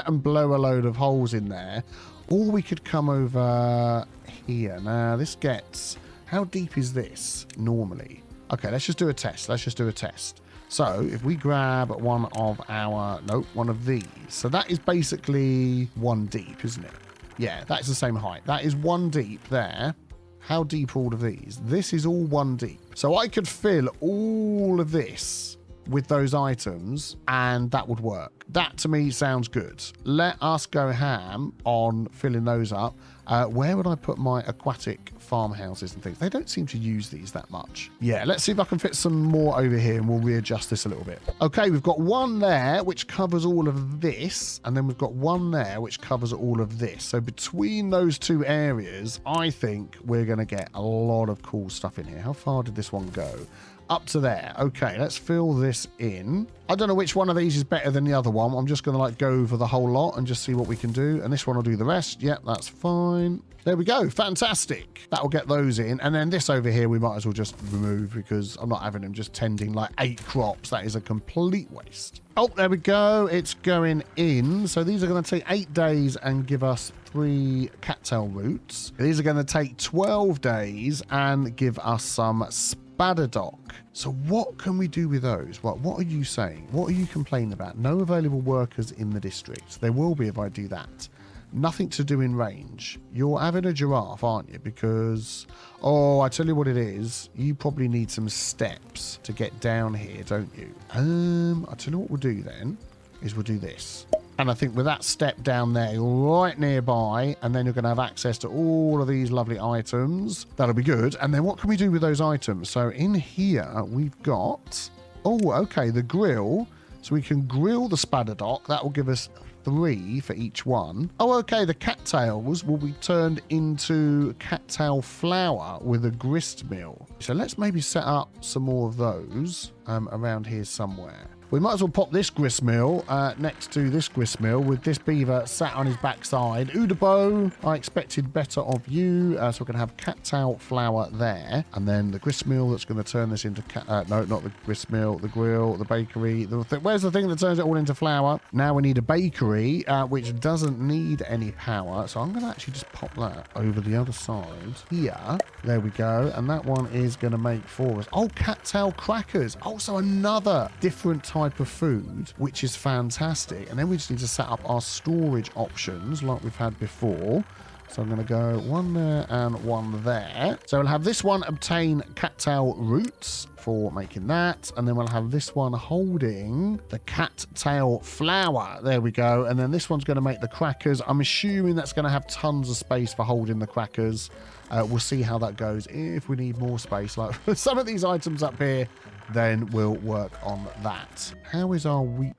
A: and blow a load of holes in there. Or we could come over here. Now, this gets... How deep is this normally? Okay, let's just do a test. Let's just do a test. So if we grab one of our... Nope, one of these. So that is basically 1 deep, isn't it? Yeah, that's the same height. That is 1 deep there. How deep are all of these? This is all 1 deep. So I could fill all of this with those items and that would work. That to me sounds good. Let us go ham on filling those up. Where would I put my aquatic farmhouses and things? They don't seem to use these that much. Yeah, let's see if I can fit some more over here and we'll readjust this a little bit. Okay, we've got 1 there which covers all of this, and then we've got 1 there which covers all of this. So between those 2 areas, I think we're going to get a lot of cool stuff in here. How far did this one go? Up to there. Okay, let's fill this in. I don't know which one of these is better than the other one. I'm just going to like go over the whole lot and just see what we can do. And this one will do the rest. Yep, that's fine. There we go. Fantastic. That'll get those in. And then this over here, we might as well just remove because I'm not having them just tending like 8 crops. That is a complete waste. Oh, there we go. It's going in. So these are going to take 8 days and give us 3 cattail roots. These are going to take 12 days and give us some Spadadoc. So what can we do with those? What are you saying? What are you complaining about? No available workers in the district. There will be if I do that. Nothing to do in range. You're having a giraffe, aren't you? Because, oh, I tell you what it is. You probably need some steps to get down here, don't you? I tell you what we'll do then is we'll do this. And I think with that step down there right nearby, and then you're going to have access to all of these lovely items. That'll be good. And then what can we do with those items? So in here, we've got... Oh, okay, the grill. So we can grill the Spadadoc. That will give us 3 for each one. Oh, okay, the cattails will be turned into cattail flour with a grist mill. So let's maybe set up some more of those around here somewhere. We might as well pop this grist mill next to this grist mill with this beaver sat on his backside. Udabo, I expected better of you. So we're going to have cattail flour there. And then the grist mill that's going to turn this into... no, not the grist mill, the grill, the bakery. Where's the thing that turns it all into flour? Now we need a bakery, which doesn't need any power. So I'm going to actually just pop that over the other side here. There we go. And that one is going to make for us. Oh, cattail crackers. Also another different type of food, which is fantastic. And then we just need to set up our storage options like we've had before. So I'm going to go one there and one there. So we'll have this one obtain cattail roots for making that. And then we'll have this one holding the cattail flower. There we go. And then this one's going to make the crackers. I'm assuming that's going to have tons of space for holding the crackers. We'll see how that goes. If we need more space, like some of these items up here, then we'll work on that. How is our wheat?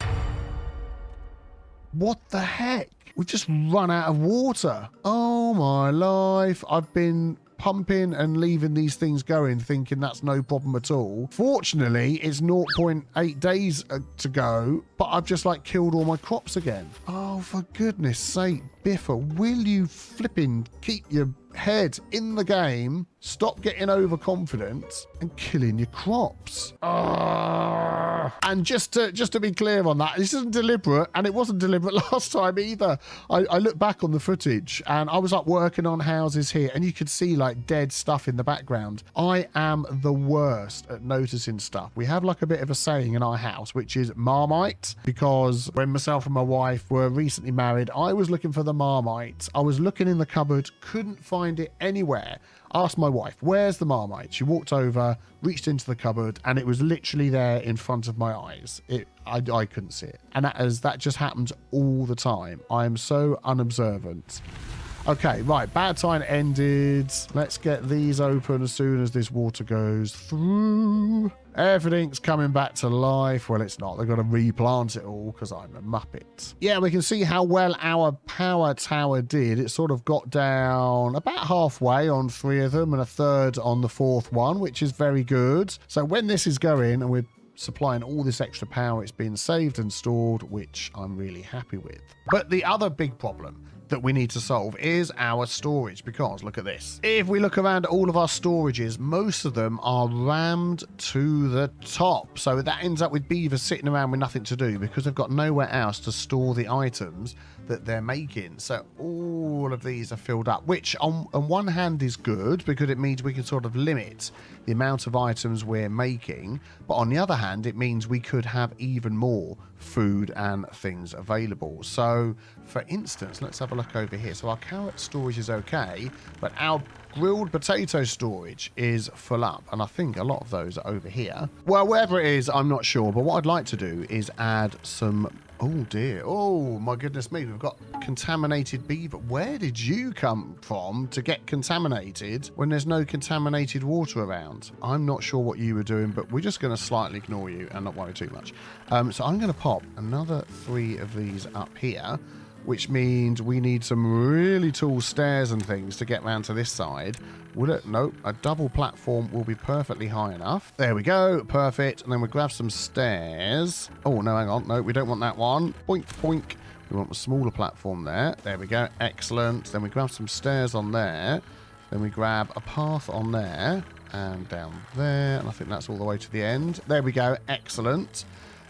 A: What the heck? We've just run out of water. Oh my life. I've been pumping and leaving these things going, thinking that's no problem at all. Fortunately, it's 0.8 days to go, but I've just like killed all my crops again. Oh, for goodness sake, Biffa, will you flipping keep your head in the game, stop getting overconfident and killing your crops. And just to be clear on that, this isn't deliberate, and it wasn't deliberate last time either. I look back on the footage and I was like working on houses here, and you could see like dead stuff in the background. I am the worst at noticing stuff. We have like a bit of a saying in our house, which is Marmite, because when myself and my wife were recently married, I was looking for the Marmite. I was looking in the cupboard, couldn't find it anywhere. Asked my wife, where's the Marmite? She walked over, reached into the cupboard, and it was literally there in front of my eyes. I couldn't see it. And that just happens all the time. I am so unobservant. Okay, right, bad time ended. Let's get these open as soon as this water goes through. Everything's coming back to life. Well, it's not. They've got to replant it all because I'm a muppet. Yeah, we can see how well our power tower did. It sort of got down about halfway on 3 of them and a third on the 4th one, which is very good. So when this is going and we're supplying all this extra power, it's being saved and stored, which I'm really happy with. But the other big problem that we need to solve is our storage, because look at this. If we look around at all of our storages, most of them are rammed to the top. So that ends up with beavers sitting around with nothing to do because they've got nowhere else to store the items that they're making. So all of these are filled up, which on one hand is good because it means we can sort of limit the amount of items we're making. But on the other hand, it means we could have even more food and things available. So for instance, let's have a look over here. So our carrot storage is okay, but our grilled potato storage is full up, and I think a lot of those are over here. Well, wherever it is, I'm not sure, but what I'd like to do is add some... Oh dear, oh my goodness me, we've got contaminated beaver. Where did you come from to get contaminated when there's no contaminated water around? I'm not sure what you were doing, but we're just going to slightly ignore you and not worry too much. So I'm going to pop another 3 of these up here, which means we need some really tall stairs and things to get round to this side. Would it? Nope. A double platform will be perfectly high enough. There we go. Perfect. And then we grab some stairs. Oh, no, hang on. No, we don't want that one. Boink, boink. We want a smaller platform there. There we go. Excellent. Then we grab some stairs on there. Then we grab a path on there and down there. And I think that's all the way to the end. There we go. Excellent.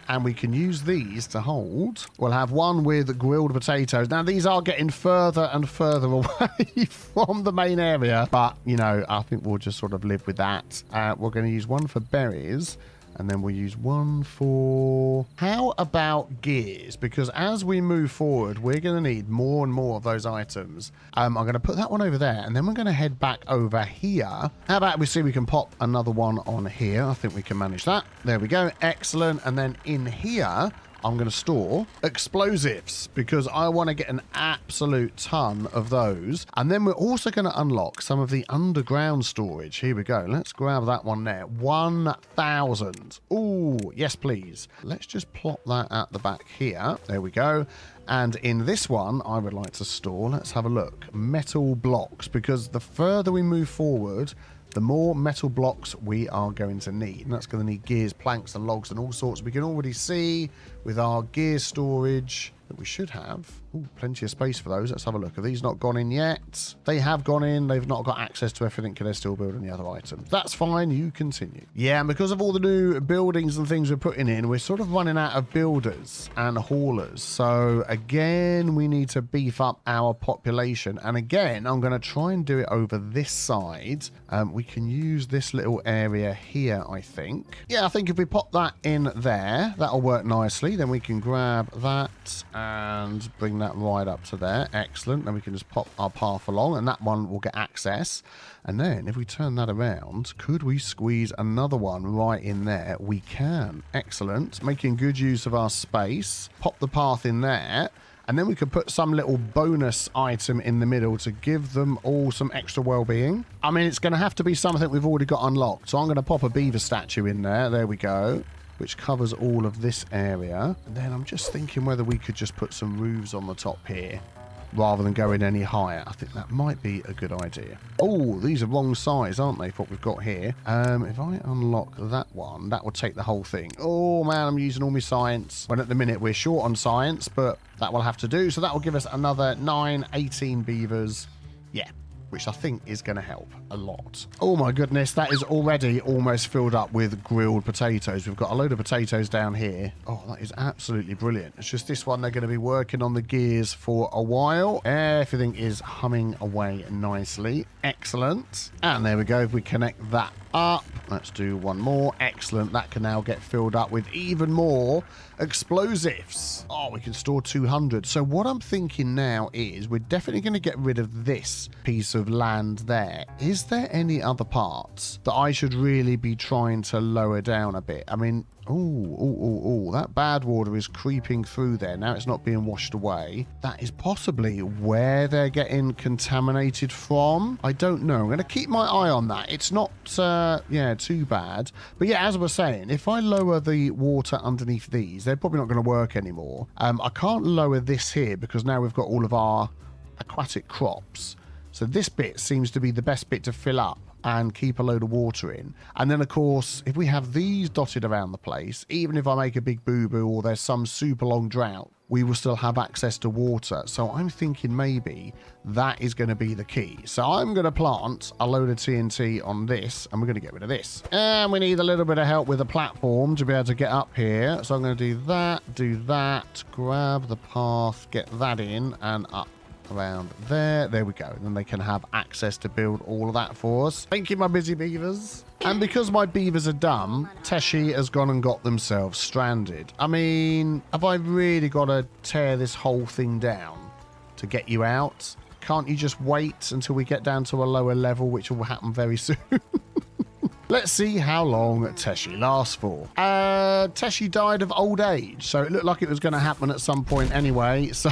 A: And we can use these to hold. We'll have one with grilled potatoes. Now, these are getting further and further away from the main area, but, you know, I think we'll just sort of live with that. We're going to use one for berries, and then we'll use one for... How about gears? Because as we move forward, we're going to need more and more of those items. I'm going to put that one over there, and then we're going to head back over here. How about we see we can pop another one on here? I think we can manage that. There we go. Excellent. And then in here, I'm going to store explosives because I want to get an absolute ton of those. And then we're also going to unlock some of the underground storage. Here we go. Let's grab that one there. 1,000. Ooh, yes, please. Let's just plop that at the back here. There we go. And in this one, I would like to store, let's have a look, metal blocks, because the further we move forward, the more metal blocks we are going to need. And that's going to need gears, planks, and logs, and all sorts. We can already see with our gear storage that we should have plenty of space for those. Let's have a look. Are these not gone in yet? They have gone in. They've not got access to everything because they're still building the other items. That's fine. You continue. Yeah, and because of all the new buildings and things we're putting in, we're sort of running out of builders and haulers. So again, we need to beef up our population. And again, I'm going to try and do it over this side. We can use this little area here, I think. Yeah, I think if we pop that in there, that'll work nicely. Then we can grab that and bring that right up to there. Excellent. Then we can just pop our path along, and that one will get access. And then if we turn that around, could we squeeze another one right in there? We can. Excellent. Making good use of our space. Pop the path in there. And then we could put some little bonus item in the middle to give them all some extra well-being. I mean, it's going to have to be something we've already got unlocked. So I'm going to pop a beaver statue in there. There we go. Which covers all of this area. And then I'm just thinking whether we could just put some roofs on the top here rather than going any higher. I think that might be a good idea. Oh, these are wrong size, aren't they, for what we've got here? If I unlock that one, that will take the whole thing. Oh, man, I'm using all my science. When at the minute we're short on science, but that will have to do. So that will give us another 9, 18 beavers. Yeah. Which I think is going to help a lot. Oh my goodness, that is already almost filled up with grilled potatoes. We've got a load of potatoes down here. Oh, that is absolutely brilliant. It's just this one they're going to be working on the gears for a while. Everything is humming away nicely. Excellent. And there we go. If we connect that up, let's do one more. Excellent. That can now get filled up with even more explosives. Oh, we can store 200. So what I'm thinking now is we're definitely going to get rid of this piece of land there. Is there any other parts that I should really be trying to lower down a bit? I mean, oh, that bad water is creeping through there. Now it's not being washed away. That is possibly where they're getting contaminated from. I don't know. I'm going to keep my eye on that. It's not, too bad. But yeah, as I was saying, if I lower the water underneath these, they're probably not going to work anymore. I can't lower this here because now we've got all of our aquatic crops. So this bit seems to be the best bit to fill up and keep a load of water in. And then, of course, if we have these dotted around the place, even if I make a big boo-boo or there's some super long drought, we will still have access to water. So I'm thinking maybe that is going to be the key. So I'm going to plant a load of TNT on this, and we're going to get rid of this. And we need a little bit of help with the platform to be able to get up here. So I'm going to do that, grab the path, get that in, and up around there. There we go. And then they can have access to build all of that for us. Thank you, my busy beavers. And because my beavers are dumb, Teshi has gone and got themselves stranded. I mean, have I really got to tear this whole thing down to get you out? Can't you just wait until we get down to a lower level, which will happen very soon? Let's see how long Teshi lasts for. Teshi died of old age, so it looked like it was going to happen at some point anyway. So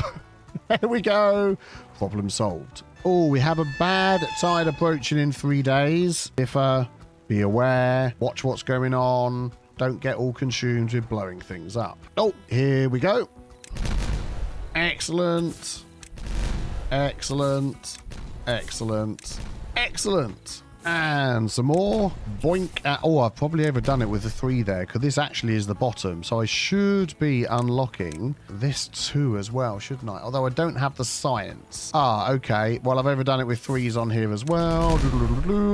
A: there we go. Problem solved. Oh, we have a bad tide approaching in 3 days. Be aware. Watch what's going on. Don't get all consumed with blowing things up. Oh, here we go. Excellent. Excellent. Excellent. Excellent. And some more. Boink. Oh, I've probably overdone it with the 3 there, because this actually is the bottom. So I should be unlocking this 2 as well, shouldn't I? Although I don't have the science. Ah, okay. Well, I've overdone it with 3s on here as well.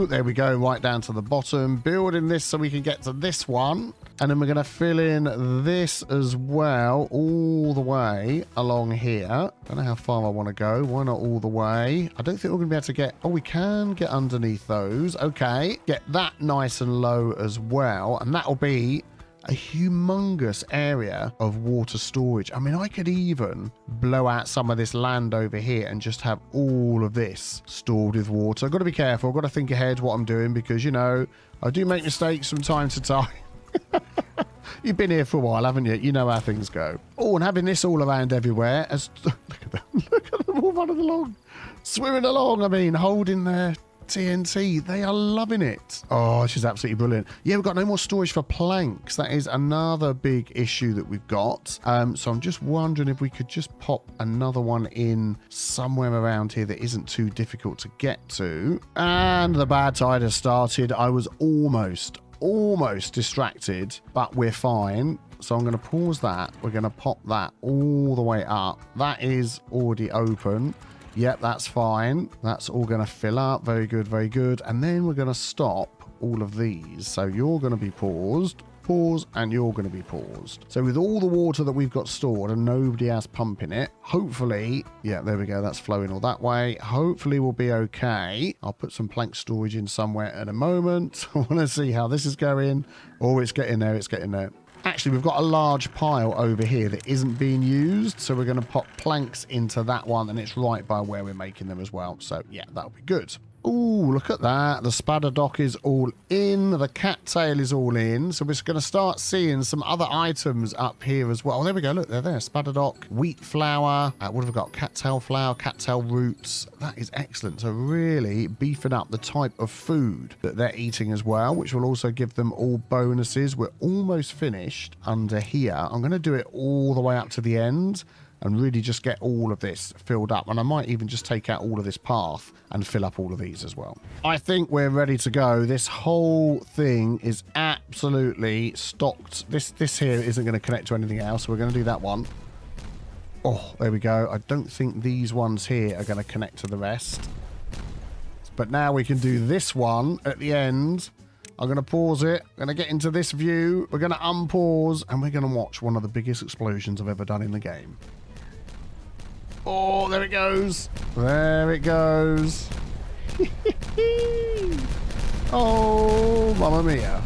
A: There we go, right down to the bottom. Building this so we can get to this one. And then we're going to fill in this as well, all the way along here. Don't know how far I want to go. Why not all the way? I don't think we're going to be able to get... Oh, we can get underneath those. Okay. Get that nice and low as well. And that'll be a humongous area of water storage. I mean, I could even blow out some of this land over here and just have all of this stored with water. I've got to be careful. I've got to think ahead what I'm doing because, you know, I do make mistakes from time to time. You've been here for a while, haven't you? You know how things go. Oh, and having this all around everywhere. Look at them. Look at them all running along. Swimming along, I mean, holding their TNT. They are loving it. Oh, she's absolutely brilliant. Yeah, we've got no more storage for planks. That is another big issue that we've got. So I'm just wondering if we could just pop another one in somewhere around here that isn't too difficult to get to. And the bad tide has started. I was almost distracted, but we're fine. So I'm going to pause that. We're going to pop that all the way up. That is already open. Yep, that's fine. That's all going to fill up. Very good, very good. And then we're going to stop all of these. So you're going to be paused, pause, and you're going to be paused. So with all the water that we've got stored and nobody else pumping it, hopefully, yeah, there we go. That's flowing all that way. Hopefully we'll be okay. I'll put some plank storage in somewhere in a moment. I want to see how this is going. Oh, it's getting there. It's getting there. Actually, we've got a large pile over here that isn't being used, so we're going to pop planks into that one, and it's right by where we're making them as well. So, yeah, that'll be good. Ooh, look at that. The spadder dock is all in. The cattail is all in. So we're just going to start seeing some other items up here as well. Oh, there we go. Look, they're there. Spadder dock, wheat flour. What have we got? Cattail flour, cattail roots. That is excellent. So really beefing up the type of food that they're eating as well, which will also give them all bonuses. We're almost finished under here. I'm going to do it all the way up to the end and really just get all of this filled up. And I might even just take out all of this path and fill up all of these as well. I think we're ready to go. This whole thing is absolutely stocked. This here isn't going to connect to anything else, so we're going to do that one. Oh, there we go. I don't think these ones here are going to connect to the rest. But now we can do this one at the end. I'm going to pause it. I'm going to get into this view. We're going to unpause, and we're going to watch one of the biggest explosions I've ever done in the game. Oh, there it goes. There it goes. Oh, mamma mia.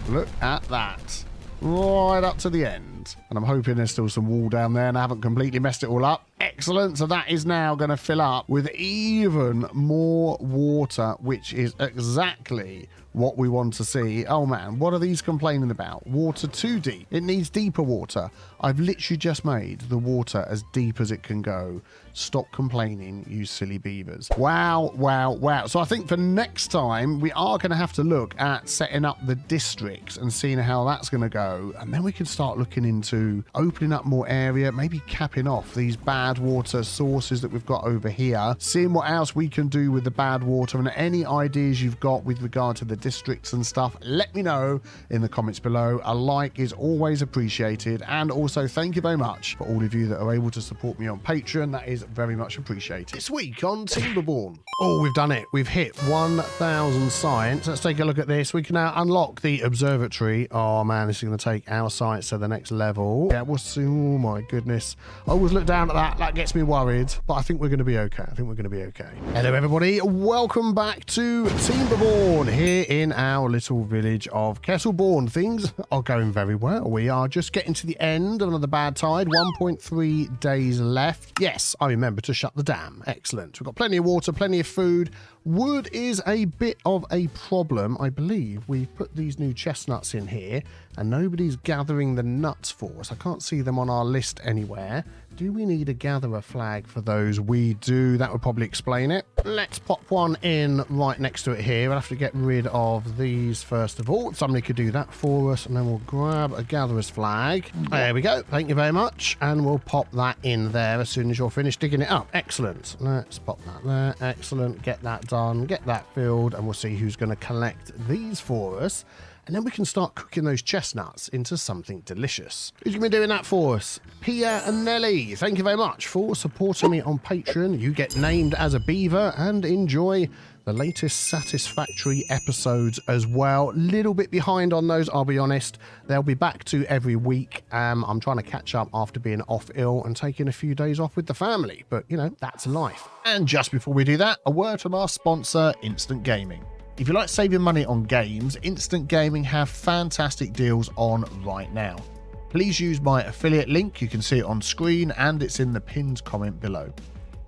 A: Look at that. Right up to the end. And I'm hoping there's still some wall down there and I haven't completely messed it all up. Excellent. So that is now going to fill up with even more water, which is exactly what we want to see. Oh man, what are these complaining about? Water too deep. It needs deeper water. I've literally just made the water as deep as it can go. Stop complaining, you silly beavers. Wow, wow, wow. So I think for next time, we are going to have to look at setting up the districts and seeing how that's going to go. And then we can start looking into opening up more area, maybe capping off these bad water sources that we've got over here, seeing what else we can do with the bad water, and any ideas you've got with regard to the districts and stuff, let me know in the comments below. A like is always appreciated, and also thank you very much for all of you that are able to support me on Patreon. That is very much appreciated. This week on Timberborn, oh, we've done it. We've hit 1,000 science. Let's take a look at this. We can now unlock the observatory. Oh man, this is going to take our science to the next level. Yeah, we'll see. Oh my goodness, I always look down at that. That gets me worried, but I think we're going to be okay. I think we're going to be okay. Hello everybody, welcome back to Timberborn here in our little village of Kettleborn. Things are going very well. We are just getting to the end of another bad tide. 1.3 days left. Yes, I remember to shut the dam. Excellent. We've got plenty of water, plenty of food. Wood is a bit of a problem. I believe we've put these new chestnuts in here and nobody's gathering the nuts for us. I can't see them on our list anywhere. Do we need a gatherer flag for those? We do. That would probably explain it. Let's pop one in right next to it here. We'll have to get rid of these first of all. Somebody could do that for us, and then we'll grab a gatherer's flag. There we go. Thank you very much. And we'll pop that in there as soon as you're finished digging it up. Excellent. Let's pop that there. Excellent. Get that done. Get that filled, and we'll see who's going to collect these for us. And then we can start cooking those chestnuts into something delicious. Who's going to be doing that for us? Pia and Nelly, thank you very much for supporting me on Patreon. You get named as a beaver and enjoy the latest Satisfactory episodes as well. Little bit behind on those, I'll be honest. They'll be back to every week. I'm trying to catch up after being off ill and taking a few days off with the family. But, you know, that's life. And just before we do that, a word from our sponsor, Instant Gaming. If you like saving money on games, Instant Gaming have fantastic deals on right now. Please use my affiliate link. You can see it on screen and it's in the pinned comment below.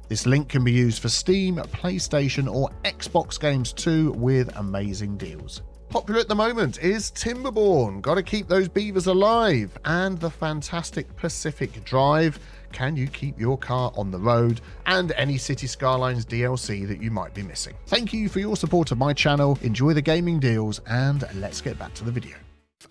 A: This link can be used for Steam, PlayStation or Xbox games too, with amazing deals. Popular at the moment is Timberborn. Got to keep those beavers alive. And the fantastic Pacific Drive. Can you keep your car on the road? And any City Skylines DLC that you might be missing. Thank you for your support of my channel. Enjoy the gaming deals and let's get back to the video.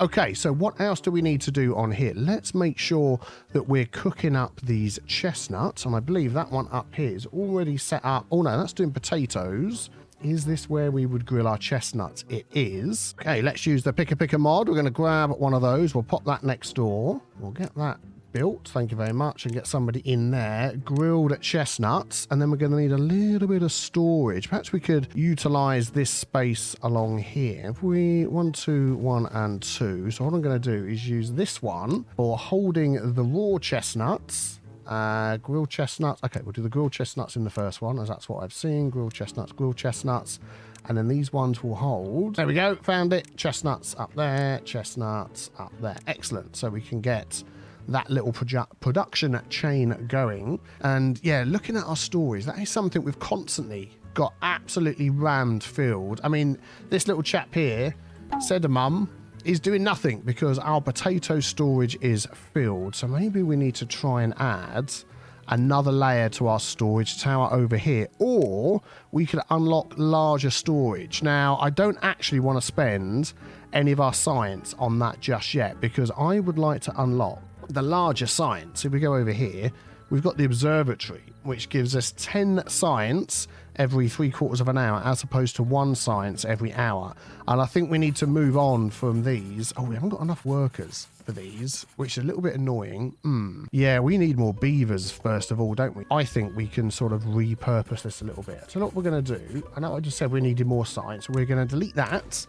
A: Okay, so what else do we need to do on here? Let's make sure that we're cooking up these chestnuts. And I believe that one up here is already set up. Oh no, that's doing potatoes. Is this where we would grill our chestnuts? It is. Okay, let's use the picker mod. We're going to grab one of those. We'll pop that next door. We'll get that built. Thank you very much. And get somebody in there. Grilled chestnuts. And then we're going to need a little bit of storage. Perhaps we could utilize this space along here. If we 1, 2, 1 and 2. So what I'm going to do is use this one for holding the raw chestnuts. Grilled chestnuts. Okay, we'll do the grilled chestnuts in the first one, as that's what I've seen. Grilled chestnuts, grilled chestnuts. And then these ones will hold. There we go. Found it. Chestnuts up there. Chestnuts up there. Excellent. So we can get that little production chain going. And yeah, looking at our stories, that is something we've constantly got absolutely rammed filled. I mean, this little chap here, said a mum, is doing nothing because our potato storage is filled. So maybe we need to try and add another layer to our storage tower over here, or we could unlock larger storage. Now, I don't actually want to spend any of our science on that just yet because I would like to unlock the larger science. If we go over here, we've got the observatory, which gives us 10 science every 3/4 of an hour as opposed to 1 science every hour. And I think we need to move on from these. Oh, we haven't got enough workers for these, which is a little bit annoying. Yeah, we need more beavers first of all, don't we? I think we can sort of repurpose this a little bit. So what we're going to do, I know I just said we needed more science. We're going to delete that.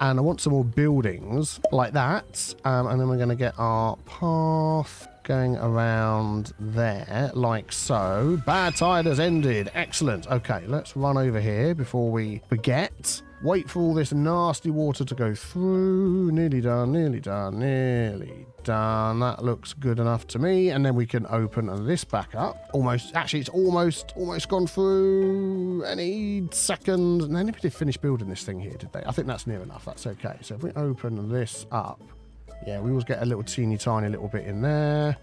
A: And I want some more buildings like that. And then we're going to get our path going around there like so. Bad tide has ended. Excellent. Okay, let's run over here before we forget. Wait for all this nasty water to go through. Nearly done, nearly done, nearly done. That looks good enough to me. And then we can open this back up. Almost, actually, it's almost gone through any second. And then if we did finish building this thing here, did they? I think that's near enough. That's okay. So if we open this up, yeah, we always get a little teeny tiny little bit in there.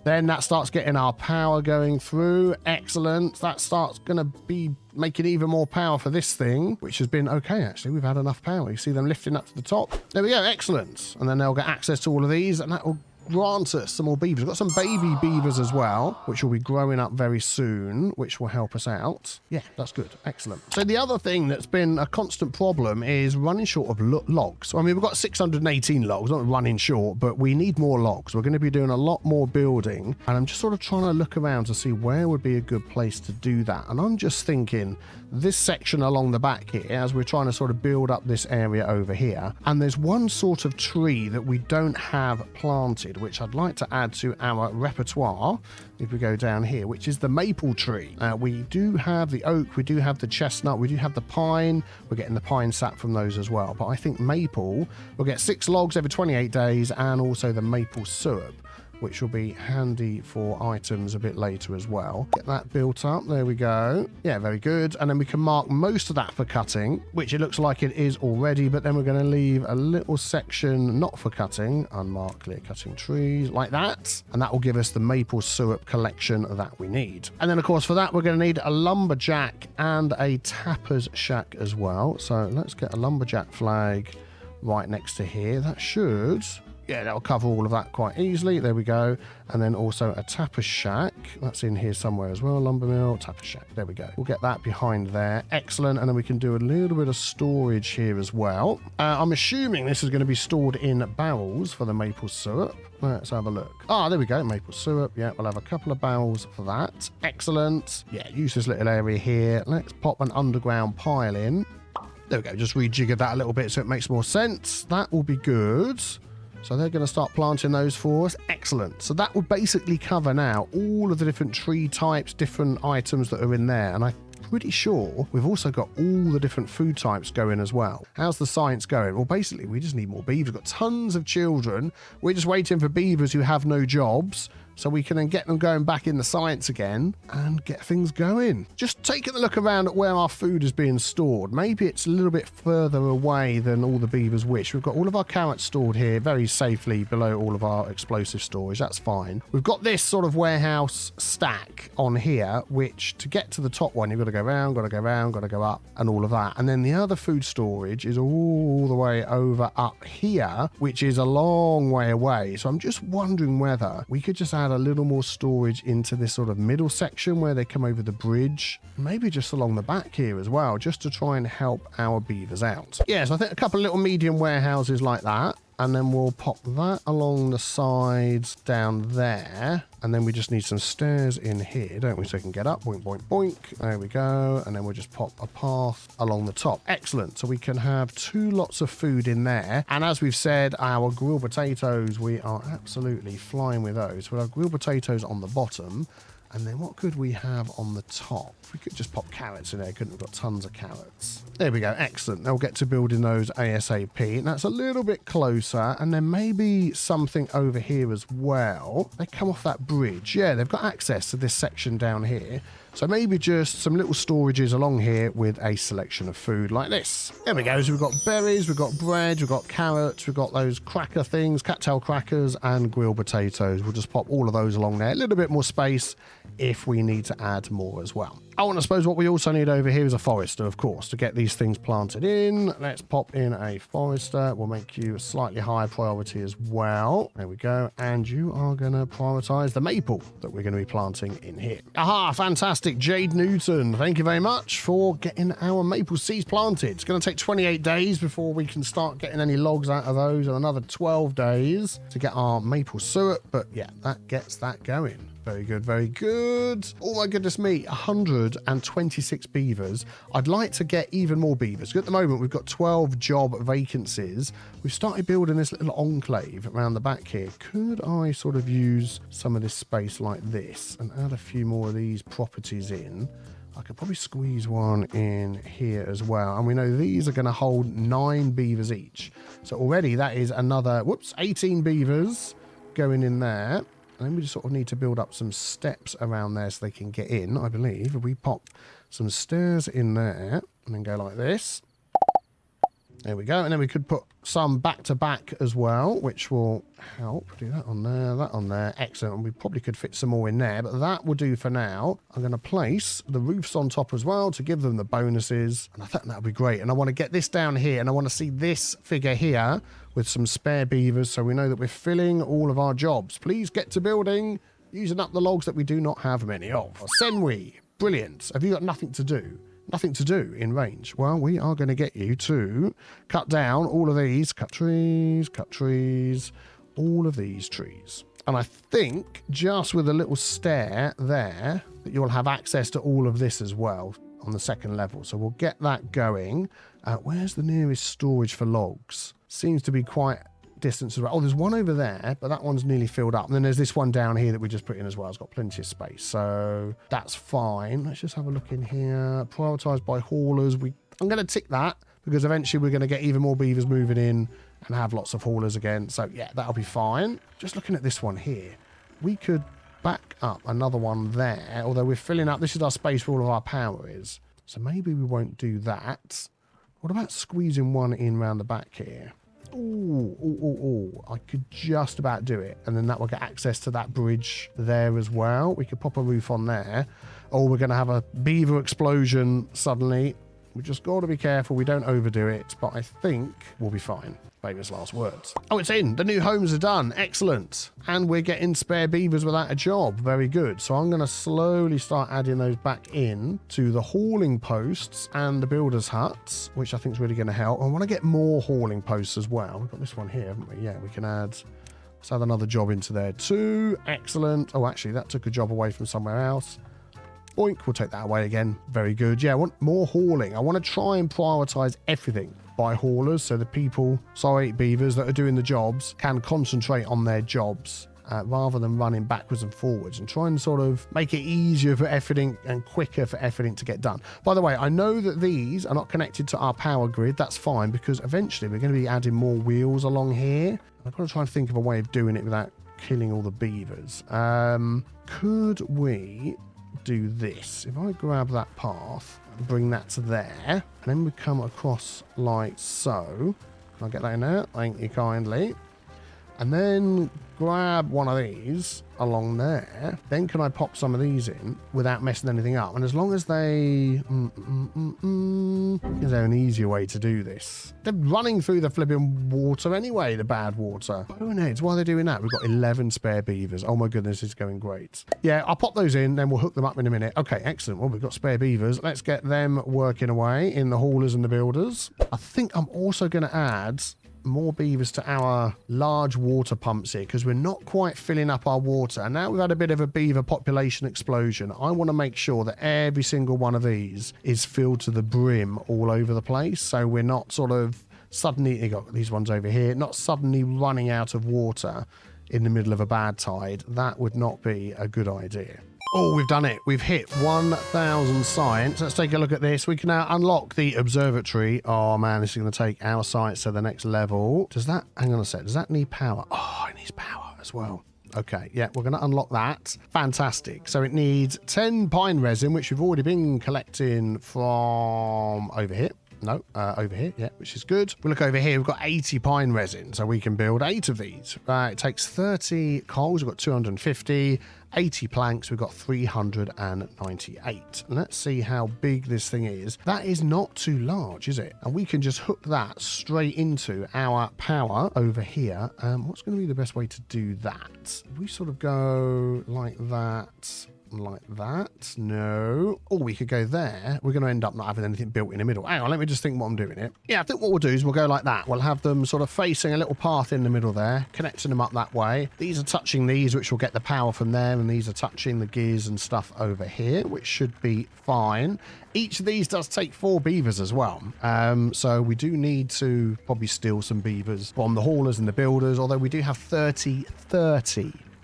A: Then that starts getting our power going through. Excellent. That starts going to be making even more power for this thing, which has been okay, actually. We've had enough power. You see them lifting up to the top. There we go. Excellent. And then they'll get access to all of these, and that will grant us some more beavers. We've got some baby beavers as well, which will be growing up very soon, which will help us out. Yeah, that's good. Excellent. So the other thing that's been a constant problem is running short of logs. I mean, we've got 618 logs, not running short, but we need more logs. We're going to be doing a lot more building, and I'm just sort of trying to look around to see where would be a good place to do that. And I'm just thinking this section along the back here, as we're trying to sort of build up this area over here, and there's one sort of tree that we don't have planted, which I'd like to add to our repertoire if we go down here, which is the maple tree. We do have the oak, we do have the chestnut, we do have the pine. We're getting the pine sap from those as well, but I think maple, we'll get 6 logs every 28 days and also the maple syrup, which will be handy for items a bit later as well. Get that built up. There we go. Yeah, very good. And then we can mark most of that for cutting, which it looks like it is already, but then we're going to leave a little section not for cutting. Unmark clear cutting trees like that. And that will give us the maple syrup collection that we need. And then, of course, for that, we're going to need a lumberjack and a tapper's shack as well. So let's get a lumberjack flag right next to here. That should... yeah, that'll cover all of that quite easily. There we go. And then also a tapper's shack. That's in here somewhere as well. Lumber mill, tapper's shack. There we go. We'll get that behind there. Excellent. And then we can do a little bit of storage here as well. I'm assuming this is going to be stored in barrels for the maple syrup. Let's have a look. Ah, there we go. Maple syrup. Yeah, we'll have a couple of barrels for that. Excellent. Yeah, use this little area here. Let's pop an underground pile in. There we go. Just rejigger that a little bit so it makes more sense. That will be good. So they're going to start planting those for us. Excellent. So that will basically cover now all of the different tree types, different items that are in there. And I'm pretty sure we've also got all the different food types going as well. How's the science going? Well, basically, we just need more beavers. We've got tons of children. We're just waiting for beavers who have no jobs, so we can then get them going back in the science again and get things going. Just taking a look around at where our food is being stored. Maybe it's a little bit further away than all the beavers wish. We've got all of our carrots stored here very safely below all of our explosive storage. That's fine. We've got this sort of warehouse stack on here, which to get to the top one, you've got to go around, got to go around, got to go up and all of that. And then the other food storage is all the way over up here, which is a long way away. So I'm just wondering whether we could just add a little more storage into this sort of middle section where they come over the bridge, maybe just along the back here as well, just to try and help our beavers out. Yeah, so I think a couple of little medium warehouses like that, and then we'll pop that along the sides down there, and then we just need some stairs in here, don't we, so we can get up. Boink, boink, boink. There we go. And then we'll just pop a path along the top. Excellent. So we can have 2 lots of food in there. And as we've said, our grilled potatoes, we are absolutely flying with those. We'll have grilled potatoes on the bottom, And then what could we have on the top? We could just pop carrots in there, couldn't we? We've got tons of carrots. There we go. Excellent. They'll get to building those ASAP. And that's a little bit closer. And then maybe something over here as well. They come off that bridge. Yeah, they've got access to this section down here. So maybe just some little storages along here with a selection of food like this. There we go. So we've got berries, we've got bread, we've got carrots, we've got those cracker things, cattail crackers and grilled potatoes. We'll just pop all of those along there. A little bit more space if we need to add more as well. Oh, and I suppose what we also need over here is a forester, of course, to get these things planted in. Let's pop in a forester. We'll make you a slightly higher priority as well. There we go. And you are going to prioritize the maple that we're going to be planting in here. Aha, fantastic. Jade Newton, thank you very much for getting our maple seeds planted. It's going to take 28 days before we can start getting any logs out of those, and another 12 days to get our maple syrup. But yeah, that gets that going. Very good, very good. Oh my goodness me, 126 beavers. I'd like to get even more beavers. At the moment, we've got 12 job vacancies. We've started building this little enclave around the back here. Could I sort of use some of this space like this and add a few more of these properties in? I could probably squeeze one in here as well. And we know these are going to hold 9 beavers each. So already that is another, 18 beavers going in there. And then we just sort of need to build up some steps around there so they can get in, I believe. If we pop some stairs in there and then go like this. There we go. And then we could put some back to back as well, which will help. Do that on there, that on there. Excellent. And we probably could fit some more in there, but that will do for now. I'm going to place the roofs on top as well to give them the bonuses. And I think that would be great. And I want to get this down here, and I want to see this figure here with some spare beavers so we know that we're filling all of our jobs. Please get to building, using up the logs that we do not have many of. Senwi, brilliant. Have you got nothing to do? Nothing to do in range. Well, we are going to get you to cut down all of these. Cut trees, all of these trees. And I think just with a little stair there that you'll have access to all of this as well on the second level. So we'll get that going. Where's the nearest storage for logs? Seems to be quite distance as well. Oh, there's one over there, but that one's nearly filled up. And then there's this one down here that we just put in as well. It's got plenty of space, so that's fine. Let's just have a look in here. Prioritized by haulers. I'm going to tick that because eventually we're going to get even more beavers moving in and have lots of haulers again. So yeah, that'll be fine. Just looking at this one here, we could back up another one there, although we're filling up. This is our space where all of our power is. So maybe we won't do that. What about squeezing one in round the back here? Oh, I could just about do it. And then that will get access to that bridge there as well. We could pop a roof on there. Oh, we're going to have a beaver explosion suddenly. We just got to be careful we don't overdo it, but I think we'll be fine. Famous last words. Oh, it's in. The new homes are done. Excellent. And we're getting spare beavers without a job. Very good. So I'm going to slowly start adding those back in to the hauling posts and the builders' huts, which I think is really going to help. I want to get more hauling posts as well. We've got this one here, haven't we? Yeah, we can add... Let's add another job into there too. Excellent. Oh, actually, that took a job away from somewhere else. Boink. We'll take that away again. Very good. Yeah, I want more hauling. I want to try and prioritize everything by haulers so the people, beavers that are doing the jobs can concentrate on their jobs rather than running backwards and forwards, and try and sort of make it easier for everything and quicker for everything to get done. By the way, I know that these are not connected to our power grid. That's fine because eventually we're going to be adding more wheels along here. I've got to try and think of a way of doing it without killing all the beavers. Could we do this? If I grab that path, bring that to there, and then we come across like so. Can I get that in there? Thank you kindly. And then grab one of these along there. Then can I pop some of these in without messing anything up? And as long as they... is there an easier way to do this? They're running through the flipping water anyway, the bad water. Boneheads, why are they doing that? We've got 11 spare beavers. Oh my goodness, it's going great. Yeah, I'll pop those in, then we'll hook them up in a minute. Okay, excellent. Well, we've got spare beavers. Let's get them working away in the haulers and the builders. I think I'm also going to add more beavers to our large water pumps here because we're not quite filling up our water. And now we've had a bit of a beaver population explosion. I want to make sure that every single one of these is filled to the brim all over the place, so we're not sort of suddenly, you got these ones over here, not suddenly running out of water in the middle of a bad tide. That would not be a good idea. Oh, we've done it. We've hit 1,000 science. Let's take a look at this. We can now unlock the observatory. Oh, man, this is going to take our science to the next level. Does that, hang on a sec, does that need power? Oh, it needs power as well. Okay, yeah, we're going to unlock that. Fantastic. So it needs 10 pine resin, which we've already been collecting from over here. No, over here, yeah, which is good. We look over here, we've got 80 pine resin, so we can build 8 of these. It takes 30 coals, we've got 250, 80 planks, we've got 398. Let's see how big this thing is. That is not too large, is it? And we can just hook that straight into our power over here. What's going to be the best way to do that? We sort of go like that. Like that. No. Or we could go there. We're going to end up not having anything built in the middle. Hang on, let me just think what I'm doing here. Yeah, I think what we'll do is we'll go like that. We'll have them sort of facing a little path in the middle there, connecting them up that way. These are touching these, which will get the power from there, and these are touching the gears and stuff over here, which should be fine. Each of these does take 4 beavers as well. So we do need to probably steal some beavers from the haulers and the builders, although we do have 30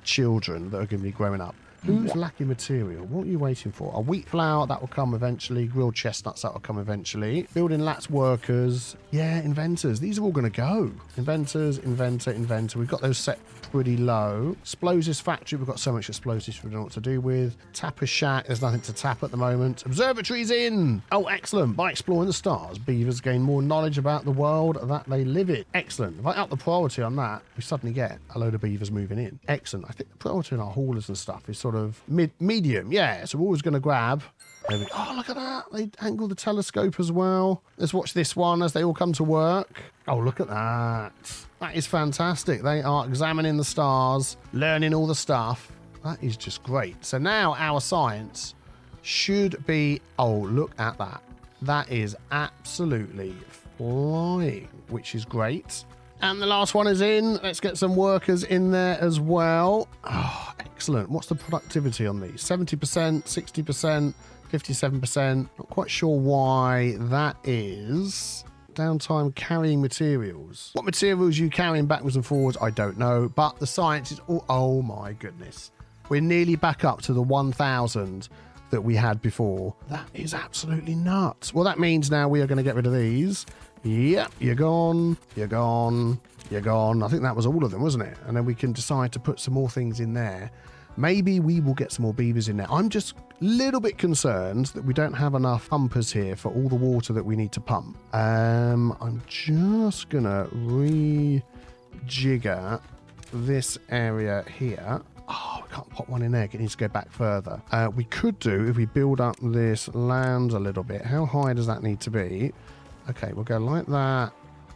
A: children that are going to be growing up. Who's lacking material? What are you waiting for? A wheat flour, that will come eventually. Grilled chestnuts, that will come eventually. Building lats workers. Yeah, inventors. These are all going to go. Inventors, inventor. We've got those set pretty low. Explosives factory. We've got so much explosives we don't know what to do with. Tapper shack. There's nothing to tap at the moment. Observatory's in. Oh, excellent. By exploring the stars, beavers gain more knowledge about the world that they live in. Excellent. If I up the priority on that, we suddenly get a load of beavers moving in. Excellent. I think the priority on our haulers and stuff is sort of medium. Yeah, so we're always going to grab. There we go. Oh, look at that. They angle the telescope as well. Let's watch this one as they all come to work. Oh, look at that. That is fantastic. They are examining the stars, learning all the stuff. That is just great. So now our science should be... Oh, look at that. That is absolutely flying, which is great. And the last one is in. Let's get some workers in there as well. Oh, excellent. What's the productivity on these? 70%, 60%, 57%. Not quite sure why that is. Downtime carrying materials. What materials are you carrying backwards and forwards? I don't know. But the science is... Oh my goodness. We're nearly back up to the 1,000 that we had before. That is absolutely nuts. Well, that means now we are going to get rid of these. Yep, you're gone, you're gone, you're gone. I think that was all of them, wasn't it? And then we can decide to put some more things in there. Maybe we will get some more beavers in there. I'm just a little bit concerned that we don't have enough pumpers here for all the water that we need to pump. I'm just going to rejigger this area here. Oh, we can't pop one in there. It needs to go back further. We could do, if we build up this land a little bit, how high does that need to be? Okay, we'll go like that,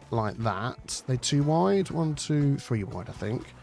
A: like that. They're too wide? 1, 2, 3 wide, I think.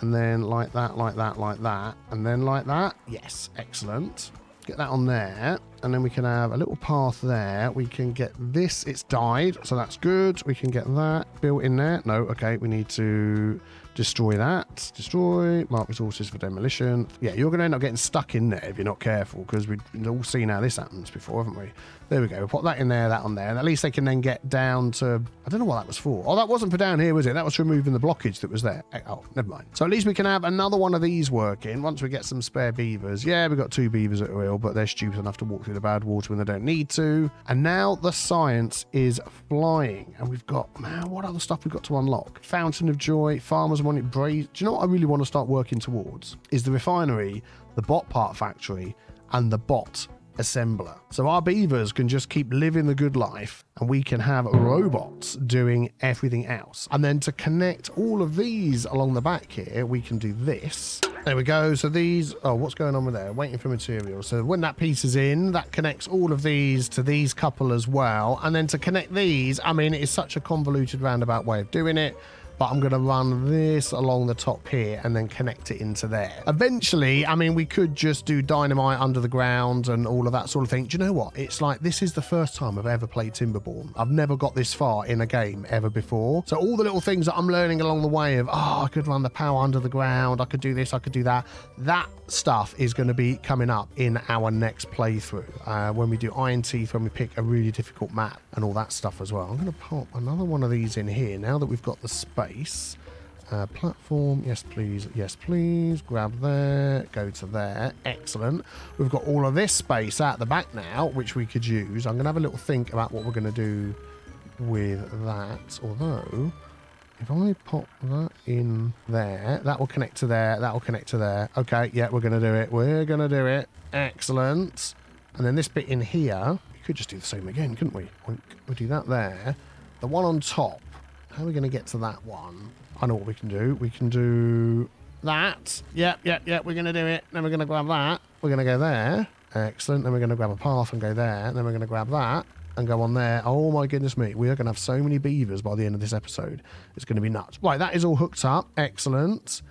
A: And then like that, like that, like that. And then like that. Yes, excellent. Get that on there. And then we can have a little path there. We can get this. It's died, so that's good. We can get that built in there. No, okay, we need to destroy that. Destroy. Mark resources for demolition. Yeah, you're going to end up getting stuck in there if you're not careful, because we've all seen how this happens before, haven't we? There we go. We'll put that in there, that on there. And at least they can then get down to... I don't know what that was for. Oh, that wasn't for down here, was it? That was for removing the blockage that was there. Oh, never mind. So at least we can have another one of these working once we get some spare beavers. Yeah, we've got 2 beavers at wheel, but they're stupid enough to walk through the bad water when they don't need to. And now the science is flying. And we've got... Man, what other stuff we've got to unlock? Fountain of Joy, Farmers Market, Braze... Do you know what I really want to start working towards? Is the refinery, the bot part factory, and the bot assembler. So our beavers can just keep living the good life, and we can have robots doing everything else. And then to connect all of these along the back here, we can do this. There we go. So these... Oh, what's going on with there? Waiting for material. So when that piece is in, that connects all of these to these couple as well. And then to connect these, I mean, it is such a convoluted roundabout way of doing it. But I'm going to run this along the top here and then connect it into there. Eventually, I mean, we could just do dynamite under the ground and all of that sort of thing. Do you know what? It's like, this is the first time I've ever played Timberborn. I've never got this far in a game ever before. So all the little things that I'm learning along the way of, oh, I could run the power under the ground, I could do this, I could do that. That stuff is going to be coming up in our next playthrough. When we do Iron Teeth, when we pick a really difficult map and all that stuff as well. I'm going to pop another one of these in here now that we've got the space. Platform, yes please, yes please. Grab there, go to there. Excellent. We've got all of this space at the back now, which we could use. I'm going to have a little think about what we're going to do with that. Although, if I pop that in there, that will connect to there, that will connect to there. Okay, yeah, we're going to do it. We're going to do it. Excellent. And then this bit in here, we could just do the same again, couldn't we? We'll do that there. The one on top, how are we going to get to that one? I know what we can do. We can do that. Yep. We're going to do it. Then we're going to grab that. We're going to go there. Excellent. Then we're going to grab a path and go there. Then we're going to grab that and go on there. Oh my goodness me. We are going to have so many beavers by the end of this episode. It's going to be nuts. Right, that is all hooked up. Excellent.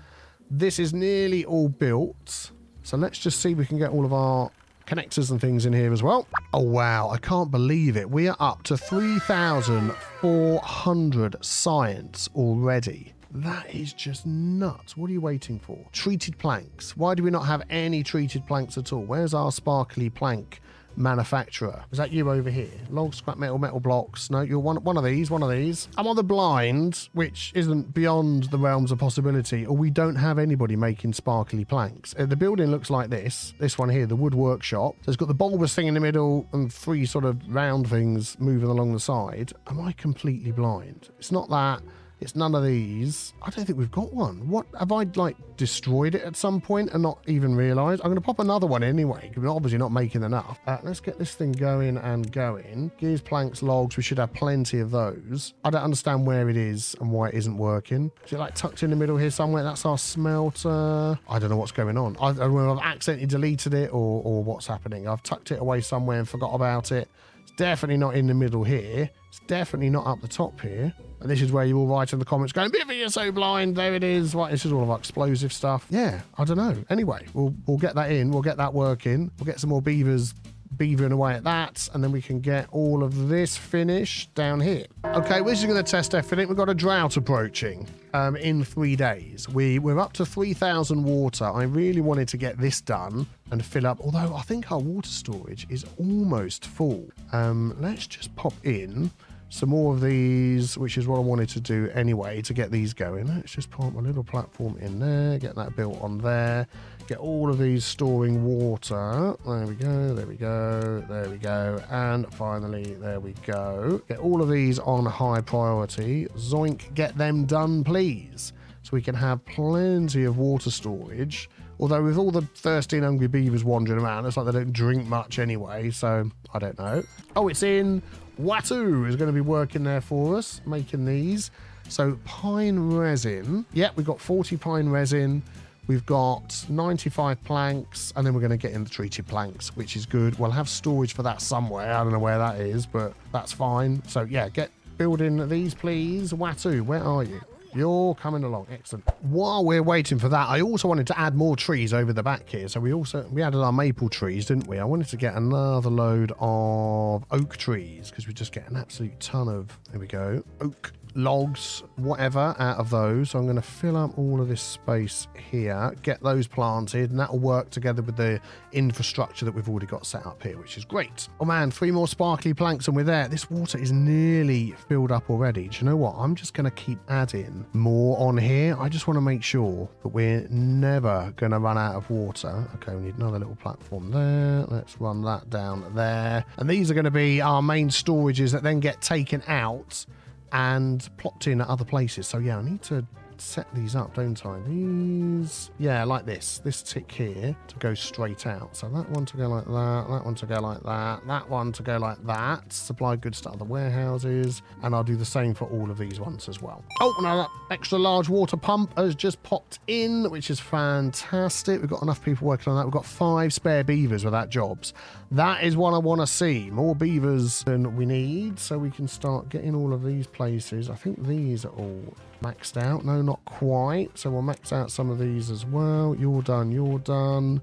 A: This is nearly all built. So let's just see if we can get all of our connectors and things in here as well. Oh wow, I can't believe it. We are up to 3,400 science already. That is just nuts. What are you waiting for? Treated planks. Why do we not have any treated planks at all? Where's our sparkly plank manufacturer? Is that you over here? Log, scrap metal, metal blocks. No, you're one of these. I'm on the blind, which isn't beyond the realms of possibility, or we don't have anybody making sparkly planks. The building looks like this one here, the wood workshop. So it's got the bulbous thing in the middle and 3 sort of round things moving along the side. Am I completely blind? It's not that. It's none of these. I don't think we've got one. What, have I like destroyed it at some point and not even realised? I'm going to pop another one anyway, because we're obviously not making enough. Let's get this thing going and going. Gears, planks, logs. We should have plenty of those. I don't understand where it is and why it isn't working. Is it like tucked in the middle here somewhere? That's our smelter. I don't know what's going on. I don't know if I've accidentally deleted it or what's happening. I've tucked it away somewhere and forgot about it. It's definitely not in the middle here. It's definitely not up the top here. And this is where you all write in the comments going, Beaver, you're so blind. There it is. Right, this is all of our explosive stuff. Yeah, I don't know. Anyway, we'll get that in. We'll get that working. We'll get some more beavers beavering away at that. And then we can get all of this finished down here. Okay, we're just going to test everything. We've got a drought approaching in 3 days. We're up to 3,000 water. I really wanted to get this done and fill up. Although I think our water storage is almost full. Let's just pop in some more of these, which is what I wanted to do anyway to get these going. Let's just put a little platform in there, get that built on there, get all of these storing water. There we go, there we go, there we go. And finally, there we go. Get all of these on high priority. Zoink, get them done, please. So we can have plenty of water storage. Although with all the thirsty and hungry beavers wandering around, it's like they don't drink much anyway, so I don't know. Oh, it's in. Watu is going to be working there for us, making these. So pine resin. Yeah, we've got 40 pine resin. We've got 95 planks, and then we're going to get in the treated planks, which is good. We'll have storage for that somewhere. I don't know where that is, but that's fine. So yeah, get building these, please. Watu, where are you? You're coming along. Excellent. While we're waiting for that, I also wanted to add more trees over the back here. So we added our maple trees, didn't we? I wanted to get another load of oak trees because we just get an absolute ton of, there we go, oak logs, whatever, out of those. So I'm going to fill up all of this space here, get those planted, and that'll work together with the infrastructure that we've already got set up here, which is great. Oh man, 3 more sparkly planks and we're there. This water is nearly filled up already. Do you know what? I'm just going to keep adding more on here. I just want to make sure that we're never going to run out of water. Okay, we need another little platform there. Let's run that down there. And these are going to be our main storages that then get taken out and plopped in at other places. So yeah, I need to set these up, don't I? These, yeah, like this tick here to go straight out. So that one to go like that, that one to go like that, that one to go like that. Supply goods to other warehouses, and I'll do the same for all of these ones as well. Oh, another extra large water pump has just popped in, which is fantastic. We've got enough people working on that. We've got 5 spare beavers without jobs. That is what I want to see. More beavers than we need, so we can start getting all of these places. I think these are all maxed out. No, not quite. So we'll max out some of these as well. You're done. You're done.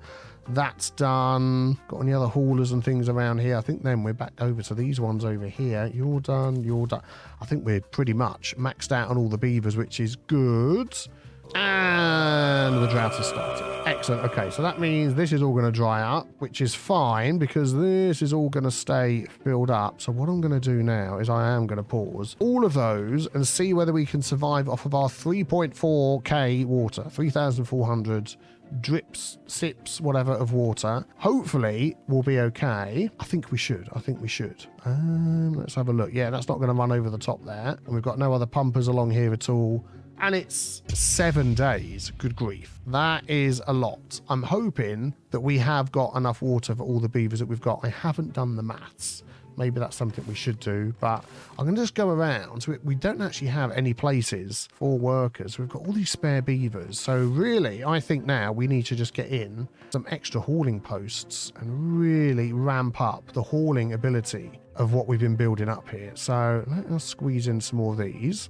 A: That's done. Got any other haulers and things around here? I think then we're back over to these ones over here. You're done. You're done. I think we're pretty much maxed out on all the beavers, which is good. And the drought has started. Excellent. Okay, so that means this is all going to dry up, which is fine because this is all going to stay filled up. So what I'm going to do now is I am going to pause all of those and see whether we can survive off of our 3.4k water, 3,400 drips, sips, whatever of water. Hopefully we'll be okay. I think we should. Let's have a look. Yeah, that's not going to run over the top there. And we've got no other pumpers along here at all. And it's 7 days. Good grief. That is a lot. I'm hoping that we have got enough water for all the beavers that we've got. I haven't done the maths. Maybe that's something we should do, but I'm going to just go around. So we don't actually have any places for workers. We've got all these spare beavers. So really, I think now we need to just get in some extra hauling posts and really ramp up the hauling ability of what we've been building up here. So let us squeeze in some more of these.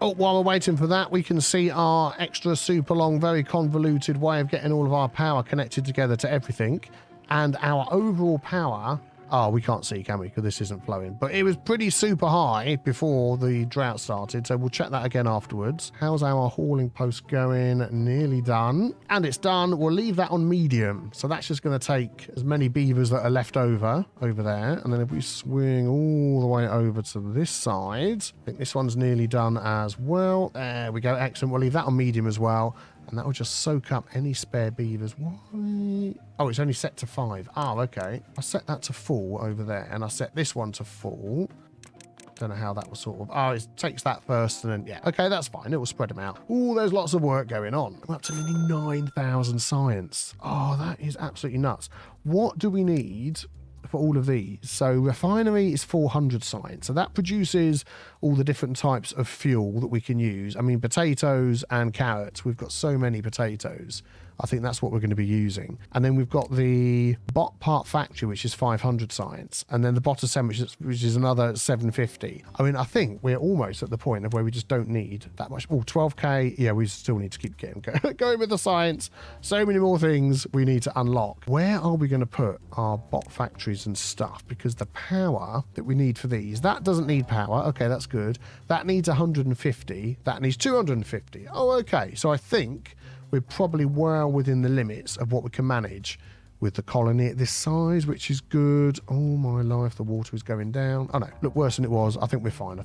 A: Oh, while we're waiting for that, we can see our extra super long, very convoluted way of getting all of our power connected together to everything. And our overall power... Oh, we can't see, can we? Because this isn't flowing. But it was pretty super high before the drought started, so we'll check that again afterwards. How's our hauling post going? Nearly done. And it's done. We'll leave that on medium. So that's just going to take as many beavers that are left over there. And then if we swing all the way over to this side, I think this one's nearly done as well. There we go. Excellent. We'll leave that on medium as well. And that will just soak up any spare beavers. Why? Oh, it's only set to 5. Oh, okay. I set that to full over there, and I set this one to full. Don't know how that was sort of... Oh, it takes that first, and then... Yeah, okay, that's fine. It will spread them out. Oh, there's lots of work going on. I'm up to nearly 9,000 science. Oh, that is absolutely nuts. What do we need for all of these? So refinery is 400 science, so that produces all the different types of fuel that we can use. I mean, potatoes and carrots, we've got so many potatoes. I think that's what we're going to be using. And then we've got the bot part factory, which is 500 science, and then the bot assembly, which is another 750. I mean, I think we're almost at the point of where we just don't need that much. Oh, 12k. Yeah, we still need to keep getting going with the science. So many more things we need to unlock. Where are we going to put our bot factories and stuff? Because the power that we need for these, that doesn't need power. Okay, that's good. That needs 150. That needs 250. Oh, okay. So I think we're probably well within the limits of what we can manage with the colony at this size, which is good. Oh my life, the water is going down. Oh no, look worse than it was. I think we're fine.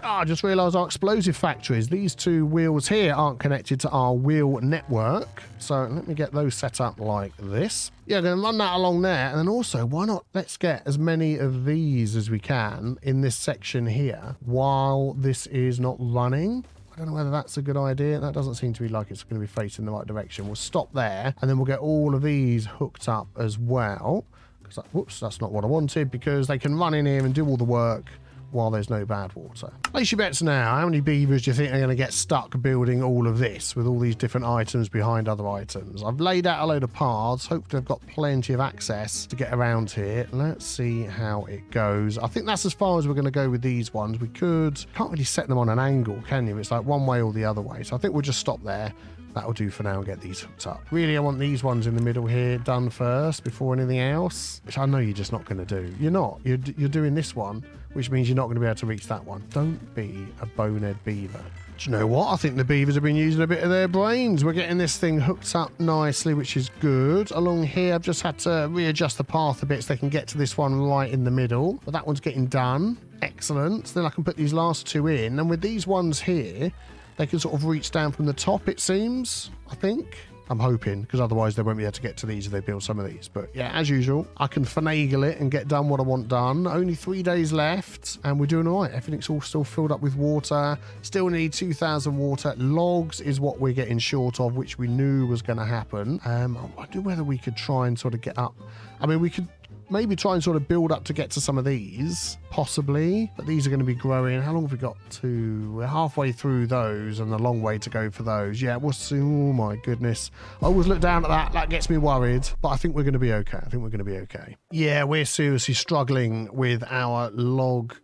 A: I just realized our explosive factories, these two wheels here aren't connected to our wheel network. So let me get those set up like this. Yeah, then run that along there. And then also, why not let's get as many of these as we can in this section here while this is not running. I don't know whether that's a good idea. That doesn't seem to be like it's going to be facing the right direction. We'll stop there, and then we'll get all of these hooked up as well. Because whoops, that's not what I wanted, because they can run in here and do all the work while there's no bad water. Place your bets now. How many beavers do you think are going to get stuck building all of this with all these different items behind other items? I've laid out a load of paths. Hopefully I've got plenty of access to get around here. Let's see how it goes. I think that's as far as we're going to go with these ones. We can't really set them on an angle, can you? It's like one way or the other way. So I think we'll just stop there. That'll do for now and get these hooked up. Really, I want these ones in the middle here done first before anything else, which I know you're just not going to do. You're not. You're doing this one, which means you're not going to be able to reach that one. Don't be a bonehead beaver. Do you know what? I think the beavers have been using a bit of their brains. We're getting this thing hooked up nicely, which is good. Along here, I've just had to readjust the path a bit so they can get to this one right in the middle. But that one's getting done. Excellent. So then I can put these last two in. And with these ones here, they can sort of reach down from the top, it seems, I think. I'm hoping, because otherwise they won't be able to get to these if they build some of these. But yeah, as usual, I can finagle it and get done what I want done. Only 3 days left, and we're doing all right. Everything's all still filled up with water. Still need 2,000 water. Logs is what we're getting short of, which we knew was going to happen. I wonder whether we could try and sort of get up. I mean, we could maybe try and sort of build up to get to some of these, possibly, but these are going to be growing. How long have we got to? We're halfway through those and a long way to go for those. Yeah, we'll see. Oh my goodness, I always look down at that gets me worried, but I think we're going to be okay. Yeah, we're seriously struggling with our log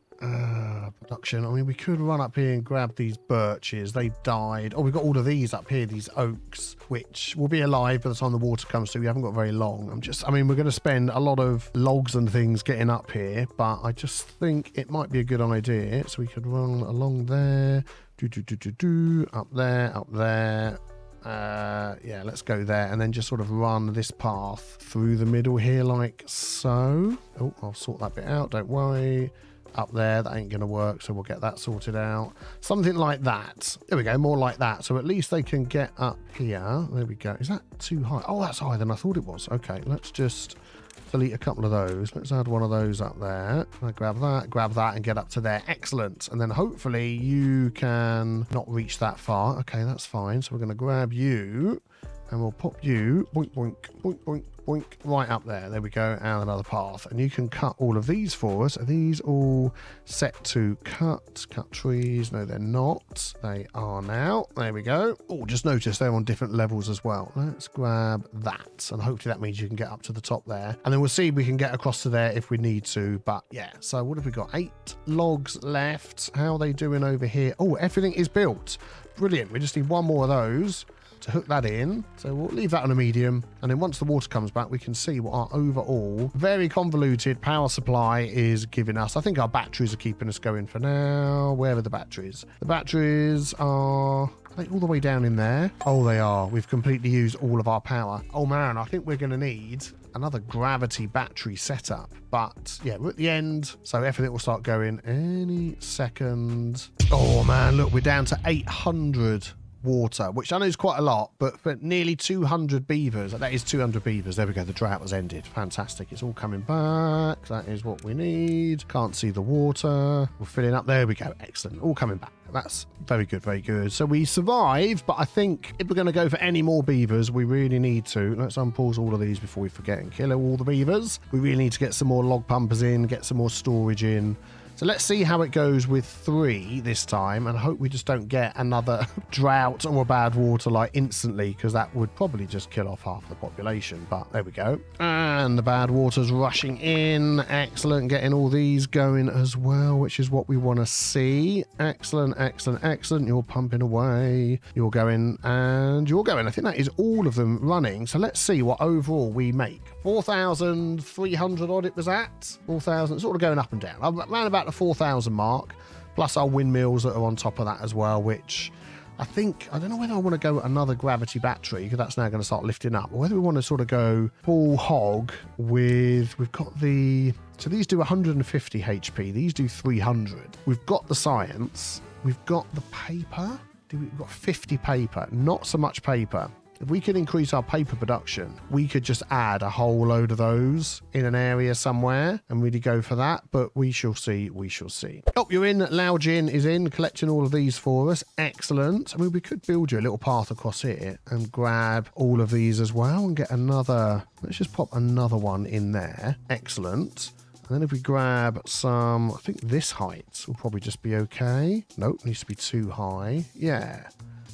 A: production. I mean, we could run up here and grab these birches. They died. Oh, we've got all of these up here, these oaks, which will be alive by the time the water comes through. We haven't got very long. I mean, we're going to spend a lot of logs and things getting up here, but I just think it might be a good idea. So we could run along there, Up there, up there. Yeah, let's go there and then just sort of run this path through the middle here like so. Oh, I'll sort that bit out, don't worry. Up there, that ain't gonna work, so we'll get that sorted out. Something like that. There we go, more like that. So at least they can get up here. There we go. Is that too high? Oh, that's higher than I thought it was. Okay, let's just delete a couple of those. Let's add one of those up there. I grab that and get up to there. Excellent. And then hopefully you can not reach that far. Okay, that's fine. So we're going to grab you and we'll pop you boink, boink, boink, boink, boink, right up there. There we go, and another path. And you can cut all of these for us. Are these all set to cut? Cut trees? No, they're not. They are now. There we go. Oh, just notice they're on different levels as well. Let's grab that. And hopefully that means you can get up to the top there. And then we'll see if we can get across to there if we need to. But yeah, so what have we got? 8 logs left. How are they doing over here? Oh, everything is built. Brilliant. We just need one more of those to hook that in. So we'll leave that on a medium, and then once the water comes back we can see what our overall very convoluted power supply is giving us. I think our batteries are keeping us going for now. Where are the batteries? The batteries are they all the way down in there? Oh, they are. We've completely used all of our power. Oh man, I think we're going to need another gravity battery setup, but yeah, we're at the end, so everything will start going any second. Oh man, look, we're down to 800 water, which I know is quite a lot, but for nearly 200 beavers, that is 200 beavers. There we go, the drought has ended. Fantastic, it's all coming back. That is what we need. Can't see the water. We're filling up. There we go, excellent, all coming back. That's very good, very good. So we survived, but I think if we're going to go for any more beavers, we really need to, let's unpause all of these before we forget and kill all the beavers. We really need to get some more log pumpers in, get some more storage in. So let's see how it goes with 3 this time, and hope we just don't get another drought or bad water like instantly, because that would probably just kill off half the population. But there we go. And the bad water's rushing in. Excellent. Getting all these going as well, which is what we want to see. Excellent, excellent, excellent. You're pumping away. You're going and you're going. I think that is all of them running. So let's see what overall we make. 4,300 odd it was at. 4,000, sort of going up and down. Around about the 4,000 mark, plus our windmills that are on top of that as well, which I think, I don't know whether I want to go another gravity battery, because that's now going to start lifting up, or whether we want to sort of go full hog with, we've got the, so these do 150 HP, these do 300. We've got the science, we've got the paper, we've got 50 paper, not so much paper. If we could increase our paper production, we could just add a whole load of those in an area somewhere and really go for that. But we shall see, we shall see. Oh, you're in. Laojin is in, collecting all of these for us. Excellent. I mean, we could build you a little path across here and grab all of these as well and get another. Let's just pop another one in there. Excellent. And then if we grab some, I think this height will probably just be okay. Nope, needs to be too high. Yeah.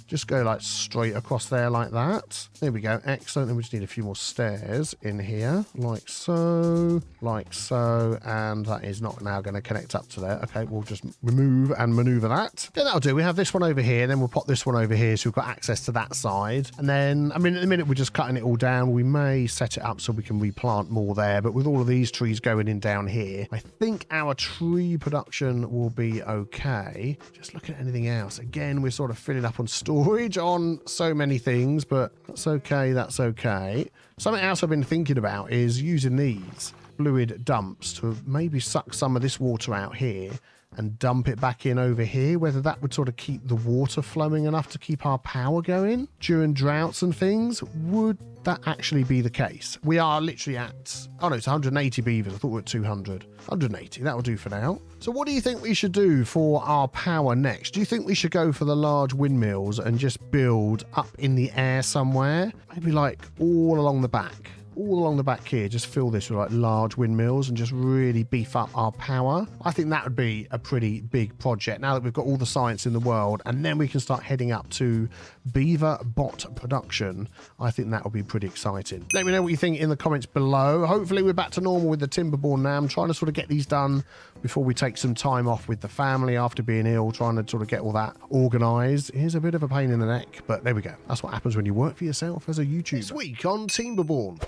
A: Just go like straight across there like that. There we go. Excellent. And we just need a few more stairs in here. Like so. Like so. And that is not now going to connect up to there. Okay, we'll just remove and maneuver that. Then that'll do. We have this one over here. Then we'll pop this one over here so we've got access to that side. And then, I mean, at the minute we're just cutting it all down. We may set it up so we can replant more there. But with all of these trees going in down here, I think our tree production will be okay. Just look at anything else. Again, we're sort of filling up on storage on so many things, but that's okay, that's okay. Something else I've been thinking about is using these fluid dumps to maybe suck some of this water out here and dump it back in over here, whether that would sort of keep the water flowing enough to keep our power going during droughts and things. Would that actually be the case? We are literally at, oh no, it's 180 beavers. I thought we were at 200. 180, that'll do for now. So what do you think we should do for our power next? Do you think we should go for the large windmills and just build up in the air somewhere? Maybe like all along the back. All along the back here, just fill this with like large windmills and just really beef up our power. I think that would be a pretty big project now that we've got all the science in the world, and then we can start heading up to beaver bot production. I think that will be pretty exciting. Let me know what you think in the comments below. Hopefully we're back to normal with the Timberborn now. I'm trying to sort of get these done before we take some time off with the family after being ill, trying to sort of get all that organized. It is a bit of a pain in the neck, but there we go. That's what happens when you work for yourself as a YouTuber. This week on Timberborn,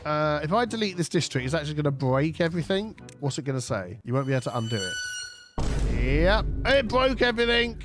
A: if I delete this district, it's actually going to break everything. What's it going to say? You won't be able to undo it. Yep, it broke everything.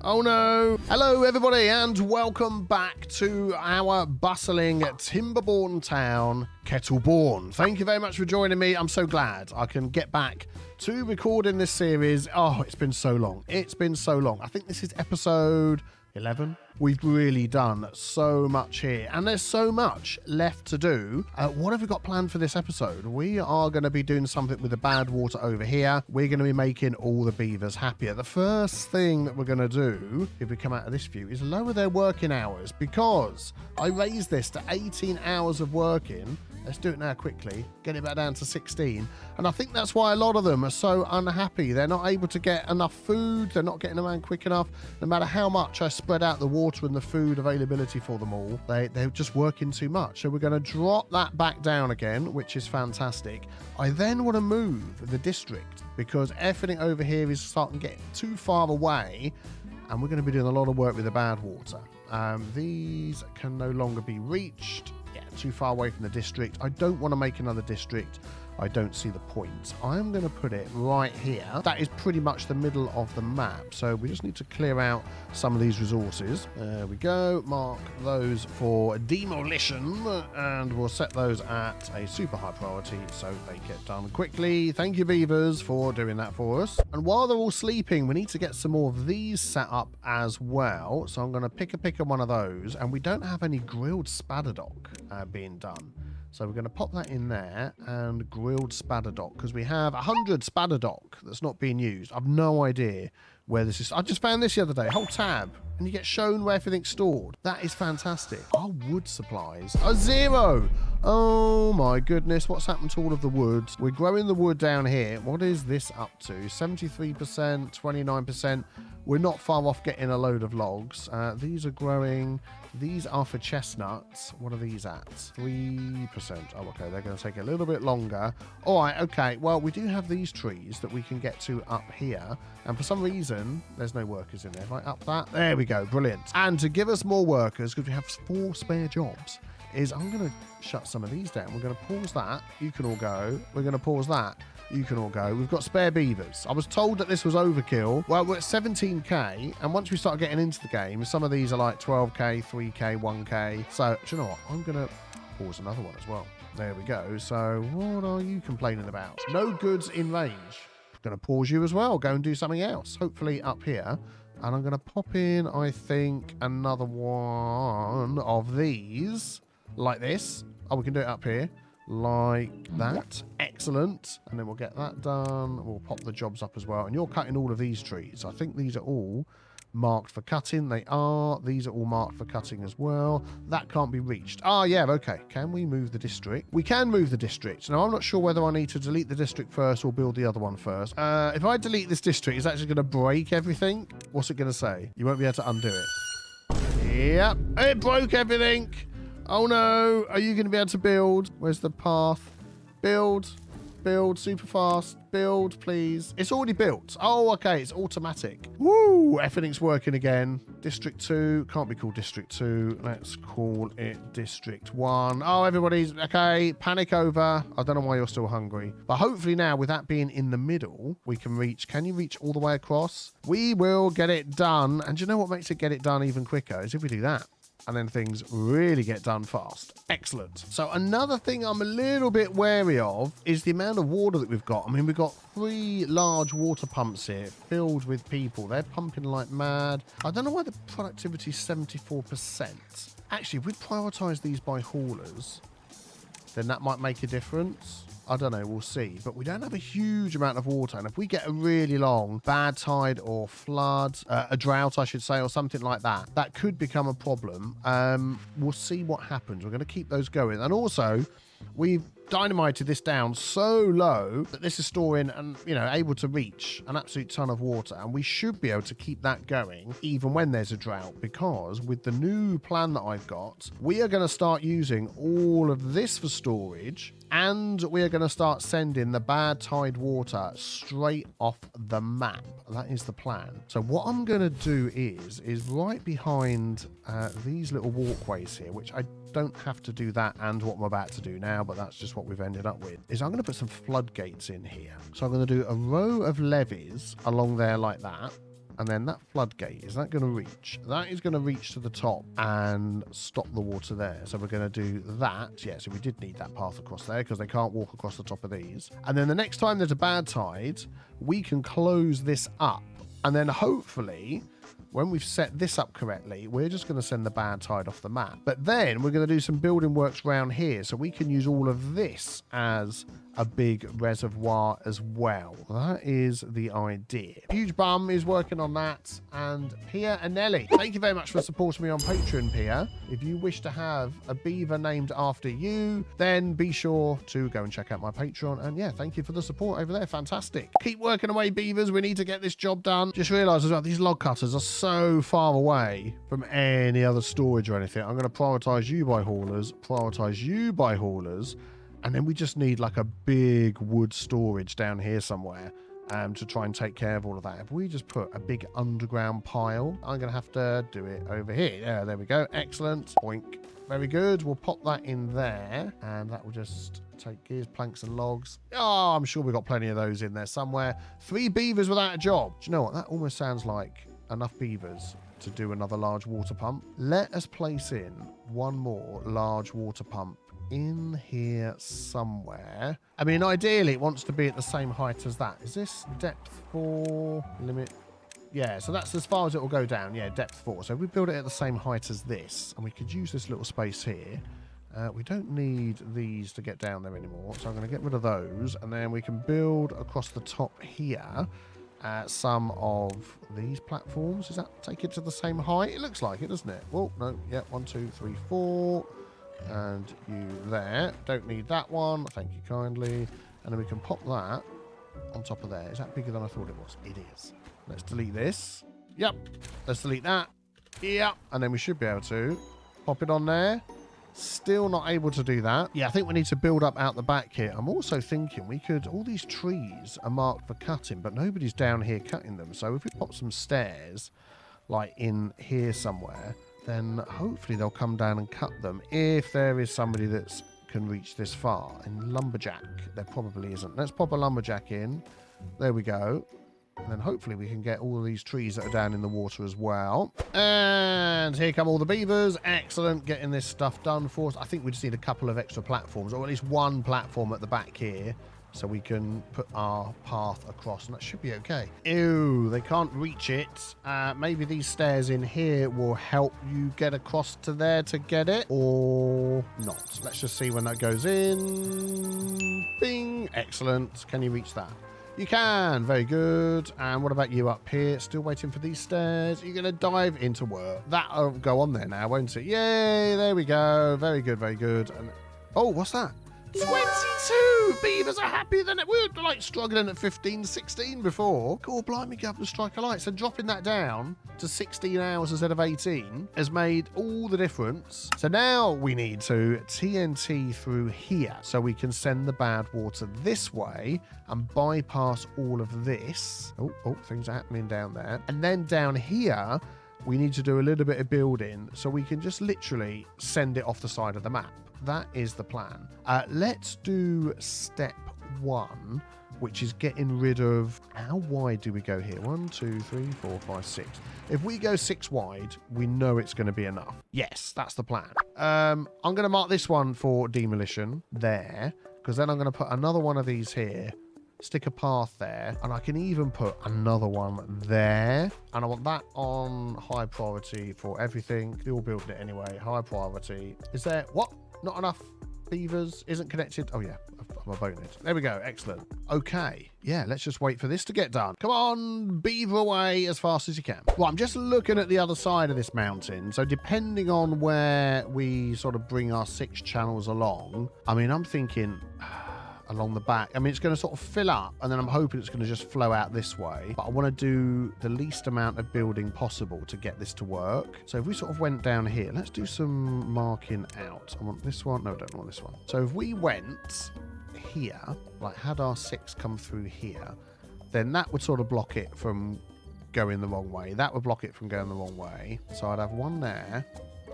A: Oh no. Hello everybody and welcome back to our bustling Timberborn town, Kettleborn. Thank you very much for joining me. I'm so glad I can get back to recording this series. Oh, it's been so long. It's been so long. I think this is episode 11. We've really done so much here and there's so much left to do. What have we got planned for this episode? We are going to be doing something with the Badwater over here. We're going to be making all the beavers happier. The first thing that we're going to do, if we come out of this view, is lower their working hours because I raised this to 18 hours of working. Let's do it now quickly, get it back down to 16. And I think that's why a lot of them are so unhappy. They're not able to get enough food. They're not getting around quick enough. No matter how much I spread out the water and the food availability for them all, they're just working too much. So we're going to drop that back down again, which is fantastic. I then want to move the district because everything over here is starting to get too far away. And we're going to be doing a lot of work with the Badwater. These can no longer be reached. Too far away from the district. I don't want to make another district. I don't see the point. I'm going to put it right here. That is pretty much the middle of the map. So we just need to clear out some of these resources. There we go. Mark those for demolition. And we'll set those at a super high priority so they get done quickly. Thank you, Beavers, for doing that for us. And while they're all sleeping, we need to get some more of these set up as well. So I'm going to pick one of those. And we don't have any grilled spadadock being done. So we're going to pop that in there and grilled spadadock because we have 100 spadadock that's not being used. I've no idea where this is. I just found this the other day. Hold tab and you get shown where everything's stored. That is fantastic. Our wood supplies are 0. Oh my goodness. What's happened to all of the wood? We're growing the wood down here. What is this up to? 73%, 29%. We're not far off getting a load of logs. These are growing. These are for chestnuts. What are these at? 3%. Oh, okay. They're going to take a little bit longer. All right. Okay. Well, we do have these trees that we can get to up here. And for some reason, there's no workers in there. If I up that, there we go. Brilliant. And to give us more workers, because we have 4 spare jobs, is I'm going to shut some of these down. We're going to pause that. You can all go. We're going to pause that. You can all go. We've got spare beavers. I was told that this was overkill. Well, we're at 17k, and once we start getting into the game, some of these are like 12k, 3k, 1k. So, do you know what? I'm going to pause another one as well. There we go. So, what are you complaining about? No goods in range. I'm going to pause you as well. Go and do something else. Hopefully up here. And I'm going to pop in, I think, another one of these. Like this. Oh, we can do it up here. Like that. Excellent. And then we'll get that done. We'll pop the jobs up as well. And you're cutting all of these trees. I think these are all marked for cutting. They are. These are all marked for cutting as well. That can't be reached. Ah, yeah, okay. Can we move the district? We can move the district. Now, I'm not sure whether I need to delete the district first or build the other one first. If I delete this district, it's actually going to break everything. What's it going to say? You won't be able to undo it. Yep. It broke everything. Oh no, are you going to be able to build? Where's the path? Build, super fast. Build, please. It's already built. Oh, okay, it's automatic. Woo, everything's working again. District 2, can't be called District 2. Let's call it District 1. Oh, everybody's, okay, panic over. I don't know why you're still hungry. But hopefully now, with that being in the middle, we can reach, can you reach all the way across? We will get it done. And do you know what makes it get it done even quicker is if we do that. And then things really get done fast. Excellent. So another thing I'm a little bit wary of is the amount of water that we've got. I mean, we've got 3 large water pumps here filled with people. They're pumping like mad. I don't know why the productivity is 74%. Actually, if we prioritize these by haulers, then that might make a difference. I don't know, we'll see. But we don't have a huge amount of water. And if we get a really long bad tide or flood, a drought, I should say, or something like that, that could become a problem. We'll see what happens. We're going to keep those going. And also, we've dynamited this down so low that this is storing and, you know, able to reach an absolute ton of water. And we should be able to keep that going even when there's a drought, because with the new plan that I've got, we are going to start using all of this for storage. And we are going to start sending the bad tide water straight off the map. That is the plan. So what I'm going to do is right behind these little walkways here, which I don't have to do that and what I'm about to do now, but that's just what we've ended up with, is I'm going to put some floodgates in here. So I'm going to do a row of levees along there like that. And then that floodgate, is that going to reach? That is going to reach to the top and stop the water there. So we're going to do that. Yeah, so we did need that path across there because they can't walk across the top of these. And then the next time there's a bad tide, we can close this up. And then hopefully, when we've set this up correctly, we're just going to send the bad tide off the map. But then we're going to do some building works around here. So we can use all of this as a big reservoir as well. That is the idea. Huge Bum is working on that. And Pia Anelli, thank you very much for supporting me on Patreon, Pia. If you wish to have a beaver named after you, then be sure to go and check out my Patreon. And yeah, thank you for the support over there. Fantastic. Keep working away, beavers. We need to get this job done. Just realised as well, these log cutters are so far away from any other storage or anything. I'm going to prioritise you by haulers, prioritise you by haulers. And then we just need like a big wood storage down here somewhere to try and take care of all of that. If we just put a big underground pile, I'm going to have to do it over here. Yeah, there we go. Excellent. Boink. Very good. We'll pop that in there and that will just take gears, planks and logs. Oh, I'm sure we've got plenty of those in there somewhere. 3 beavers without a job. Do you know what? That almost sounds like enough beavers to do another large water pump. Let us place in one more large water pump in here somewhere. I mean, ideally it wants to be at the same height as that. Is this depth 4 limit? Yeah, so that's as far as it will go down. Yeah, depth 4. So if we build it at the same height as this, and we could use this little space here. We don't need these to get down there anymore, so I'm going to get rid of those, and then we can build across the top here some of these platforms. Does that take it to the same height? It looks like it, doesn't it? Well, no. Yeah, 1, 2, 3, 4. And you there. Don't need that one. Thank you kindly. And then we can pop that on top of there. Is that bigger than I thought it was? It is. Let's delete this. Yep. Let's delete that. Yep. And then we should be able to pop it on there. Still not able to do that. Yeah, I think we need to build up out the back here. I'm also thinking we could... All these trees are marked for cutting, but nobody's down here cutting them. So if we pop some stairs, like in here somewhere... then hopefully they'll come down and cut them if there is somebody that can reach this far. In lumberjack, there probably isn't. Let's pop a lumberjack in. There we go. And then hopefully we can get all of these trees that are down in the water as well. And here come all the beavers. Excellent. Getting this stuff done for us. I think we just need a couple of extra platforms, or at least one platform at the back here, so we can put our path across, and that should be okay. Ew, they can't reach it. Maybe these stairs in here will help you get across to there to get it, or not. Let's just see when that goes in. Bing. Excellent. Can you reach that? You can. Very good. And what about you up here? Still waiting for these stairs. You're going to dive into work. That'll go on there now, won't it? Yay. There we go. Very good. Very good. And oh, what's that? 22 beavers are happy. Then we were like struggling at 15, 16 before. God blimey, Governor Strike a Light. So dropping that down to 16 hours instead of 18 has made all the difference. So now we need to TNT through here so we can send the bad water this way and bypass all of this. Oh, things are happening down there. And then down here, we need to do a little bit of building so we can just literally send it off the side of the map. That is the plan. Let's do step 1, which is getting rid of... How wide do we go here? 1, 2, 3, 4, 5, 6. If we go 6 wide, we know it's going to be enough. Yes, that's the plan. I'm going to mark this one for demolition there, because then I'm going to put another one of these here, stick a path there, and I can even put another one there. And I want that on high priority for everything. You're all building it anyway. High priority. Is there... What? Not enough beavers, isn't connected. Oh yeah, I'm a boned. There we go. Excellent. Okay. Yeah, let's just wait for this to get done. Come on, beaver away as fast as you can. Well, I'm just looking at the other side of this mountain. So depending on where we sort of bring our 6 channels along, I mean, I'm thinking... along the back. I mean, it's going to sort of fill up, and then I'm hoping it's going to just flow out this way. But I want to do the least amount of building possible to get this to work. So if we sort of went down here, let's do some marking out. I want this one. No, I don't want this one. So if we went here, like had our 6 come through here, then that would sort of block it from going the wrong way. That would block it from going the wrong way. So I'd have one there,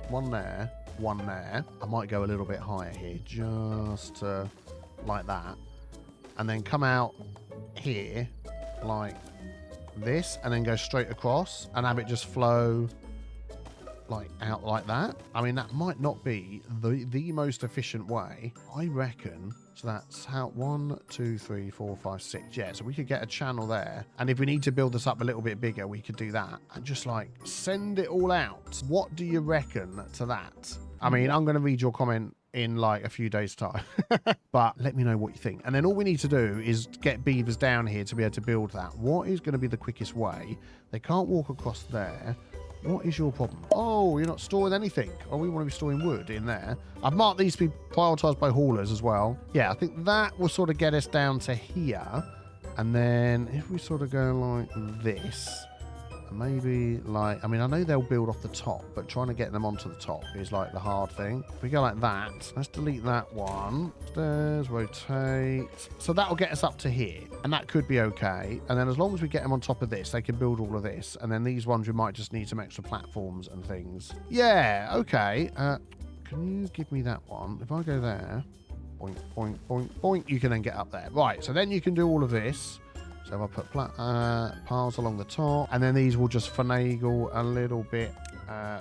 A: one there, one there. I might go a little bit higher here, just like that, and then come out here like this and then go straight across and have it just flow like out like that. I mean, that might not be the most efficient way, I reckon. So that's how 1, 2, 3, 4, 5, 6. Yeah, so we could get a channel there. And if we need to build this up a little bit bigger, we could do that and just like send it all out. What do you reckon to that? I mean, I'm going to read your comment in like a few days time, but let me know what you think. And then all we need to do is get beavers down here to be able to build that. What is going to be the quickest way? They can't walk across there. What is your problem? Oh, you're not storing anything. Oh, we want to be storing wood in there. I've marked these to be prioritized by haulers as well. Yeah, I think that will sort of get us down to here. And then if we sort of go like this, maybe like, I mean, I know they'll build off the top, but trying to get them onto the top is like the hard thing. If we go like that, let's delete that one. Stairs, rotate. So that'll get us up to here, and that could be okay. And then as long as we get them on top of this, they can build all of this. And then these ones, we might just need some extra platforms and things. Yeah, okay. Can you give me that one? If I go there, boink, boink, boink, boink, you can then get up there. Right, so then you can do all of this. So if I put piles along the top, and then these will just finagle a little bit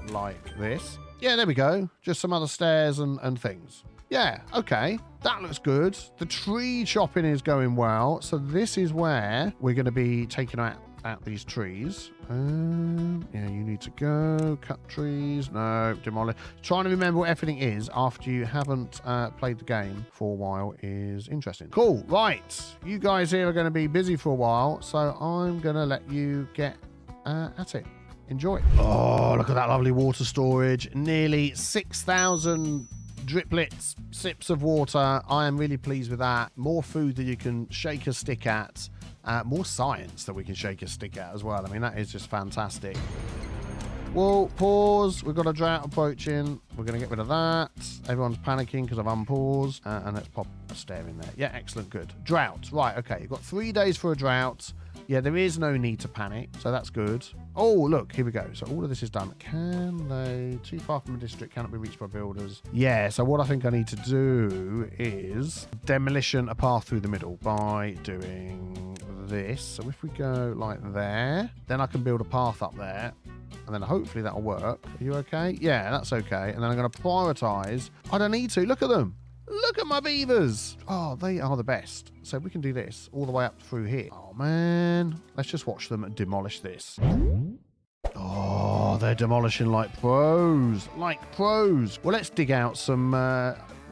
A: like this. Yeah, there we go. Just some other stairs and things. Yeah, okay. That looks good. The tree chopping is going well. So this is where we're going to be taking out these trees. Yeah, you need to go. Cut trees. No, demolish. Trying to remember what everything is after you haven't played the game for a while is interesting. Cool. Right. You guys here are going to be busy for a while, so I'm going to let you get at it. Enjoy. Oh, look at that lovely water storage. Nearly 6,000 driplets, sips of water. I am really pleased with that. More food that you can shake a stick at. More science that we can shake a stick at as well. I mean, that is just fantastic. Whoa, pause. We've got a drought approaching. We're going to get rid of that. Everyone's panicking because I've unpaused. And let's pop a stair in there. Yeah, excellent, good. Drought. Right, okay. You've got 3 days for a drought. Yeah, there is no need to panic, so that's good. Oh, look, here we go. So all of this is done. Can they... Too far from a district, cannot be reached by builders. Yeah, so what I think I need to do is demolition a path through the middle by doing this. So if we go like there, then I can build a path up there. And then hopefully that'll work. Are you okay? Yeah, that's okay. And then I'm going to prioritize. I don't need to. Look at them. Look at my beavers. Oh, they are the best. So we can do this all the way up through here. Oh, man. Let's just watch them demolish this. Oh, they're demolishing like pros. Like pros. Well, let's dig out some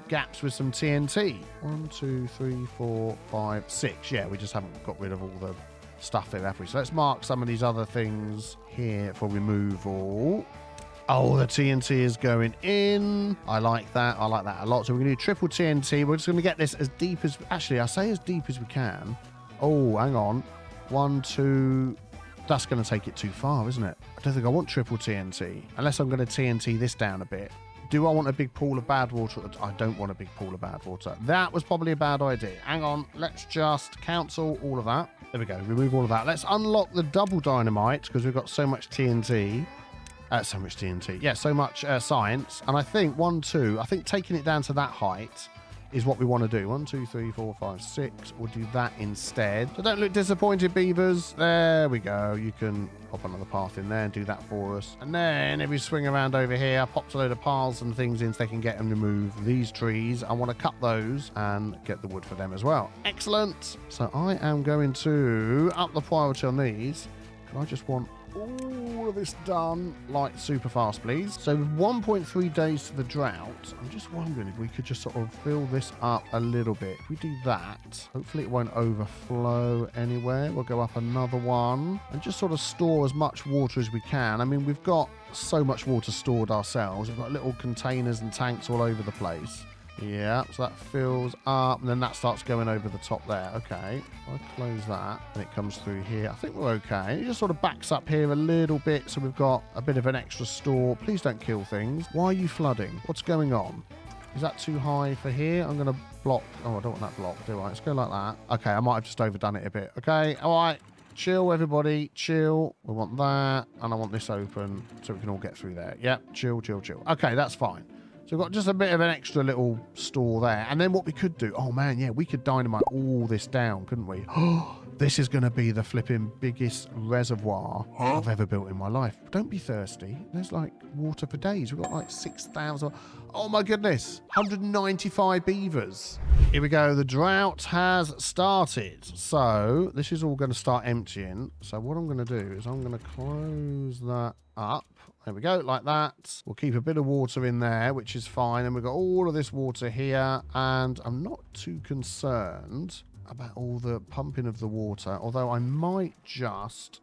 A: gaps with some TNT. 1, 2, 3, 4, 5, 6. Yeah, we just haven't got rid of all the stuff there, have we? So let's mark some of these other things here for removal. Oh, the TNT is going in. I like that. I like that a lot. So we're going to do triple TNT. We're just going to get this as deep as... Actually, I say as deep as we can. Oh, hang on. 1, 2... That's going to take it too far, isn't it? I don't think I want triple TNT. Unless I'm going to TNT this down a bit. Do I want a big pool of bad water? I don't want a big pool of bad water. That was probably a bad idea. Hang on. Let's just cancel all of that. There we go. Remove all of that. Let's unlock the double dynamite because we've got so much TNT. So much TNT. Yeah, so much science. And I think 1, 2, I think taking it down to that height is what we want to do. 1, 2, 3, 4, 5, 6. We'll do that instead. So don't look disappointed, beavers. There we go. You can pop another path in there and do that for us. And then if we swing around over here, pops a load of piles and things in so they can get and remove these trees. I want to cut those and get the wood for them as well. Excellent. So I am going to up the priority on these. Can I just want all of this done like super fast, please? So with 1.3 days to the drought, I'm just wondering if we could just sort of fill this up a little bit. If we do that, hopefully it won't overflow anywhere. We'll go up another one and just sort of store as much water as we can. I mean, we've got so much water stored ourselves. We've got little containers and tanks all over the place. Yeah, so that fills up, and then that starts going over the top there. Okay, I'll close that, and it comes through here. I think we're okay. It just sort of backs up here a little bit, so we've got a bit of an extra store. Please don't kill things. Why are you flooding? What's going on? Is that too high for here? I'm going to block. Oh, I don't want that blocked, do I? Let's go like that. Okay, I might have just overdone it a bit. Okay, all right. Chill, everybody. Chill. We want that, and I want this open so we can all get through there. Yep, chill, chill, chill. Okay, that's fine. So we've got just a bit of an extra little store there. And then what we could do, oh man, yeah, we could dynamite all this down, couldn't we? This is going to be the flipping biggest reservoir I've ever built in my life. Don't be thirsty. There's like water for days. We've got like 6,000. Oh my goodness. 195 beavers. Here we go. The drought has started. So this is all going to start emptying. So what I'm going to do is I'm going to close that up. There we go, like that. We'll keep a bit of water in there, which is fine. And we've got all of this water here. And I'm not too concerned about all the pumping of the water, although I might just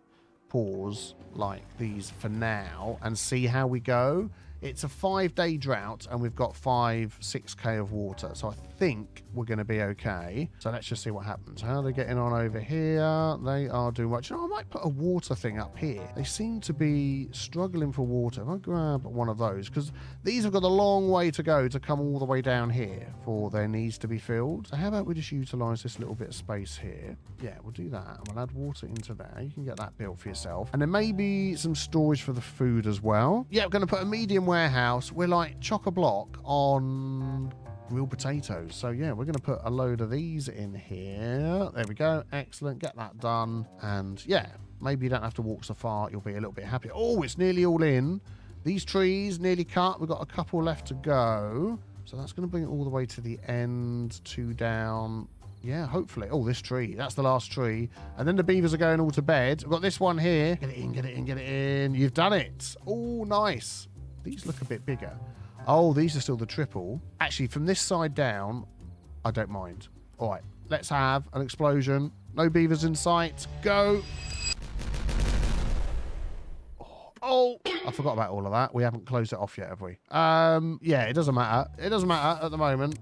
A: pause like these for now and see how we go. It's a 5-day drought and we've got 6K of water, so I think we're going to be okay. So let's just see what happens. How are they getting on over here? They are doing much. You know, I might put a water thing up here. They seem to be struggling for water. If I grab one of those, because these have got a long way to go to come all the way down here for their needs to be filled. So how about we just utilize this little bit of space here? Yeah, we'll do that. We'll add water into there. You can get that built for yourself. And then maybe some storage for the food as well. Yeah, we're going to put a medium warehouse. We're like chock-a-block on grilled potatoes. So yeah, we're going to put a load of these in here. There we go. Excellent. Get that done. And yeah, maybe you don't have to walk so far. You'll be a little bit happier. Oh, it's nearly all in. These trees nearly cut. We've got a couple left to go. So that's going to bring it all the way to the end. 2 down. Yeah, hopefully. Oh, this tree. That's the last tree. And then the beavers are going all to bed. We've got this one here. Get it in, get it in, get it in. You've done it. Oh, nice. These look a bit bigger. Oh, these are still the triple. Actually, from this side down, I don't mind. All right, let's have an explosion. No beavers in sight. Go. Oh, I forgot about all of that. We haven't closed it off yet, have we? Yeah, it doesn't matter. It doesn't matter at the moment.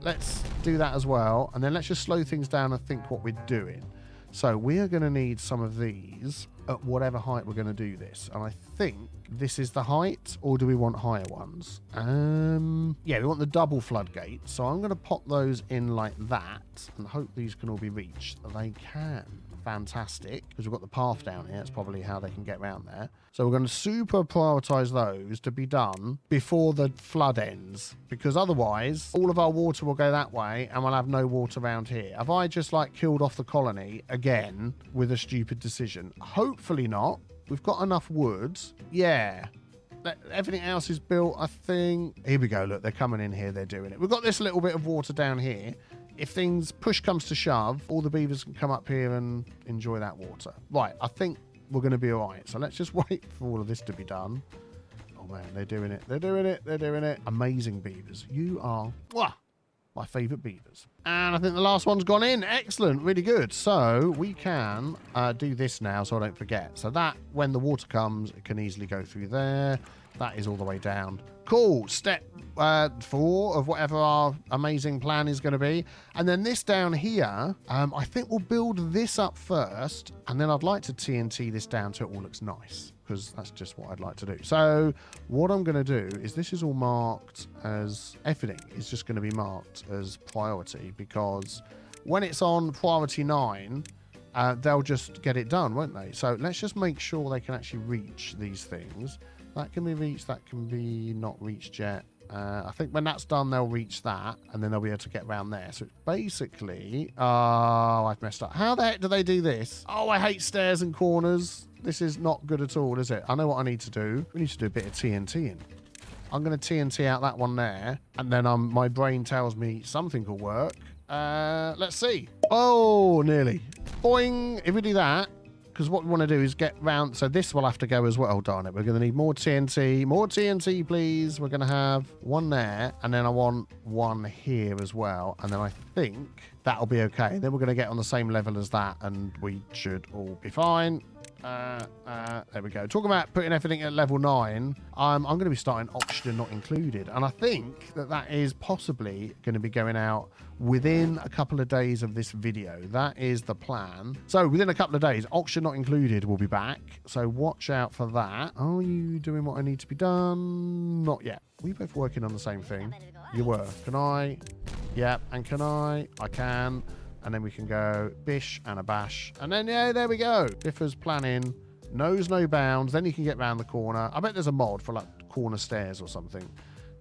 A: Let's do that as well. And then let's just slow things down and think what we're doing. So we are going to need some of these at whatever height we're going to do this. And I think this is the height, or do we want higher ones? Yeah, we want the double floodgate. So I'm going to pop those in like that and hope these can all be reached. They can. Fantastic, because we've got the path down here. That's probably how they can get around there. So we're going to super prioritize those to be done before the flood ends, because otherwise all of our water will go that way and we'll have no water around here. Have I just like killed off the colony again with a stupid decision? Hopefully not. We've got enough wood. Yeah. Everything else is built, I think. Here we go. Look, they're coming in here. They're doing it. We've got this little bit of water down here. If push comes to shove, all the beavers can come up here and enjoy that water. Right, I think we're going to be all right. So let's just wait for all of this to be done. Oh, man, they're doing it. They're doing it. They're doing it. Amazing beavers. You are my favourite beavers. And I think the last one's gone in. Excellent. Really good. So we can do this now so I don't forget. So that, when the water comes, it can easily go through there. That is all the way down. Cool. Step 4 of whatever our amazing plan is going to be. And then this down here, I think we'll build this up first. And then I'd like to TNT this down so it all looks nice, because that's just what I'd like to do. So what I'm going to do is this is all marked as, everything is just going to be marked as priority, because when it's on priority 9, they'll just get it done, won't they? So let's just make sure they can actually reach these things. That can be reached, that can be not reached yet. I think when that's done, they'll reach that, and then they'll be able to get around there. So it's basically... Oh, I've messed up. How the heck do they do this? Oh, I hate stairs and corners. This is not good at all, is it? I know what I need to do. We need to do a bit of TNT in. I'm going to TNT out that one there, and then my brain tells me something will work. Let's see. Oh, nearly. Boing. If we do that... Because what we want to do is get round... So this will have to go as well. Oh, darn it. We're going to need more TNT. More TNT, please. We're going to have one there. And then I want one here as well. And then I think that'll be okay. Then we're going to get on the same level as that. And we should all be fine. There we go. Talking about putting everything at level 9, I'm going to be starting oxygen not included, and I think that is possibly going to be going out within a couple of days of this video. That is the plan. So within a couple of days, oxygen not included will be back, so watch out for that. Are you doing what I need to be done? Not yet. We both working on the same thing. You were. Can I? Yeah. And can I? I can. And then we can go bish and a bash. And then, yeah, there we go. Biffa's planning. Knows no bounds. Then you can get round the corner. I bet there's a mod for like corner stairs or something.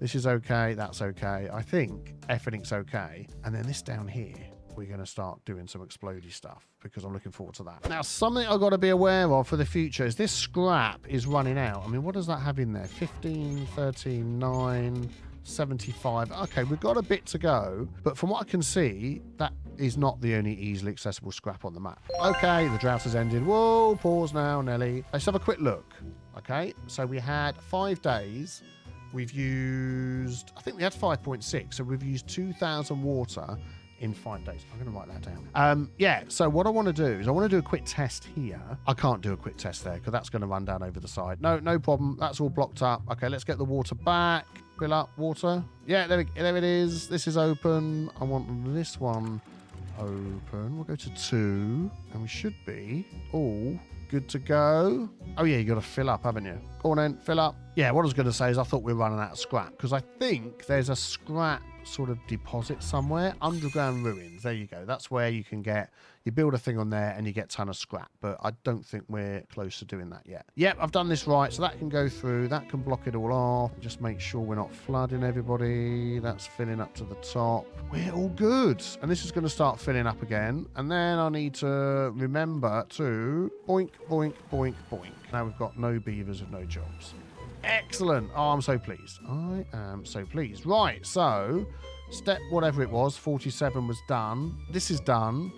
A: This is okay. That's okay. I think everything's okay. And then this down here. we're going to start doing some explodey stuff because I'm looking forward to that. Now, something I've got to be aware of for the future is this scrap is running out. I mean, what does that have in there? 15, 13, 9... 75. Okay, we've got a bit to go, but from what I can see, that is not the only easily accessible scrap on the map. Okay, the drought has ended. Whoa, pause now, Nelly. Let's have a quick look. Okay, so we had 5 days. We've used, I think we had 5.6, so we've used 2,000 water in 5 days. I'm going to write that down. Yeah, so what I want to do is I want to do a quick test here. I can't do a quick test there because that's going to run down over the side. No problem. That's all blocked up. Okay, let's get the water back. Fill up water. Yeah, there it is. This is open. I want this one open. We'll go to 2, and we should be all good to go. Oh, yeah, you got to fill up, haven't you? Go on then, fill up. Yeah, what I was going to say is I thought we were running out of scrap because I think there's a scrap sort of deposit somewhere. Underground ruins. There you go. That's where you can get, you build a thing on there and you get a ton of scrap. But I don't think we're close to doing that yet. Yep, I've done this right. So that can go through. That can block it all off. Just make sure we're not flooding everybody. That's filling up to the top. We're all good. And this is going to start filling up again. And then I need to remember to boink, boink, boink, boink. Now we've got no beavers and no jobs. Excellent. Oh, I'm so pleased. I am so pleased. Right, so step whatever it was, 47 was done. This is done.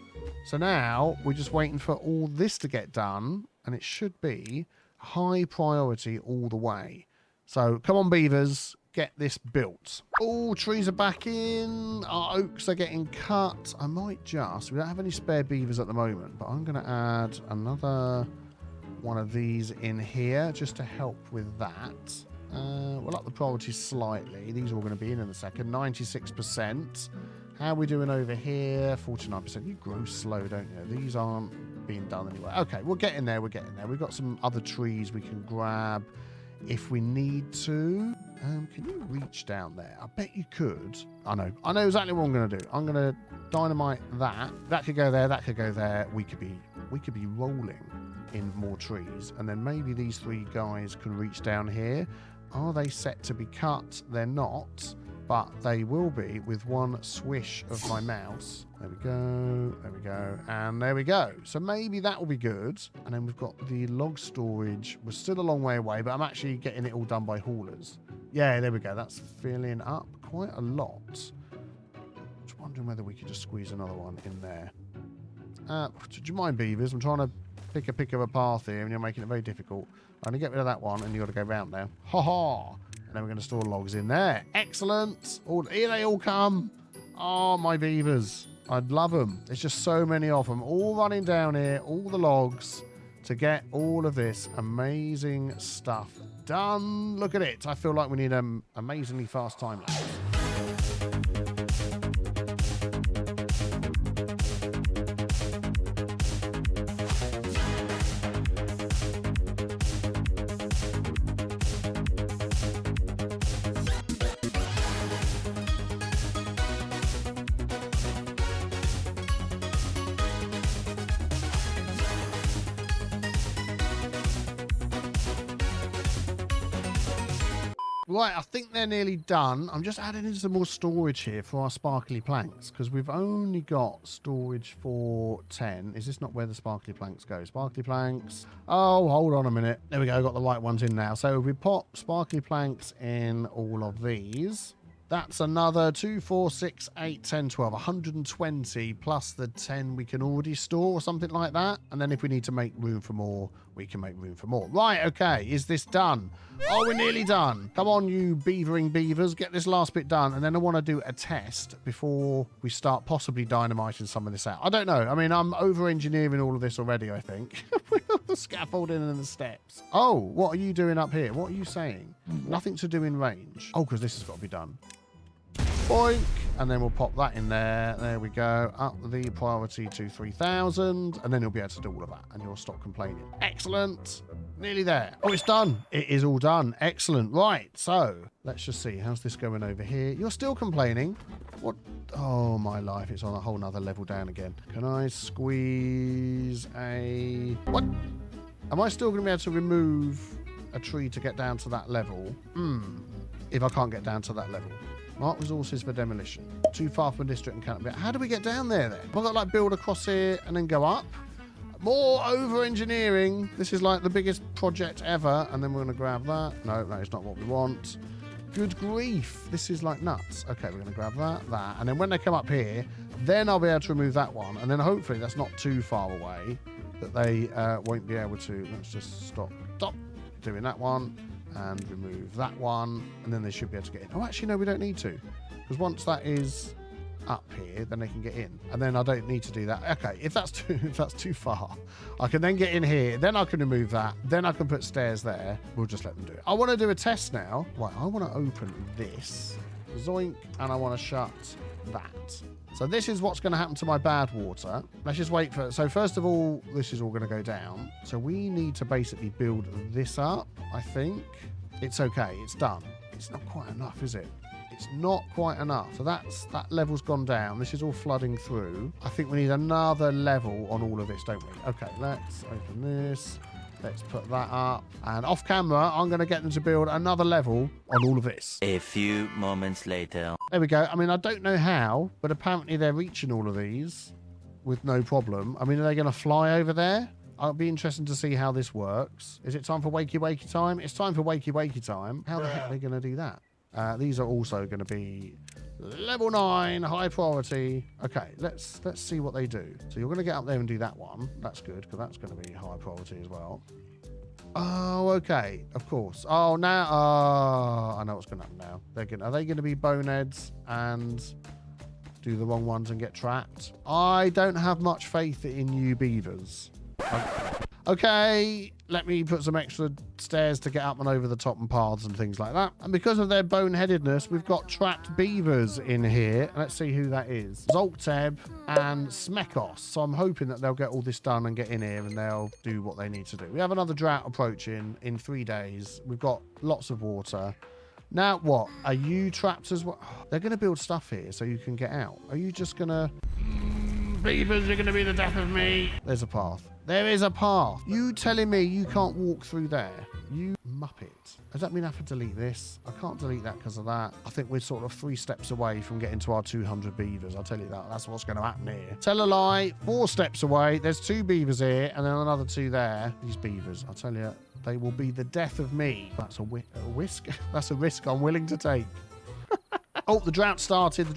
A: So now we're just waiting for all this to get done, and it should be high priority all the way. So come on, beavers, get this built. All trees are back in. Our oaks are getting cut. I might just, we don't have any spare beavers at the moment, but I'm going to add another one of these in here just to help with that. We'll up the priority slightly. These are all going to be in a second. 96%. How are we doing over here? 49%. You grow slow, don't you? These aren't being done anyway. Okay, we're getting there. We're getting there. We've got some other trees we can grab if we need to. Can you reach down there? I bet you could. I know exactly what I'm going to do. I'm going to dynamite that. That could go there. That could go there. We could be rolling in more trees, and then maybe these 3 guys can reach down here. Are they set to be cut? They're not, but they will be with one swish of my mouse. There we go, there we go, and there we go. So maybe that will be good. And then we've got the log storage. We're still a long way away, but I'm actually getting it all done by haulers. Yeah, there we go. That's filling up quite a lot. Just wondering whether we could just squeeze another one in there. Do you mind, beavers? I'm trying to pick a path here, and you're making it very difficult. I'm going to get rid of that one, and you've got to go round now. Ha-ha! And then we're going to store logs in there. Excellent! Here they all come. Oh, my beavers. I'd love them. There's just so many of them. All running down here, all the logs, to get all of this amazing stuff done. Look at it. I feel like we need an amazingly fast time lapse. Right, I think they're nearly done. I'm just adding in some more storage here for our sparkly planks because we've only got storage for 10. Is this not where the sparkly planks go? Sparkly planks. Oh, hold on a minute. There we go. Got the right ones in now. So if we pop sparkly planks in all of these, that's another 2, 4, 6, 8, 10, 12, 120 plus the 10 we can already store or something like that. And then if we need to make room for more, we can make room for more. Right, okay. Is this done? Oh, we're nearly done. Come on, you beavering beavers. Get this last bit done. And then I want to do a test before we start possibly dynamiting some of this out. I don't know. I mean, I'm over-engineering all of this already, I think. With the scaffolding and the steps. Oh, what are you doing up here? What are you saying? Nothing to do in range. Oh, because this has got to be done. Boink, and then we'll pop that in there. There we go. Up the priority to 3,000, and then you'll be able to do all of that, and you'll stop complaining. Excellent. Nearly there. Oh, it's done. It is all done. Excellent. Right, so let's just see. How's this going over here? You're still complaining. What? Oh, my life. It's on a whole nother level down again. Can I squeeze a... What? Am I still going to be able to remove a tree to get down to that level? If I can't get down to that level. Mark resources for demolition. Too far from district and can't be. How do we get down there then? I've got to like build across here and then go up. More over-engineering. This is like the biggest project ever. And then we're going to grab that. No, that is not what we want. Good grief. This is like nuts. Okay, we're going to grab that. And then when they come up here, then I'll be able to remove that one. And then hopefully that's not too far away that they won't be able to. Let's just stop doing that one and remove that one. And then they should be able to get in. Oh, actually, no, we don't need to. Because once that is up here, then they can get in, and then I don't need to do that. Okay, if that's too far, I can then get in here, then I can remove that, then I can put stairs there. We'll just let them do it. I want to do a test now. Right, I want to open this, zoink, and I want to shut that. So this is what's going to happen to my bad water. Let's just wait for it. So first of all, this is all going to go down. So we need to basically build this up. I think it's okay. It's done. It's not quite enough, is it? It's not quite enough. So that level's gone down. This is all flooding through. I think we need another level on all of this, don't we? Okay, let's open this. Let's put that up. And off camera, I'm going to get them to build another level on all of this.
C: A few moments later.
A: There we go. I mean, I don't know how, but apparently they're reaching all of these with no problem. I mean, are they going to fly over there? I'll be interested to see how this works. Is it time for wakey wakey time? It's time for wakey wakey time. How the heck are they going to do that? These are also going to be level 9, high priority. Okay, let's see what they do. So you're going to get up there and do that one. That's good, because that's going to be high priority as well. Oh, okay, of course. Oh, now, I know what's going to happen now. Are they going to be boneheads and do the wrong ones and get trapped? I don't have much faith in you beavers. Okay, let me put some extra stairs to get up and over the top and paths and things like that. And because of their boneheadedness, we've got trapped beavers in here. Let's see who that is. Zolteb and Smekos. So I'm hoping that they'll get all this done and get in here and they'll do what they need to do. We have another drought approaching in 3 days. We've got lots of water. Now what? Are you trapped as well? They're going to build stuff here so you can get out. Are you just going to... Beavers are going to be the death of me. There's a path. There is a path. You telling me you can't walk through there? You muppet. Does that mean I have to delete this? I can't delete that because of that. I think we're sort of 3 steps away from getting to our 200 beavers. I'll tell you that. That's what's going to happen here. Tell a lie. 4 steps away. There's 2 beavers here and then another 2 there. These beavers, I'll tell you, they will be the death of me. That's a whisk. That's a risk I'm willing to take. Oh, the drought started.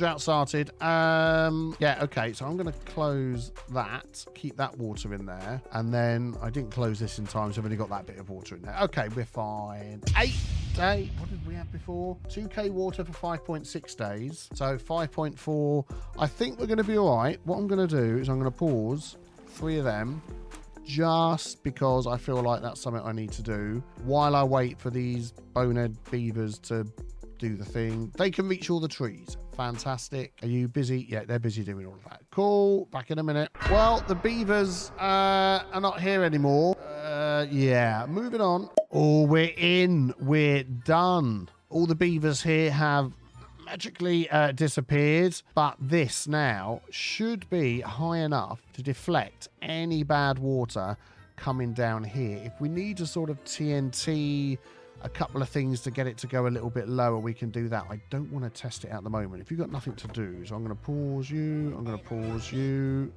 A: Yeah, okay. So I'm going to close that, keep that water in there. And then I didn't close this in time, so I've only got that bit of water in there. Okay, we're fine. 8 days. What did we have before? 2K water for 5.6 days. So 5.4. I think we're going to be all right. What I'm going to do is I'm going to pause 3 of them just because I feel like that's something I need to do while I wait for these bonehead beavers to do the thing. They can reach all the trees. Fantastic. Are you busy? Yeah, they're busy doing all of that. Cool. Back in a minute. Well, the beavers are not here anymore. Yeah, moving on. Oh, we're in. We're done. All the beavers here have magically disappeared, but this now should be high enough to deflect any bad water coming down here. If we need to sort of TNT a couple of things to get it to go a little bit lower, we can do that. I don't want to test it at the moment if you've got nothing to do, so I'm going to pause you. I'm going to pause you.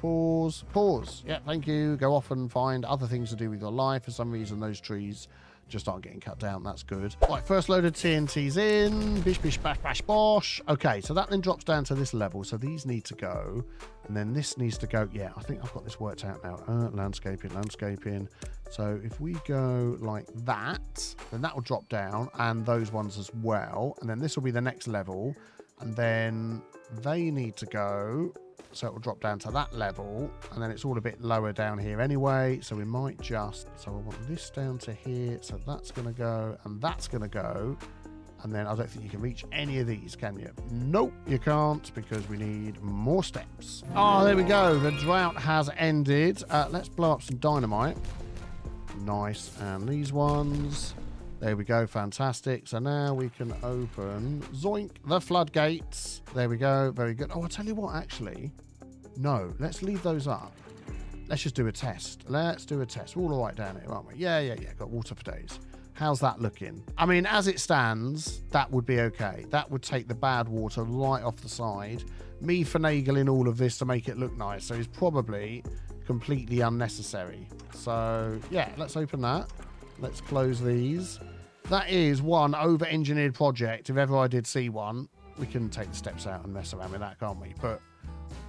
A: Pause. Yeah, thank you. Go off and find other things to do with your life. For some reason those trees just aren't getting cut down. That's good. Right, first load of TNT's in. Bish, bish, bash, bash, bosh. Okay, so that then drops down to this level. So these need to go. And then this needs to go. Yeah, I think I've got this worked out now. Landscaping. So if we go like that, then that will drop down. And those ones as well. And then this will be the next level. And then they need to go. So it will drop down to that level, and then it's all a bit lower down here anyway, so we might just, so I want this down to here, so that's going to go, and that's going to go, and then I don't think you can reach any of these, can you? Nope, you can't, because we need more steps. Oh, there we go, the drought has ended. Let's blow up some dynamite. Nice, and these ones, there we go, fantastic. So now we can open, zoink, the floodgates. There we go, very good. Oh, I'll tell you what, actually, no, let's leave those up. Let's just do a test. Let's do a test. We're all right down here, aren't we? Yeah, got water for days. How's that looking? I mean, as it stands, that would be okay. That would take the bad water right off the side. Me finagling all of this to make it look nice, so it's probably completely unnecessary. So yeah, let's open that. Let's close these. That is one over-engineered project. If ever I did see one, we can take the steps out and mess around with that, can't we? But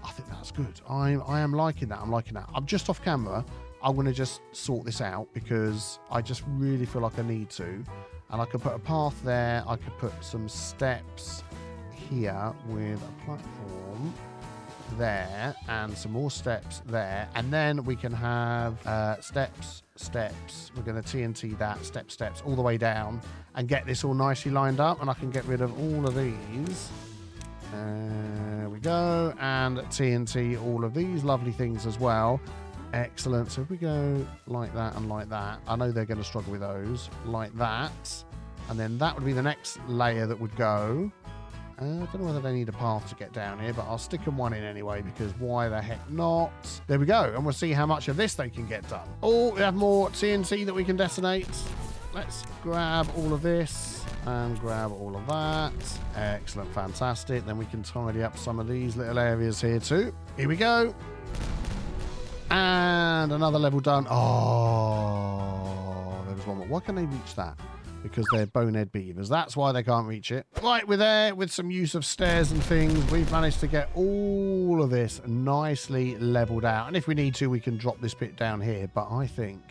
A: I think that's good. I am liking that. I'm liking that. I'm just off camera. I'm going to just sort this out because I just really feel like I need to. And I could put a path there. I could put some steps here with a platform there and some more steps there. And then we can have steps. We're going to TNT that, steps, all the way down and get this all nicely lined up. And I can get rid of all of these. There we go. And TNT all of these lovely things as well. Excellent. So if we go like that and like that, I know they're going to struggle with those, like that. And then that would be the next layer that would go. I don't know whether they need a path to get down here, but I'll stick them one in anyway, because why the heck not? There we go. And we'll see how much of this they can get done. Oh, we have more TNT that we can detonate. Let's grab all of this and grab all of that. Excellent. Fantastic. Then we can tidy up some of these little areas here too. Here we go. And another level done. Oh, there was one more. Why can they reach that? Because they're bonehead beavers. That's why they can't reach it. Right, we're there with some use of stairs and things. We've managed to get all of this nicely leveled out. And if we need to, we can drop this bit down here. But I think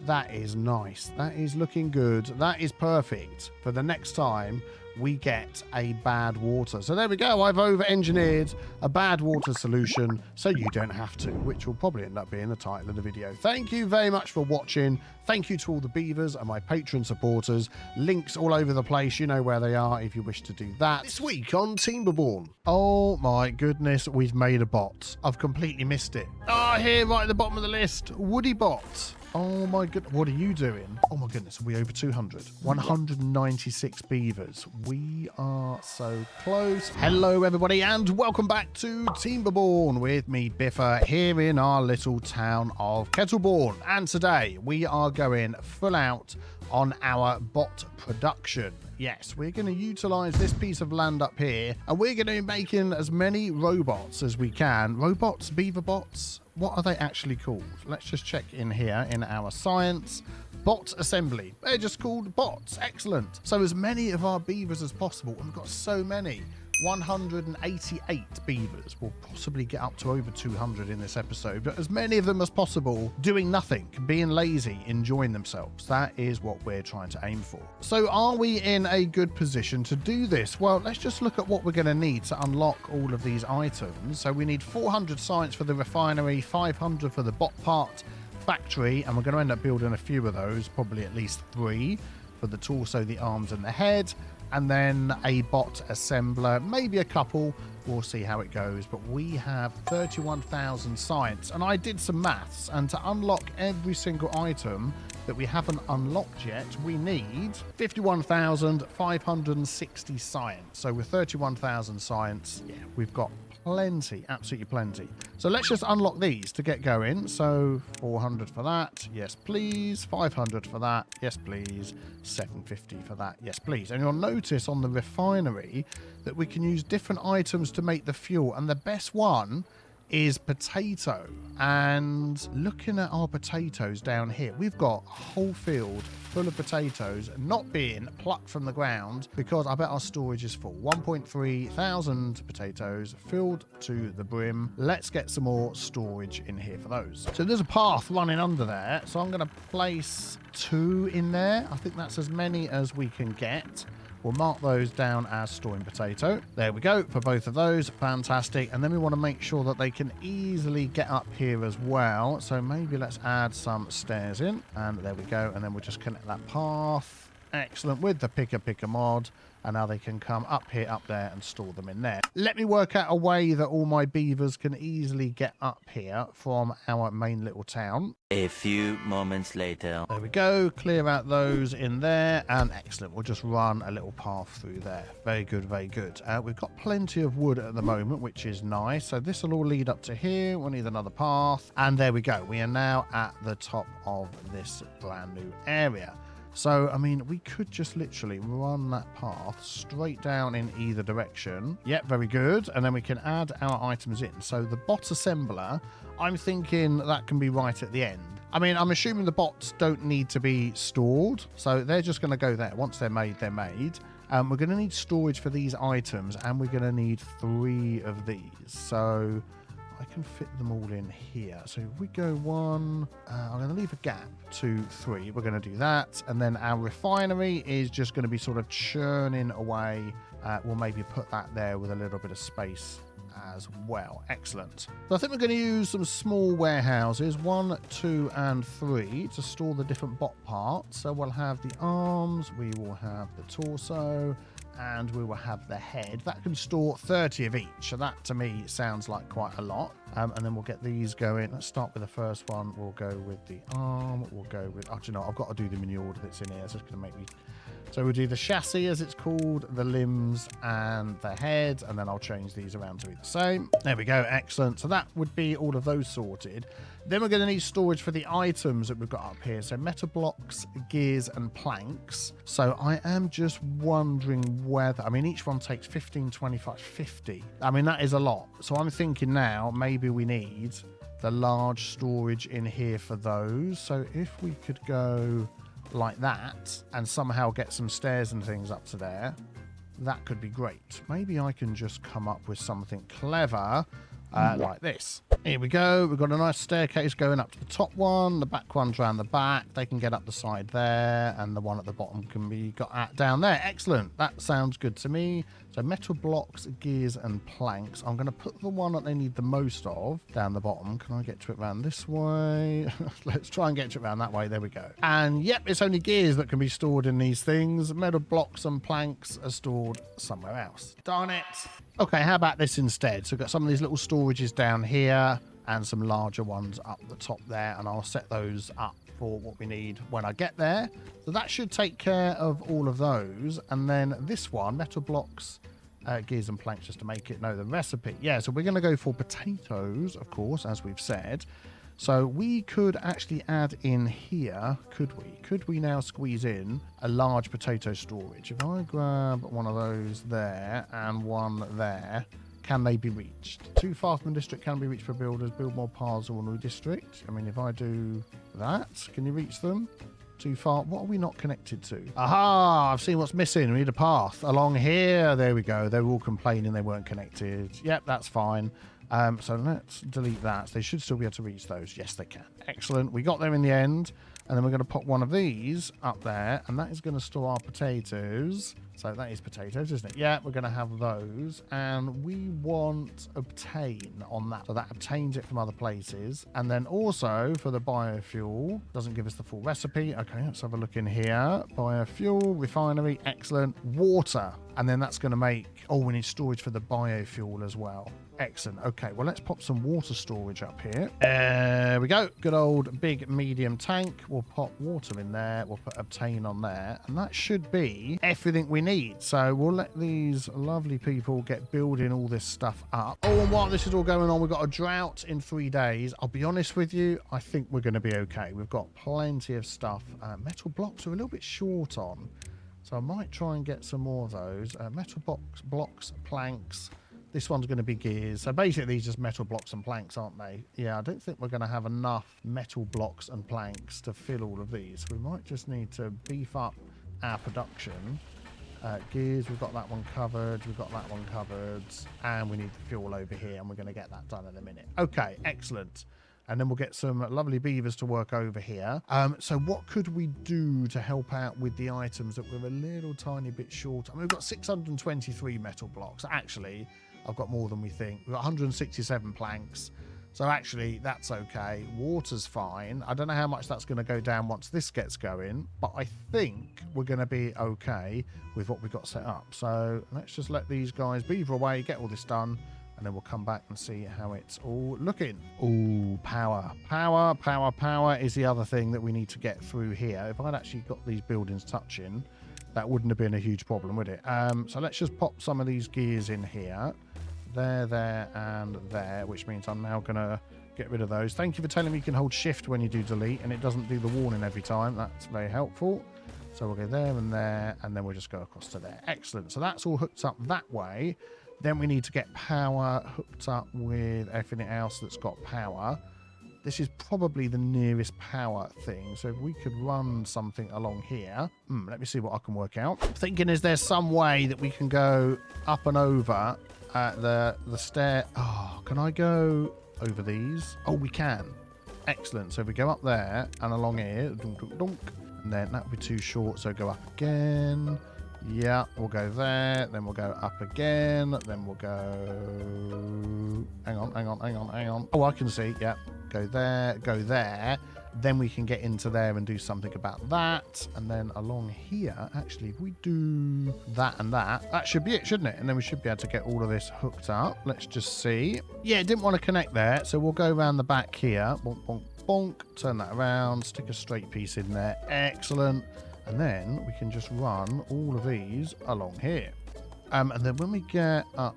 A: that is nice. That is looking good. That is perfect for the next time we get a bad water. So there we go. I've over-engineered a bad water solution so you don't have to, which will probably end up being the title of the video. Thank you very much for watching. Thank you to all the beavers and my Patreon supporters. Links all over the place. You know where they are if you wish to do that. This week on Timberborn. Oh my goodness, we've made a bot. I've completely missed it. Oh, here right at the bottom of the list, Woody Bot. Oh my goodness, what are you doing? Oh my goodness, are we over 200? 196 beavers. We are so close. Hello everybody and welcome back to Timberborn with me, Biffer, here in our little town of Kettleborn. And today we are going full out on our bot production. Yes, we're going to utilize this piece of land up here and we're going to be making as many robots as we can. Robots, beaver bots, what are they actually called? Let's just check in here in our science. Bot assembly. They're just called bots. Excellent. So as many of our beavers as possible. And we've got so many. 188 beavers. We'll possibly get up to over 200 in this episode, but as many of them as possible doing nothing, being lazy, enjoying themselves. That is what we're trying to aim for. So are we in a good position to do this? Well, let's just look at what we're going to need to unlock all of these items. So we need 400 science for the refinery, 500 for the bot part factory, and we're going to end up building a few of those, probably at least 3 for the torso, the arms and the head. And then a bot assembler, maybe a couple. We'll see how it goes. But we have 31,000 science. And I did some maths. And to unlock every single item that we haven't unlocked yet, we need 51,560 science. So with 31,000 science, yeah, we've got plenty, absolutely plenty. So let's just unlock these to get going. So 400 for that, yes please. 500 for that, yes please. 750 for that, yes please. And you'll notice on the refinery that we can use different items to make the fuel, and the best one is potato. And looking at our potatoes down here, we've got a whole field full of potatoes not being plucked from the ground because I bet our storage is full. 1.3 thousand potatoes filled to the brim. Let's get some more storage in here for those. So there's a path running under there, so I'm going to place 2 in there. I think that's as many as we can get. We'll mark those down as storing potato. There we go for both of those. Fantastic. And then we want to make sure that they can easily get up here as well. So maybe let's add some stairs in. And there we go. And then we'll just connect that path. Excellent. With the picker mod. And now they can come up here, up there, and store them in there. Let me work out a way that all my beavers can easily get up here from our main little town.
C: A few moments later.
A: There we go. Clear out those in there. And excellent. We'll just run a little path through there. Very good, very good. We've got plenty of wood at the moment, which is nice. So this will all lead up to here. We'll need another path. And there we go. We are now at the top of this brand new area. So, I mean, we could just literally run that path straight down in either direction. Yep, very good. And then we can add our items in. So the bot assembler, I'm thinking that can be right at the end. I mean, I'm assuming the bots don't need to be stored. So they're just going to go there. Once they're made, they're made. We're going to need storage for these items, and we're going to need 3 of these. So I can fit them all in here. So if we go 1, I'm going to leave a gap, 2, 3. We're going to do that. And then our refinery is just going to be sort of churning away. We'll maybe put that there with a little bit of space as well. Excellent. So I think we're going to use some small warehouses, 1, 2, and 3, to store the different bot parts. So we'll have the arms, we will have the torso, and we will have the head. That can store 30 of each. So that to me sounds like quite a lot. And then we'll get these going. Let's start with the first one. We'll go with the arm. We'll go with, oh, do you know, I've got to do them in the order that's in here. So it's going to make me. So we'll do the chassis, as it's called, the limbs, and the head, and then I'll change these around to be the same. There we go. Excellent. So that would be all of those sorted. Then we're going to need storage for the items that we've got up here. So metal blocks, gears, and planks. So I am just wondering whether, I mean, each one takes 15, 25, 50. I mean, that is a lot. So I'm thinking now maybe we need the large storage in here for those. So if we could go like that and somehow get some stairs and things up to there, that could be great. Maybe I can just come up with something clever like this. Here we go. We've got a nice staircase going up to the top one. The back one's around the back. They can get up the side there, and the one at the bottom can be got at down there. Excellent. That sounds good to me. So metal blocks, gears, and planks. I'm going to put the one that they need the most of down the bottom. Can I get to it around this way? Let's try and get to it around that way. There we go. And yep, it's only gears that can be stored in these things. Metal blocks and planks are stored somewhere else. Darn it. Okay, how about this instead? So we've got some of these little storages down here and some larger ones up the top there, and I'll set those up for what we need when I get there. So that should take care of all of those. And then this one, metal blocks, gears and planks, just to make it know the recipe. Yeah, so we're going to go for potatoes, of course, as we've said. So we could actually add in here, could we? Could we now squeeze in a large potato storage? If I grab one of those there and one there, can they be reached? 2 far from district can be reached for builders. Build more paths or new district. I mean, if I do that, can you reach them? Too far. What are we not connected to? Aha! I've seen what's missing. We need a path along here. There we go. They were all complaining they weren't connected. Yep, that's fine. So let's delete that. They should still be able to reach those. Yes, they can. Excellent. We got there in the end. And then we're going to pop one of these up there, and that is going to store our potatoes. So that is potatoes, isn't it? Yeah, we're going to have those. And we want obtain on that. So that obtains it from other places. And then also for the biofuel, doesn't give us the full recipe. Okay, let's have a look in here. Biofuel, refinery, excellent. Water. And then that's going to make, oh, we need storage for the biofuel as well. Excellent. Okay, well, let's pop some water storage up here. There we go. Good old big medium tank. We'll pop water in there. We'll put obtain on there. And that should be everything we need. So we'll let these lovely people get building all this stuff up. Oh, and while this is all going on, we've got a drought in 3 days. I'll be honest with you, I think we're going to be okay. We've got plenty of stuff. Metal blocks are a little bit short on. So I might try and get some more of those. Metal blocks, planks. This one's going to be gears. So basically just metal blocks and planks, aren't they? Yeah, I don't think we're going to have enough metal blocks and planks to fill all of these. We might just need to beef up our production. Gears, we've got that one covered. We've got that one covered. And we need the fuel over here, and we're going to get that done in a minute. Okay, excellent. And then we'll get some lovely beavers to work over here. So what could we do to help out with the items that we're a little tiny bit short? I mean, we've got 623 metal blocks. Actually, I've got more than we think. We've got 167 planks. So actually, that's okay. Water's fine. I don't know how much that's going to go down once this gets going, but I think we're going to be okay with what we've got set up. So let's just let these guys beaver away, get all this done, and then we'll come back and see how it's all looking. Oh, power. Power is the other thing that we need to get through here. If I'd actually got these buildings touching, that wouldn't have been a huge problem, would it? So let's just pop some of these gears in here. There, and there, which means I'm now going to get rid of those. Thank you for telling me you can hold shift when you do delete, and it doesn't do the warning every time. That's very helpful. So we'll go there, and then we'll just go across to there. Excellent. So that's all hooked up that way. Then we need to get power hooked up with everything else that's got power. This is probably the nearest power thing. So if we could run something along here. Let me see what I can work out. I'm thinking, is there some way that we can go up and over the stair? Oh, can I go over these? Oh, we can. Excellent. So if we go up there and along here, dunk, dunk, dunk, and then that would be too short. So go up again. Yeah, we'll go there. Then we'll go up again. Then we'll go... Hang on. Oh, I can see. Yeah. Go there, go there. Then we can get into there and do something about that. And then along here, actually, if we do that and that should be it, shouldn't it? And then we should be able to get all of this hooked up. Let's just see. Yeah, it didn't want to connect there. So we'll go around the back here. Bonk, bonk, bonk. Turn that around. Stick a straight piece in there. Excellent. And then we can just run all of these along here. And then when we get up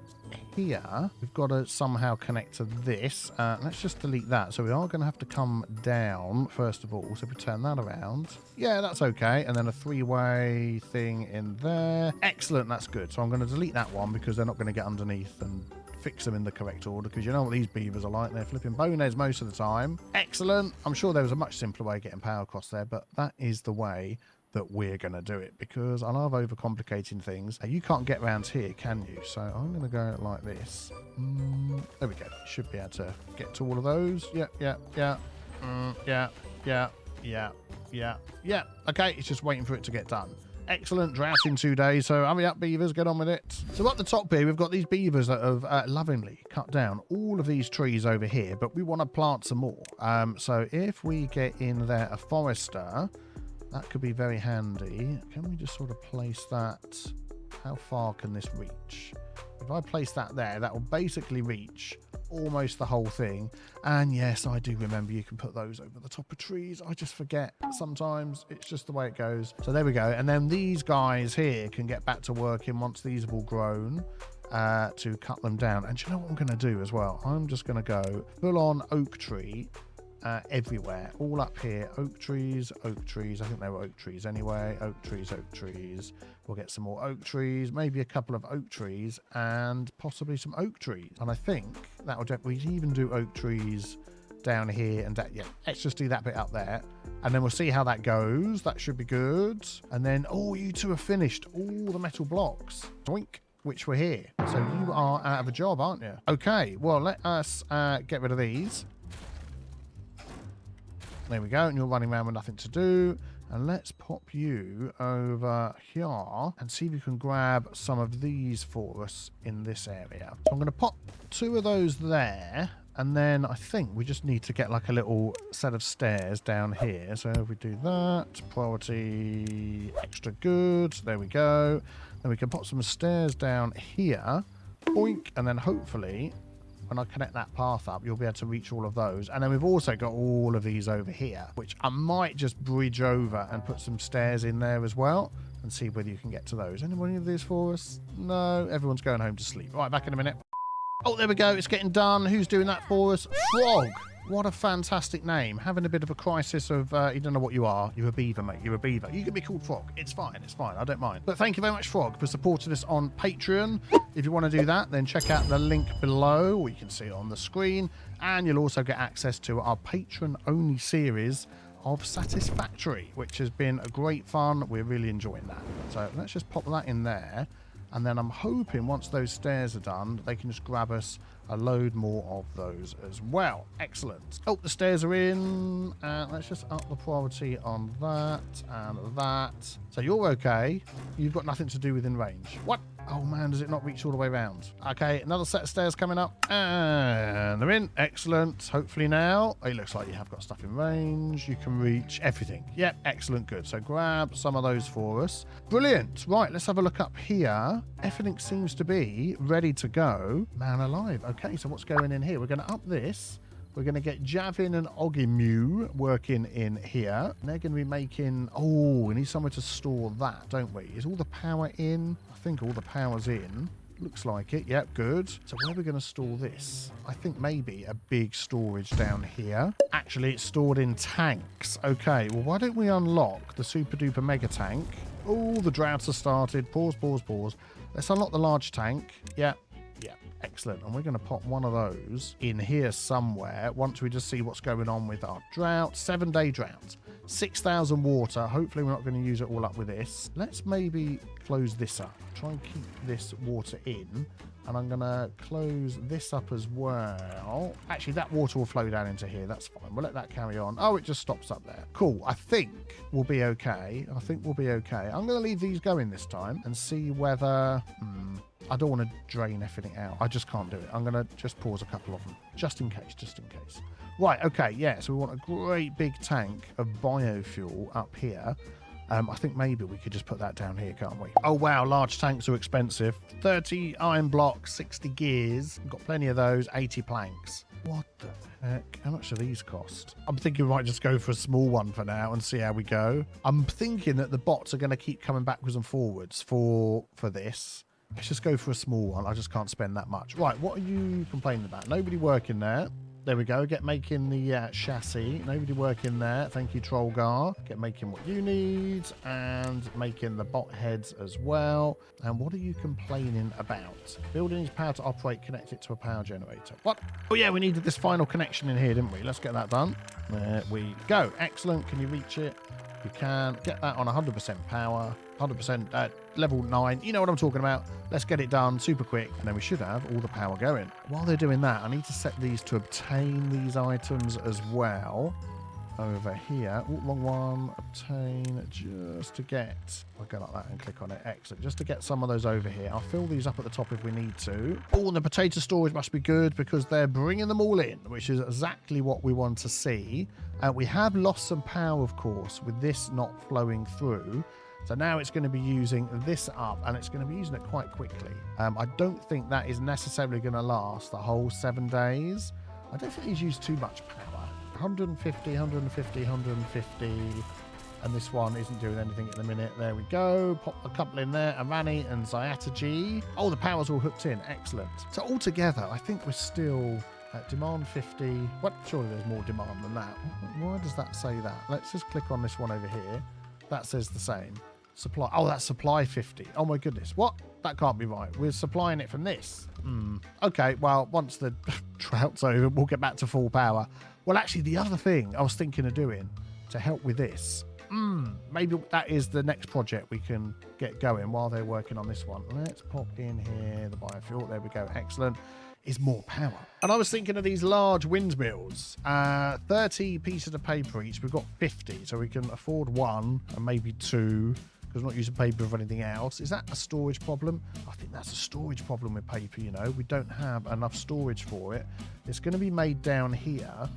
A: here, we've got to somehow connect to this. Let's just delete that. So we are going to have to come down, first of all. So if we turn that around. Yeah, that's okay. And then a three-way thing in there. Excellent, that's good. So I'm going to delete that one because they're not going to get underneath and fix them in the correct order, because you know what these beavers are like. They're flipping boneheads most of the time. Excellent. I'm sure there was a much simpler way of getting power across there, but that is the way that we're going to do it, because I love overcomplicating things. You can't get round here, can you? So I'm going to go like this. There we go. Should be able to get to all of those. Yeah. Okay, it's just waiting for it to get done. Excellent. Drought in 2 days, so hurry up, beavers, get on with it. So up the top here, we've got these beavers that have lovingly cut down all of these trees over here, but we want to plant some more. So if we get in there a forester, that could be very handy. Can we just sort of place that? How far can this reach? If I place that there, that will basically reach almost the whole thing. And yes, I do remember you can put those over the top of trees. I just forget sometimes. It's just the way it goes. So there we go. And then these guys here can get back to working once these have all grown, to cut them down. And do you know what I'm going to do as well? I'm just going to go full on oak tree. Everywhere, all up here. Oak trees. I think they were oak trees anyway. Oak trees. We'll get some more oak trees, maybe a couple of oak trees, and possibly some oak trees. And I think that would, we even do oak trees down here and that. Yeah, let's just do that bit up there, and then we'll see how that goes. That should be good. And then, oh, you two have finished all the metal blocks. Doink. Which were here. So you are out of a job, aren't you? Okay, well, let us get rid of these. There we go, and you're running around with nothing to do. And let's pop you over here and see if you can grab some of these for us in this area. So I'm going to pop 2 of those there, and then I think we just need to get like a little set of stairs down here. So if we do that, priority extra good, there we go. Then we can pop some stairs down here, boink, and then hopefully when I connect that path up, you'll be able to reach all of those. And then we've also got all of these over here, which I might just bridge over and put some stairs in there as well and see whether you can get to those. Anyone of these for us? No, everyone's going home to sleep. Right, back in a minute. Oh, there we go. It's getting done. Who's doing that for us? Frog. What a fantastic name. Having a bit of a crisis of, you don't know what you are. You're a beaver, mate. You're a beaver. You can be called Frog. It's fine. It's fine. I don't mind. But thank you very much, Frog, for supporting us on Patreon. If you want to do that, then check out the link below, or you can see it on the screen. And you'll also get access to our patron-only series of Satisfactory, which has been a great fun. We're really enjoying that. So let's just pop that in there. And then I'm hoping once those stairs are done, they can just grab us a load more of those as well. Excellent. Oh, the stairs are in. Let's just up the priority on that and that. So you're okay. You've got nothing to do within range. What? Oh man, does it not reach all the way around? Okay, another set of stairs coming up. And they're in. Excellent. Hopefully now, it looks like you have got stuff in range. You can reach everything. Yep, excellent, good. So grab some of those for us. Brilliant. Right, let's have a look up here. Everything seems to be ready to go. Man alive. Okay, so what's going in here? We're going to up this. We're going to get Javin and Ogimu working in here. And they're going to be making... Oh, we need somewhere to store that, don't we? Is all the power in? I think all the power's in. Looks like it. Yep, good. So where are we going to store this? I think maybe a big storage down here. Actually, it's stored in tanks. Okay, well, why don't we unlock the super duper mega tank? Oh, the droughts have started. Pause, pause, pause. Let's unlock the large tank. Yep. Yeah, excellent. And we're going to pop one of those in here somewhere once we just see what's going on with our drought. 7-day drought. 6,000 water. Hopefully we're not going to use it all up with this. Let's maybe close this up. Try and keep this water in. And I'm going to close this up as well. Actually, that water will flow down into here. That's fine. We'll let that carry on. Oh, it just stops up there. Cool. I think we'll be okay. I'm going to leave these going this time and see whether... I don't want to drain everything out. I just can't do it. I'm going to just pause a couple of them. Just in case. Right, okay, yeah. So we want a great big tank of biofuel up here. I think maybe we could just put that down here, can't we? Oh, wow, large tanks are expensive. 30 iron blocks, 60 gears. We've got plenty of those, 80 planks. What the heck? How much do these cost? I'm thinking we might just go for a small one for now and see how we go. I'm thinking that the bots are going to keep coming backwards and forwards for this. Let's just go for a small one. I just can't spend that much. Right, what are you complaining about? Nobody working there. There we go. Get making the chassis. Nobody working there. Thank you, Trollgar. Get making what you need. And making the bot heads as well. And what are you complaining about? Building needs power to operate. Connect it to a power generator. What? Oh, yeah, we needed this final connection in here, didn't we? Let's get that done. There we go. Excellent. Can you reach it? You can. Get that on 100% power. 100% level 9. You know what I'm talking about. Let's get it done super quick, and then we should have all the power going. While they're doing that, I need to set these to obtain these items as well. Over here. Ooh, wrong one. Obtain just to get... I'll go like that and click on it. Excellent. Just to get some of those over here. I'll fill these up at the top if we need to. Oh, and the potato storage must be good because they're bringing them all in, which is exactly what we want to see. We have lost some power, of course, with this not flowing through. So now it's going to be using this up, and it's going to be using it quite quickly. I don't think that is necessarily going to last the whole 7 days. I don't think he's used too much power. 150, 150, 150. And this one isn't doing anything at the minute. There we go. Pop a couple in there. Amani and Zyatagy. Oh, the power's all hooked in. Excellent. So altogether, I think we're still... demand 50. What? Surely there's more demand than that. Why does that say that? Let's just click on this one over here. That says the same. Supply. Oh, that's supply 50. Oh my goodness. What? That can't be right. We're supplying it from this. Okay, well, once the drought's over, we'll get back to full power. Well, actually, the other thing I was thinking of doing to help with this, maybe that is the next project we can get going while they're working on this one. Let's pop in here the biofuel. There we go. Excellent. Is more power. And I was thinking of these large windmills. 30 pieces of paper each. We've got 50, so we can afford one and maybe two because we're not using paper for anything else. Is that a storage problem? I think that's a storage problem with paper, you know. We don't have enough storage for it. It's going to be made down here.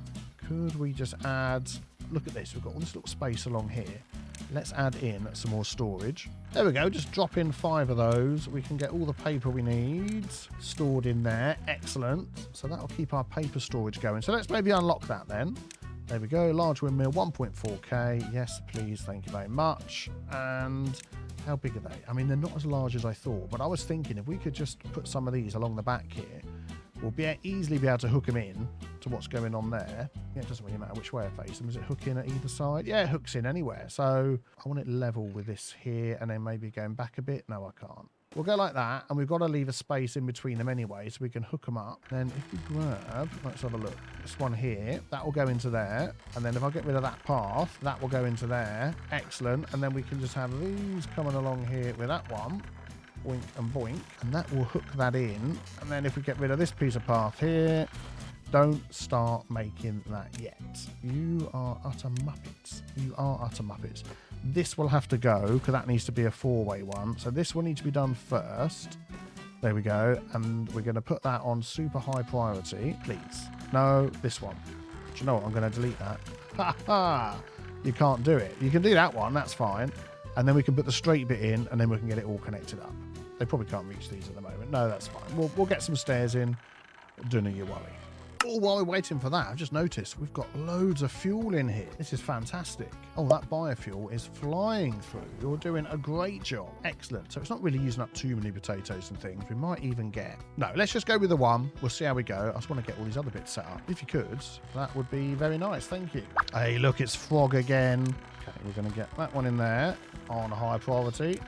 A: Could we just add... Look at this. We've got all this little space along here. Let's add in some more storage. There we go. Just drop in 5 of those. We can get all the paper we need stored in there. Excellent. So that'll keep our paper storage going. So let's maybe unlock that then. There we go. Large windmill, 1.4K. Yes, please. Thank you very much. And how big are they? I mean, they're not as large as I thought, but I was thinking if we could just put some of these along the back here, we'll easily be able to hook them in to what's going on there. Yeah, it doesn't really matter which way I face them. Does it hook in at either side? Yeah, it hooks in anywhere. So I want it level with this here and then maybe going back a bit. No, I can't. We'll go like that, and we've got to leave a space in between them anyway so we can hook them up. Then if we grab, let's have a look, this one here, that will go into there. And then if I get rid of that path, that will go into there. Excellent. And then we can just have these coming along here with that one. Boink and boink, and that will hook that in. And then if we get rid of this piece of path here, don't start making that yet. You are utter muppets. You are utter muppets. This will have to go because that needs to be a 4-way one. So this will need to be done first. There we go. And we're going to put that on super high priority. Please. No, this one. Do you know what? I'm going to delete that. Ha ha! You can't do it. You can do that one. That's fine. And then we can put the straight bit in and then we can get it all connected up. They probably can't reach these at the moment. No, that's fine. We'll get some stairs in. Do not you worry. Oh, while we're waiting for that, I've just noticed we've got loads of fuel in here. This is fantastic. Oh, that biofuel is flying through. You're doing a great job. Excellent. So it's not really using up too many potatoes and things. We might even get... No, let's just go with the one. We'll see how we go. I just want to get all these other bits set up. If you could, that would be very nice. Thank you. Hey, look, it's frog again. Okay, we're going to get that one in there on high priority.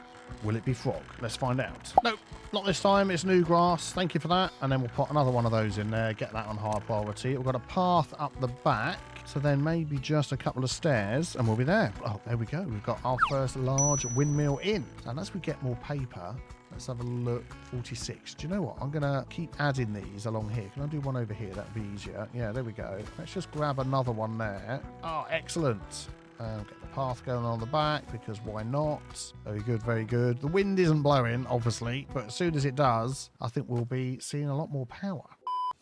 A: Will it be frog? Let's find out. Nope, not this time. It's new grass. Thank you for that. And then we'll put another one of those in there. Get that on high priority. We've got a path up the back. So then maybe just a couple of stairs and we'll be there. Oh, there we go. We've got our first large windmill in. And as we get more paper, let's have a look. 46. Do you know what? I'm going to keep adding these along here. Can I do one over here? That'd be easier. Yeah, there we go. Let's just grab another one there. Oh, excellent. Get the path going on the back because why not? Very good, very good. The wind isn't blowing, obviously, but as soon as it does, I think we'll be seeing a lot more power.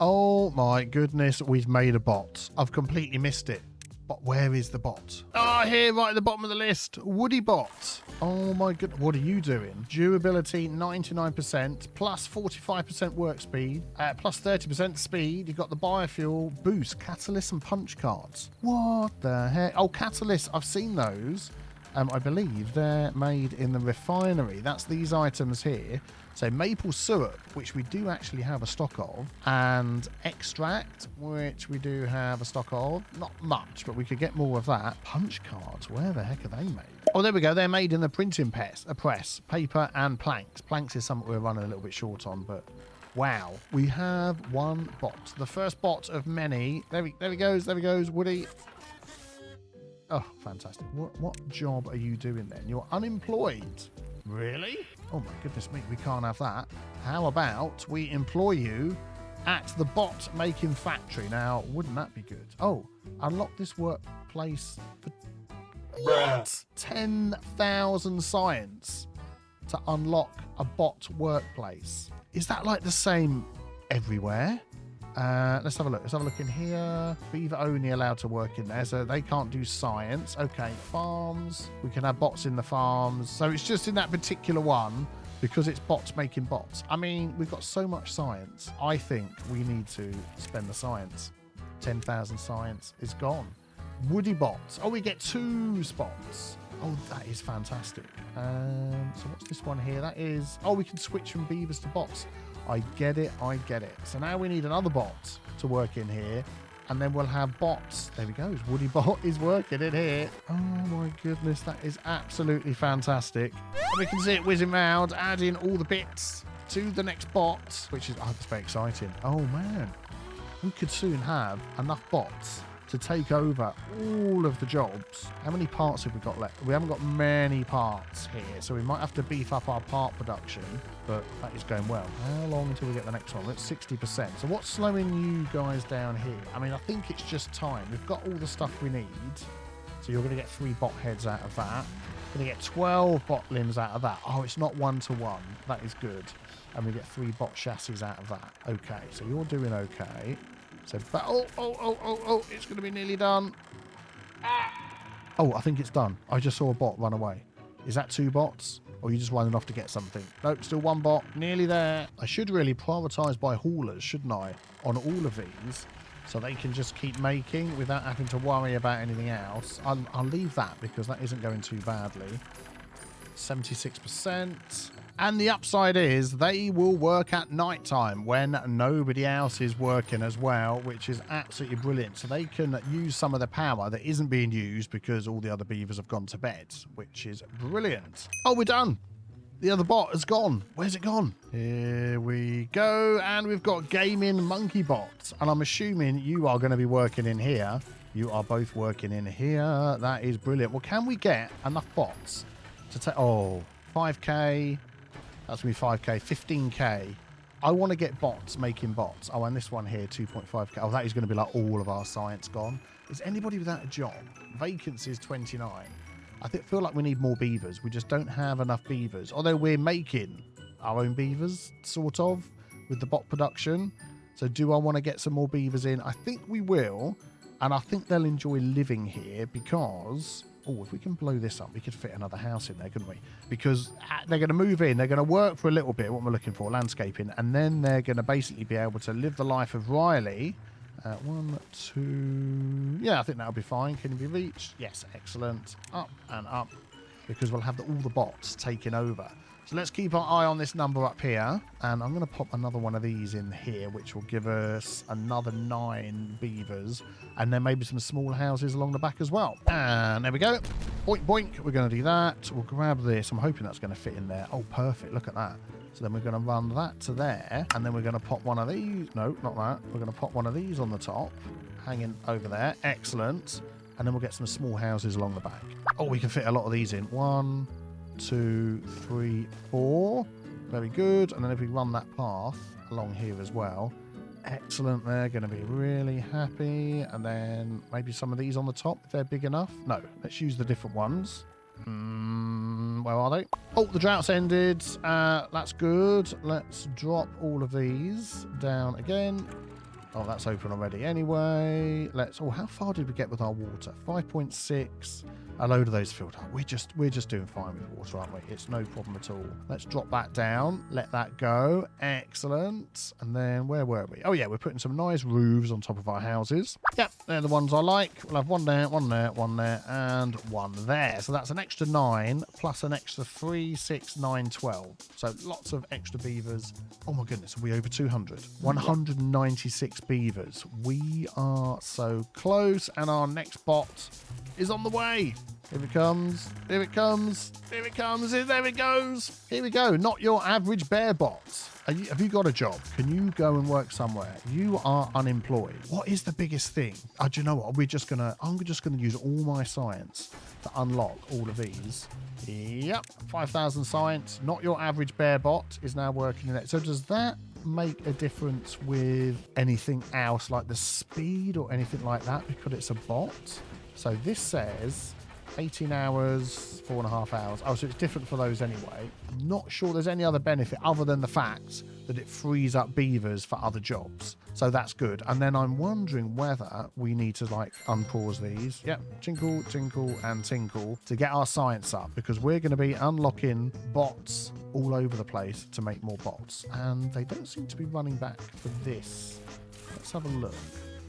A: Oh my goodness, we've made a bot. I've completely missed it. But where is the bot? Oh, here, right at the bottom of the list. Woody bot. Oh my goodness. What are you doing? Durability 99%, plus 45% work speed, plus 30% speed. You've got the biofuel, boost, catalyst and punch cards. What the heck? Oh, catalyst. I've seen those. I believe they're made in the refinery. That's these items here. So maple syrup, which we do actually have a stock of, and extract, which we do have a stock of. Not much, but we could get more of that. Punch cards, where the heck are they made? Oh, there we go. They're made in the printing press, paper and planks. Planks is something we're running a little bit short on, but wow. We have one bot. The first bot of many. There he goes. There he goes, Woody. Oh, fantastic. What job are you doing then? You're unemployed. Really? Oh my goodness me, we can't have that. How about we employ you at the bot making factory? Now, wouldn't that be good? Oh, unlock this workplace for what? 10,000 science to unlock a bot workplace. Is that like the same everywhere? Let's have a look. Let's have a look in here. Beaver only allowed to work in there, so they can't do science. Okay, farms. We can have bots in the farms. So it's just in that particular one because it's bots making bots. I mean, we've got so much science. I think we need to spend the science. 10,000 science is gone. Woody bots. Oh, we get 2 spots. Oh, that is fantastic. So what's this one here? That is... Oh, we can switch from beavers to bots. I get it, I get it. So now we need another bot to work in here, and then we'll have bots. There we go. Woody bot is working in here. Oh my goodness, that is absolutely fantastic. And we can see it whizzing around, adding all the bits to the next bot, which is, oh, that's very exciting. Oh man, we could soon have enough bots to take over all of the jobs. How many parts have we got left? We haven't got many parts here, so we might have to beef up our part production, but that is going well. How long until we get the next one? That's 60%. So what's slowing you guys down here? I mean, I think it's just time. We've got all the stuff we need. So you're going to get 3 bot heads out of that. Going to get 12 bot limbs out of that. Oh, it's not 1-to-1. That is good. And we get 3 bot chassis out of that. Okay, so you're doing okay. So, oh, it's going to be nearly done. Oh, I think it's done. I just saw a bot run away. Is that 2 bots? Or are you just running off to get something? Nope, still 1 bot. Nearly there. I should really prioritize by haulers, shouldn't I? On all of these. So they can just keep making without having to worry about anything else. I'll leave that because that isn't going too badly. 76%. And the upside is they will work at night time when nobody else is working as well, which is absolutely brilliant. So they can use some of the power that isn't being used because all the other beavers have gone to bed, which is brilliant. Oh, we're done. The other bot has gone. Where's it gone? Here we go. And we've got Gaming Monkey Bot. And I'm assuming you are going to be working in here. You are both working in here. That is brilliant. Well, can we get enough bots to take... Oh, 5k... That's going to be 5k, 15k. I want to get bots making bots. Oh, and this one here, 2.5k. Oh, that is going to be like all of our science gone. Is anybody without a job? Vacancies 29. I feel like we need more beavers. We just don't have enough beavers. Although we're making our own beavers, sort of, with the bot production. So do I want to get some more beavers in? I think we will. And I think they'll enjoy living here because... Oh, if we can blow this up, we could fit another house in there, couldn't we? Because they're going to move in, they're going to work for a little bit, what we're looking for, landscaping, and then they're going to basically be able to live the life of Riley 1, 2. Yeah, I think that'll be fine. Can it be reached? Yes, excellent. Up and up, because we'll have all the bots taking over. So let's keep our eye on this number up here. And I'm going to pop another one of these in here, which will give us another 9 beavers. And then maybe some small houses along the back as well. And there we go. Boink, boink. We're going to do that. We'll grab this. I'm hoping that's going to fit in there. Oh, perfect. Look at that. So then we're going to run that to there. And then we're going to pop one of these. No, not that. We're going to pop one of these on the top, hanging over there. Excellent. And then we'll get some small houses along the back. Oh, we can fit a lot of these in. 1, 2, 3, 4. Very good. And then if we run that path along here as well. Excellent. They're going to be really happy. And then maybe some of these on the top if they're big enough. No, let's use the different ones. Where are they? Oh, the drought's ended. That's good. Let's drop all of these down again. Oh, that's open already anyway. Let's... Oh, how far did we get with our water? 5.6. A load of those filled up. We're just doing fine with water, aren't we? It's no problem at all. Let's drop that down. Let that go. Excellent. And then where were we? Oh, yeah, we're putting some nice roofs on top of our houses. Yep, they're the ones I like. We'll have one there, one there, one there, and one there. So that's an extra 9 plus an extra 3, 6, 9, 12. So lots of extra beavers. Oh, my goodness. Are we over 200? 196 beavers. We are so close. And our next bot is on the way. Here it comes. Here it comes. Here it comes. There it goes. Here we go. Not your average bear bot. Have you got a job? Can you go and work somewhere? You are unemployed. What is the biggest thing? Do you know what? I'm just gonna use all my science to unlock all of these. Yep. 5,000 science. Not your average bear bot is now working in it. So does that make a difference with anything else, like the speed or anything like that, because it's a bot? So this says 18 hours, 4.5 hours. Oh, so it's different for those anyway. I'm not sure there's any other benefit other than the fact that it frees up beavers for other jobs. So that's good. And then I'm wondering whether we need to like unpause these. Yep, tinkle, tinkle, and tinkle to get our science up, because we're going to be unlocking bots all over the place to make more bots. And they don't seem to be running back for this. Let's have a look.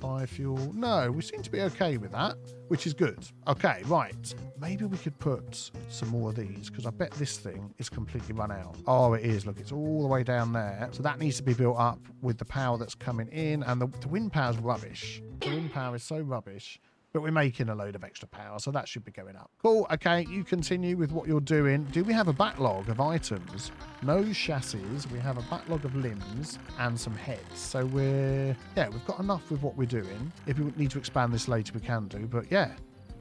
A: Biofuel. No, we seem to be okay with that, which is good. Okay, right. Maybe we could put some more of these, because I bet this thing is completely run out. Oh, it is. Look, it's all the way down there. So that needs to be built up with the power that's coming in. And the wind power's rubbish. The wind power is so rubbish. But we're making a load of extra power, so that should be going up. Cool. Okay, you continue with what you're doing. Do we have a backlog of items? No chassis. We have a backlog of limbs and some heads. So we've got enough with what we're doing. If we need to expand this later, we can do. But yeah,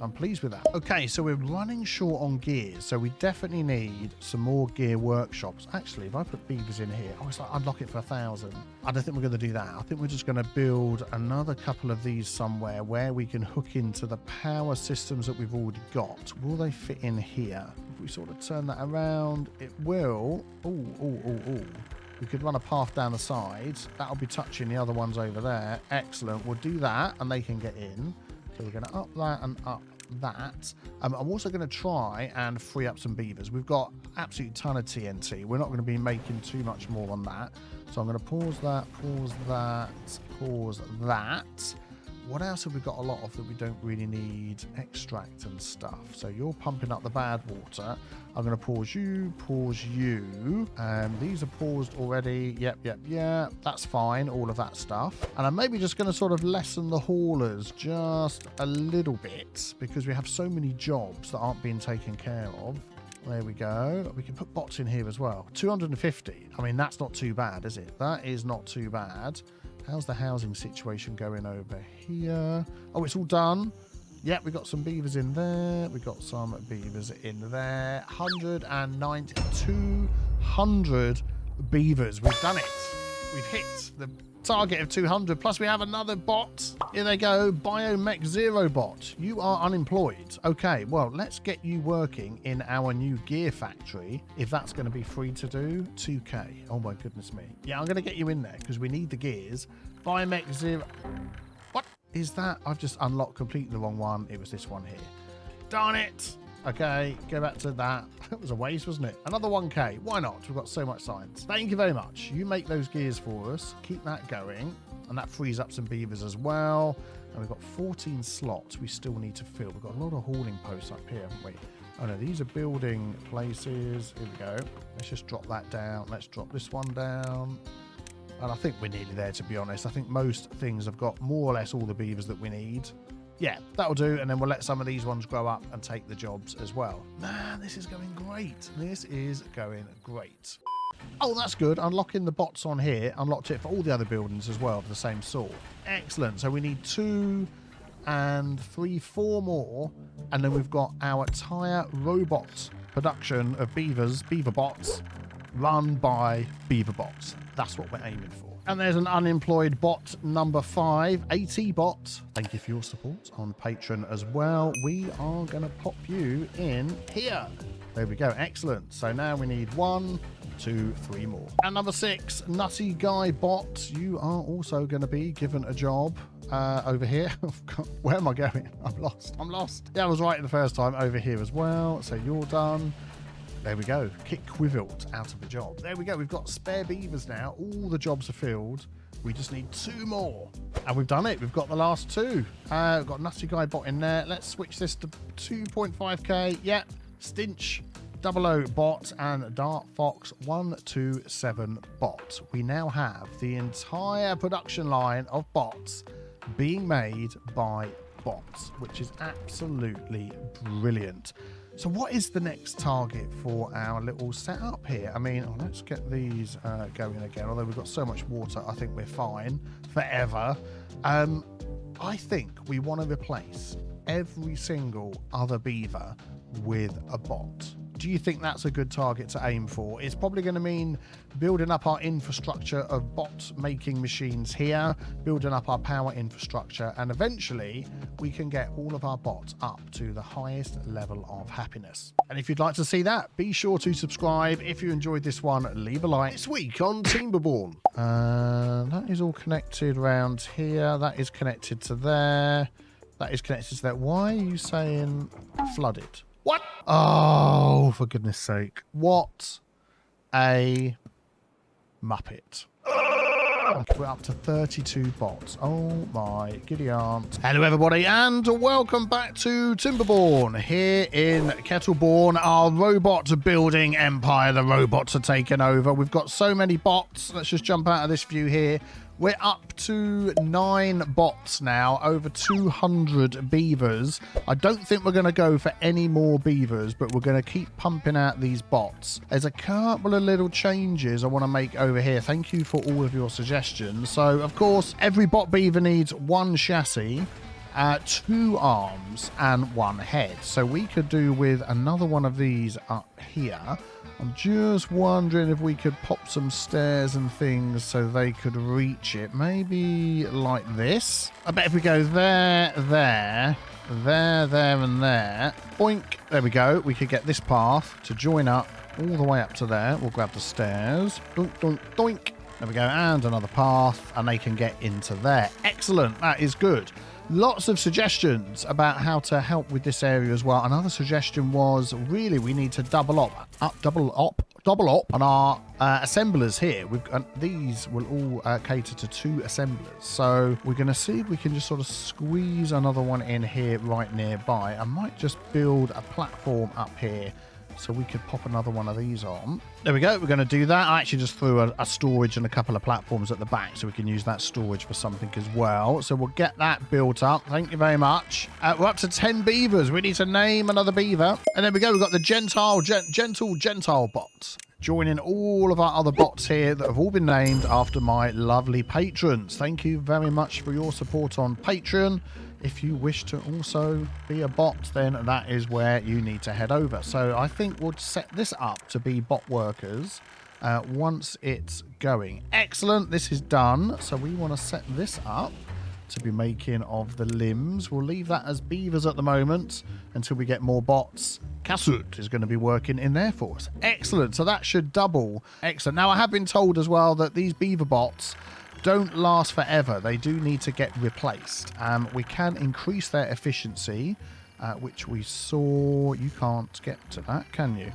A: I'm pleased with that. Okay, so we're running short on gears, so we definitely need some more gear workshops. Actually, if I put beavers in here, it's like unlock it for 1,000. I don't think we're going to do that. I think we're just going to build another couple of these somewhere where we can hook into the power systems that we've already got. Will they fit in here? If we sort of turn that around, it will. Oh. We could run a path down the side. That'll be touching the other ones over there. Excellent. We'll do that, and they can get in. So we're going to up that and up that. I'm also going to try and free up some beavers. We've got absolute ton of TNT. We're not going to be making too much more on that. So I'm going to pause that, pause that, pause that. What else have we got a lot of that we don't really need? Extract and stuff. So you're pumping up the bad water. I'm going to pause you, pause you. These are paused already. Yep. That's fine. All of that stuff. And I'm maybe just going to sort of lessen the haulers just a little bit, because we have so many jobs that aren't being taken care of. There we go. We can put bots in here as well. 250. I mean, that's not too bad, is it? That is not too bad. How's the housing situation going over here? Oh, it's all done. Yep, we got some beavers in there. We got some beavers in there. 200 beavers. We've done it. We've hit the target of 200. Plus, we have another bot. Here they go. Biomech Zero bot. You are unemployed. Okay, well, let's get you working in our new gear factory. If that's going to be free to do, 2K. Oh, my goodness me. Yeah, I'm going to get you in there because we need the gears. Biomech Zero. What is that? I've just unlocked completely the wrong one. It was this one here. Darn it. Okay, go back to that. It was a waste, wasn't it? Another 1k. Why not? We've got so much science. Thank you very much. You make those gears for us. Keep that going. And that frees up some beavers as well. And we've got 14 slots we still need to fill. We've got a lot of hauling posts up here, haven't we? Oh no, these are building places. Here we go. Let's just drop that down. Let's drop this one down. And I think we're nearly there, to be honest. I think most things have got more or less all the beavers that we need. Yeah, that'll do. And then we'll let some of these ones grow up and take the jobs as well. Man, this is going great. This is going great. Oh, that's good. Unlocking the bots on here. Unlocked it for all the other buildings as well of the same sort. Excellent. So we need 2 and 3, 4 more. And then we've got our entire robot production of beavers, beaver bots, run by beaver bots. That's what we're aiming for. And there's an unemployed bot number 5, AT bot. Thank you for your support on Patreon as well. We are going to pop you in here. There we go. Excellent. So now we need 1, 2, 3 more. And number 6, Nutty Guy bot. You are also going to be given a job over here. Where am I going? I'm lost. Yeah, I was right the first time. Over here as well. So you're done. There we go. Kick Quivilt out of the job. There we go. We've got spare beavers now. All the jobs are filled. We just need 2 more. And we've done it. We've got the last 2. We've got Nutty Guy bot in there. Let's switch this to 2.5k. Yep. Stinch 00 bot and Dart Fox 127 bot. We now have the entire production line of bots being made by bots, which is absolutely brilliant. So what is the next target for our little setup here? I mean, let's get these going again. Although we've got so much water, I think we're fine forever. I think we want to replace every single other beaver with a bot. Do you think that's a good target to aim for? It's probably going to mean building up our infrastructure of bot making machines here, building up our power infrastructure, and eventually we can get all of our bots up to the highest level of happiness. And if you'd like to see that, be sure to subscribe. If you enjoyed this one, leave a like. This week on Timberborn. That is all connected around here. That is connected to there. That is connected to that. Why are you saying flooded? What? Oh, for goodness sake. What a muppet. We're up to 32 bots. Oh my giddy aunt. Hello everybody and welcome back to Timberborn here in Kettleborn, our robot building empire. The robots are taking over. We've got so many bots. Let's just jump out of this view here. We're up to 9 bots now, over 200 beavers. I don't think we're going to go for any more beavers, but we're going to keep pumping out these bots. There's a couple of little changes I want to make over here. Thank you for all of your suggestions. So, of course, every bot beaver needs 1 chassis, 2 arms, and 1 head. So we could do with another one of these up here. I'm just wondering if we could pop some stairs and things so they could reach it. Maybe like this. I bet if we go there, there, and there. Boink. There we go. We could get this path to join up all the way up to there. We'll grab the stairs. Doink, doink, doink. There we go. And another path. And they can get into there. Excellent. That is good. Lots of suggestions about how to help with this area as well. Another suggestion was really we need to double up on our assemblers here. These will all cater to 2 assemblers. So we're going to see if we can just sort of squeeze another one in here right nearby. I might just build a platform up here so we could pop another one of these on. There we go. We're going to do that. I actually just threw a storage and a couple of platforms at the back so we can use that storage for something as well. So we'll get that built up. Thank you very much. We're up to 10 beavers. We need to name another beaver. And there we go. We've got the Gentile bots, joining all of our other bots here that have all been named after my lovely patrons. Thank you very much for your support on Patreon. If you wish to also be a bot, then that is where you need to head over. So I think we'll set this up to be bot workers once it's going. Excellent. This is done. So we want to set this up to be making of the limbs. We'll leave that as beavers at the moment until we get more bots. Kasut is going to be working in there for us. Excellent. So that should double. Excellent. Now I have been told as well that these beaver bots don't last forever. They do need to get replaced. We can increase their efficiency which we saw. You can't get to that, can you?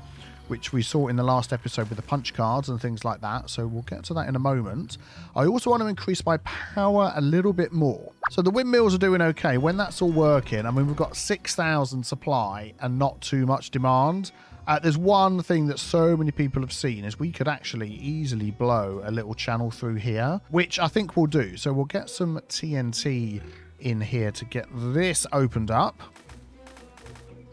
A: Which we saw in the last episode with the punch cards and things like that. So we'll get to that in a moment. I also want to increase my power a little bit more. So the windmills are doing okay. When that's all working, I mean, we've got 6,000 supply and not too much demand. There's one thing that so many people have seen is we could actually easily blow a little channel through here, which I think we'll do. So we'll get some TNT in here to get this opened up.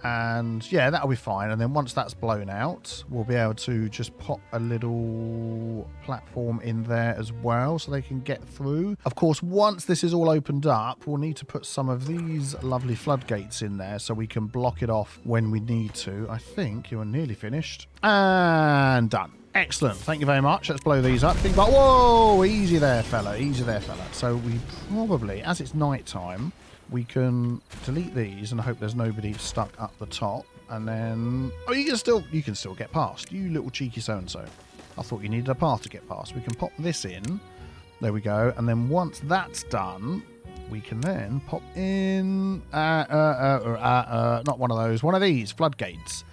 A: And yeah, that'll be fine. And then once that's blown out, we'll be able to just pop a little platform in there as well so they can get through. Of course, once this is all opened up, we'll need to put some of these lovely floodgates in there so we can block it off when we need to. I think you are nearly finished. And done. Excellent. Thank you very much. Let's blow these up. Think about, whoa, easy there, fella. Easy there, fella. So we probably, as it's night time, we can delete these and hope there's nobody stuck up the top. And then, oh, you can still get past. You little cheeky so-and-so. I thought you needed a path to get past. We can pop this in. There we go. And then once that's done, we can then pop in, not one of those, one of these floodgates.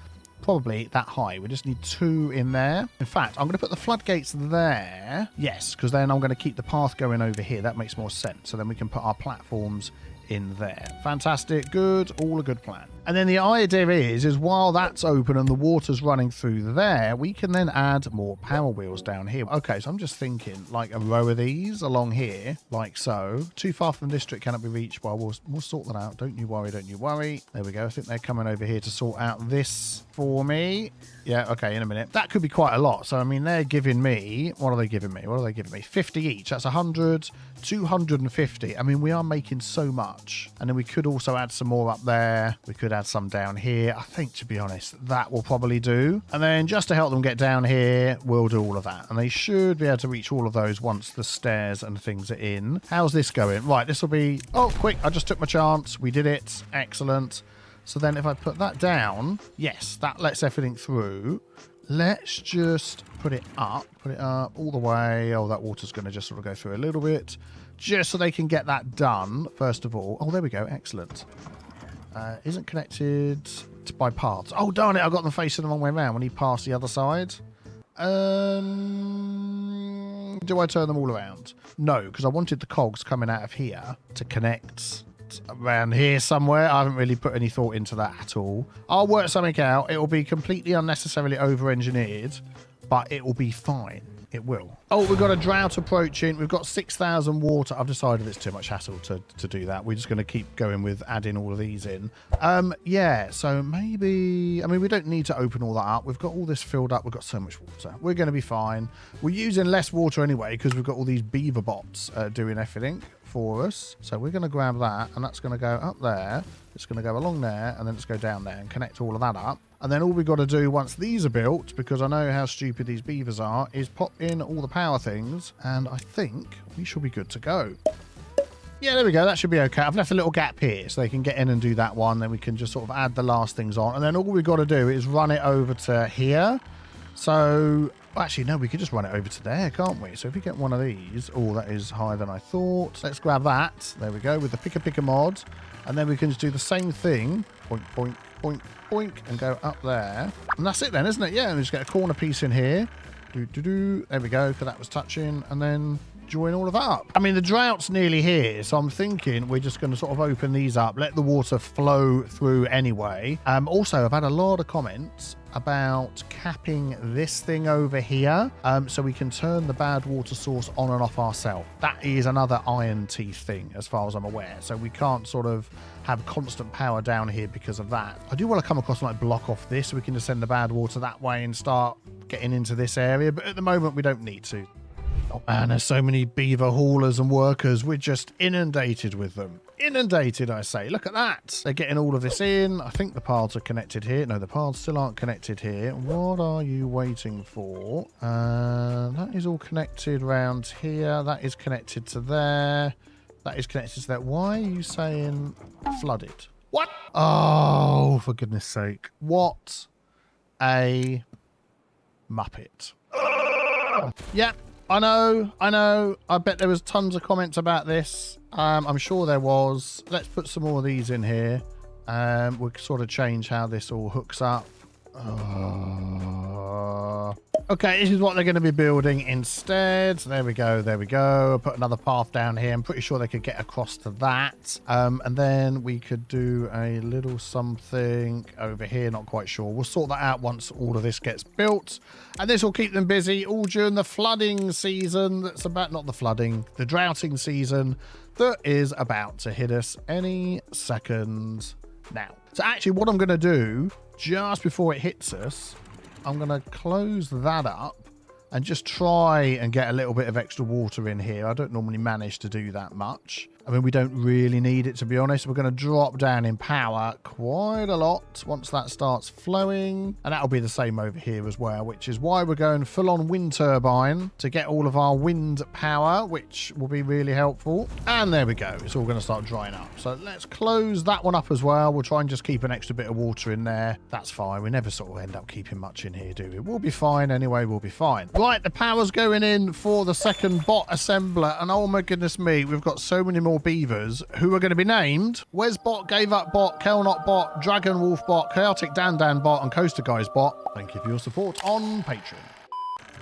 A: Probably that high. We just need 2 in there. In fact, I'm going to put the floodgates there. Yes, because then I'm going to keep the path going over here. That makes more sense. So then we can put our platforms in there. Fantastic. Good. All a good plan. And then the idea is while that's open and the water's running through there, we can then add more power wheels down here. Okay, so I'm just thinking like a row of these along here, like so. Too far from the district cannot be reached. Well, we'll sort that out. Don't you worry. Don't you worry. There we go. I think they're coming over here to sort out this for me. Yeah, okay, in a minute. That could be quite a lot. So, I mean, they're giving me... What are they giving me? What are they giving me? 50 each. That's 100, 250. I mean, we are making so much. And then we could also add some more up there. We could add some down here. I think, to be honest, that will probably do. And then just to help them get down here, we'll do all of that. And they should be able to reach all of those once the stairs and things are in. How's this going? Right, this will be... Oh, quick. I just took my chance. We did it. Excellent. So then if I put that down, yes, that lets everything through. Let's just put it up all the way. Oh, that water's going to just sort of go through a little bit, just so they can get that done, first of all. Oh, there we go. Excellent. Isn't connected by paths. Oh, darn it. I got them facing the wrong way around when he passed the other side. Do I turn them all around? No, because I wanted the cogs coming out of here to connect around here somewhere. I haven't really put any thought into that at all. I'll work something out. It will be completely unnecessarily over-engineered, but it will be fine. It will. Oh, we've got a drought approaching. We've got 6,000 water. I've decided it's too much hassle to do that. We're just going to keep going with adding all of these in. Yeah, so maybe... I mean, we don't need to open all that up. We've got all this filled up. We've got so much water. We're going to be fine. We're using less water anyway because we've got all these beaver bots doing everything for us. So we're going to grab that, and that's going to go up there. It's going to go along there, and then it's go down there and connect all of that up. And then all we've got to do once these are built, because I know how stupid these beavers are, is pop in all the power things, and I think we should be good to go. Yeah, there we go. That should be okay. I've left a little gap here so they can get in and do that one. Then we can just sort of add the last things on. And then all we've got to do is run it over to here. So, actually, no, we could just run it over to there, can't we? So if we get one of these... Oh, that is higher than I thought. Let's grab that. There we go, with the picker mod. And then we can just do the same thing. Point, point, point, point, and go up there. And that's it then, isn't it? Yeah, and just get a corner piece in here. There we go, because that was touching. And then join all of that up. I mean, the drought's nearly here, so I'm thinking we're just going to sort of open these up, let the water flow through anyway. Also, I've had a lot of comments about capping this thing over here, so we can turn the bad water source on and off ourselves. That is another iron teeth thing, as far as I'm aware. So we can't sort of have constant power down here because of that. I do want to come across and like block off this so we can just send the bad water that way and start getting into this area, but at the moment we don't need to. Oh man, there's so many beaver haulers and workers. We're just inundated with them. Inundated, I say. Look at that. They're getting all of this in. I think the paths are connected here. No, the paths still aren't connected here. What are you waiting for? That is all connected around here. That is connected to there. That is connected to that. Why are you saying flooded? What? Oh, for goodness sake. What a muppet. Yep. I know. I bet there was tons of comments about this. I'm sure there was. Let's put some more of these in here. We'll sort of change how this all hooks up. Okay, this is what they're going to be building instead. So there we go. There we go. I'll put another path down here. I'm pretty sure they could get across to that. And then we could do a little something over here. Not quite sure. We'll sort that out once all of this gets built. And this will keep them busy all during the flooding season. That's about, not the flooding, the droughting season that is about to hit us any second now. So actually what I'm going to do just before it hits us, I'm going to close that up and just try and get a little bit of extra water in here. I don't normally manage to do that much. I mean, we don't really need it, to be honest. We're going to drop down in power quite a lot once that starts flowing. And that'll be the same over here as well, which is why we're going full on wind turbine to get all of our wind power, which will be really helpful. And there we go. It's all going to start drying up. So let's close that one up as well. We'll try and just keep an extra bit of water in there. That's fine. We never sort of end up keeping much in here, do we? We'll be fine anyway. We'll be fine. Right, the power's going in for the second bot assembler. And oh my goodness me, we've got so many more beavers who are going to be named Wesbot, Gave Up Bot, Kelnot Bot, Dragon Wolf Bot, Chaotic Dan Dan Bot, and Coaster Guys Bot. Thank you for your support on Patreon.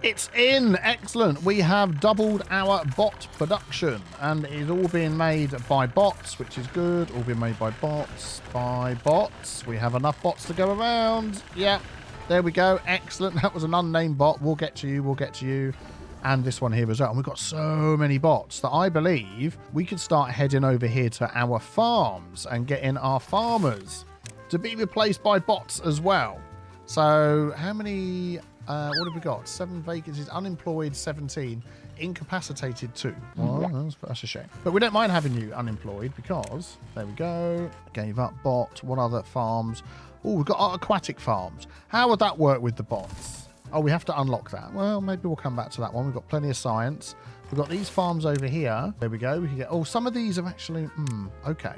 A: It's in. Excellent. We have doubled our bot production and it's all being made by bots, which is good. All being made by bots. We have enough bots to go around. Yeah, there we go. Excellent. That was an unnamed bot. We'll get to you. We'll get to you. And this one here as well. And we've got so many bots that I believe we could start heading over here to our farms and getting our farmers to be replaced by bots as well. So how many, what have we got? 7 vacancies, unemployed 17, incapacitated 2. Well, that's a shame. But we don't mind having you unemployed because, there we go, Gave Up Bot. What other farms? Oh, we've got our aquatic farms. How would that work with the bots? Oh, we have to unlock that. Well, maybe we'll come back to that one. We've got plenty of science. We've got these farms over here. There we go. We can get... Oh, some of these have actually... okay.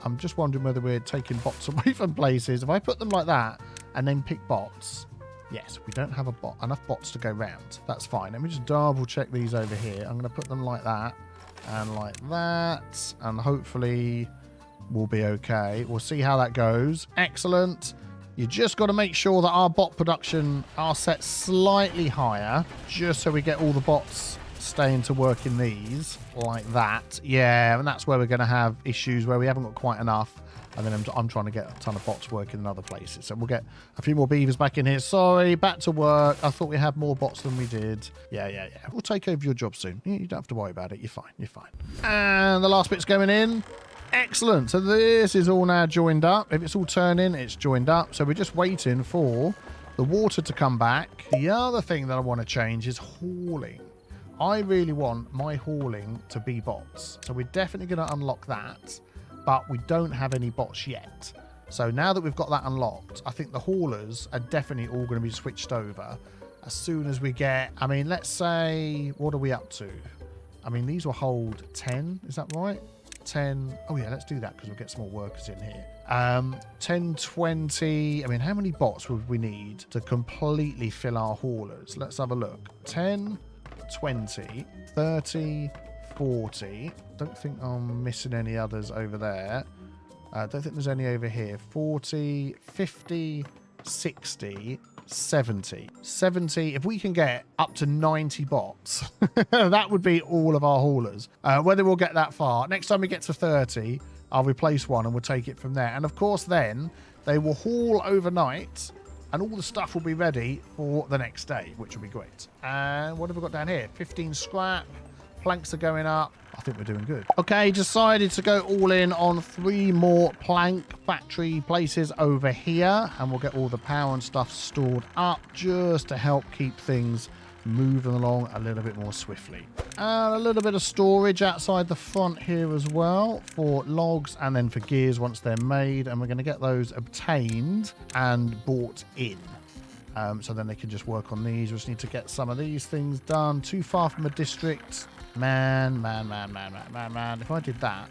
A: I'm just wondering whether we're taking bots away from places. If I put them like that and then pick bots... Yes, we don't have enough bots to go round. That's fine. Let me just double check these over here. I'm going to put them like that and like that. And hopefully we'll be okay. We'll see how that goes. Excellent. You just got to make sure that our bot production are set slightly higher, just so we get all the bots staying to work in these, like that. Yeah, and that's where we're going to have issues where we haven't got quite enough, and then I'm trying to get a ton of bots working in other places. So we'll get a few more beavers back in here. Sorry, back to work. I thought we had more bots than we did. Yeah. We'll take over your job soon. You don't have to worry about it. You're fine. And the last bit's going in. Excellent. So this is all now joined up. If it's all turning, it's joined up. So we're just waiting for the water to come back. The other thing that I want to change is hauling. I really want my hauling to be bots. So we're definitely going to unlock that, but we don't have any bots yet. So now that we've got that unlocked, I think the haulers are definitely all going to be switched over as soon as we get, I mean, let's say, what are we up to? I mean, these will hold 10. Is that right? 10. Oh yeah, let's do that because we'll get some more workers in here. 10, 20. I mean, how many bots would we need to completely fill our haulers? Let's have a look. 10, 20, 30, 40. Don't think I'm missing any others over there. Don't think there's any over here. 40, 50, 60, 70. If we can get up to 90 bots, that would be all of our haulers. Whether we'll get that far. Next time we get to 30, I'll replace one and we'll take it from there. And of course, then they will haul overnight and all the stuff will be ready for the next day, which will be great. And what have we got down here? 15 scrap. Planks are going up. I think we're doing good. Okay, decided to go all in on 3 more plank factory places over here, and we'll get all the power and stuff stored up just to help keep things moving along a little bit more swiftly. And a little bit of storage outside the front here as well for logs and then for gears once they're made, and we're going to get those obtained and bought in. So then they can just work on these. We just need to get some of these things done. Too far from a district. Man. If I did that,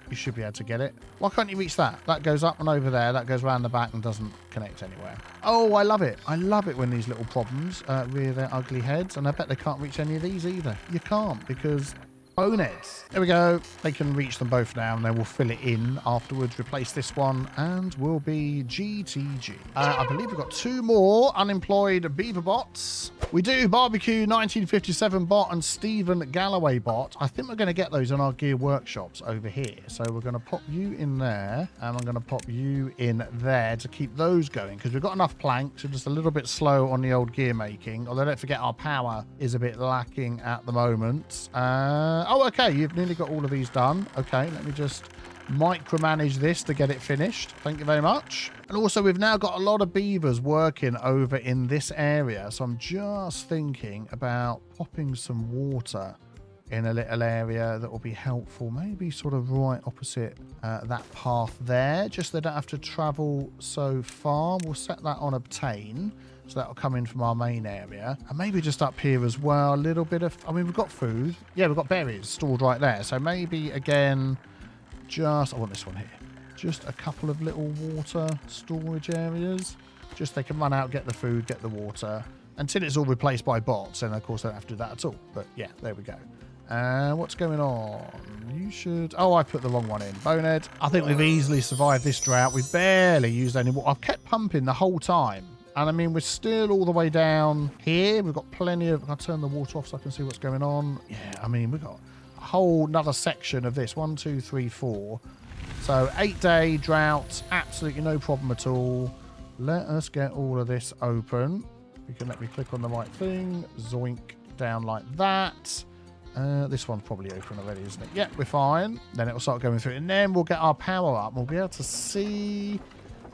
A: you should be able to get it. Why can't you reach that? That goes up and over there. That goes around the back and doesn't connect anywhere. Oh, I love it. I love it when these little problems rear their ugly heads. And I bet they can't reach any of these either. You can't because Boneheads. There we go. They can reach them both now, and then we'll fill it in afterwards, replace this one, and we'll be GTG. I believe we've got 2 more unemployed beaver bots. We do Barbecue 1957 bot and Stephen Galloway bot. I think we're going to get those in our gear workshops over here. So we're going to pop you in there, and I'm going to pop you in there to keep those going, because we've got enough planks. We're just a little bit slow on the old gear making, although don't forget our power is a bit lacking at the moment. Oh, okay, you've nearly got all of these done. Okay, let me just micromanage this to get it finished. Thank you very much. And also, we've now got a lot of beavers working over in this area, so I'm just thinking about popping some water in a little area that will be helpful, maybe sort of right opposite that path there, just so they don't have to travel so far. We'll set that on obtain, so that'll come in from our main area. And maybe just up here as well, a little bit of, I mean, we've got food. Yeah, we've got berries stored right there. So maybe, again, just, I want this one here. Just a couple of little water storage areas. Just they can run out, get the food, get the water. Until it's all replaced by bots, and of course they don't have to do that at all. But yeah, there we go. What's going on? You should... Oh, I put the wrong one in. Bonehead. I think we've easily survived this drought. We've barely used any water. I've kept pumping the whole time. And I mean, we're still all the way down here. We've got plenty of... I'll turn the water off so I can see what's going on. Yeah, I mean, we've got a whole another section of this. 1, 2, 3, 4. So 8-day drought. Absolutely no problem at all. Let us get all of this open. You can let me click on the right thing. Zoink down like that. This one's probably open already, isn't it? Yeah, we're fine. Then it'll start going through. And then we'll get our power up. We'll be able to see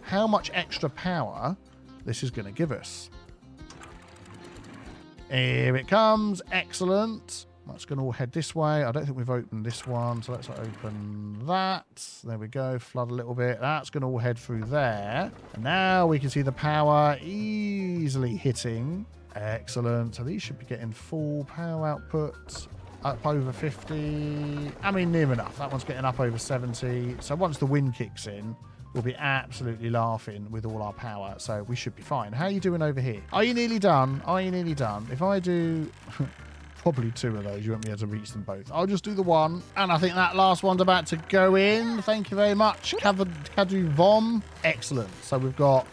A: how much extra power this is going to give us. Here it comes. Excellent. That's going to all head this way. I don't think we've opened this one, so let's open that. There we go. Flood a little bit. That's going to all head through there. And now we can see the power easily hitting. Excellent. So these should be getting full power output. Up over 50. I mean, near enough. That one's getting up over 70. So once the wind kicks in, we'll be absolutely laughing with all our power. So we should be fine. How are you doing over here? Are you nearly done? Are you nearly done? If I do... Probably 2 of those. You won't be able to reach them both. I'll just do the one. And I think that last one's about to go in. Thank you very much, Kadu Vom. Excellent. So we've got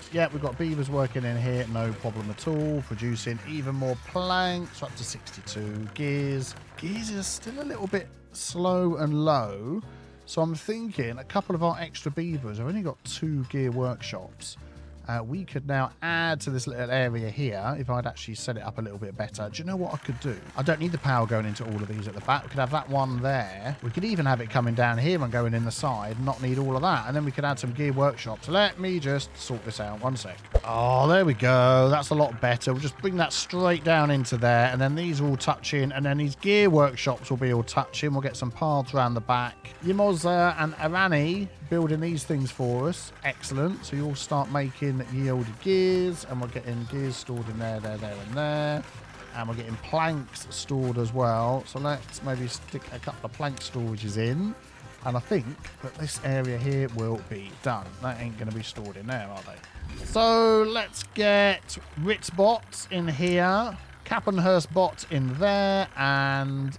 A: beavers working in here. No problem at all. Producing even more planks. Up to 62 gears. Gears is still a little bit slow and low. So I'm thinking a couple of our extra beavers. I've only got 2 gear workshops. We could now add to this little area here if I'd actually set it up a little bit better. Do you know what I could do? I don't need the power going into all of these at the back. We could have that one there. We could even have it coming down here and going in the side, not need all of that. And then we could add some gear workshops. Let me just sort this out. 1 sec. Oh, there we go. That's a lot better. We'll just bring that straight down into there. And then these are all touching. And then these gear workshops will be all touching. We'll get some paths around the back. Yimoza and Arani building these things for us. Excellent. So you'll start making yield gears, and we're getting gears stored in there, and there. And we're getting planks stored as well. So let's maybe stick a couple of plank storages in. And I think that this area here will be done. That ain't going to be stored in there, are they? So let's get Ritz bots in here. Cappenhurst bot in there. And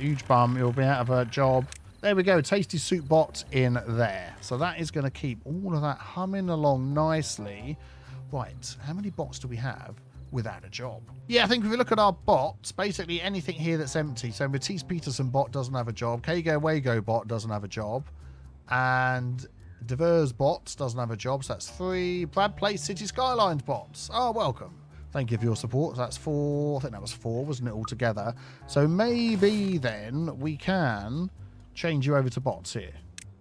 A: huge bum. You'll be out of a job. There we go, Tasty Soup bot in there. So that is going to keep all of that humming along nicely. Right, how many bots do we have without a job? Yeah, I think if we look at our bots, basically anything here that's empty. So Matisse Peterson bot doesn't have a job. Kago Wago bot doesn't have a job. And Diverse bots doesn't have a job, so that's 3. Brad Place City Skylines bots. Oh, welcome. Thank you for your support. So that's 4. I think that was 4, wasn't it, altogether? So maybe then we can... change you over to bots here.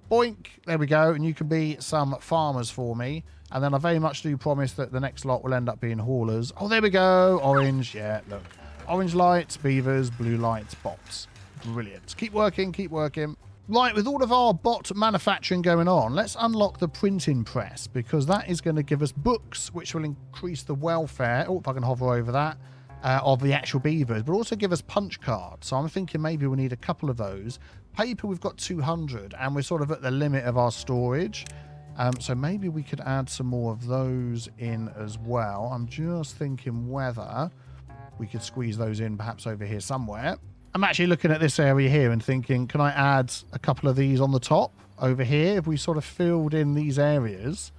A: Boink. There we go. And you can be some farmers for me. And then I very much do promise that the next lot will end up being haulers. Oh, there we go. Orange. Yeah, look. Orange lights, beavers, blue lights, bots. Brilliant. Keep working. Keep working. Right, with all of our bot manufacturing going on, let's unlock the printing press, because that is going to give us books, which will increase the welfare. Oh, if I can hover over that. Of the actual beavers, but also give us punch cards. So I'm thinking maybe we need a couple of those. Paper, we've got 200, and we're sort of at the limit of our storage. So maybe we could add some more of those in as well. I'm just thinking whether we could squeeze those in perhaps over here somewhere. I'm actually looking at this area here and thinking, can I add a couple of these on the top over here? If we sort of filled in these areas,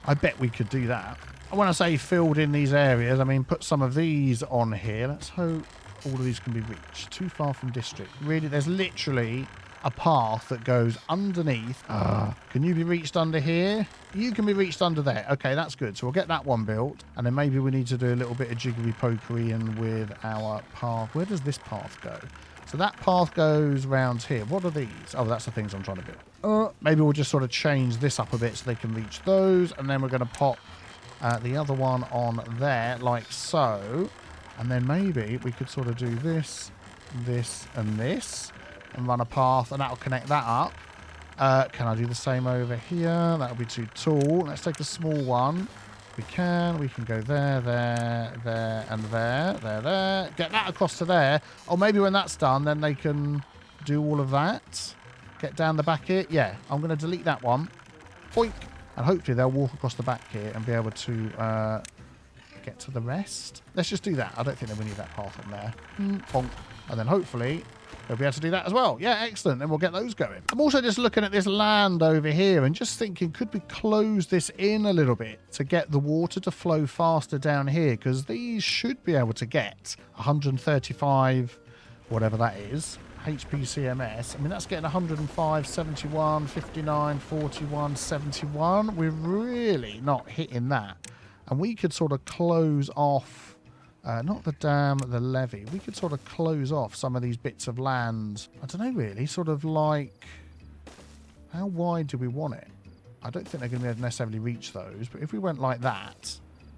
A: I bet we could do that. And when I say filled in these areas, I mean put some of these on here. Let's hope all of these can be reached. Too far from district. Really, there's literally a path that goes underneath. Can you be reached under here? You can be reached under there. Okay, that's good. So we'll get that one built. And then maybe we need to do a little bit of jiggery-pokery and with our path. Where does this path go? So that path goes round here. What are these? Oh, that's the things I'm trying to build. Maybe we'll just sort of change this up a bit so they can reach those. And then we're going to pop the other one on there like so. And then maybe we could sort of do this, this, and this. And run a path, and that'll connect that up. Can I do the same over here? That'll be too tall. Let's take the small one. We can go there, there, there, and there, there, there. Get that across to there. Or maybe when that's done, then they can do all of that. Get down the back here. Yeah, I'm going to delete that one. Boink. And hopefully they'll walk across the back here and be able to get to the rest. Let's just do that. I don't think that we need that path on there. Bonk. And then hopefully they'll be able to do that as well. Yeah, excellent. Then we'll get those going. I'm also just looking at this land over here and just thinking, could we close this in a little bit to get the water to flow faster down here? Because these should be able to get 135, whatever that is, HPCMS. I mean, that's getting 105, 71, 59, 41, 71. We're really not hitting that. And we could sort of close off not the dam, the levee. We could sort of close off some of these bits of land. I don't know, really. Sort of like, how wide do we want it? I don't think they're going to be able to necessarily reach those. But if we went like that,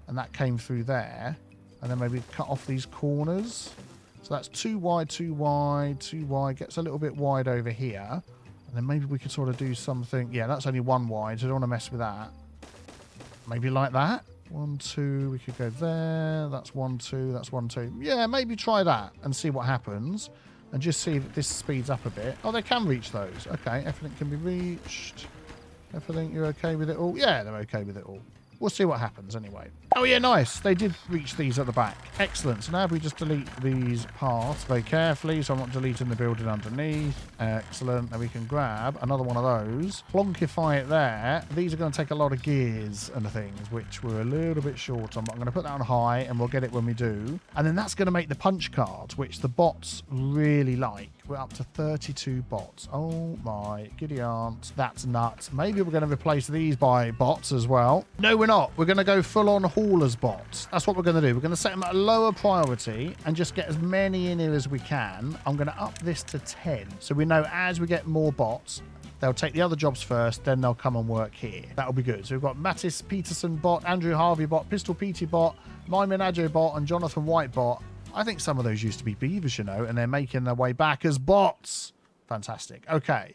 A: and that came through there, and then maybe cut off these corners. So that's too wide, too wide, too wide. Gets a little bit wide over here. And then maybe we could sort of do something. Yeah, that's only one wide, so I don't want to mess with that. Maybe like that. 1, 2, we could go there. That's 1, 2, that's 1, 2. Yeah, maybe try that and see what happens. And just see if this speeds up a bit. Oh, they can reach those. Okay, everything can be reached. Everything, you're okay with it all? Yeah, they're okay with it all. We'll see what happens anyway. Oh, yeah, nice. They did reach these at the back. Excellent. So now if we just delete these paths very carefully, so I'm not deleting the building underneath. Excellent. Now we can grab another one of those. Plonkify it there. These are going to take a lot of gears and things, which we're a little bit short on. But I'm going to put that on high, and we'll get it when we do. And then that's going to make the punch cards, which the bots really like. We're up to 32 bots. Oh my giddy aunt. That's nuts. Maybe we're going to replace these by bots as well. No, we're not. We're going to go full on haulers bots. That's what we're going to do. We're going to set them at a lower priority and just get as many in here as we can. I'm going to up this to 10. So we know as we get more bots, they'll take the other jobs first, then they'll come and work here. That'll be good. So we've got Mattis Peterson bot, Andrew Harvey bot, Pistol PT bot, Myman Adjo bot, and Jonathan White bot. I think some of those used to be beavers, you know, and they're making their way back as bots. Fantastic. Okay,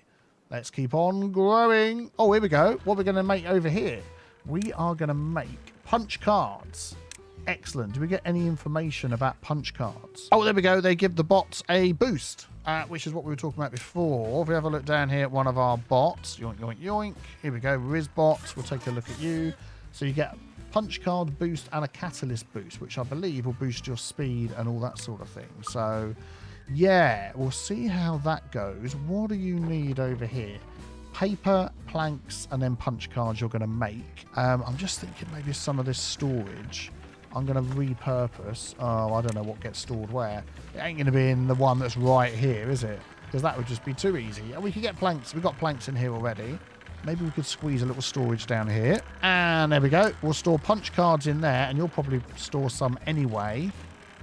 A: let's keep on growing. Oh, here we go. What we're going to make over here? We are going to make punch cards. Excellent. Do we get any information about punch cards? Oh, there we go. They give the bots a boost, which is what we were talking about before. If we have a look down here at one of our bots. Yoink, yoink, yoink. Here we go. Rizbots. We'll take a look at you. So you get punch card boost and a catalyst boost, which I believe will boost your speed and all that sort of thing. So yeah, we'll see how that goes. What do you need over here? Paper, planks, and then punch cards you're going to make. I'm just thinking maybe some of this storage I'm going to repurpose. Oh, I don't know what gets stored where. It ain't going to be in the one that's right here, is it? Because that would just be too easy. And we could get planks. We've got planks in here already. Maybe we could squeeze a little storage down here. And there we go. We'll store punch cards in there, and you'll probably store some anyway.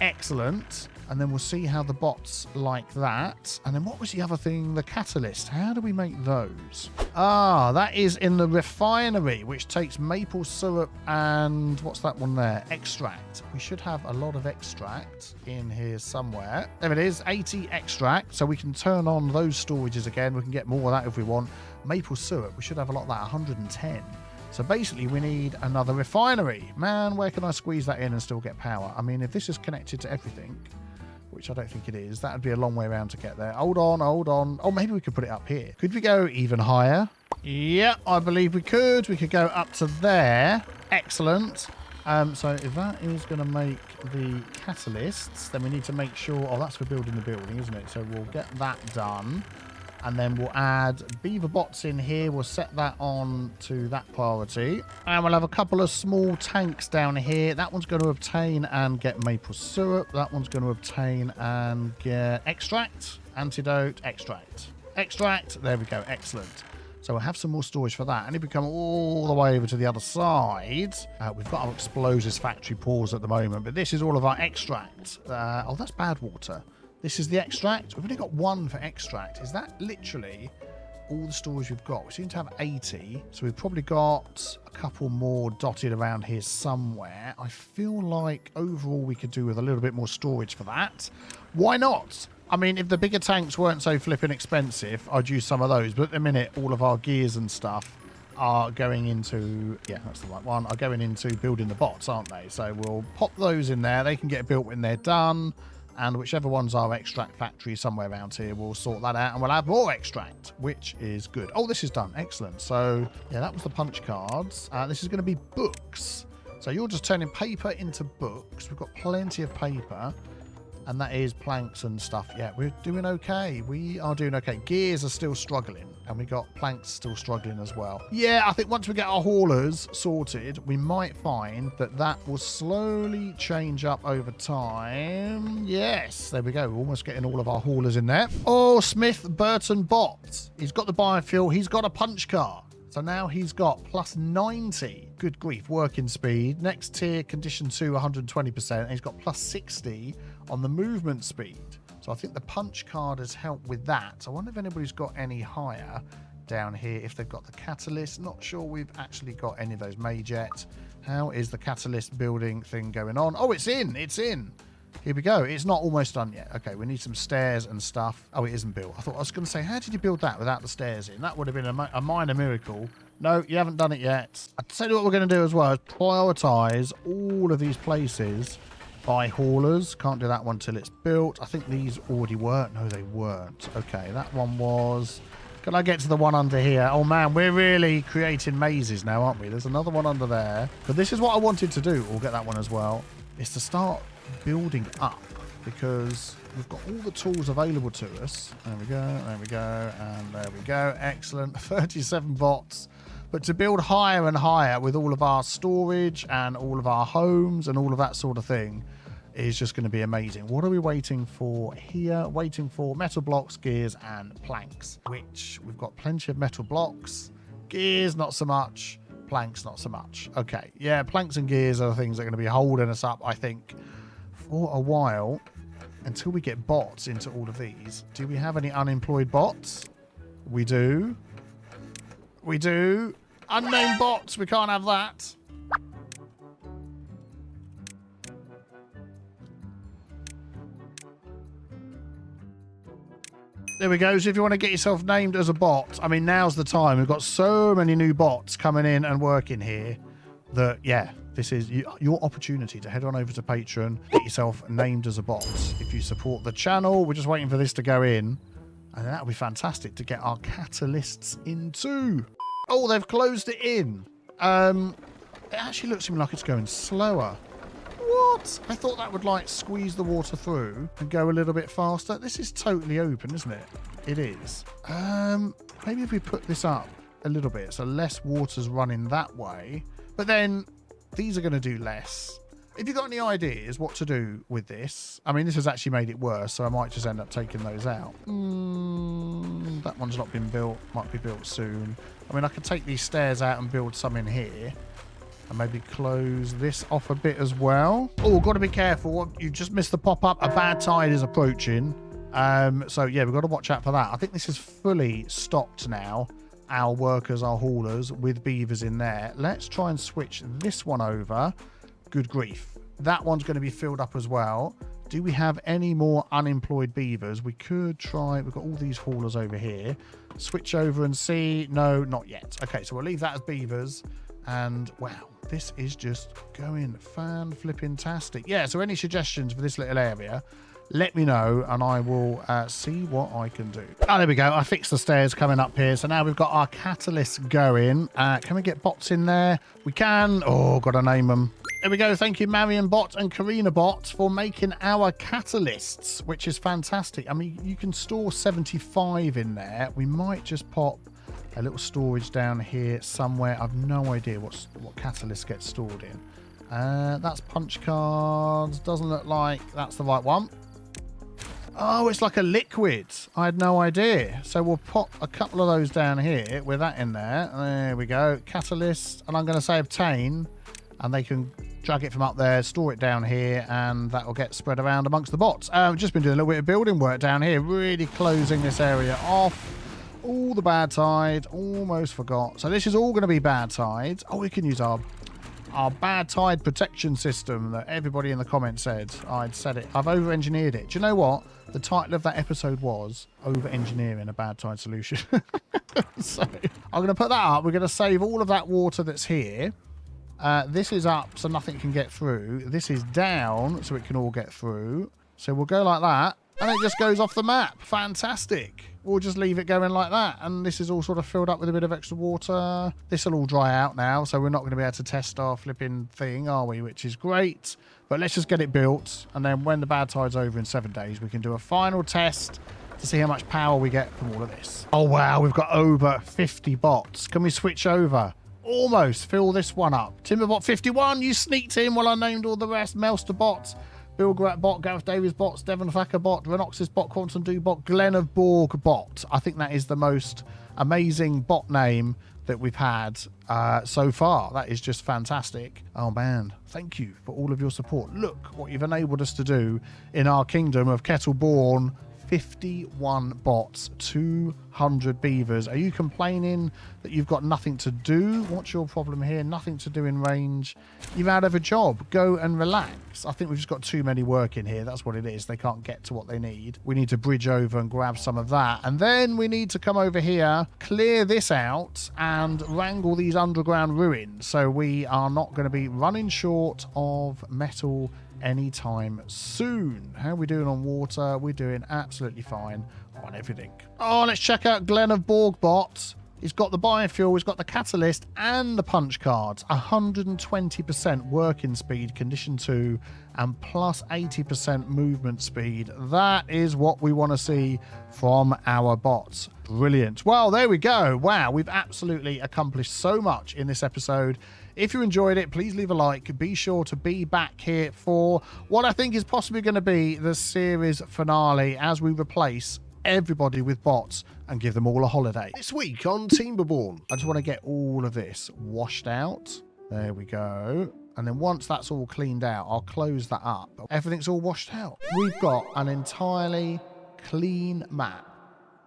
A: Excellent. And then we'll see how the bots like that. And then what was the other thing? The catalyst. How do we make those? Ah, that is in the refinery, which takes maple syrup and what's that one there? Extract. We should have a lot of extract in here somewhere. There it is, 80 extract. So we can turn on those storages again. We can get more of that if we want. Maple syrup, we should have a lot of that, 110. So basically we need another refinery. Man, where can I squeeze that in and still get power? I mean, if this is connected to everything, which I don't think it is, that would be a long way around to get there. Hold on, hold on. Oh, maybe we could put it up here. Could we go even higher? Yeah, I believe we could. We could go up to there. Excellent. So if that is going to make the catalysts, then we need to make sure... Oh, that's for building the building, isn't it? So we'll get that done. And then we'll add beaver bots in here. We'll set that on to that priority. And we'll have a couple of small tanks down here. That one's going to obtain and get maple syrup. That one's going to obtain and get extract, antidote, extract. Extract. There we go. Excellent. So we'll have some more storage for that. And if we come all the way over to the other side, we've got our explosives factory pause at the moment. But this is all of our extract. Oh, that's bad water. This is the extract. We've only got one for extract. Is that literally all the storage we've got? We seem to have 80. So we've probably got a couple more dotted around here somewhere. I feel like overall we could do with a little bit more storage for that. Why not? I mean, if the bigger tanks weren't so flipping expensive, I'd use some of those. But at the minute, all of our gears and stuff are going into... Yeah, that's the right one. Are going into building the bots, aren't they? So we'll pop those in there. They can get built when they're done. And whichever one's our extract factory somewhere around here, we'll sort that out and we'll have more extract, which is good. Oh, this is done. Excellent. So, yeah, that was the punch cards. This is going to be books. So you're just turning paper into books. We've got plenty of paper. And that is planks and stuff. Yeah, we're doing okay. We are doing okay. Gears are still struggling. And we got planks still struggling as well. Yeah, I think once we get our haulers sorted, we might find that that will slowly change up over time. Yes, there we go. We're almost getting all of our haulers in there. Oh, Smith Burton Bot. He's got the biofuel. He's got a punch car. So now he's got plus 90. Good grief, working speed. Next tier, condition 2, 120%. And he's got plus 60 on the movement speed. So I think the punch card has helped with that. I wonder if anybody's got any higher down here, if they've got the catalyst. Not sure we've actually got any of those made yet. How is the catalyst building thing going on? Oh, it's in. It's in. Here we go. It's not almost done yet. Okay, we need some stairs and stuff. Oh, it isn't built. I was going to say, how did you build that without the stairs in? That would have been a minor miracle. No, you haven't done it yet. I'll tell you what we're going to do as well is prioritise all of these places by haulers. Can't do that one till it's built. I think these already were. No, they weren't. Okay, that one was... Can I get to the one under here? Oh, man, we're really creating mazes now, aren't we? There's another one under there. But this is what I wanted to do. We'll get that one as well. Is to start building up because we've got all the tools available to us. There we go, there we go, and there we go. Excellent. 37 bots. But to build higher and higher with all of our storage and all of our homes and all of that sort of thing is just going to be amazing. What are we waiting for here? Waiting for metal blocks, gears, and planks, which we've got plenty of metal blocks. Gears, not so much. Planks, not so much. Okay, yeah, planks and gears are the things that are going to be holding us up, I think, for a while until we get bots into all of these. Do we have any unemployed bots? We do. We do. Unnamed bots, we can't have that. There we go. So if you want to get yourself named as a bot, I mean, now's the time. We've got so many new bots coming in and working here that, yeah, this is your opportunity to head on over to Patreon, get yourself named as a bot. If you support the channel, we're just waiting for this to go in. And that'll be fantastic to get our catalysts into. Oh, they've closed it in. It actually looks to me like it's going slower. What? I thought that would like squeeze the water through and go a little bit faster. This is totally open, isn't it? It is. Maybe if we put this up a little bit so less water's running that way. But then these are going to do less. If you've got any ideas what to do with this, I mean, this has actually made it worse, so I might just end up taking those out. That one's not been built. Might be built soon. I mean, I could take these stairs out and build some in here. And maybe close this off a bit as well. Oh, got to be careful. You just missed the pop-up. A bad tide is approaching. So, yeah, we've got to watch out for that. I think this is fully stocked now. Our workers, our haulers, with beavers in there. Let's try and switch this one over. Good grief. That one's going to be filled up as well. Do we have any more unemployed beavers? We could try. We've got all these haulers over here. Switch over and see. No, not yet. Okay, so we'll leave that as beavers. And, wow, this is just going fan-flipping-tastic. Yeah, so any suggestions for this little area, let me know and I will see what I can do. Oh, there we go. I fixed the stairs coming up here. So now we've got our catalyst going. Can we get bots in there? We can. Oh, got to name them. There we go. Thank you, Marion Bot and Karina Bot, for making our catalysts, which is fantastic. I mean, you can store 75 in there. We might just pop a little storage down here somewhere. I've no idea what catalyst gets stored in. That's punch cards. Doesn't look like that's the right one. Oh, it's like a liquid. I had no idea. So we'll pop a couple of those down here with that in there. There we go. Catalyst. And I'm going to say obtain. And they can drag it from up there, store it down here, and that will get spread around amongst the bots. I've just been doing a little bit of building work down here, really closing this area off. All the bad tide. Almost forgot. So this is all going to be bad tide. Oh, we can use our bad tide protection system that everybody in the comments said I'd said it. I've over-engineered it. Do you know what? The title of that episode was over-engineering a bad tide solution. So I'm going to put that up. We're going to save all of that water that's here. This is up so nothing can get through. This is down so it can all get through. So we'll go like that. And it just goes off the map. Fantastic. We'll just leave it going like that. And this is all sort of filled up with a bit of extra water. This will all dry out now. So we're not going to be able to test our flipping thing, are we? Which is great. But let's just get it built. And then when the bad tide's over in 7 days, we can do a final test to see how much power we get from all of this. Oh, wow. We've got over 50 bots. Can we switch over? Almost fill this one up. Timberbot 51, you sneaked in while I named all the rest. Melster bots. Bill Grat bot, Gareth Davies bots, Devon Thacker bot, Renoxis bot, Quantum Do bot, Glen of Borg bot. I think that is the most amazing bot name that we've had so far. That is just fantastic. Oh man, thank you for all of your support. Look what you've enabled us to do in our kingdom of Kettleborn. 51 bots, 200 beavers. Are you complaining that you've got nothing to do? What's your problem here? Nothing to do in range. You're out of a job. Go and relax. I think we've just got too many working here. That's what it is. They can't get to what they need. We need to bridge over and grab some of that. And then we need to come over here, clear this out, and wrangle these underground ruins. So we are not going to be running short of metal anytime soon. How are we doing on water? We're doing absolutely fine on everything. Oh, let's check out Glen of Borg bot. He's got the biofuel, he's got the catalyst and the punch cards. 120% working speed, condition 2, and plus 80% movement speed. That is what we want to see from our bots. Brilliant. Well, there we go. Wow, we've absolutely accomplished so much in this episode. If you enjoyed it, please leave a like. Be sure to be back here for what I think is possibly going to be the series finale as we replace everybody with bots and give them all a holiday. This week on Timberborn, I just want to get all of this washed out. There we go. And then once that's all cleaned out, I'll close that up. Everything's all washed out. We've got an entirely clean map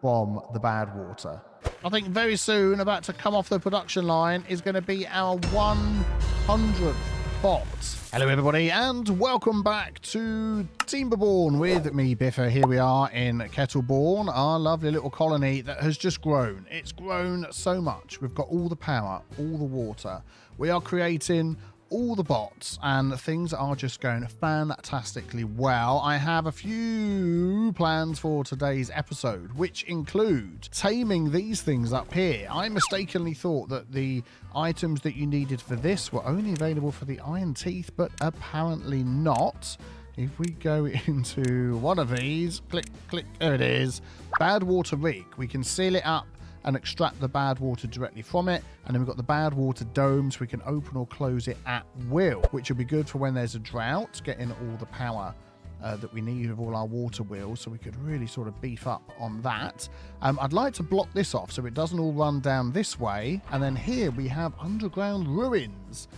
A: from the Badwater. I think very soon, about to come off the production line, is going to be our 100th bot. Hello everybody and welcome back to Timberborn with me, Biffa. Here we are in Kettleborn, our lovely little colony that has just grown. It's grown so much. We've got all the power, all the water. We are creating all the bots and things are just going fantastically well. I have a few plans for today's episode, which include taming these things up here. I mistakenly thought that the items that you needed for this were only available for the iron teeth, but apparently not. If we go into one of these, click, click, there it is, Badwater rig, we can seal it up and extract the bad water directly from it. And then we've got the bad water dome, so we can open or close it at will, which will be good for when there's a drought, getting all the power that we need with all our water wheels, so we could really sort of beef up on that. I'd like to block this off so it doesn't all run down this way. And then here we have underground ruins,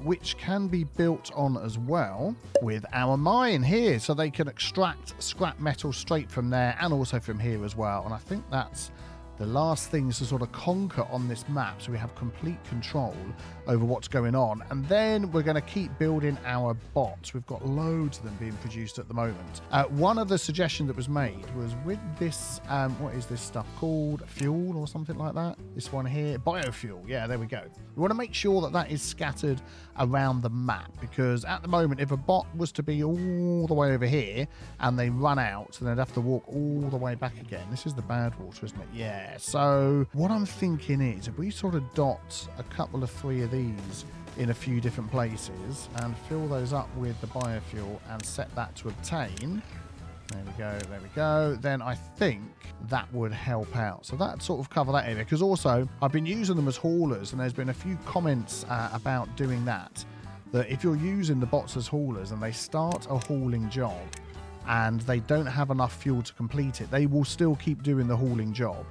A: which can be built on as well with our mine here, so they can extract scrap metal straight from there and also from here as well. And I think that's the last things to sort of conquer on this map, so we have complete control over what's going on. And then we're going to keep building our bots. We've got loads of them being produced at the moment. One of the suggestions that was made was with this, what is this stuff called? Fuel or something like that? This one here, biofuel. Yeah, there we go. We want to make sure that that is scattered around the map, because at the moment, if a bot was to be all the way over here and they run out, then they'd have to walk all the way back again. This is the Badwater, isn't it? Yeah. So what I'm thinking is, if we sort of dot a couple of 3 of these in a few different places and fill those up with the biofuel and set that to obtain, there we go, there we go, then I think that would help out. So that sort of cover that area, because also I've been using them as haulers, and there's been a few comments about doing that if you're using the bots as haulers and they start a hauling job and they don't have enough fuel to complete it, they will still keep doing the hauling job.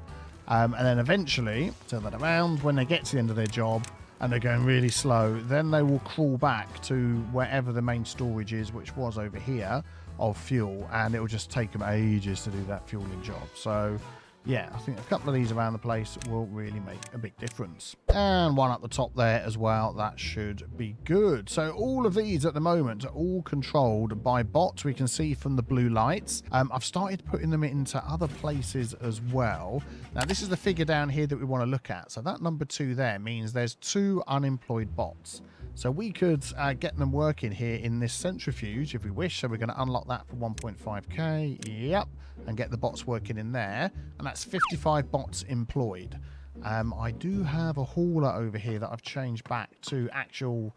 A: And then eventually, turn that around, when they get to the end of their job and they're going really slow, then they will crawl back to wherever the main storage is, which was over here, of fuel, and it will just take them ages to do that fueling job. So yeah, I think a couple of these around the place will really make a big difference. And one up the top there as well. That should be good. So all of these at the moment are all controlled by bots. We can see from the blue lights. I've started putting them into other places as well. Now, this is the figure down here that we want to look at. So that number 2 there means there's 2 unemployed bots. So we could get them working here in this centrifuge if we wish. So we're going to unlock that for 1.5k. Yep. And get the bots working in there. And that's 55 bots employed. I do have a hauler over here that I've changed back to actual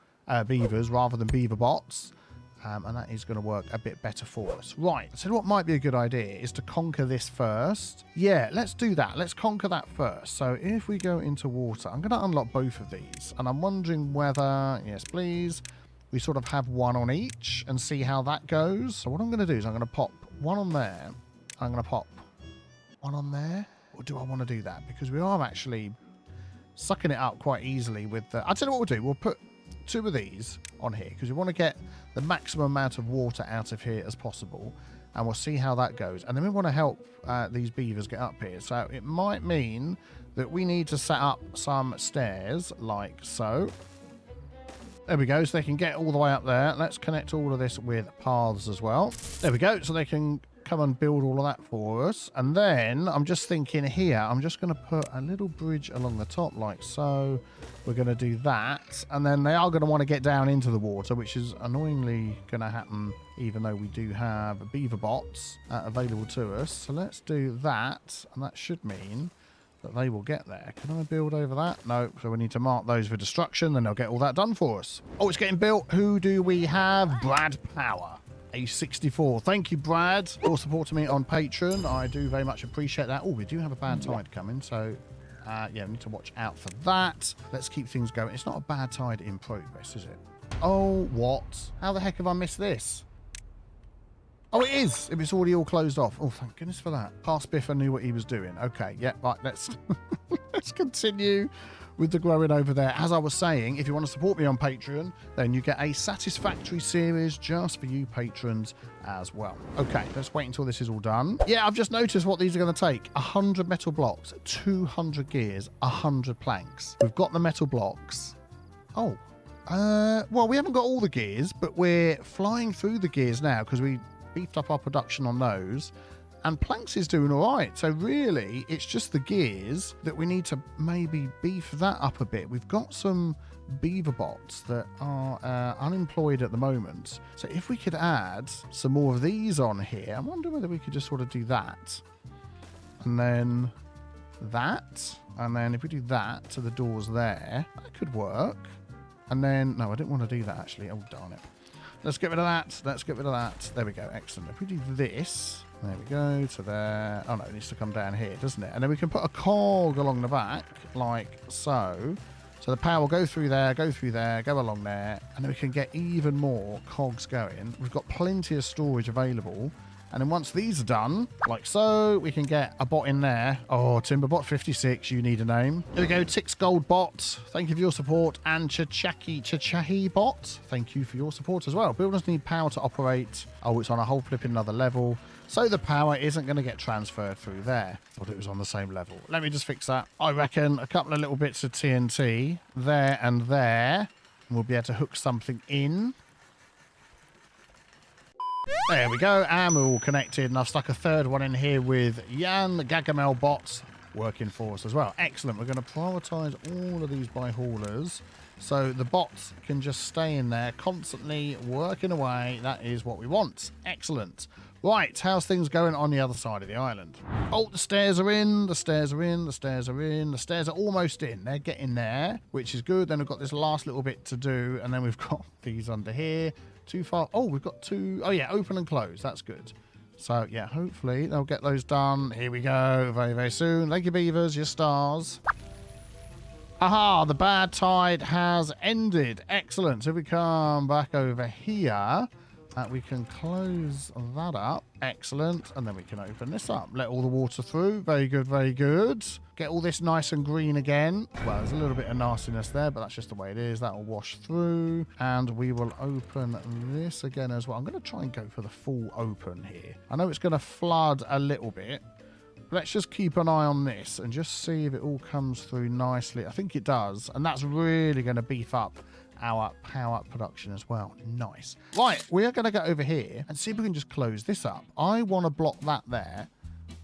A: beavers rather than beaver bots. And that is going to work a bit better for us. Right, so what might be a good idea is to conquer this first. Yeah, let's do that. Let's conquer that first. So if we go into water, I'm going to unlock both of these. And I'm wondering whether, yes please, we sort of have one on each and see how that goes. So what I'm going to do is I'm going to pop one on there. I'm going to pop one on there. Or do I want to do that? Because we are actually sucking it up quite easily with the... I'll tell you what we'll do. We'll put 2 of these on here because we want to get the maximum amount of water out of here as possible, and we'll see how that goes. And then we want to help these beavers get up here, so it might mean that we need to set up some stairs like so. There we go, so they can get all the way up there. Let's connect all of this with paths as well. There we go, so they can come and build all of that for us. And then I'm just thinking here, I'm just going to put a little bridge along the top like so. We're going to do that, and then they are going to want to get down into the water, which is annoyingly going to happen even though we do have beaver bots available to us. So let's do that, and that should mean that they will get there. Can I build over that? No, so we need to mark those for destruction, then they'll get all that done for us. Oh, it's getting built. Who do we have? Brad Power. A 64. Thank you, Brad, for supporting me on Patreon. I do very much appreciate that. Oh, we do have a bad tide coming, so yeah, we need to watch out for that. Let's keep things going. It's not a bad tide in progress, is it? Oh, what? How the heck have I missed this? Oh, it is. If it's already all closed off. Oh, thank goodness for that. Past Biffer knew what he was doing. Okay, yeah, right, let's let's continue with the growing over there. As I was saying, if you want to support me on Patreon, then you get a satisfactory series just for you patrons as well. Okay, let's wait until this is all done. Yeah, I've just noticed what these are going to take. 100 metal blocks, 200 gears, 100 planks. We've got the metal blocks. Oh, well, we haven't got all the gears, but we're flying through the gears now because we beefed up our production on those. And planks is doing all right. So really, it's just the gears that we need to maybe beef that up a bit. We've got some beaver bots that are unemployed at the moment. So if we could add some more of these on here, I wonder whether we could just sort of do that. And then that. And then if we do that to the doors there, that could work. And then, no, I didn't want to do that actually. Oh, darn it. Let's get rid of that. Let's get rid of that. There we go. Excellent. If we do this... There we go, to there. Oh no, it needs to come down here, doesn't it? And then we can put a cog along the back, like so. So the power will go through there, go along there, and then we can get even more cogs going. We've got plenty of storage available. And then once these are done, like so, we can get a bot in there. Oh, Timberbot 56, you need a name. There we go, Tix Gold Bot. Thank you for your support. And Chachahi Bot, thank you for your support as well. Builders need power to operate. Oh, it's on a whole flipping another level. So the power isn't going to get transferred through there. Thought it was on the same level. Let me just fix that. I reckon a couple of little bits of TNT there and there. And we'll be able to hook something in. There we go. And we're all connected. And I've stuck a third one in here with Jan Gagamel bots working for us as well. Excellent. We're going to prioritize all of these by haulers. So the bots can just stay in there constantly working away. That is what we want. Excellent. Right, how's things going on the other side of the island? Oh, the stairs are in, the stairs are in, the stairs are in, the stairs are almost in. They're getting there, which is good. Then we've got this last little bit to do, and then we've got these under here. Too far. Oh, we've got two. Oh, yeah, open and close. That's good. So, yeah, hopefully they'll get those done. Here we go, very, very soon. Thank you, Beavers, your stars. Aha, the bad tide has ended. Excellent. So if we come back over here, we can close that up. Excellent. And then we can open this up. Let all the water through. Very good, very good. Get all this nice and green again. Well, there's a little bit of nastiness there, but that's just the way it is. That'll wash through. And we will open this again as well. I'm going to try and go for the full open here. I know it's going to flood a little bit. Let's just keep an eye on this and just see if it all comes through nicely. I think it does. And that's really going to beef up our power production as well. Nice. Right, we are going to go over here and see if we can just close this up. I want to block that there,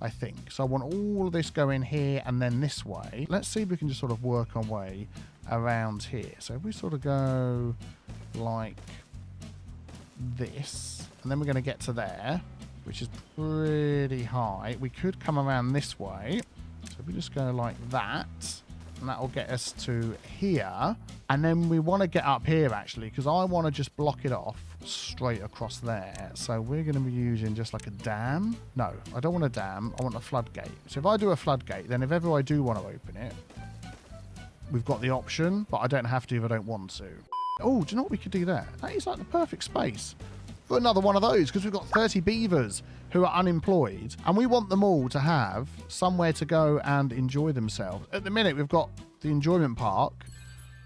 A: I think. So I want all of this going here and then this way. Let's see if we can just sort of work our way around here. So if we sort of go like this, and then we're going to get to there, which is pretty high. We could come around this way. So if we just go like that, and that will get us to here. And then we want to get up here, actually, because I want to just block it off straight across there. So we're going to be using just like a dam. No, I don't want a dam. I want a floodgate. So if I do a floodgate, then if ever I do want to open it, we've got the option, but I don't have to if I don't want to. Oh, do you know what we could do there? That is like the perfect space for another one of those, because we've got 30 beavers who are unemployed and we want them all to have somewhere to go and enjoy themselves. At the minute, we've got the enjoyment park,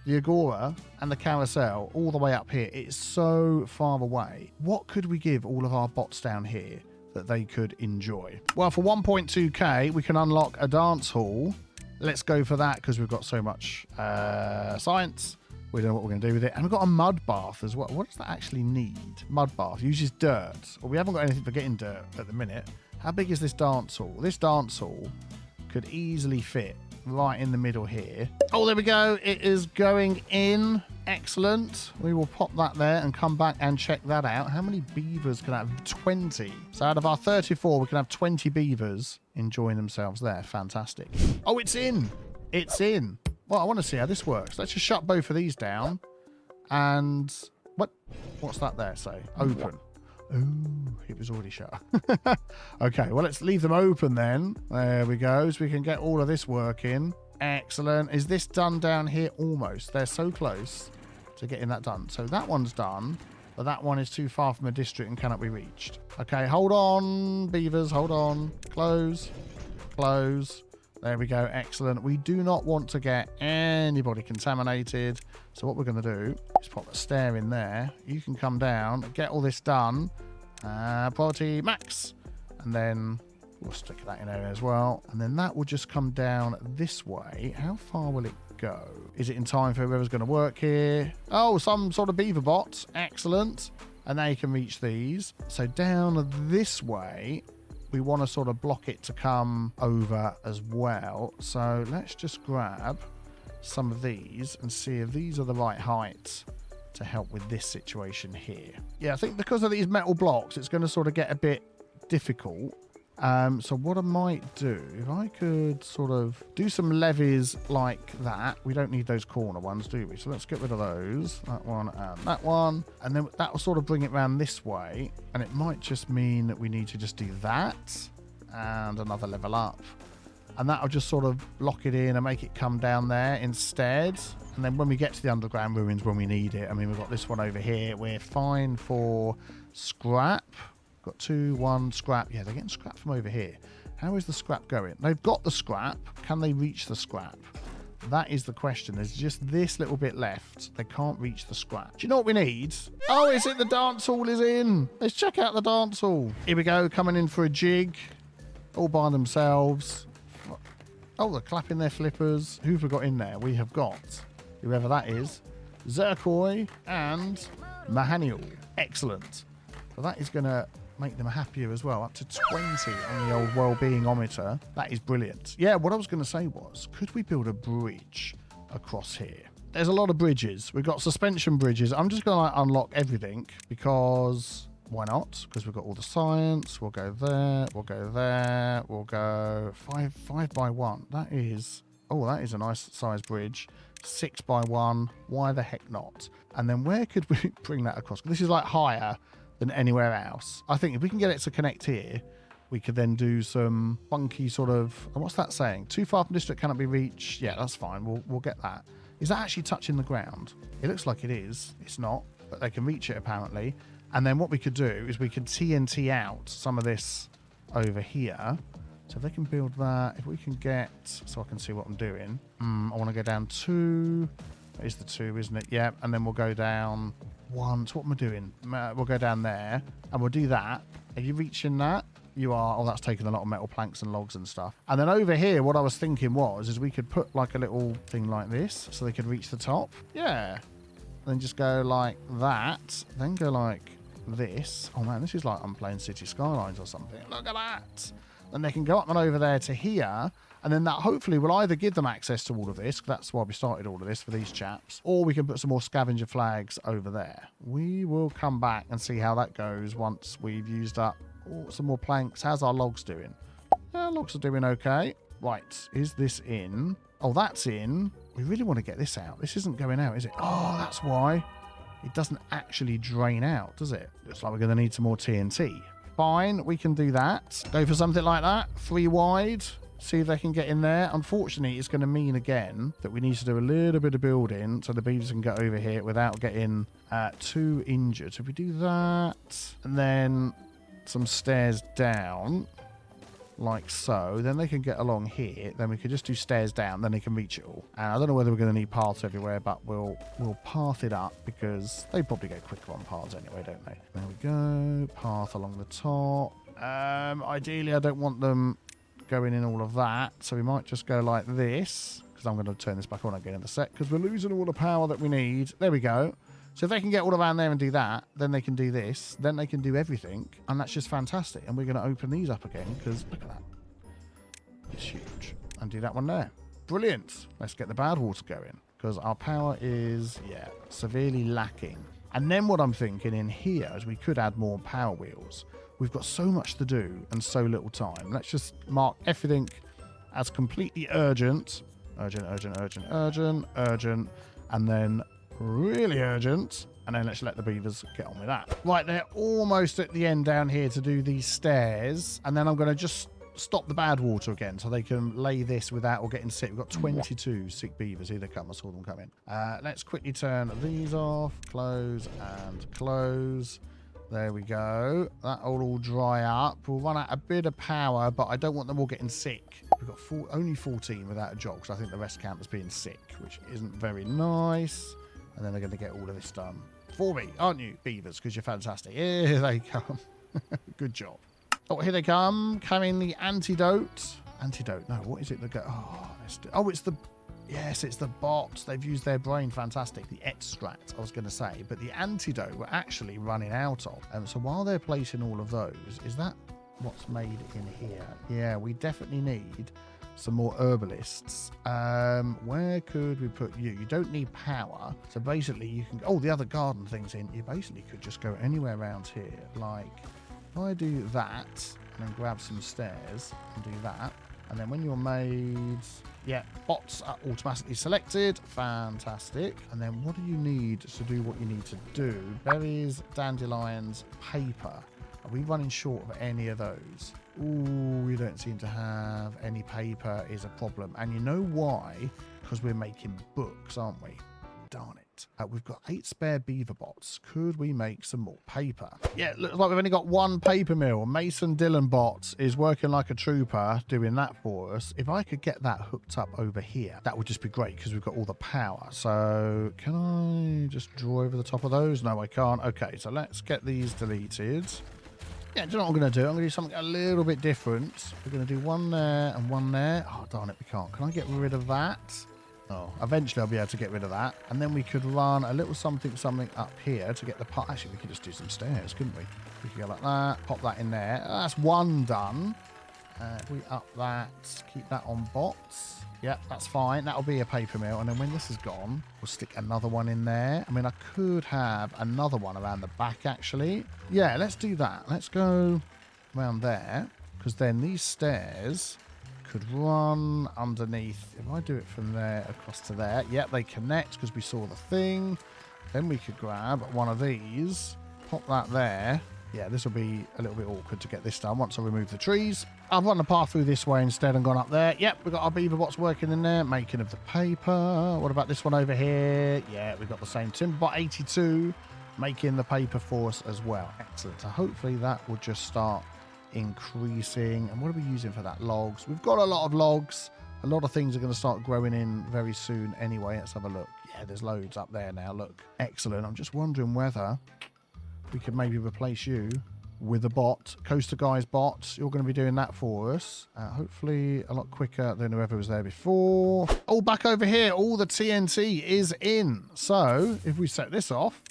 A: the agora and the carousel all the way up here. It's so far away. What could we give all of our bots down here that they could enjoy? Well, for 1.2k, we can unlock a dance hall. Let's go for that because we've got so much science. We don't know what we're going to do with it. And we've got a mud bath as well. What does that actually need? Mud bath uses dirt. Well, we haven't got anything for getting dirt at the minute. How big is this dance hall? This dance hall could easily fit right in the middle here. Oh, there we go. It is going in. Excellent. We will pop that there and come back and check that out. How many beavers can I have? 20. So out of our 34, we can have 20 beavers enjoying themselves there. Fantastic. Oh, it's in. It's in. Well, I want to see how this works. Let's just shut both of these down. And what's that there say? Open. Oh, it was already shut. Okay, well, let's leave them open then. There we go. So we can get all of this working. Excellent. Is this done down here? Almost. They're so close to getting that done. So that one's done, but that one is too far from a district and cannot be reached. Okay, hold on, beavers. Hold on. Close. Close. There we go. Excellent. We do not want to get anybody contaminated. So what we're going to do is pop a stair in there. You can come down, get all this done. Priority max. And then we'll stick that in there as well. And then that will just come down this way. How far will it go? Is it in time for whoever's going to work here? Oh, some sort of beaver bots. Excellent. And they can reach these. So down this way, we want to sort of block it to come over as well. So let's just grab some of these and see if these are the right height to help with this situation here. Yeah, I think because of these metal blocks, it's going to sort of get a bit difficult. So what I might do, if I could sort of do some levees like that. We don't need those corner ones, do we? So let's get rid of those. That one and that one. And then that will sort of bring it around this way. And it might just mean that we need to just do that and another level up. And that'll just sort of lock it in and make it come down there instead. And then when we get to the underground ruins, when we need it, I mean, we've got this one over here. We're fine for scrap. Got 2, 1 scrap. Yeah, they're getting scrap from over here. How is the scrap going? They've got the scrap. Can they reach the scrap? That is the question. There's just this little bit left. They can't reach the scratch. Do you know what we need? Oh, is it the dance hall is in? Let's check out the dance hall. Here we go, coming in for a jig. All by themselves. Oh, they're clapping their flippers. Who've we got in there? We have got, whoever that is, Zerkoi and Mahaniel. Excellent. So that is going to make them happier as well. Up to 20 on the old well-being-ometer. That is brilliant. Yeah, what I was going to say was, could we build a bridge across here? There's a lot of bridges. We've got suspension bridges. I'm just going to like unlock everything because why not? Because we've got all the science. We'll go there. We'll go there. We'll go 5 by 1. That is, oh, that is a nice size bridge. 6 by 1. Why the heck not? And then where could we bring that across? This is like higher than anywhere else. I think if we can get it to connect here, we could then do some funky sort of, what's that saying? Too far from district cannot be reached. Yeah, that's fine. We'll get that. Is that actually touching the ground? It looks like it is. It's not, but they can reach it apparently. And then what we could do is we could TNT out some of this over here. So if they can build that, if we can get, so I can see what I'm doing. I want to go down 2. That is the 2, isn't it? Yeah. And then we'll go down 1. So what am I doing? We'll go down there and we'll do that. Are you reaching that? You are. Oh, that's taking a lot of metal planks and logs and stuff. And then over here, what I was thinking is we could put like a little thing like this so they could reach the top. Yeah. Then just go like that. Then go like this. Oh man, this is like I'm playing City Skylines or something. Look at that. Then they can go up and over there to here. And then that hopefully will either give them access to all of this. That's why we started all of this for these chaps. Or we can put some more scavenger flags over there. We will come back and see how that goes once we've used up some more planks. How's our logs doing? Logs are doing okay. Right, is this in? Oh, that's in. We really want to get this out. This isn't going out, is it? Oh, that's why. It doesn't actually drain out, does it? Looks like we're going to need some more TNT. Fine, we can do that. Go for something like that. 3 wide. See if they can get in there. Unfortunately, it's going to mean again that we need to do a little bit of building so the beavers can get over here without getting too injured. So if we do that and then some stairs down like so, then they can get along here. Then we could just do stairs down, then they can reach it all. And I don't know whether we're going to need paths everywhere, but we'll path it up because they probably go quicker on paths anyway, don't they? There we go. Path along the top. Ideally, I don't want them going in all of that, so we might just go like this because I'm going to turn this back on again in a sec because we're losing all the power that we need. There we go. So if they can get all around there and do that, then they can do this, then they can do everything, and that's just fantastic. And we're going to open these up again because look at that. It's huge. And do that one there. Brilliant. Let's get the Badwater going because our power is, yeah, severely lacking. And then what I'm thinking in here is we could add more power wheels. We've got so much to do and so little time. Let's just mark everything as completely urgent. Urgent, urgent, urgent, urgent, urgent, and then really urgent, and then let's let the beavers get on with that. Right, they're almost at the end down here to do these stairs, and then I'm going to just stop the Badwater again so they can lay this without or getting sick. We've got 22 sick beavers. Here they come. I saw them come in. Let's quickly turn these off. Close and close. There we go. That'll all dry up. We'll run out a bit of power, but I don't want them all getting sick. We've got only 14 without a jog, so I think the rest count as being sick, which isn't very nice. And then they're going to get all of this done for me, aren't you, beavers? Because you're fantastic. Here they come. Good job. Oh, here they come. Carrying the antidote. Antidote. No, what is it? It's the... Yes, it's the bots. They've used their brain. Fantastic. The extract, I was going to say. But the antidote we're actually running out of. So while they're placing all of those, is that what's made in here? Yeah, we definitely need some more herbalists. Where could we put you? You don't need power. So basically you can... Oh, the other garden thing's in. You basically could just go anywhere around here. Like, if I do that and then grab some stairs and do that. And then when you're made... Yeah, bots are automatically selected. Fantastic. And then what do you need to do what you need to do? Berries, dandelions, paper. Are we running short of any of those? Ooh, we don't seem to have any paper is a problem. And you know why? Because we're making books, aren't we? darn it. We've got 8 spare beaver bots. Could we make some more paper? Yeah, it looks like we've only got 1 paper mill. Mason Dillon bot is working like a trooper doing that for us. If I could get that hooked up over here, that would just be great because we've got all the power. So can I just draw over the top of those? No, I can't. Okay, so let's get these deleted. Yeah, do you know what I'm going to do? I'm going to do something a little bit different. We're going to do 1 there and 1 there. Oh, darn it, we can't. Can I get rid of that? Oh, eventually I'll be able to get rid of that. And then we could run a little something up here to get the part. Actually, we could just do some stairs, couldn't we? We could go like that, pop that in there. That's 1 done. If we up that, keep that on bots. Yep, that's fine. That'll be a paper mill. And then when this is gone, we'll stick another one in there. I mean, I could have another one around the back, actually. Yeah, let's do that. Let's go around there, because then these stairs could run underneath. If I do it from there across to there, yep, they connect because we saw the thing. Then we could grab one of these, pop that there. Yeah, this will be a little bit awkward to get this done once I remove the trees. I've run the path through this way instead and gone up there. Yep, we've got our beaver bots working in there, making of the paper. What about this one over here? Yeah, we've got the same Timberbot 82 making the paper for us as well. Excellent. So hopefully that will just start increasing. And what are we using for that? Logs. We've got a lot of logs. A lot of things are going to start growing in very soon anyway. Let's have a look. Yeah, there's loads up there now. Look, excellent. I'm just wondering whether we could maybe replace you with a bot. Coaster Guys bot. You're going to be doing that for us. Hopefully a lot quicker than whoever was there before. Oh, back over here. All the TNT is in. So if we set this off,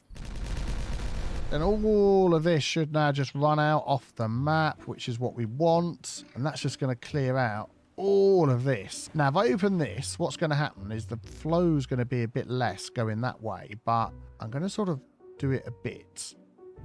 A: then all of this should now just run out off the map, which is what we want. And that's just going to clear out all of this. Now, if I open this, what's going to happen is the flow is going to be a bit less going that way. But I'm going to sort of do it a bit.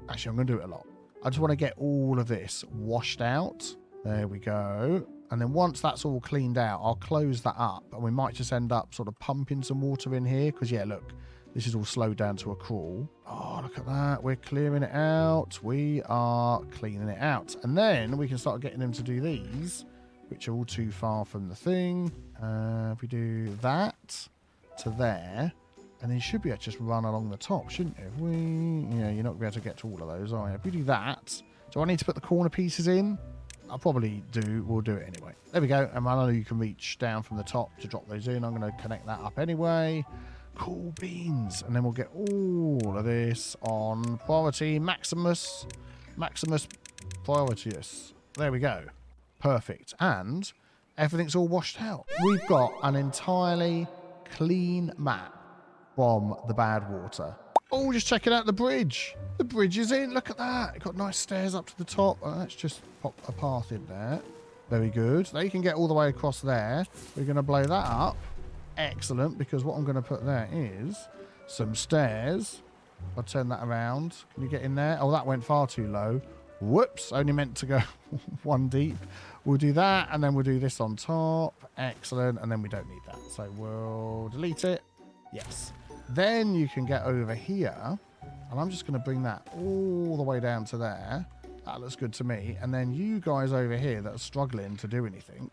A: Actually, I'm going to do it a lot. I just want to get all of this washed out. There we go. And then once that's all cleaned out, I'll close that up. And we might just end up sort of pumping some water in here. Because, yeah, look, this is all slowed down to a crawl. Oh, look at that. We're clearing it out. We are cleaning it out. And then we can start getting them to do these, which are all too far from the thing. If we do that to there, and then you should be able to just run along the top, shouldn't you? If we, yeah, you're not going to be able to get to all of those, are you? If we do that, do I need to put the corner pieces in? I'll probably do. We'll do it anyway. There we go. And I know you can reach down from the top to drop those in. I'm going to connect that up anyway. Cool beans. And then we'll get all of this on priority Maximus Prioritius. There we go. Perfect. And everything's all washed out. We've got an entirely clean map from the Badwater. Oh, just checking out the bridge. The bridge is in. Look at that. It's got nice stairs up to the top. Let's just pop a path in there. Very good. They can get all the way across there. We're going to blow that up. Excellent, because what I'm going to put there is some stairs. I'll turn that around. Can you get in there? Oh, that went far too low. Whoops, only meant to go 1 deep. We'll do that, and then we'll do this on top. Excellent, and then we don't need that. So we'll delete it. Yes. Then you can get over here, and I'm just going to bring that all the way down to there. That looks good to me. And then you guys over here that are struggling to do anything,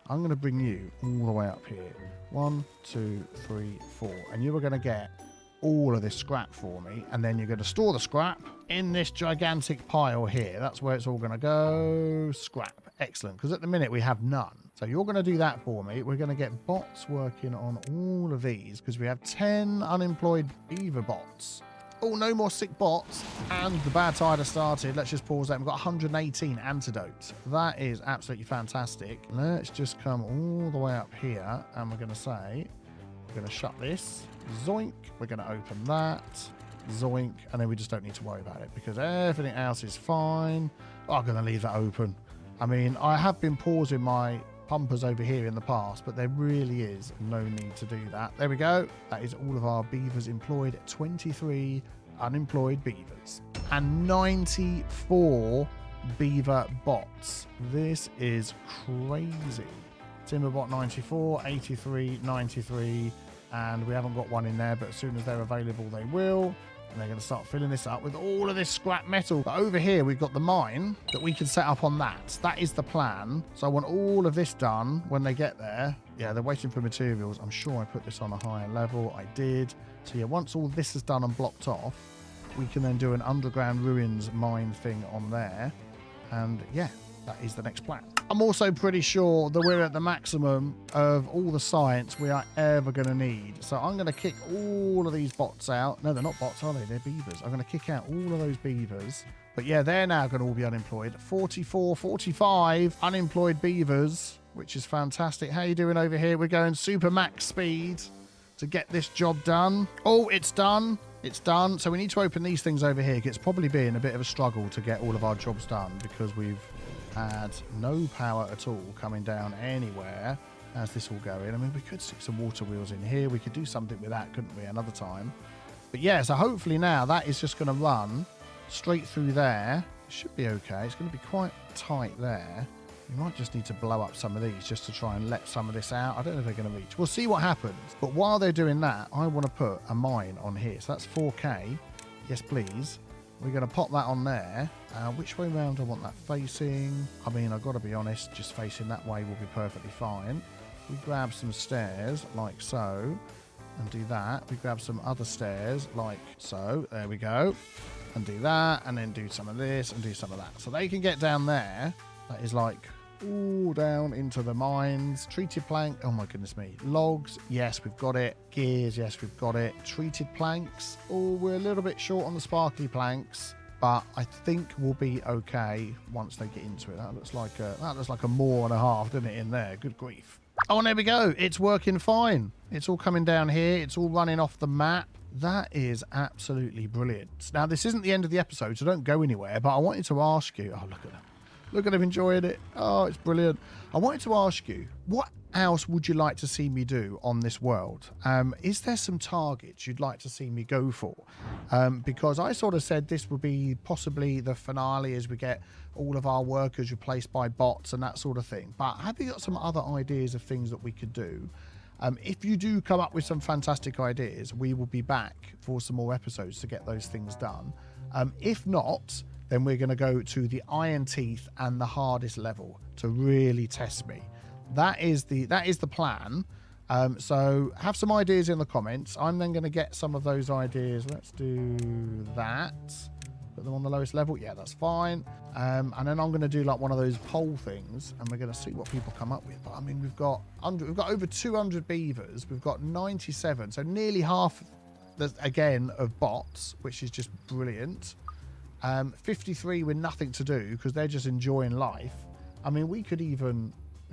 A: I'm going to bring you all the way up here. 1, 2, 3, 4. And you are going to get all of this scrap for me. And then you're going to store the scrap in this gigantic pile here. That's where it's all going to go. Scrap. Excellent. Because at the minute we have none. So you're going to do that for me. We're going to get bots working on all of these because we have 10 unemployed beaver bots. Oh, no more sick bots. And the bad tide has started. Let's just pause that. We've got 118 antidotes. That is absolutely fantastic. Let's just come all the way up here. And we're going to say, we're going to shut this. Zoink. We're going to open that. Zoink. And then we just don't need to worry about it because everything else is fine. Oh, I'm going to leave that open. I mean, I have been pausing my pumpers over here in the past, but there really is no need to do that. There we go. That is all of our beavers employed. 23 unemployed beavers and 94 beaver bots. This is crazy. Timberbot 94, 83, 93, and we haven't got one in there, but as soon as they're available they will. And they're going to start filling this up with all of this scrap metal. But over here, we've got the mine that we can set up on that. That is the plan. So I want all of this done when they get there. Yeah, they're waiting for materials. I'm sure I put this on a higher level. I did. So yeah, once all this is done and blocked off, we can then do an underground ruins mine thing on there. And yeah, that is the next plan. I'm also pretty sure that we're at the maximum of all the science we are ever going to need. So I'm going to kick all of these bots out. No, they're not bots, are they? They're beavers. I'm going to kick out all of those beavers. But yeah, they're now going to all be unemployed. 44, 45 unemployed beavers, which is fantastic. How you doing over here? We're going super max speed to get this job done. Oh, it's done. It's done. So we need to open these things over here. It's probably been a bit of a struggle to get all of our jobs done because we've had no power at all coming down anywhere. How's this all going? I mean, we could stick some water wheels in here. We could do something with that, couldn't we, another time? But yeah, so hopefully now that is just going to run straight through there. It should be okay. It's going to be quite tight there. We might just need to blow up some of these just to try and let some of this out. I don't know if they're going to reach. We'll see what happens. But while they're doing that, I want to put a mine on here. So that's 4K. Yes, please. We're going to pop that on there. Which way round I want that facing? I mean, I've got to be honest, just facing that way will be perfectly fine. We grab some stairs like so and do that. We grab some other stairs like so. There we go. And do that and then do some of this and do some of that. So they can get down there. That is like all down into the mines. Treated plank. Oh my goodness me. Logs. Yes, we've got it. Gears. Yes, we've got it. Treated planks. Oh, we're a little bit short on the sparkly planks, but I think we'll be okay once they get into it. That looks like a more and a half, doesn't it, in there? Good grief. Oh, and there we go. It's working fine. It's all coming down here. It's all running off the map. That is absolutely brilliant. Now, this isn't the end of the episode, so don't go anywhere, but I wanted to ask you. Oh, look at that. Look at him enjoying it. Oh, it's brilliant. I wanted to ask you, what else would you like to see me do on this world? Is there some targets you'd like to see me go for? Because I sort of said this would be possibly the finale as we get all of our workers replaced by bots and that sort of thing. But have you got some other ideas of things that we could do? If you do come up with some fantastic ideas, we will be back for some more episodes to get those things done. If not, then we're going to go to the Iron Teeth and the hardest level to really test me. That is the plan. So have some ideas in the comments. I'm then going to get some of those ideas. Let's do that. Put them on the lowest level. Yeah, that's fine. And then I'm going to do like one of those poll things, and we're going to see what people come up with. But I mean, we've got over 200 beavers. We've got 97, so nearly half, again, of bots, which is just brilliant. 53 with nothing to do because they're just enjoying life. I mean, we've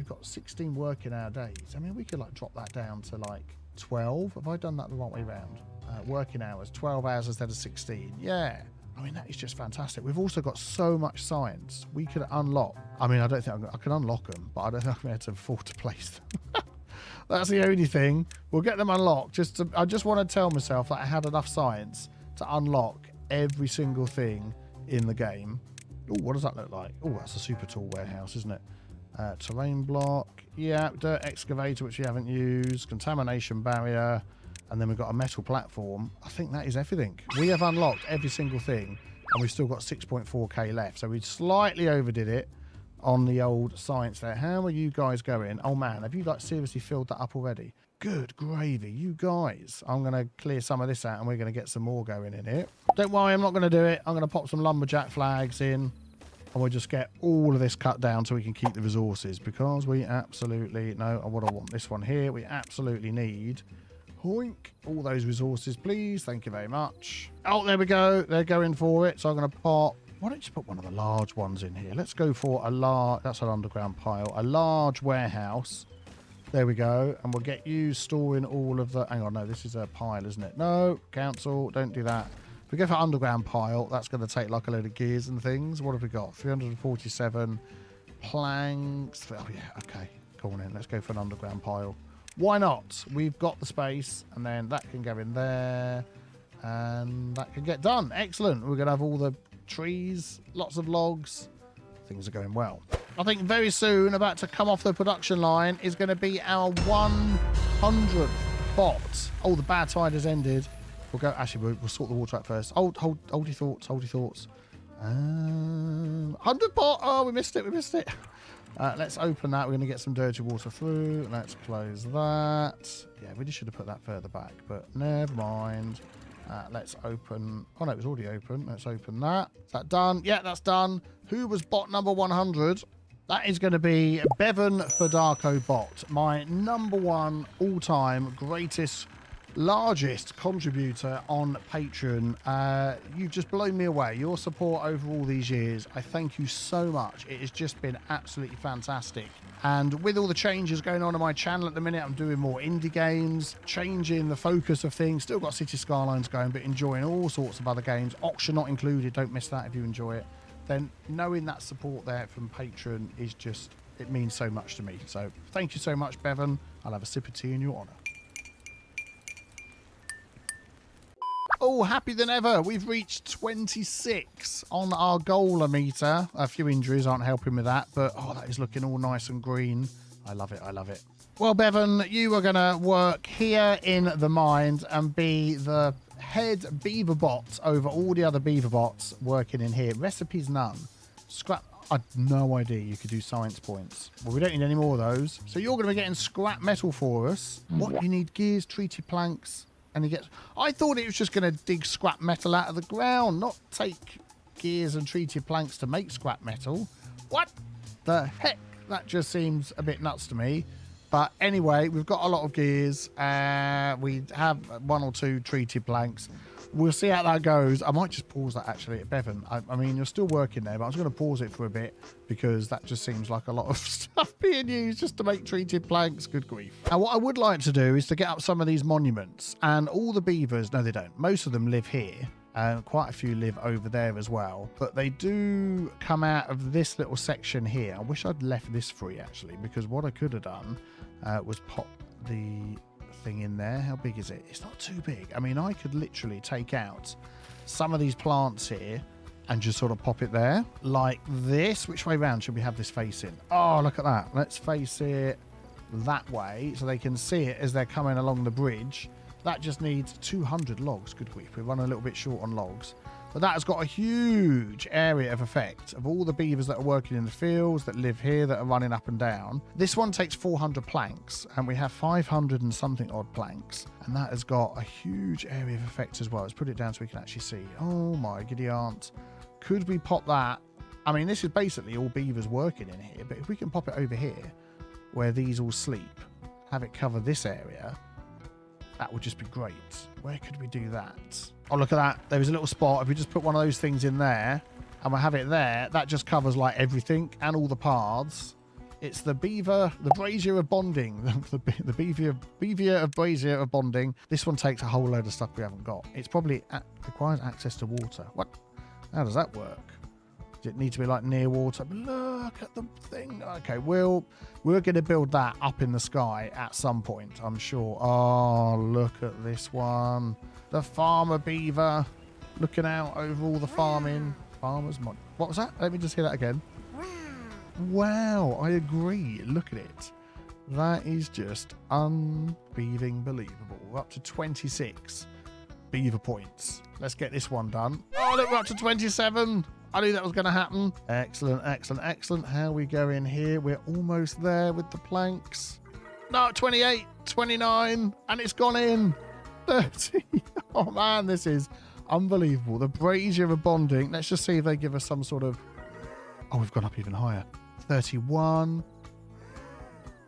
A: got 16 working hour days. I mean, we could like drop that down to like 12. Have I done that the right way around? Working hours, 12 hours instead of 16. Yeah. I mean, that is just fantastic. We've also got so much science. We could unlock. I mean, I don't think I can unlock them, but I don't think I'm able to afford to place them. That's the only thing. We'll get them unlocked. I just want to tell myself that I had enough science to unlock every single thing in the game. Oh, what does that look like? Oh, that's a super tall warehouse, isn't it? Terrain block. Yeah, dirt excavator, which we haven't used. Contamination barrier. And then we've got a metal platform. I think that is everything. We have unlocked every single thing, and we've still got 6.4k left. So we slightly overdid it on the old science there. How are you guys going? Oh man, have you like seriously filled that up already? Good gravy, you guys. I'm going to clear some of this out and we're going to get some more going in here. Don't worry, I'm not going to do it. I'm going to pop some lumberjack flags in and we'll just get all of this cut down so we can keep the resources, because we absolutely, no, what I want this one here, we absolutely need, hoink, all those resources, please. Thank you very much. Oh, there we go. They're going for it. So I'm going to pop, why don't you put one of the large ones in here? Let's go for a large, that's an underground pile, a large warehouse. There we go. And we'll get you storing all of the... Hang on, no, this is a pile, isn't it? No, council, don't do that. If we go for underground pile, that's going to take like a load of gears and things. What have we got? 347 planks. Oh, yeah, okay. Go on in. Let's go for an underground pile. Why not? We've got the space, and then that can go in there, and that can get done. Excellent. We're going to have all the trees, lots of logs. Things are going well. I think very soon, about to come off the production line, is going to be our 100th bot. Oh, the bad tide has ended. We'll go. Actually, we'll sort the water out first. Hold your thoughts. Hold your thoughts. 100 pot. Oh, we missed it. We missed it. Let's open that. We're going to get some dirty water through. Let's close that. Yeah, we just should have put that further back, but never mind. Let's open. Oh, no, it was already open. Let's open that. Is that done? Yeah, that's done. Who was bot number 100? That is going to be Bevan Fedako bot, my #1 all-time greatest, largest contributor on Patreon. You've just blown me away. Your support over all these years, I thank you so much. It has just been absolutely fantastic. And with all the changes going on my channel at the minute, I'm doing more indie games, changing the focus of things. Still got City Skylines going, but enjoying all sorts of other games. Auction not included. Don't miss that if you enjoy it. Then knowing that support there from Patreon is just, it means so much to me. So thank you so much, Bevan. I'll have a sip of tea in your honour. Oh, happy than ever. We've reached 26 on our goaler meter. A few injuries aren't helping with that, but oh, that is looking all nice and green. I love it. I love it. Well, Bevan, you are going to work here in the mines and be the head beaver bot over all the other beaver bots working in here. Recipes none. Scrap. I had no idea you could do science points. Well, we don't need any more of those. So you're going to be getting scrap metal for us. What you need? Gears, treated planks. And he gets. I thought it was just going to dig scrap metal out of the ground, not take gears and treated planks to make scrap metal. What the heck? That just seems a bit nuts to me. But anyway, we've got a lot of gears. We have 1 or 2 treated planks. We'll see how that goes. I might just pause that actually at Bevan. I mean, you're still working there, but I was going to pause it for a bit because that just seems like a lot of stuff being used just to make treated planks. Good grief. And what I would like to do is to get up some of these monuments, and all the beavers, no, they don't. Most of them live here. Quite a few live over there as well, but they do come out of this little section here. I wish I'd left this free actually, because what I could have done was pop the thing in there. How big is it? It's not too big. I mean, I could literally take out some of these plants here and just sort of pop it there like this. Which way round should we have this facing? Oh, look at that. Let's face it that way so they can see it as they're coming along the bridge. That just needs 200 logs. Good grief. We're running a little bit short on logs. But that has got a huge area of effect of all the beavers that are working in the fields, that live here, that are running up and down. This one takes 400 planks, and we have 500 and something odd planks. And that has got a huge area of effect as well. Let's put it down so we can actually see. Oh my giddy aunt. Could we pop that? I mean, this is basically all beavers working in here, but if we can pop it over here, where these all sleep, have it cover this area, that would just be great. Where could we do that? Oh, look at that. There was a little spot. If we just put one of those things in there and we'll have it there, that just covers like everything and all the paths. It's the beaver, the brazier of bonding. the beaver of brazier of bonding. This one takes a whole load of stuff we haven't got. It's probably requires access to water. What? How does that work? Does it need to be like near water? Look at the thing. Okay, we're going to build that up in the sky at some point, I'm sure. Oh, look at this one. The farmer beaver looking out over all the farming. Farmers mod. What was that? Let me just hear that again. Wow, I agree. Look at it. That is just unbeaving believable. We're up to 26 beaver points. Let's get this one done. Oh, look, we're up to 27. I knew that was going to happen. Excellent, excellent, excellent. How are we going here? We're almost there with the planks. No, 28, 29, and it's gone in. 30. Oh, man, this is unbelievable. The brazier of bonding. Let's just see if they give us some sort of... Oh, we've gone up even higher. 31.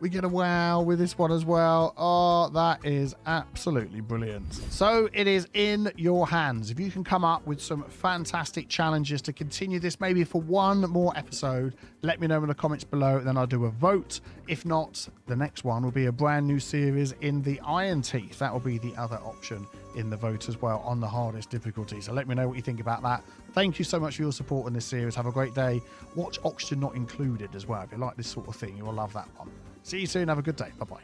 A: We get a wow with this one as well. Oh, that is absolutely brilliant. So it is in your hands. If you can come up with some fantastic challenges to continue this, maybe for one more episode, let me know in the comments below. Then I'll do a vote. If not, the next one will be a brand new series in the Iron Teeth. That will be the other option in the vote as well on the hardest difficulty. So let me know what you think about that. Thank you so much for your support in this series. Have a great day. Watch Oxygen Not Included as well. If you like this sort of thing, you will love that one. See you soon. Have a good day. Bye-bye.